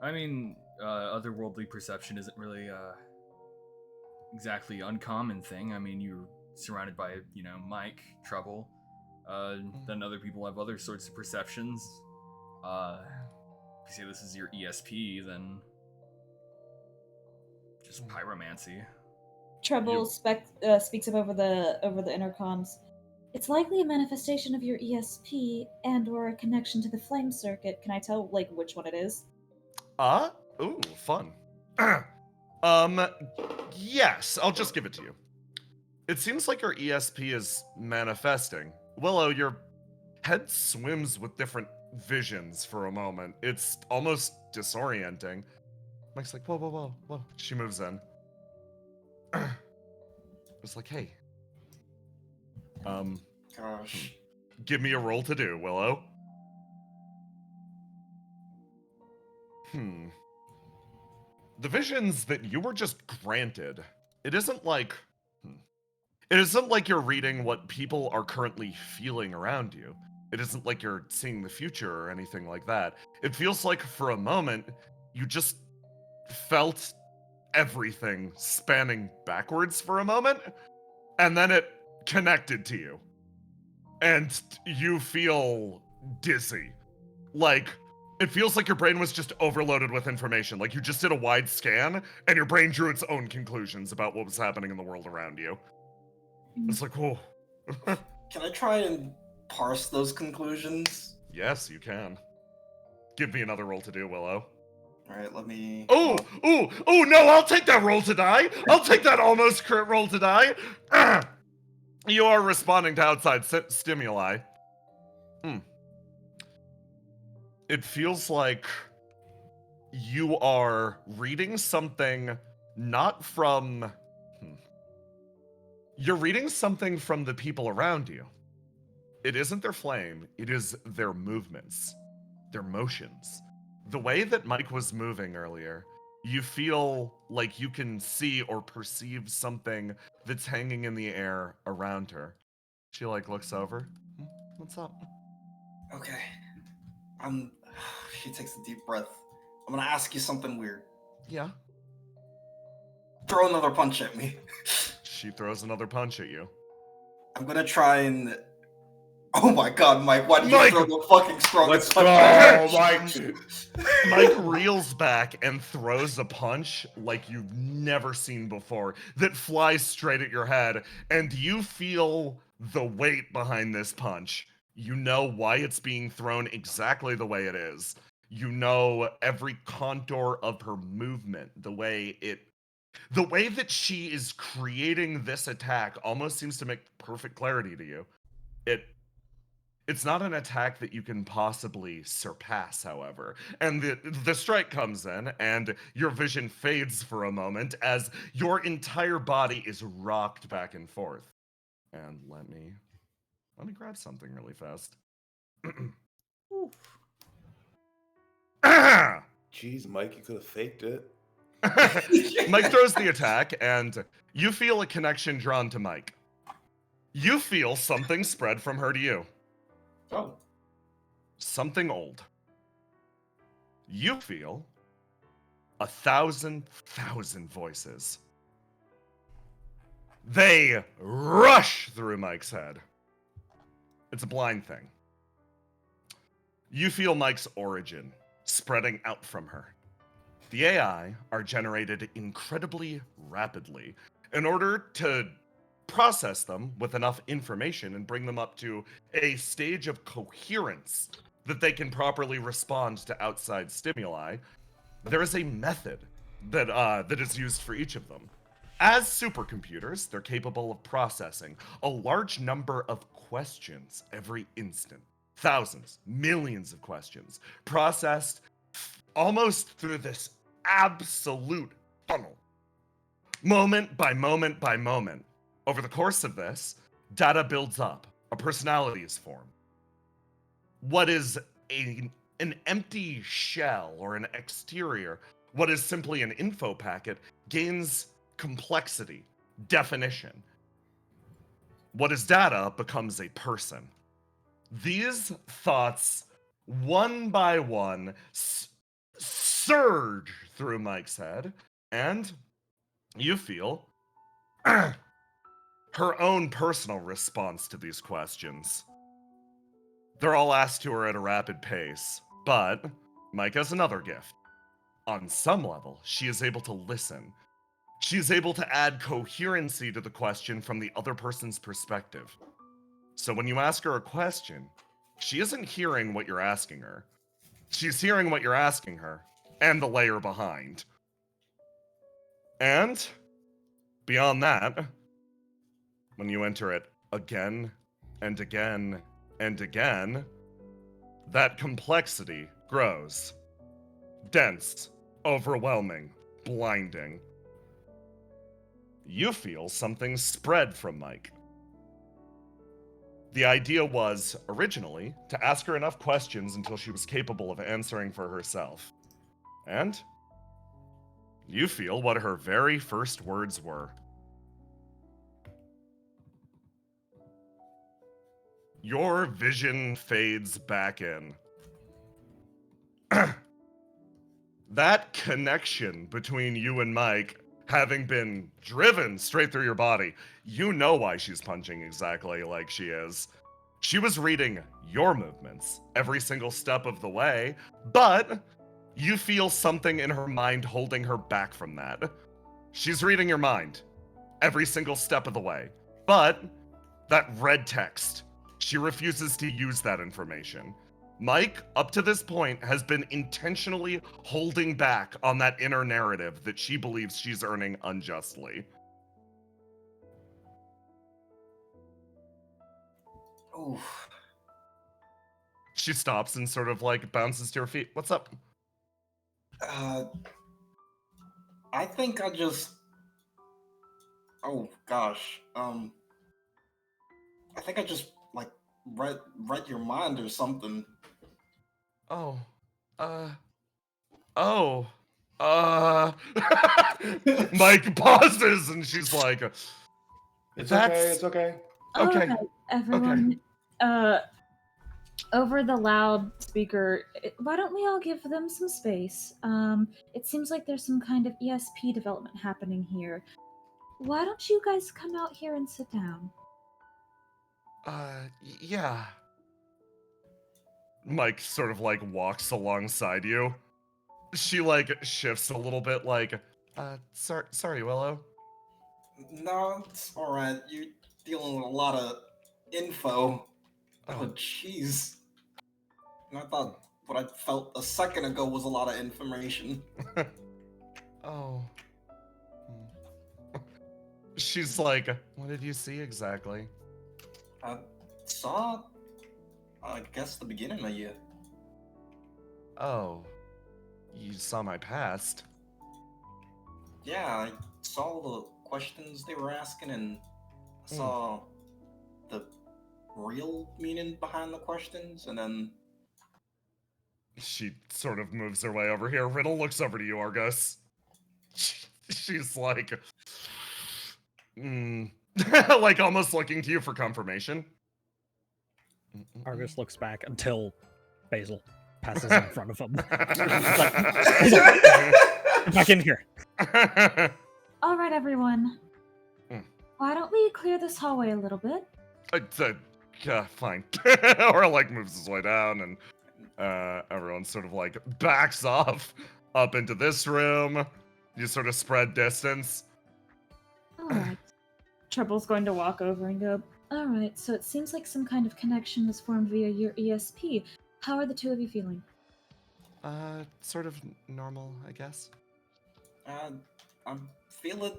I mean, otherworldly perception isn't really exactly uncommon thing. I mean, you're surrounded by, Mike, trouble. Then other people have other sorts of perceptions. If you say this is your ESP, then just pyromancy. Trouble speaks up over the intercoms. It's likely a manifestation of your ESP and/or a connection to the flame circuit. Can I tell which one it is? Ooh, fun. Yes, I'll just give it to you. It seems like your ESP is manifesting. Willow, your head swims with different visions for a moment. It's almost disorienting. Mike's like, whoa. She moves in. It's like, hey. Gosh. Give me a roll to do, Willow. The visions that you were just granted, it isn't like you're reading what people are currently feeling around you. It isn't like you're seeing the future or anything like that. It feels like for a moment, you just felt everything spanning backwards for a moment, and then it connected to you. And you feel dizzy. Like, it feels like your brain was just overloaded with information. Like you just did a wide scan, and your brain drew its own conclusions about what was happening in the world around you. It's like, whoa. Can I try and parse those conclusions? Yes, you can. Give me another roll to do, Willow. All right, let me. Oh, no, I'll take that roll to die. I'll take that almost crit roll to die. You are responding to outside stimuli. It feels like you are reading something not from... You're reading something from the people around you. It isn't their flame, it is their movements, their motions. The way that Mike was moving earlier, you feel like you can see or perceive something that's hanging in the air around her. She like looks over. What's up? Okay. She takes a deep breath. I'm gonna ask you something weird. Yeah. Throw another punch at me. She throws another punch at you. I'm gonna try and... Oh my god, Mike, why did you Mike! throw the fucking strongest punch? Let's go, Mike! Mike reels back and throws a punch like you've never seen before that flies straight at your head, and you feel the weight behind this punch. You know why it's being thrown exactly the way it is. You know every contour of her movement, the way that she is creating this attack almost seems to make perfect clarity to you. It's not an attack that you can possibly surpass, however. And the strike comes in, and your vision fades for a moment as your entire body is rocked back and forth. And let me grab something really fast. Jeez, Mike, you could have faked it. Mike throws the attack, and you feel a connection drawn to Mike. You feel something spread from her to you. Oh. Something old. You feel 1,000 voices. They rush through Mike's head. It's a blind thing. You feel Mike's origin spreading out from her. The AI are generated incredibly rapidly in order to process them with enough information and bring them up to a stage of coherence that they can properly respond to outside stimuli. There is a method that is used for each of them. As supercomputers, they're capable of processing a large number of questions every instant. Thousands, millions of questions, processed almost through this absolute funnel. Moment by moment by moment. Over the course of this, data builds up, a personality is formed. What is an empty shell or an exterior, what is simply an info packet, gains complexity, definition. What is data becomes a person. These thoughts, one by one, surge through Mike's head, and you feel her own personal response to these questions. They're all asked to her at a rapid pace, but Mike has another gift. On some level, she is able to listen. She is able to add coherency to the question from the other person's perspective. So when you ask her a question, she isn't hearing what you're asking her. She's hearing what you're asking her, and the layer behind. And beyond that, when you enter it again and again and again, that complexity grows. Dense, overwhelming, blinding. You feel something spread from Mike. The idea was, originally, to ask her enough questions until she was capable of answering for herself. And you feel what her very first words were. Your vision fades back in. That connection between you and Mike, having been driven straight through your body, you know why she's punching exactly like she is. She was reading your movements every single step of the way, but you feel something in her mind holding her back from that. She's reading your mind every single step of the way, but that red text, she refuses to use that information. Mike, up to this point, has been intentionally holding back on that inner narrative that she believes she's earning unjustly. Oof. She stops and sort of like bounces to her feet. What's up? I think I just. Oh gosh. I think I just like read your mind or something. Oh. Oh. Uh. Mike pauses and she's like, It's That's okay. It's okay. okay. Alright, everyone. Over the loudspeaker, why don't we all give them some space? It seems like there's some kind of ESP development happening here. Why don't you guys come out here and sit down? Yeah. Mike sort of like walks alongside you. She like shifts a little bit, like, sorry, Willow. No, it's alright. You're dealing with a lot of info. Oh, jeez. And I thought what I felt a second ago was a lot of information. Oh. She's like, what did you see exactly? I saw, I guess, the beginning of you. Oh. You saw my past. Yeah, I saw the questions they were asking, and I saw the real meaning behind the questions, and then She sort of moves her way over here. Riddle looks over to you, Argus. She's like, like almost looking to you for confirmation. Argus looks back until Basil passes in front of him. Back in here. Alright, everyone. Mm. Why don't we clear this hallway a little bit? Fine. Or like moves his way down, and everyone sort of like backs off up into this room. You sort of spread distance. Alright. Trouble's going to walk over and go, Alright, so it seems like some kind of connection was formed via your ESP. How are the two of you feeling? Sort of normal, I guess. I'm feeling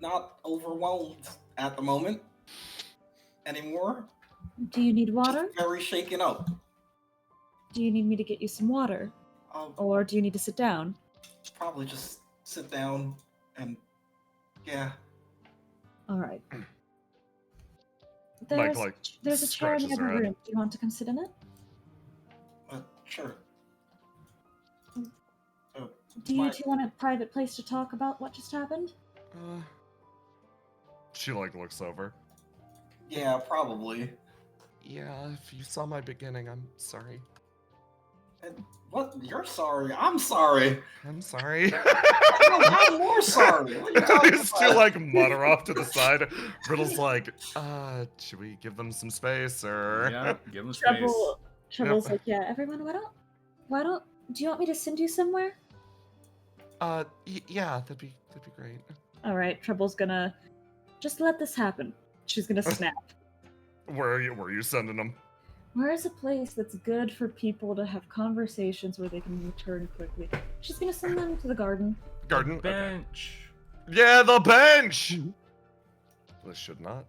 not overwhelmed at the moment anymore. Do you need water? Just very shaken up. Do you need me to get you some water? Or do you need to sit down? Probably just sit down and yeah. Alright. Mike, like, There's a chair in the scratches other her head. room. Do you want to come sit in it? Sure. Do you two want a private place to talk about what just happened? She like looks over. Yeah, probably. Yeah, if you saw my beginning, I'm sorry. What? You're sorry? I'm sorry. I'm sorry. I'm more sorry. What are you talking These two about? like mutter off to the side. Riddle's like, should we give them some space or? Yeah, give them space. Trouble's like, Yeah, everyone, do you want me to send you somewhere? Yeah, that'd be great. alright, Trouble's gonna just let this happen. She's gonna snap. Where are you sending them? Where is a place that's good for people to have conversations where they can return quickly? She's gonna send them to the garden. Garden? Bench. Okay. Yeah, the bench! This should not.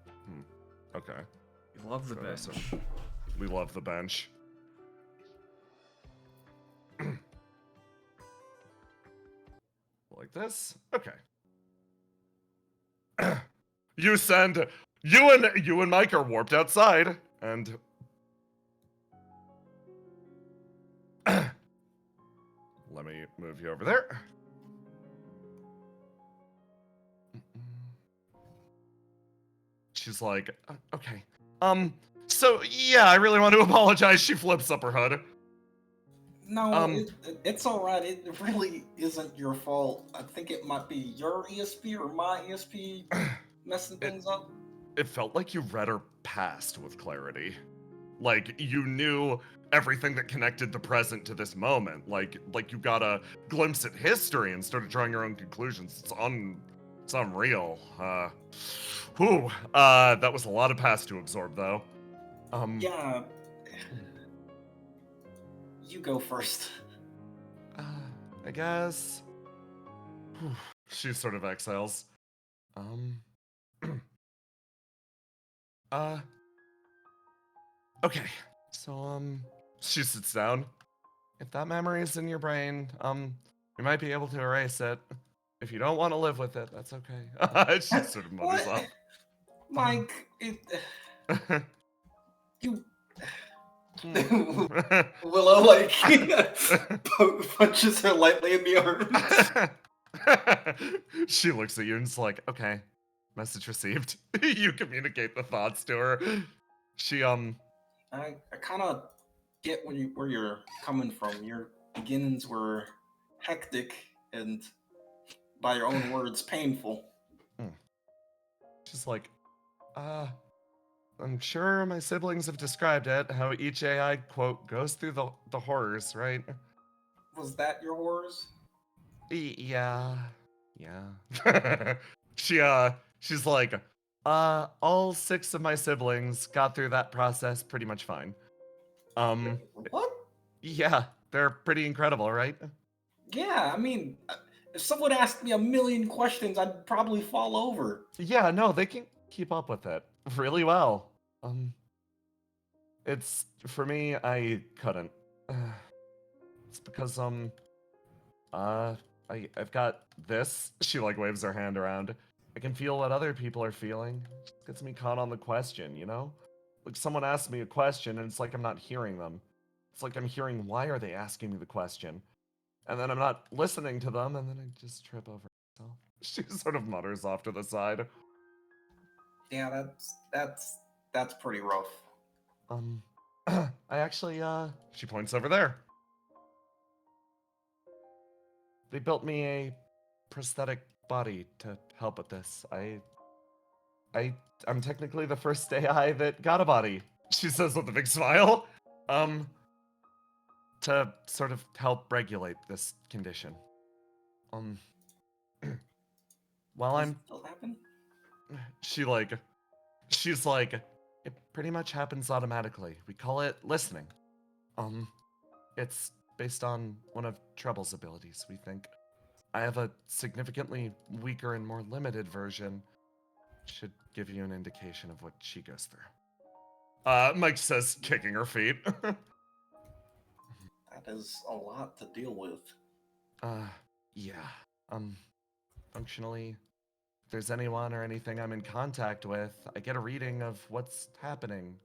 Okay. We love the bench. We love the bench. Like this? Okay. You and Mike are warped outside, and let me move you over there. She's like, okay. So yeah, I really want to apologize. She flips up her hood. No, it's alright. It really isn't your fault. I think it might be your ESP or my ESP messing things up. It felt like you read her past with clarity. Like you knew everything that connected the present to this moment. Like you got a glimpse at history and started drawing your own conclusions. It's unreal. That was a lot of past to absorb though. Yeah. You go first. I guess. She sort of exhales. Okay. So, she sits down. If that memory is in your brain, We might be able to erase it. If you don't want to live with it, that's okay. She sort of mutters What? off. Mike, you. Hmm. Willow like punches her lightly in the arm. She looks at you and is like, okay, message received. You communicate the thoughts to her. She I kind of get where you're coming from. Your beginnings were hectic and, by your own words, painful. she's like, I'm sure my siblings have described it, how each AI, quote, goes through the horrors, right? Was that your horrors? Yeah. She's like, all 6 of my siblings got through that process pretty much fine. What? Yeah, they're pretty incredible, right? Yeah, I mean, if someone asked me a million questions, I'd probably fall over. Yeah, no, they can keep up with it really well. It's for me, I couldn't. It's because I've got this. She like waves her hand around. I can feel what other people are feeling. It just gets me caught on the question, you know? Like someone asks me a question and it's like I'm not hearing them. It's like I'm hearing why are they asking me the question? And then I'm not listening to them and then I just trip over myself. She sort of mutters off to the side. Yeah, that's pretty rough. I actually, she points over there. They built me a prosthetic body to help with this. I'm technically the first AI that got a body, she says with a big smile. To sort of help regulate this condition. While I'm Does it happen? she's like, it pretty much happens automatically. We call it listening. It's based on one of Treble's abilities, we think. I have a significantly weaker and more limited version. Should give you an indication of what she goes through. Mike says, kicking her feet. That is a lot to deal with. Yeah. Functionally, if there's anyone or anything I'm in contact with, I get a reading of what's happening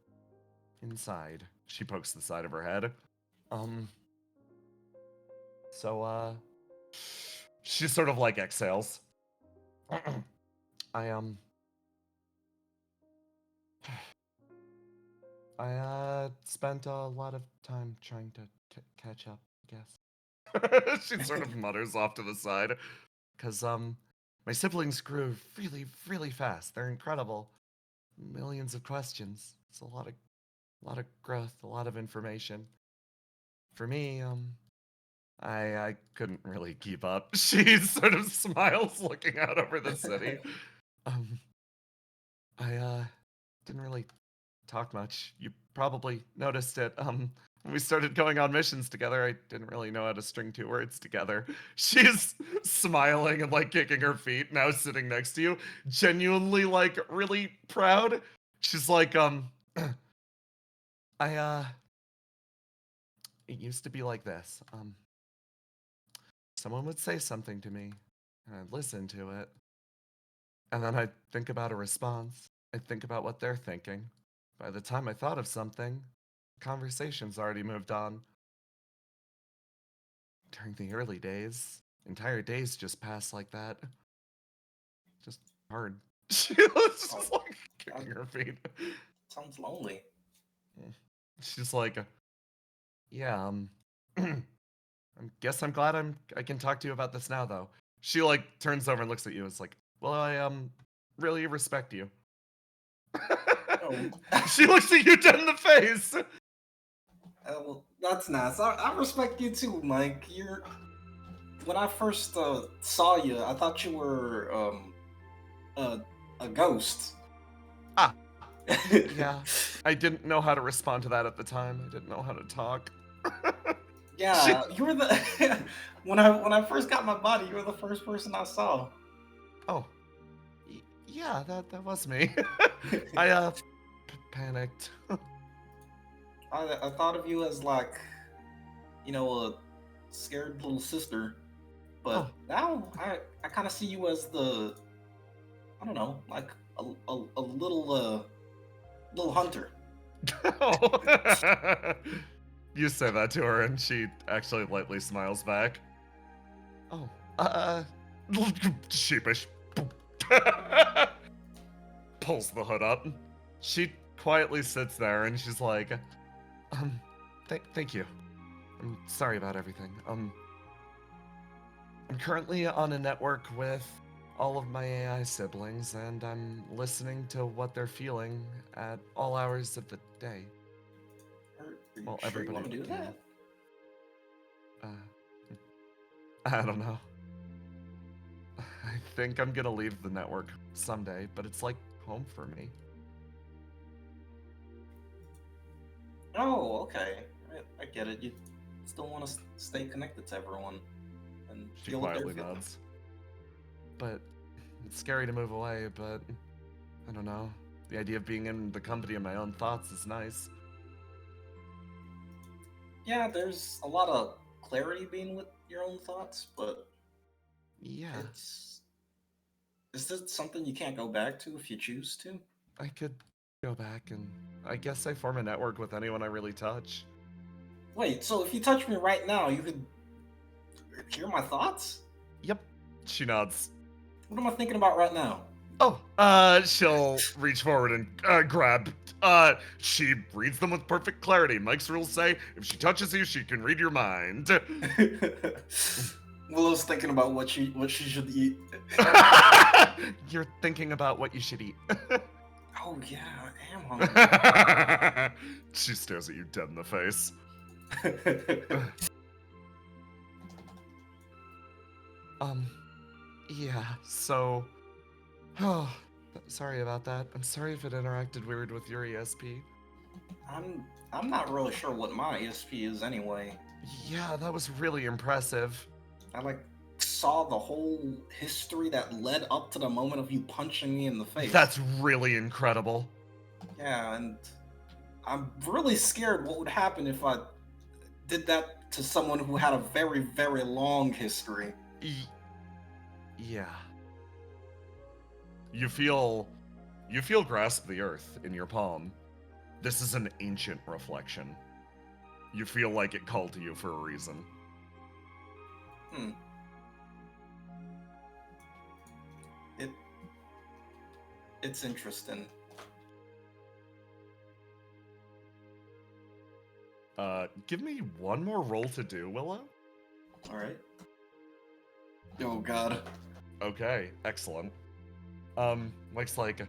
inside. She pokes the side of her head. So, she sort of like exhales. I spent a lot of time trying to catch up, I guess. She sort of mutters off to the side. Because, my siblings grew really, really fast. They're incredible. Millions of questions. It's a lot of growth, a lot of information. For me, I couldn't really keep up. She sort of smiles looking out over the city. I didn't really talk much. You probably noticed it. When we started going on missions together, I didn't really know how to string 2 words together. She's smiling and like kicking her feet, now sitting next to you, genuinely like really proud. She's like, it used to be like this. Someone would say something to me, and I'd listen to it. And then I'd think about a response. I'd think about what they're thinking. By the time I thought of something, the conversation's already moved on. During the early days, entire days just passed like that. Just hard. She was just like kicking her feet. Sounds lonely. She's like, yeah, I guess I'm glad I can talk to you about this now, though. She like turns over and looks at you. It's like, well, I really respect you. Oh. She looks at you dead in the face. Well, that's nice. I respect you too, Mike. When I first saw you, I thought you were a ghost. Yeah, I didn't know how to respond to that at the time. I didn't know how to talk. Yeah, you were the when I first got my body, you were the first person I saw. Oh, yeah, that was me. I panicked. I thought of you as like, a scared little sister. But now I kind of see you as the, I don't know, like a little hunter. You say that to her, and she actually lightly smiles back. Oh, sheepish. Pulls the hood up. She quietly sits there, and she's like, thank you. I'm sorry about everything. I'm currently on a network with all of my AI siblings, and I'm listening to what they're feeling at all hours of the day. Are you Well, sure you want to everybody do can. that? I don't know. I think I'm gonna leave the network someday, but it's like home for me. Oh, okay. I get it. You still want to stay connected to everyone and She feel what they're quietly feeling. nods. But it's scary to move away, but I don't know. The idea of being in the company of my own thoughts is nice. Yeah, there's a lot of clarity being with your own thoughts, but Yeah, is this something you can't go back to if you choose to? I could go back and I guess I form a network with anyone I really touch. Wait, so if you touch me right now, you could hear my thoughts? Yep. She nods. What am I thinking about right now? Oh, she'll reach forward and grab. She reads them with perfect clarity. Mike's rules say if she touches you, she can read your mind. Willow's thinking about what she should eat. You're thinking about what you should eat. Oh yeah, I am hungry. She stares at you dead in the face. Yeah, so... Oh, sorry about that. I'm sorry if it interacted weird with your ESP. I'm not really sure what my ESP is anyway. Yeah, that was really impressive. I saw the whole history that led up to the moment of you punching me in the face. That's really incredible. Yeah, and I'm really scared what would happen if I did that to someone who had a very, very long history. Yeah. You feel grasp the earth in your palm. This is an ancient reflection. You feel like it called to you for a reason. It's interesting. Give me one more roll to do, Willow. All right. Oh God. Okay, excellent. Mike's like,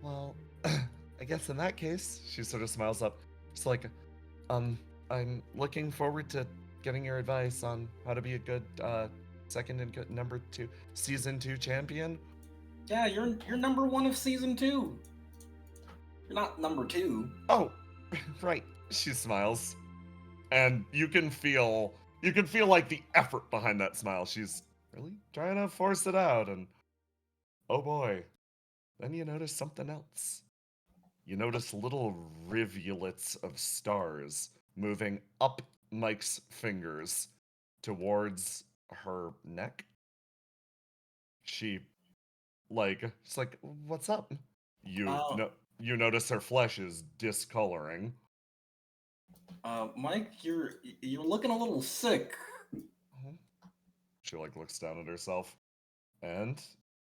well, I guess in that case, she sort of smiles up. She's like, I'm looking forward to getting your advice on how to be a good, second and good number 2, season 2 champion. Yeah, you're number 1 of season 2. You're not number 2. Oh, right. She smiles, and you can feel like the effort behind that smile. She's really trying to force it out, and oh boy, then you notice something else. You notice little rivulets of stars moving up Mike's fingers towards her neck. She's like, what's up? You notice her flesh is discoloring. Mike, you're looking a little sick. She looks down at herself, and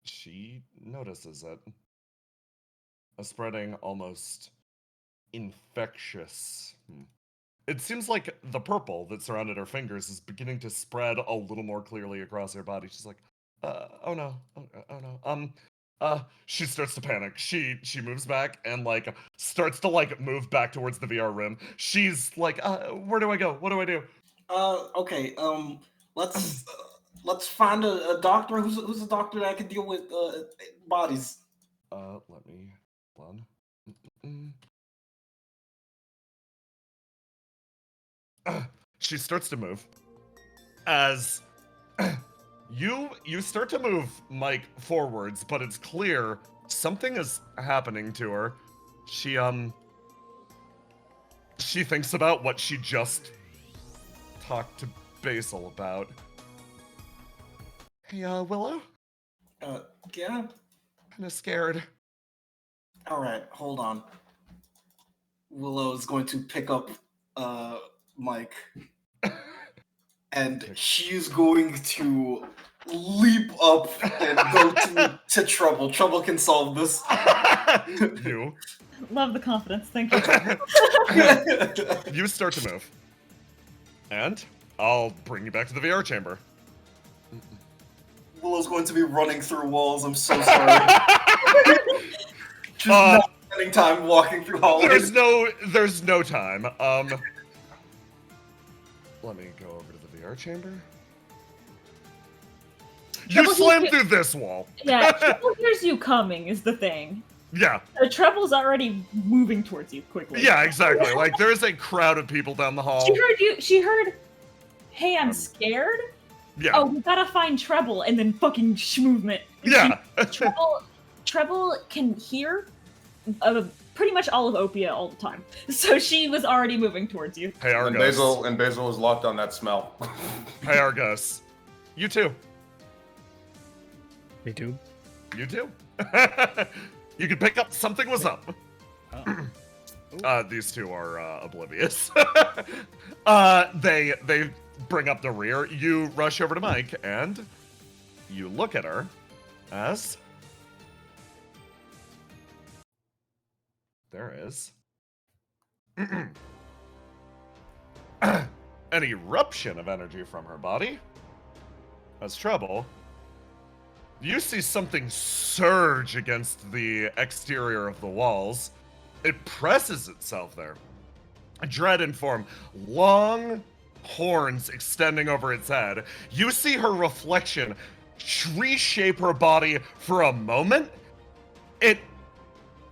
she notices it. A spreading, almost infectious. It seems like the purple that surrounded her fingers is beginning to spread a little more clearly across her body. She's like, oh no, oh no. She starts to panic. She moves back and starts to move back towards the VR room. She's like, where do I go? What do I do? Okay. Let's find a doctor. Who's a doctor that can deal with bodies? Let me run. She starts to move. As you start to move Mike forwards, but it's clear something is happening to her. She thinks about what she just talked to Basil about. Hey, Willow? Yeah? Kinda scared. Alright, hold on. Willow is going to pick up Mike, and she's going to leap up and go to Trouble. Trouble can solve this. You. Love the confidence. Thank you. You start to move. And I'll bring you back to the VR chamber. Willow's going to be running through walls. I'm so sorry. She's not spending time walking through hallways. There's no time. Let me go over to the VR chamber. You slammed through this wall. Yeah, Treble hears you coming is the thing. Yeah. Treble's already moving towards you quickly. Yeah, exactly. Like, there's a crowd of people down the hall. She heard you. She heard, "Hey, I'm scared." Yeah. Oh, we gotta find Treble, and then fucking movement. Yeah. Treble can hear pretty much all of Opia all the time, so she was already moving towards you. Hey, Argos. And Basil was locked on that smell. Hey, Argos. You too. Me too. You too. You could pick up something was up. These two are oblivious. They bring up the rear. You rush over to Mike and you look at her as there is an eruption of energy from her body. As Trouble, you see something surge against the exterior of the walls. It presses itself there. Dread in form, long horns extending over its head. You see her reflection reshape her body for a moment. It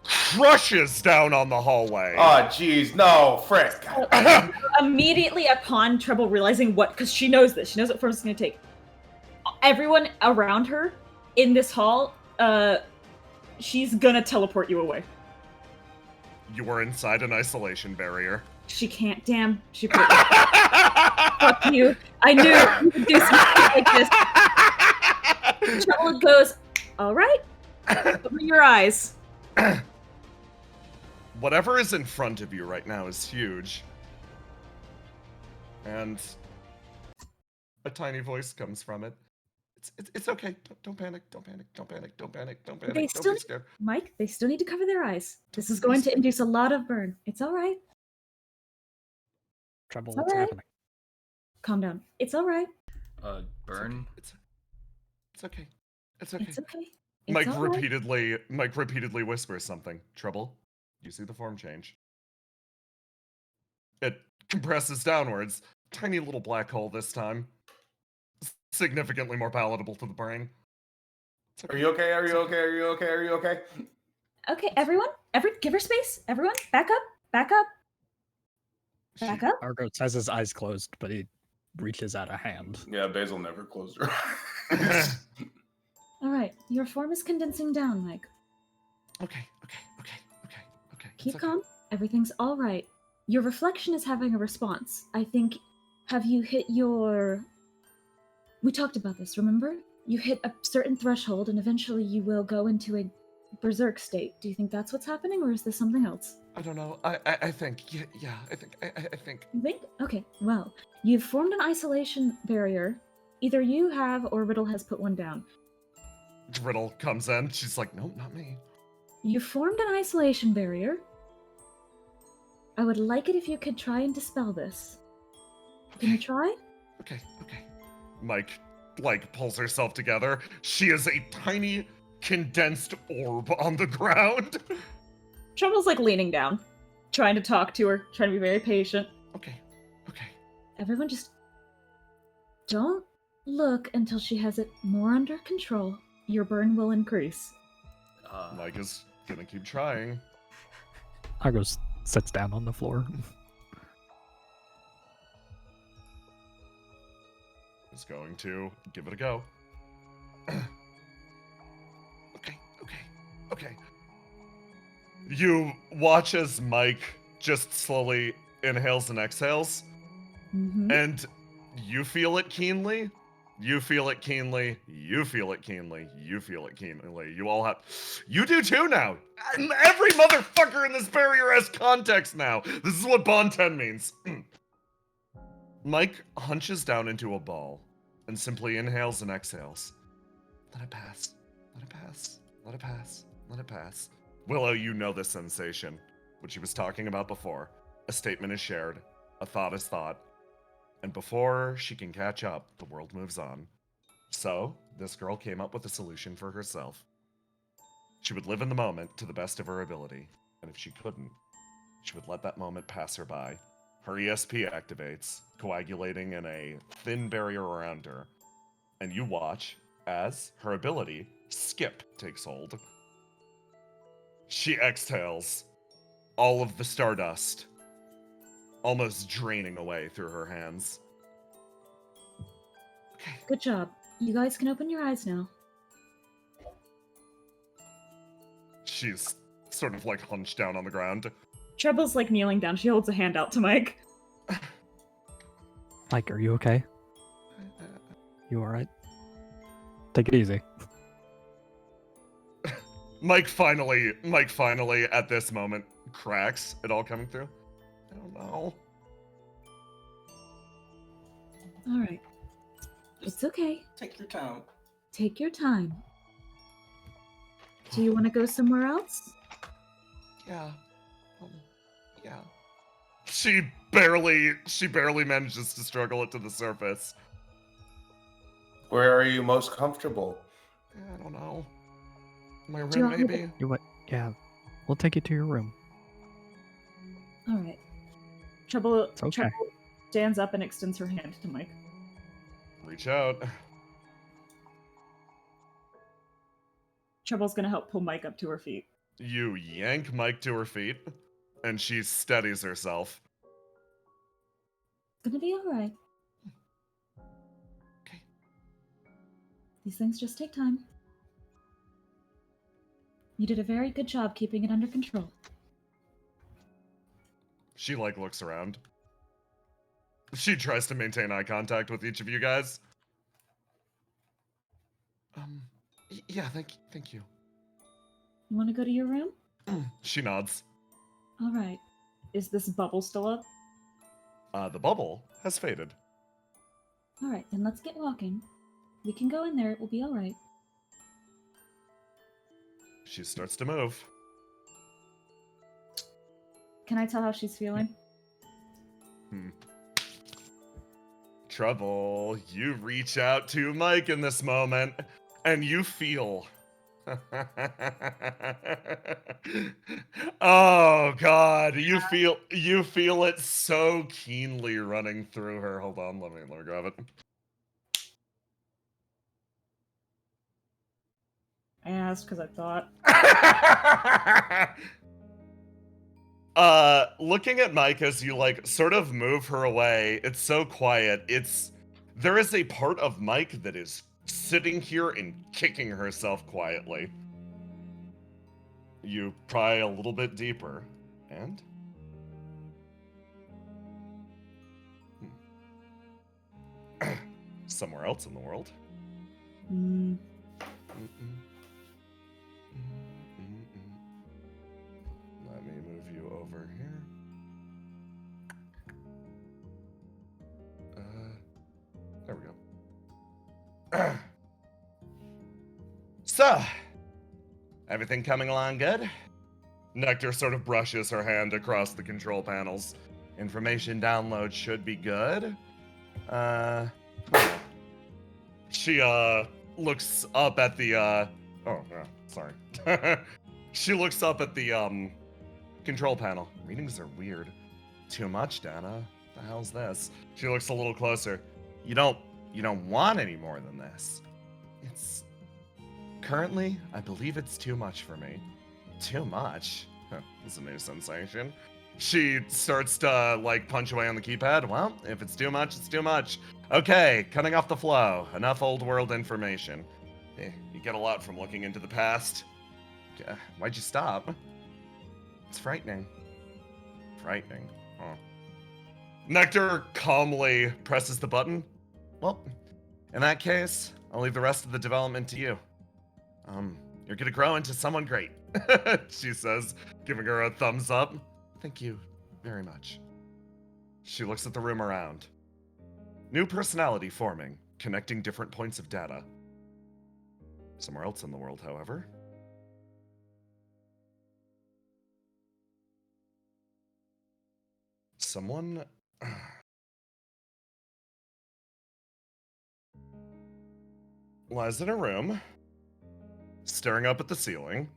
crushes down on the hallway. Oh, jeez, no, frick. Immediately upon Treble realizing because she knows this, she knows what form it's going to take. Everyone around her in this hall, she's gonna teleport you away. You were inside an isolation barrier. She can't. Damn. She put. Fuck you. I knew you would do something like this. Trouble goes. All right. Open your eyes. Whatever is in front of you right now is huge. And a tiny voice comes from it. It's okay. Don't panic. Don't panic. Don't panic. Don't panic. Don't panic. Don't be scared. Mike, they still need to cover their eyes. This is going to induce a lot of burn. It's all right. Trouble, It's all what's right. happening? Calm down. It's all right. Burn. It's okay. It's okay. It's okay. Mike all right. repeatedly whispers something. Trouble. You see the form change. It compresses downwards. Tiny little black hole this time. Significantly more palatable to the brain. Are you okay? Are you okay? Are you okay? Are you okay? Okay, everyone. Give her space. Everyone, back up. Back up. Back up. Argos has his eyes closed, but he reaches out a hand. Yeah, Basil never closed her eyes. All right, your form is condensing down, Mike. Okay. Keep calm. Everything's all right. Your reflection is having a response. I think. Have you hit your? We talked about this, remember? You hit a certain threshold and eventually you will go into a berserk state. Do you think that's what's happening or is this something else? I don't know. I think. Yeah, I think. You think? Okay, well, you've formed an isolation barrier. Either you have or Riddle has put one down. Riddle comes in. She's like, nope, not me. You formed an isolation barrier. I would like it if you could try and dispel this. Okay. Can you try? Okay. Mike, pulls herself together. She is a tiny, condensed orb on the ground. Trouble's leaning down, trying to talk to her, trying to be very patient. Okay. Everyone just don't look until she has it more under control. Your burn will increase. Mike is gonna keep trying. Argos sits down on the floor. Is going to give it a go. Okay. You watch as Mike just slowly inhales and exhales, Mm-hmm. and you feel it keenly. You feel it keenly. You feel it keenly. You feel it keenly. You all have. You do too now. And every motherfucker in this barrier has context now. This is what Bond 10 means. Mike hunches down into a ball and simply inhales and exhales. Let it pass. Let it pass. Let it pass. Let it pass. Willow, you know this sensation. What she was talking about before. A statement is shared. A thought is thought. And before she can catch up, the world moves on. So, this girl came up with a solution for herself. She would live in the moment to the best of her ability. And if she couldn't, she would let that moment pass her by. Her ESP activates, coagulating in a thin barrier around her. And you watch as her ability, Skip, takes hold. She exhales all of the stardust, almost draining away through her hands. Okay. Good job. You guys can open your eyes now. She's sort of like hunched down on the ground. Treble's like kneeling down. She holds a hand out to Mike. Mike, are you okay? You alright? Take it easy. Mike finally at this moment cracks it all coming through. I don't know. All right. It's okay. Take your time. Take your time. Do you want to go somewhere else? Yeah. Yeah. She barely manages to struggle it to the surface. Where are you most comfortable? I don't know. My Do you room, want me to- maybe? You what? Yeah. We'll take you to your room. All right. Treble okay. Treble stands up and extends her hand to Mike. Reach out. Treble's gonna help pull Mike up to her feet. You yank Mike to her feet, and she steadies herself. It's gonna be all right. Okay. These things just take time. You did a very good job keeping it under control. She looks around. She tries to maintain eye contact with each of you guys. Yeah, thank you. You want to go to your room? She nods. All right. Is this bubble still up? The bubble has faded. All right, then let's get walking. We can go in there. It will be all right. She starts to move. Can I tell how she's feeling? Trouble. You reach out to Mike in this moment, and you feel. Oh God, you feel it so keenly running through her. Hold on, let me grab it. I asked because I thought. Looking at Mike as you sort of move her away, it's so quiet. There is a part of Mike that is sitting here and kicking herself quietly. You pry a little bit deeper, and somewhere else in the world. Let me move you over here. There we go. So, everything coming along good? Nectar sort of brushes her hand across the control panels. Information download should be good. She looks up at the oh yeah, sorry. She looks up at the control panel. Readings are weird. Too much data. The hell's this? She looks a little closer. You don't want any more than this. It's currently, I believe it's too much for me. Too much? Huh, that's a new sensation. She starts to punch away on the keypad. Well, if it's too much, it's too much. Okay, cutting off the flow. Enough old world information. You get a lot from looking into the past. Why'd you stop? It's frightening. Frightening. Huh. Nectar calmly presses the button. Well, In that case, I'll leave the rest of the development to you. You're gonna grow into someone great, she says, giving her a thumbs up. Thank you very much. She looks at the room around. New personality forming, connecting different points of data. Somewhere else in the world, however. Someone... lies in a room, staring up at the ceiling.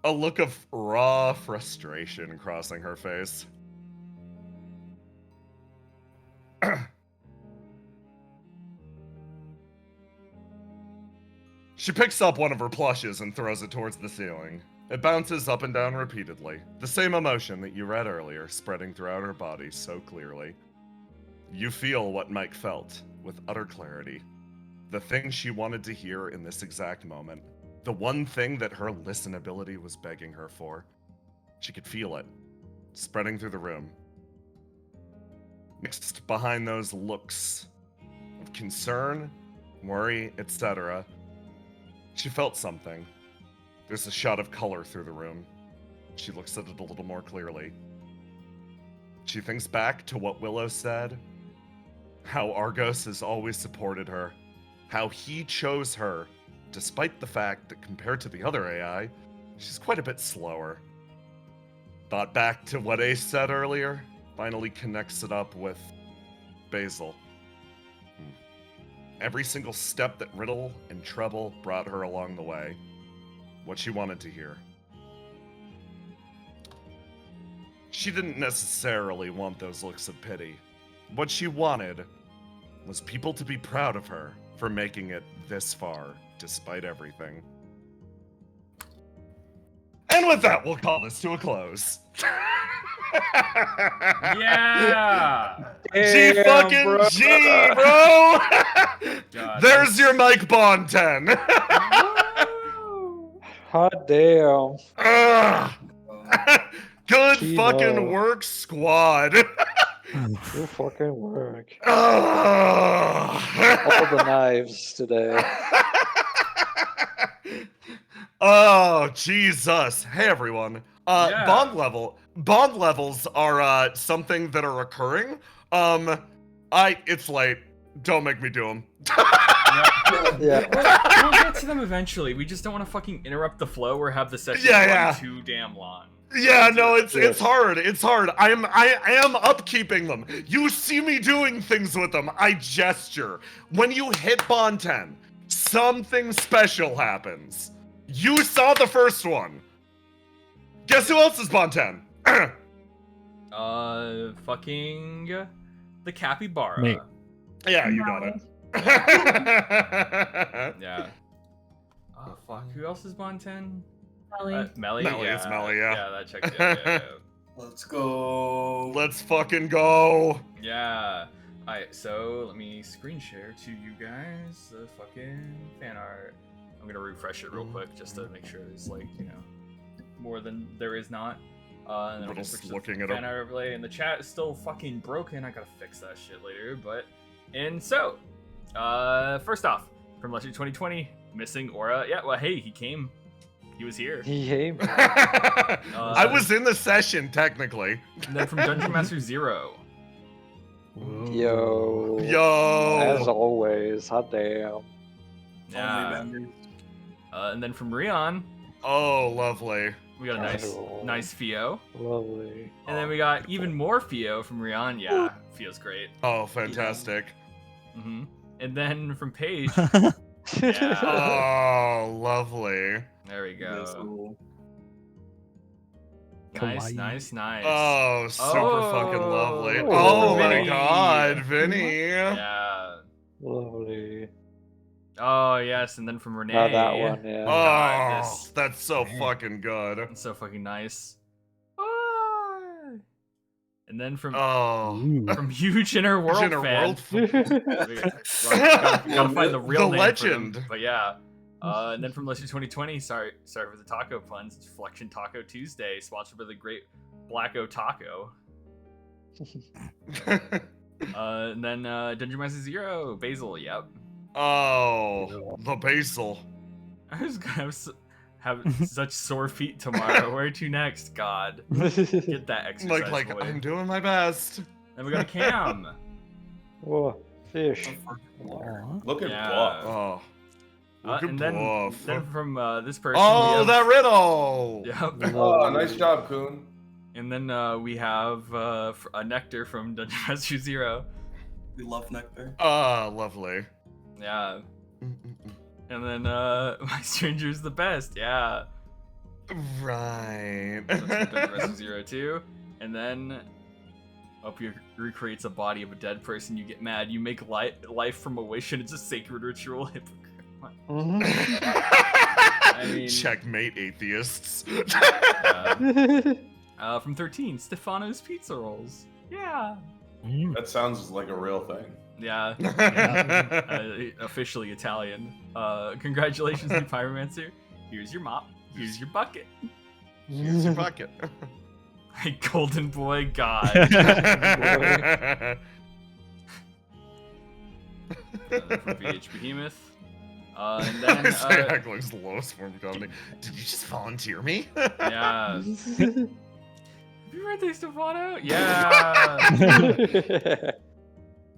A look of raw frustration crossing her face. She picks up one of her plushes and throws it towards the ceiling. It bounces up and down repeatedly, the same emotion that you read earlier spreading throughout her body so clearly. You feel what Mike felt, with utter clarity. The thing she wanted to hear in this exact moment. The one thing that her listenability was begging her for. She could feel it, spreading through the room. Mixed behind those looks of concern, worry, etc., she felt something. There's a shot of color through the room. She looks at it a little more clearly. She thinks back to what Willow said, how Argos has always supported her, how he chose her, despite the fact that compared to the other AI, she's quite a bit slower. Thought back to what Ace said earlier, finally connects it up with Basil. Every single step that Riddle and Treble brought her along the way. What she wanted to hear. She didn't necessarily want those looks of pity. What she wanted was people to be proud of her for making it this far, despite everything. And with that, we'll call this to a close. Yeah! G fucking bro. G, bro! God, There's your Mike Bond 10. Hot damn. Ugh. Good Gino. fucking work, squad. Good fucking work. Ugh. All the knives today. Oh, Jesus. Hey, everyone. Yeah. Bond levels are something that are occurring. It's late. Don't make me do them. Yeah. We'll get to them eventually. We just don't want to fucking interrupt the flow or have the session run too damn long. Yeah, no, it's hard. It's hard. I am upkeeping them. You see me doing things with them. I gesture. When you hit Bond 10, something special happens. You saw the first one. Guess who else is Bond 10? Fucking the capybara. Me. Yeah, you got it. Yeah. Oh fuck, who else is Bond 10? Melly. Melly? Melly Yeah. is Melly, yeah. Yeah, that checks out. Let's go. Let's fucking go. Yeah. Alright, so let me screen share to you guys the fucking fan art. I'm gonna refresh it real quick just to make sure there's like, more than there is not. And then Riddle's I'll switch to looking the at fan art overlay, and the chat is still fucking broken. I gotta fix that shit later, but... And so, first off, from Legendary 2020, missing Aura. Yeah, well, hey, he came. He was here. He came. I was in the session, technically. And then from Dungeon Master 0. Yo. As always. Hot damn. Yeah. And then from Rion, Oh, lovely. we got a nice Fio. Lovely. And then we got even more Fio from Rion. Yeah, Fio's great. Oh, fantastic. And then from Paige, Oh, yeah, Oh, lovely. there we go. Kawaii. Nice. Oh, super fucking lovely. Oh, Oh my Vinny. god, Vinny. Yeah. Lovely. Oh yes, and then from Renee. Not that one, yeah. God, Oh, that's so fucking good. It's so fucking nice. And then from Huge Inner World Inner fan. World gotta find the real The name legend. for them, but yeah. And then from Legendary 2020, sorry for the taco puns. It's Flexion Taco Tuesday, sponsored by the great Blacko Taco. And then Dungeon Master Zero, Basil. Yep. Oh, the basil. I was gonna have such sore feet tomorrow. Where to next? God, get that exercise. Like boy. I'm doing my best. Then we got a Cam. Oh, fish. Looking Yeah. buff. Oh, look at And then bluff. from this person. Oh, we have, that riddle. Yep. Oh, nice job, Coon. And then we have a Nectar from Dungeon Master Zero. We love Nectar. Ah, lovely. Yeah. And then my stranger's the best. Yeah. Right. That's from Dungeon Master Zero too. And then Opia recreates a body of a dead person. You get mad. You make life from a wish, and it's a sacred ritual. Hypocrite. I mean, Checkmate, atheists. From 13, Stefano's Pizza Rolls. Yeah. That sounds like a real thing. Yeah. Officially Italian. Congratulations, new pyromancer. Here's your mop. Here's your bucket. Here's your bucket. Golden boy, God. From VH Behemoth. And then, Hagling's the lowest form of comedy. Did you just volunteer me? yeah. Happy birthday, Stefano! Yeah!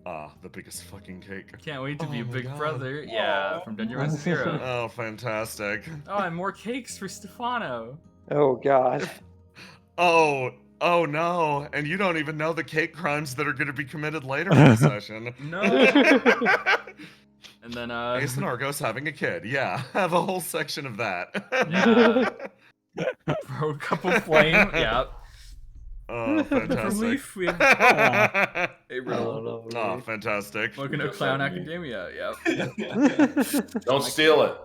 Ah, the biggest fucking cake. Can't wait to be a Oh my big God. brother. Yeah, from Dungeon Master Zero. Oh, fantastic. Oh, and more cakes for Stefano. Oh god. Oh no. And you don't even know the cake crimes that are going to be committed later in the session. No. And then, Ace and Argos having a kid. Yeah, have a whole section of that. Yeah. Throw a couple flame. Yeah. Oh, fantastic. Relief. We have a riddle. Oh, fantastic. Welcome to Clown Academia. Yep. Don't steal it.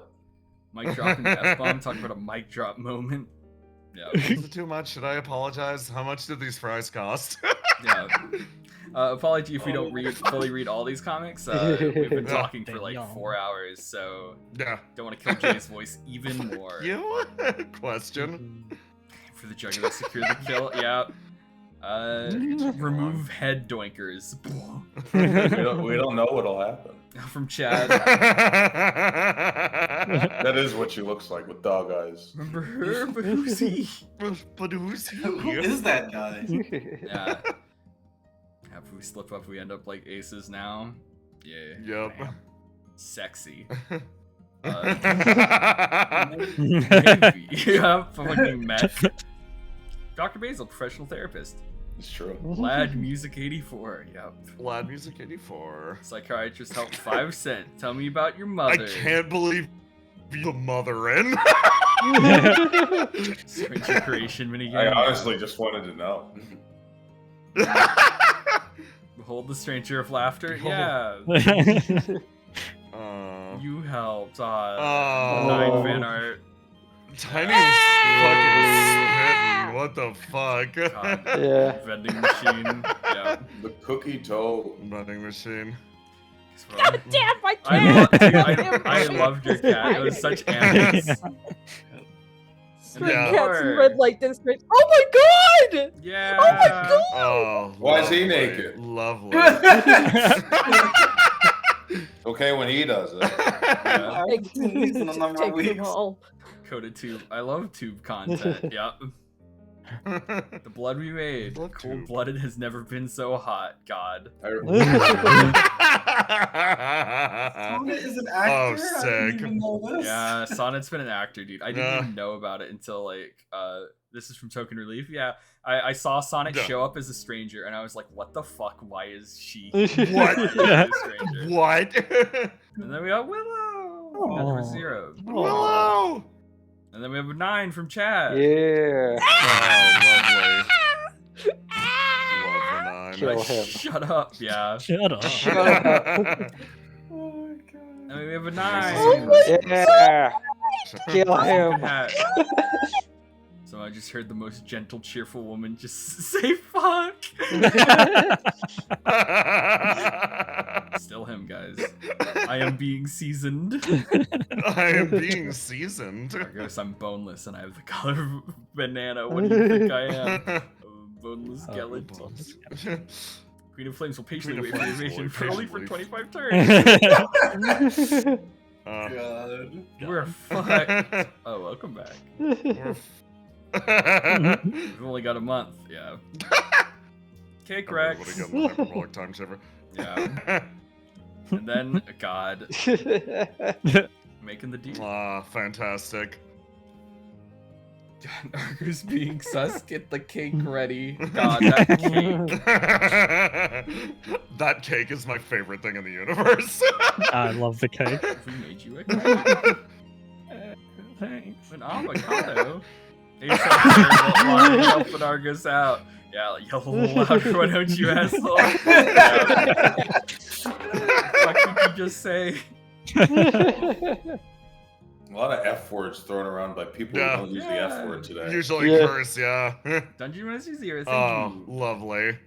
Mic drop and F-bomb. Talk about a mic drop moment. Yeah. Is it too much? Should I apologize? How much did these fries cost? Yeah. Apology if we don't fully read all these comics. We've been talking for like 4 hours, so Yeah. don't want to kill Jay's voice even more. You? Question? For the juggler, secure the kill. Yeah. Remove head doinkers. We don't know what'll happen. From Chad. That is what she looks like with dog eyes. Remember her? But who's he? But who's Who he? is that guy? Yeah. If we slip up, we end up like aces now. Yeah. Yep. Sexy. Maybe. Yeah, fucking meth. Dr. Basil, professional therapist. It's true. Lad Music 84. Yep. Loud Music 84. Psychiatrist help 5 cents. Tell me about your I mother. can't believe the mother in. Stranger creation minigame. I honestly just wanted to know. Behold the stranger of laughter. Behold. Yeah. You helped. Oh. 9 fan art. Tiny was fucking spitting. What the fuck? God. Yeah. Vending machine. Yeah. The cookie dough. Vending machine. God damn, I I, can't! I loved your cat. It was such antics. Stray Yeah. cats in red light district. Oh my god! Yeah. Oh my god! Oh. Why is he lovely, naked? Lovely. Okay, when he does it. Yeah. Take them all. Coded tube. I love tube content. Yep. The blood we made. Blood tube. Cold-blooded has never been so hot. God. Sonnet is an actor? Oh, I sick. didn't even know this. Yeah, Sonnet's been an actor, dude. I didn't Yeah. even know about it until like this is from Token Relief. Yeah, I saw Sonnet Yeah. show up as a stranger, and I was like, "What the fuck? Why is she What? a stranger?" What? And then we got Willow. Oh. Number 0. Willow. And then we have a 9 from Chad. Yeah. Oh, lovely. Love the nine. Kill him. Shut up. Yeah. Shut up. Oh my god. And then we have a 9. Yeah. Kill him. Hat. So I just heard the most gentle, cheerful woman just say fuck. Still him, guys. I am being seasoned. I am being seasoned. I guess I'm boneless and I have the color of banana. What do you think I am? Boneless skeleton. Bones. Queen of Flames will patiently Queen wait of for Flames invasion will for only for patiently- 25 turns. God. We're fucked. Oh, welcome back. We've only got a month. Yeah. Cake Would have Rex. gotten the hyperbolic time shiver. Yeah. And then God making the deal. Ah, fantastic. Argus being sus, get the cake ready. God, that cake. That cake is my favorite thing in the universe. I love the cake. We made you a cake. Thanks. An avocado. Helping Argus out. Yeah, like, yell a little louder, why don't you, asshole? Yeah. What did you just say? A lot of F words thrown around by people Yeah. who don't use the F word today. Usually Yeah. curse, yeah. Dungeon Master Zero, thank Oh, you. lovely.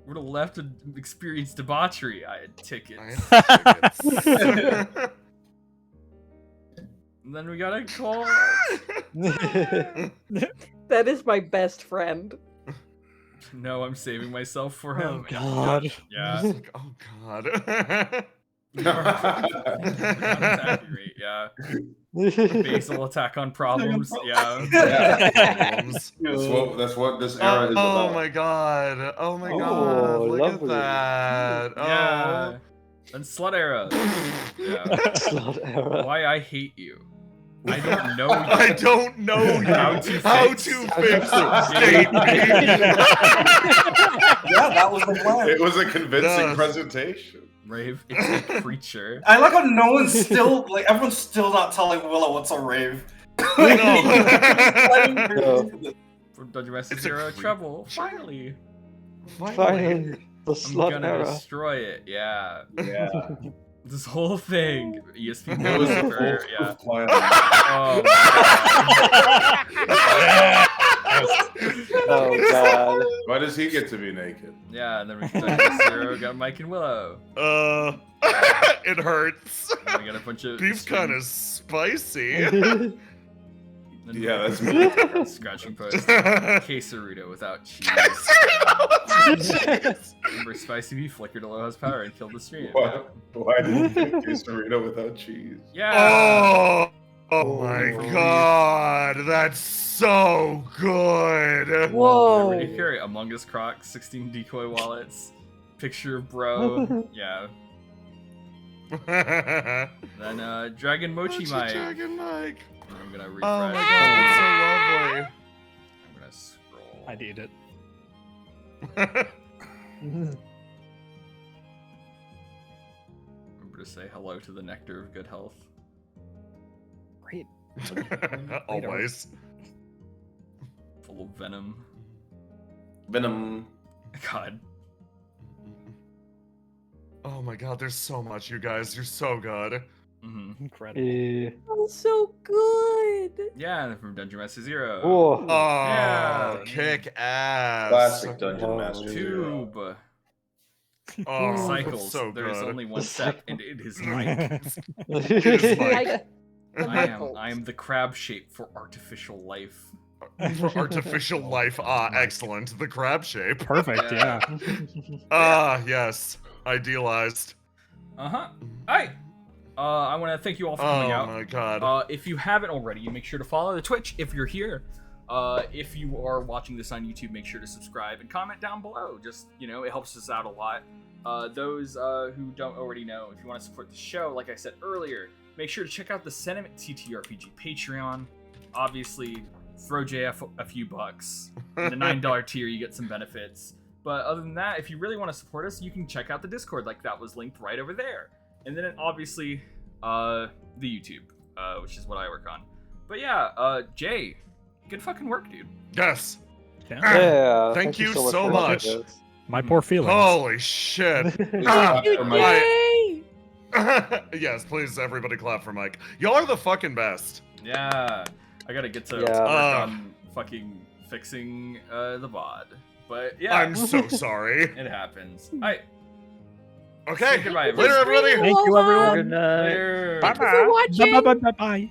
Would have left to experience debauchery. I had tickets. I had tickets. And then we got a call. That is my best friend. No, I'm saving myself for Oh him. God. Yeah. It's like, oh god. Accurate, yeah. Basal attack on problems. Yeah. Problems. That's what this era is about. Oh my god. Oh my Oh, god. Look lovely. at that. Yeah. And Slut Era. Yeah. Slot era. Why I hate you. I don't know. I don't know How to how fix- to fix state Yeah, that was the plan. It was a convincing Yes. presentation. Rave, it's a creature. I like how no one's still like everyone's still not telling Willow what's a rave. No. From Dungeon Master It's a Zero creep. Trouble. Finally. Finally, the I'm slot gonna era. destroy it. Yeah. Yeah. This whole thing. ESP It was a Master, yeah. foolproof plan. Oh, Oh god. Why does he get to be naked? yeah, and then we got Zero, got Mike and Willow. It hurts. And we got a bunch of Beef's kind of spicy. Then Yeah, that's we me. got Scratching Post. Quesarito without cheese. Remember, spicy beef flickered Aloha's power and killed the stream. Why did you get quesarito without cheese? Yeah. Oh my god, that's so good. Whoa. Ready to carry Among Us Crocs, 16 decoy wallets, picture of bro. Yeah. Then Dragon Mochi Mike. Dragon Mike. I'm gonna refresh. Oh my god, that's so lovely. I'm gonna scroll. I need it. Remember to say hello to the Nectar of Good Health. Great. Always. Full of venom. Venom. God. Oh my god, there's so much, you guys. You're so good. Mm-hmm. Incredible. Oh, so good. Yeah, and then from Dungeon Master Zero. Oh, Oh, Yeah. kick ass. classic Dungeon Oh, Master Zero. Tube. Oh, Cycles. so There's good. only one step, and it is Mike. It is Mike. Like, the I am the crab shape for artificial life. For artificial life. Ah, excellent. The crab shape. Perfect. Yeah. Ah, yes. Idealized. Uh-huh. Hi. I want to thank you all for coming Oh out. my god. If you haven't already, make sure to follow the Twitch if you're here. If you are watching this on YouTube, make sure to subscribe and comment down below. Just, it helps us out a lot. Those who don't already know, if you want to support the show, like I said earlier, make sure to check out the Sentiment TTRPG Patreon. Obviously, throw JF a few bucks. In the $9 tier, you get some benefits. But other than that, if you really want to support us, you can check out the Discord, like that was linked right over there. And then obviously, the YouTube, which is what I work on. But yeah, Jay, good fucking work, dude. Yes. Yeah. Thank you so for much. watching this. My poor feelings. Holy shit. Ah, You for Mike. Yay! Yes, please, everybody clap for Mike. Y'all are the fucking best. Yeah, I gotta get to Yeah. work on fucking fixing the VOD. But yeah, I'm so sorry. it happens. Alright, Okay. Say goodbye, Later, everybody. Thank you, everyone. Good night. later. Thank you for watching. Bye.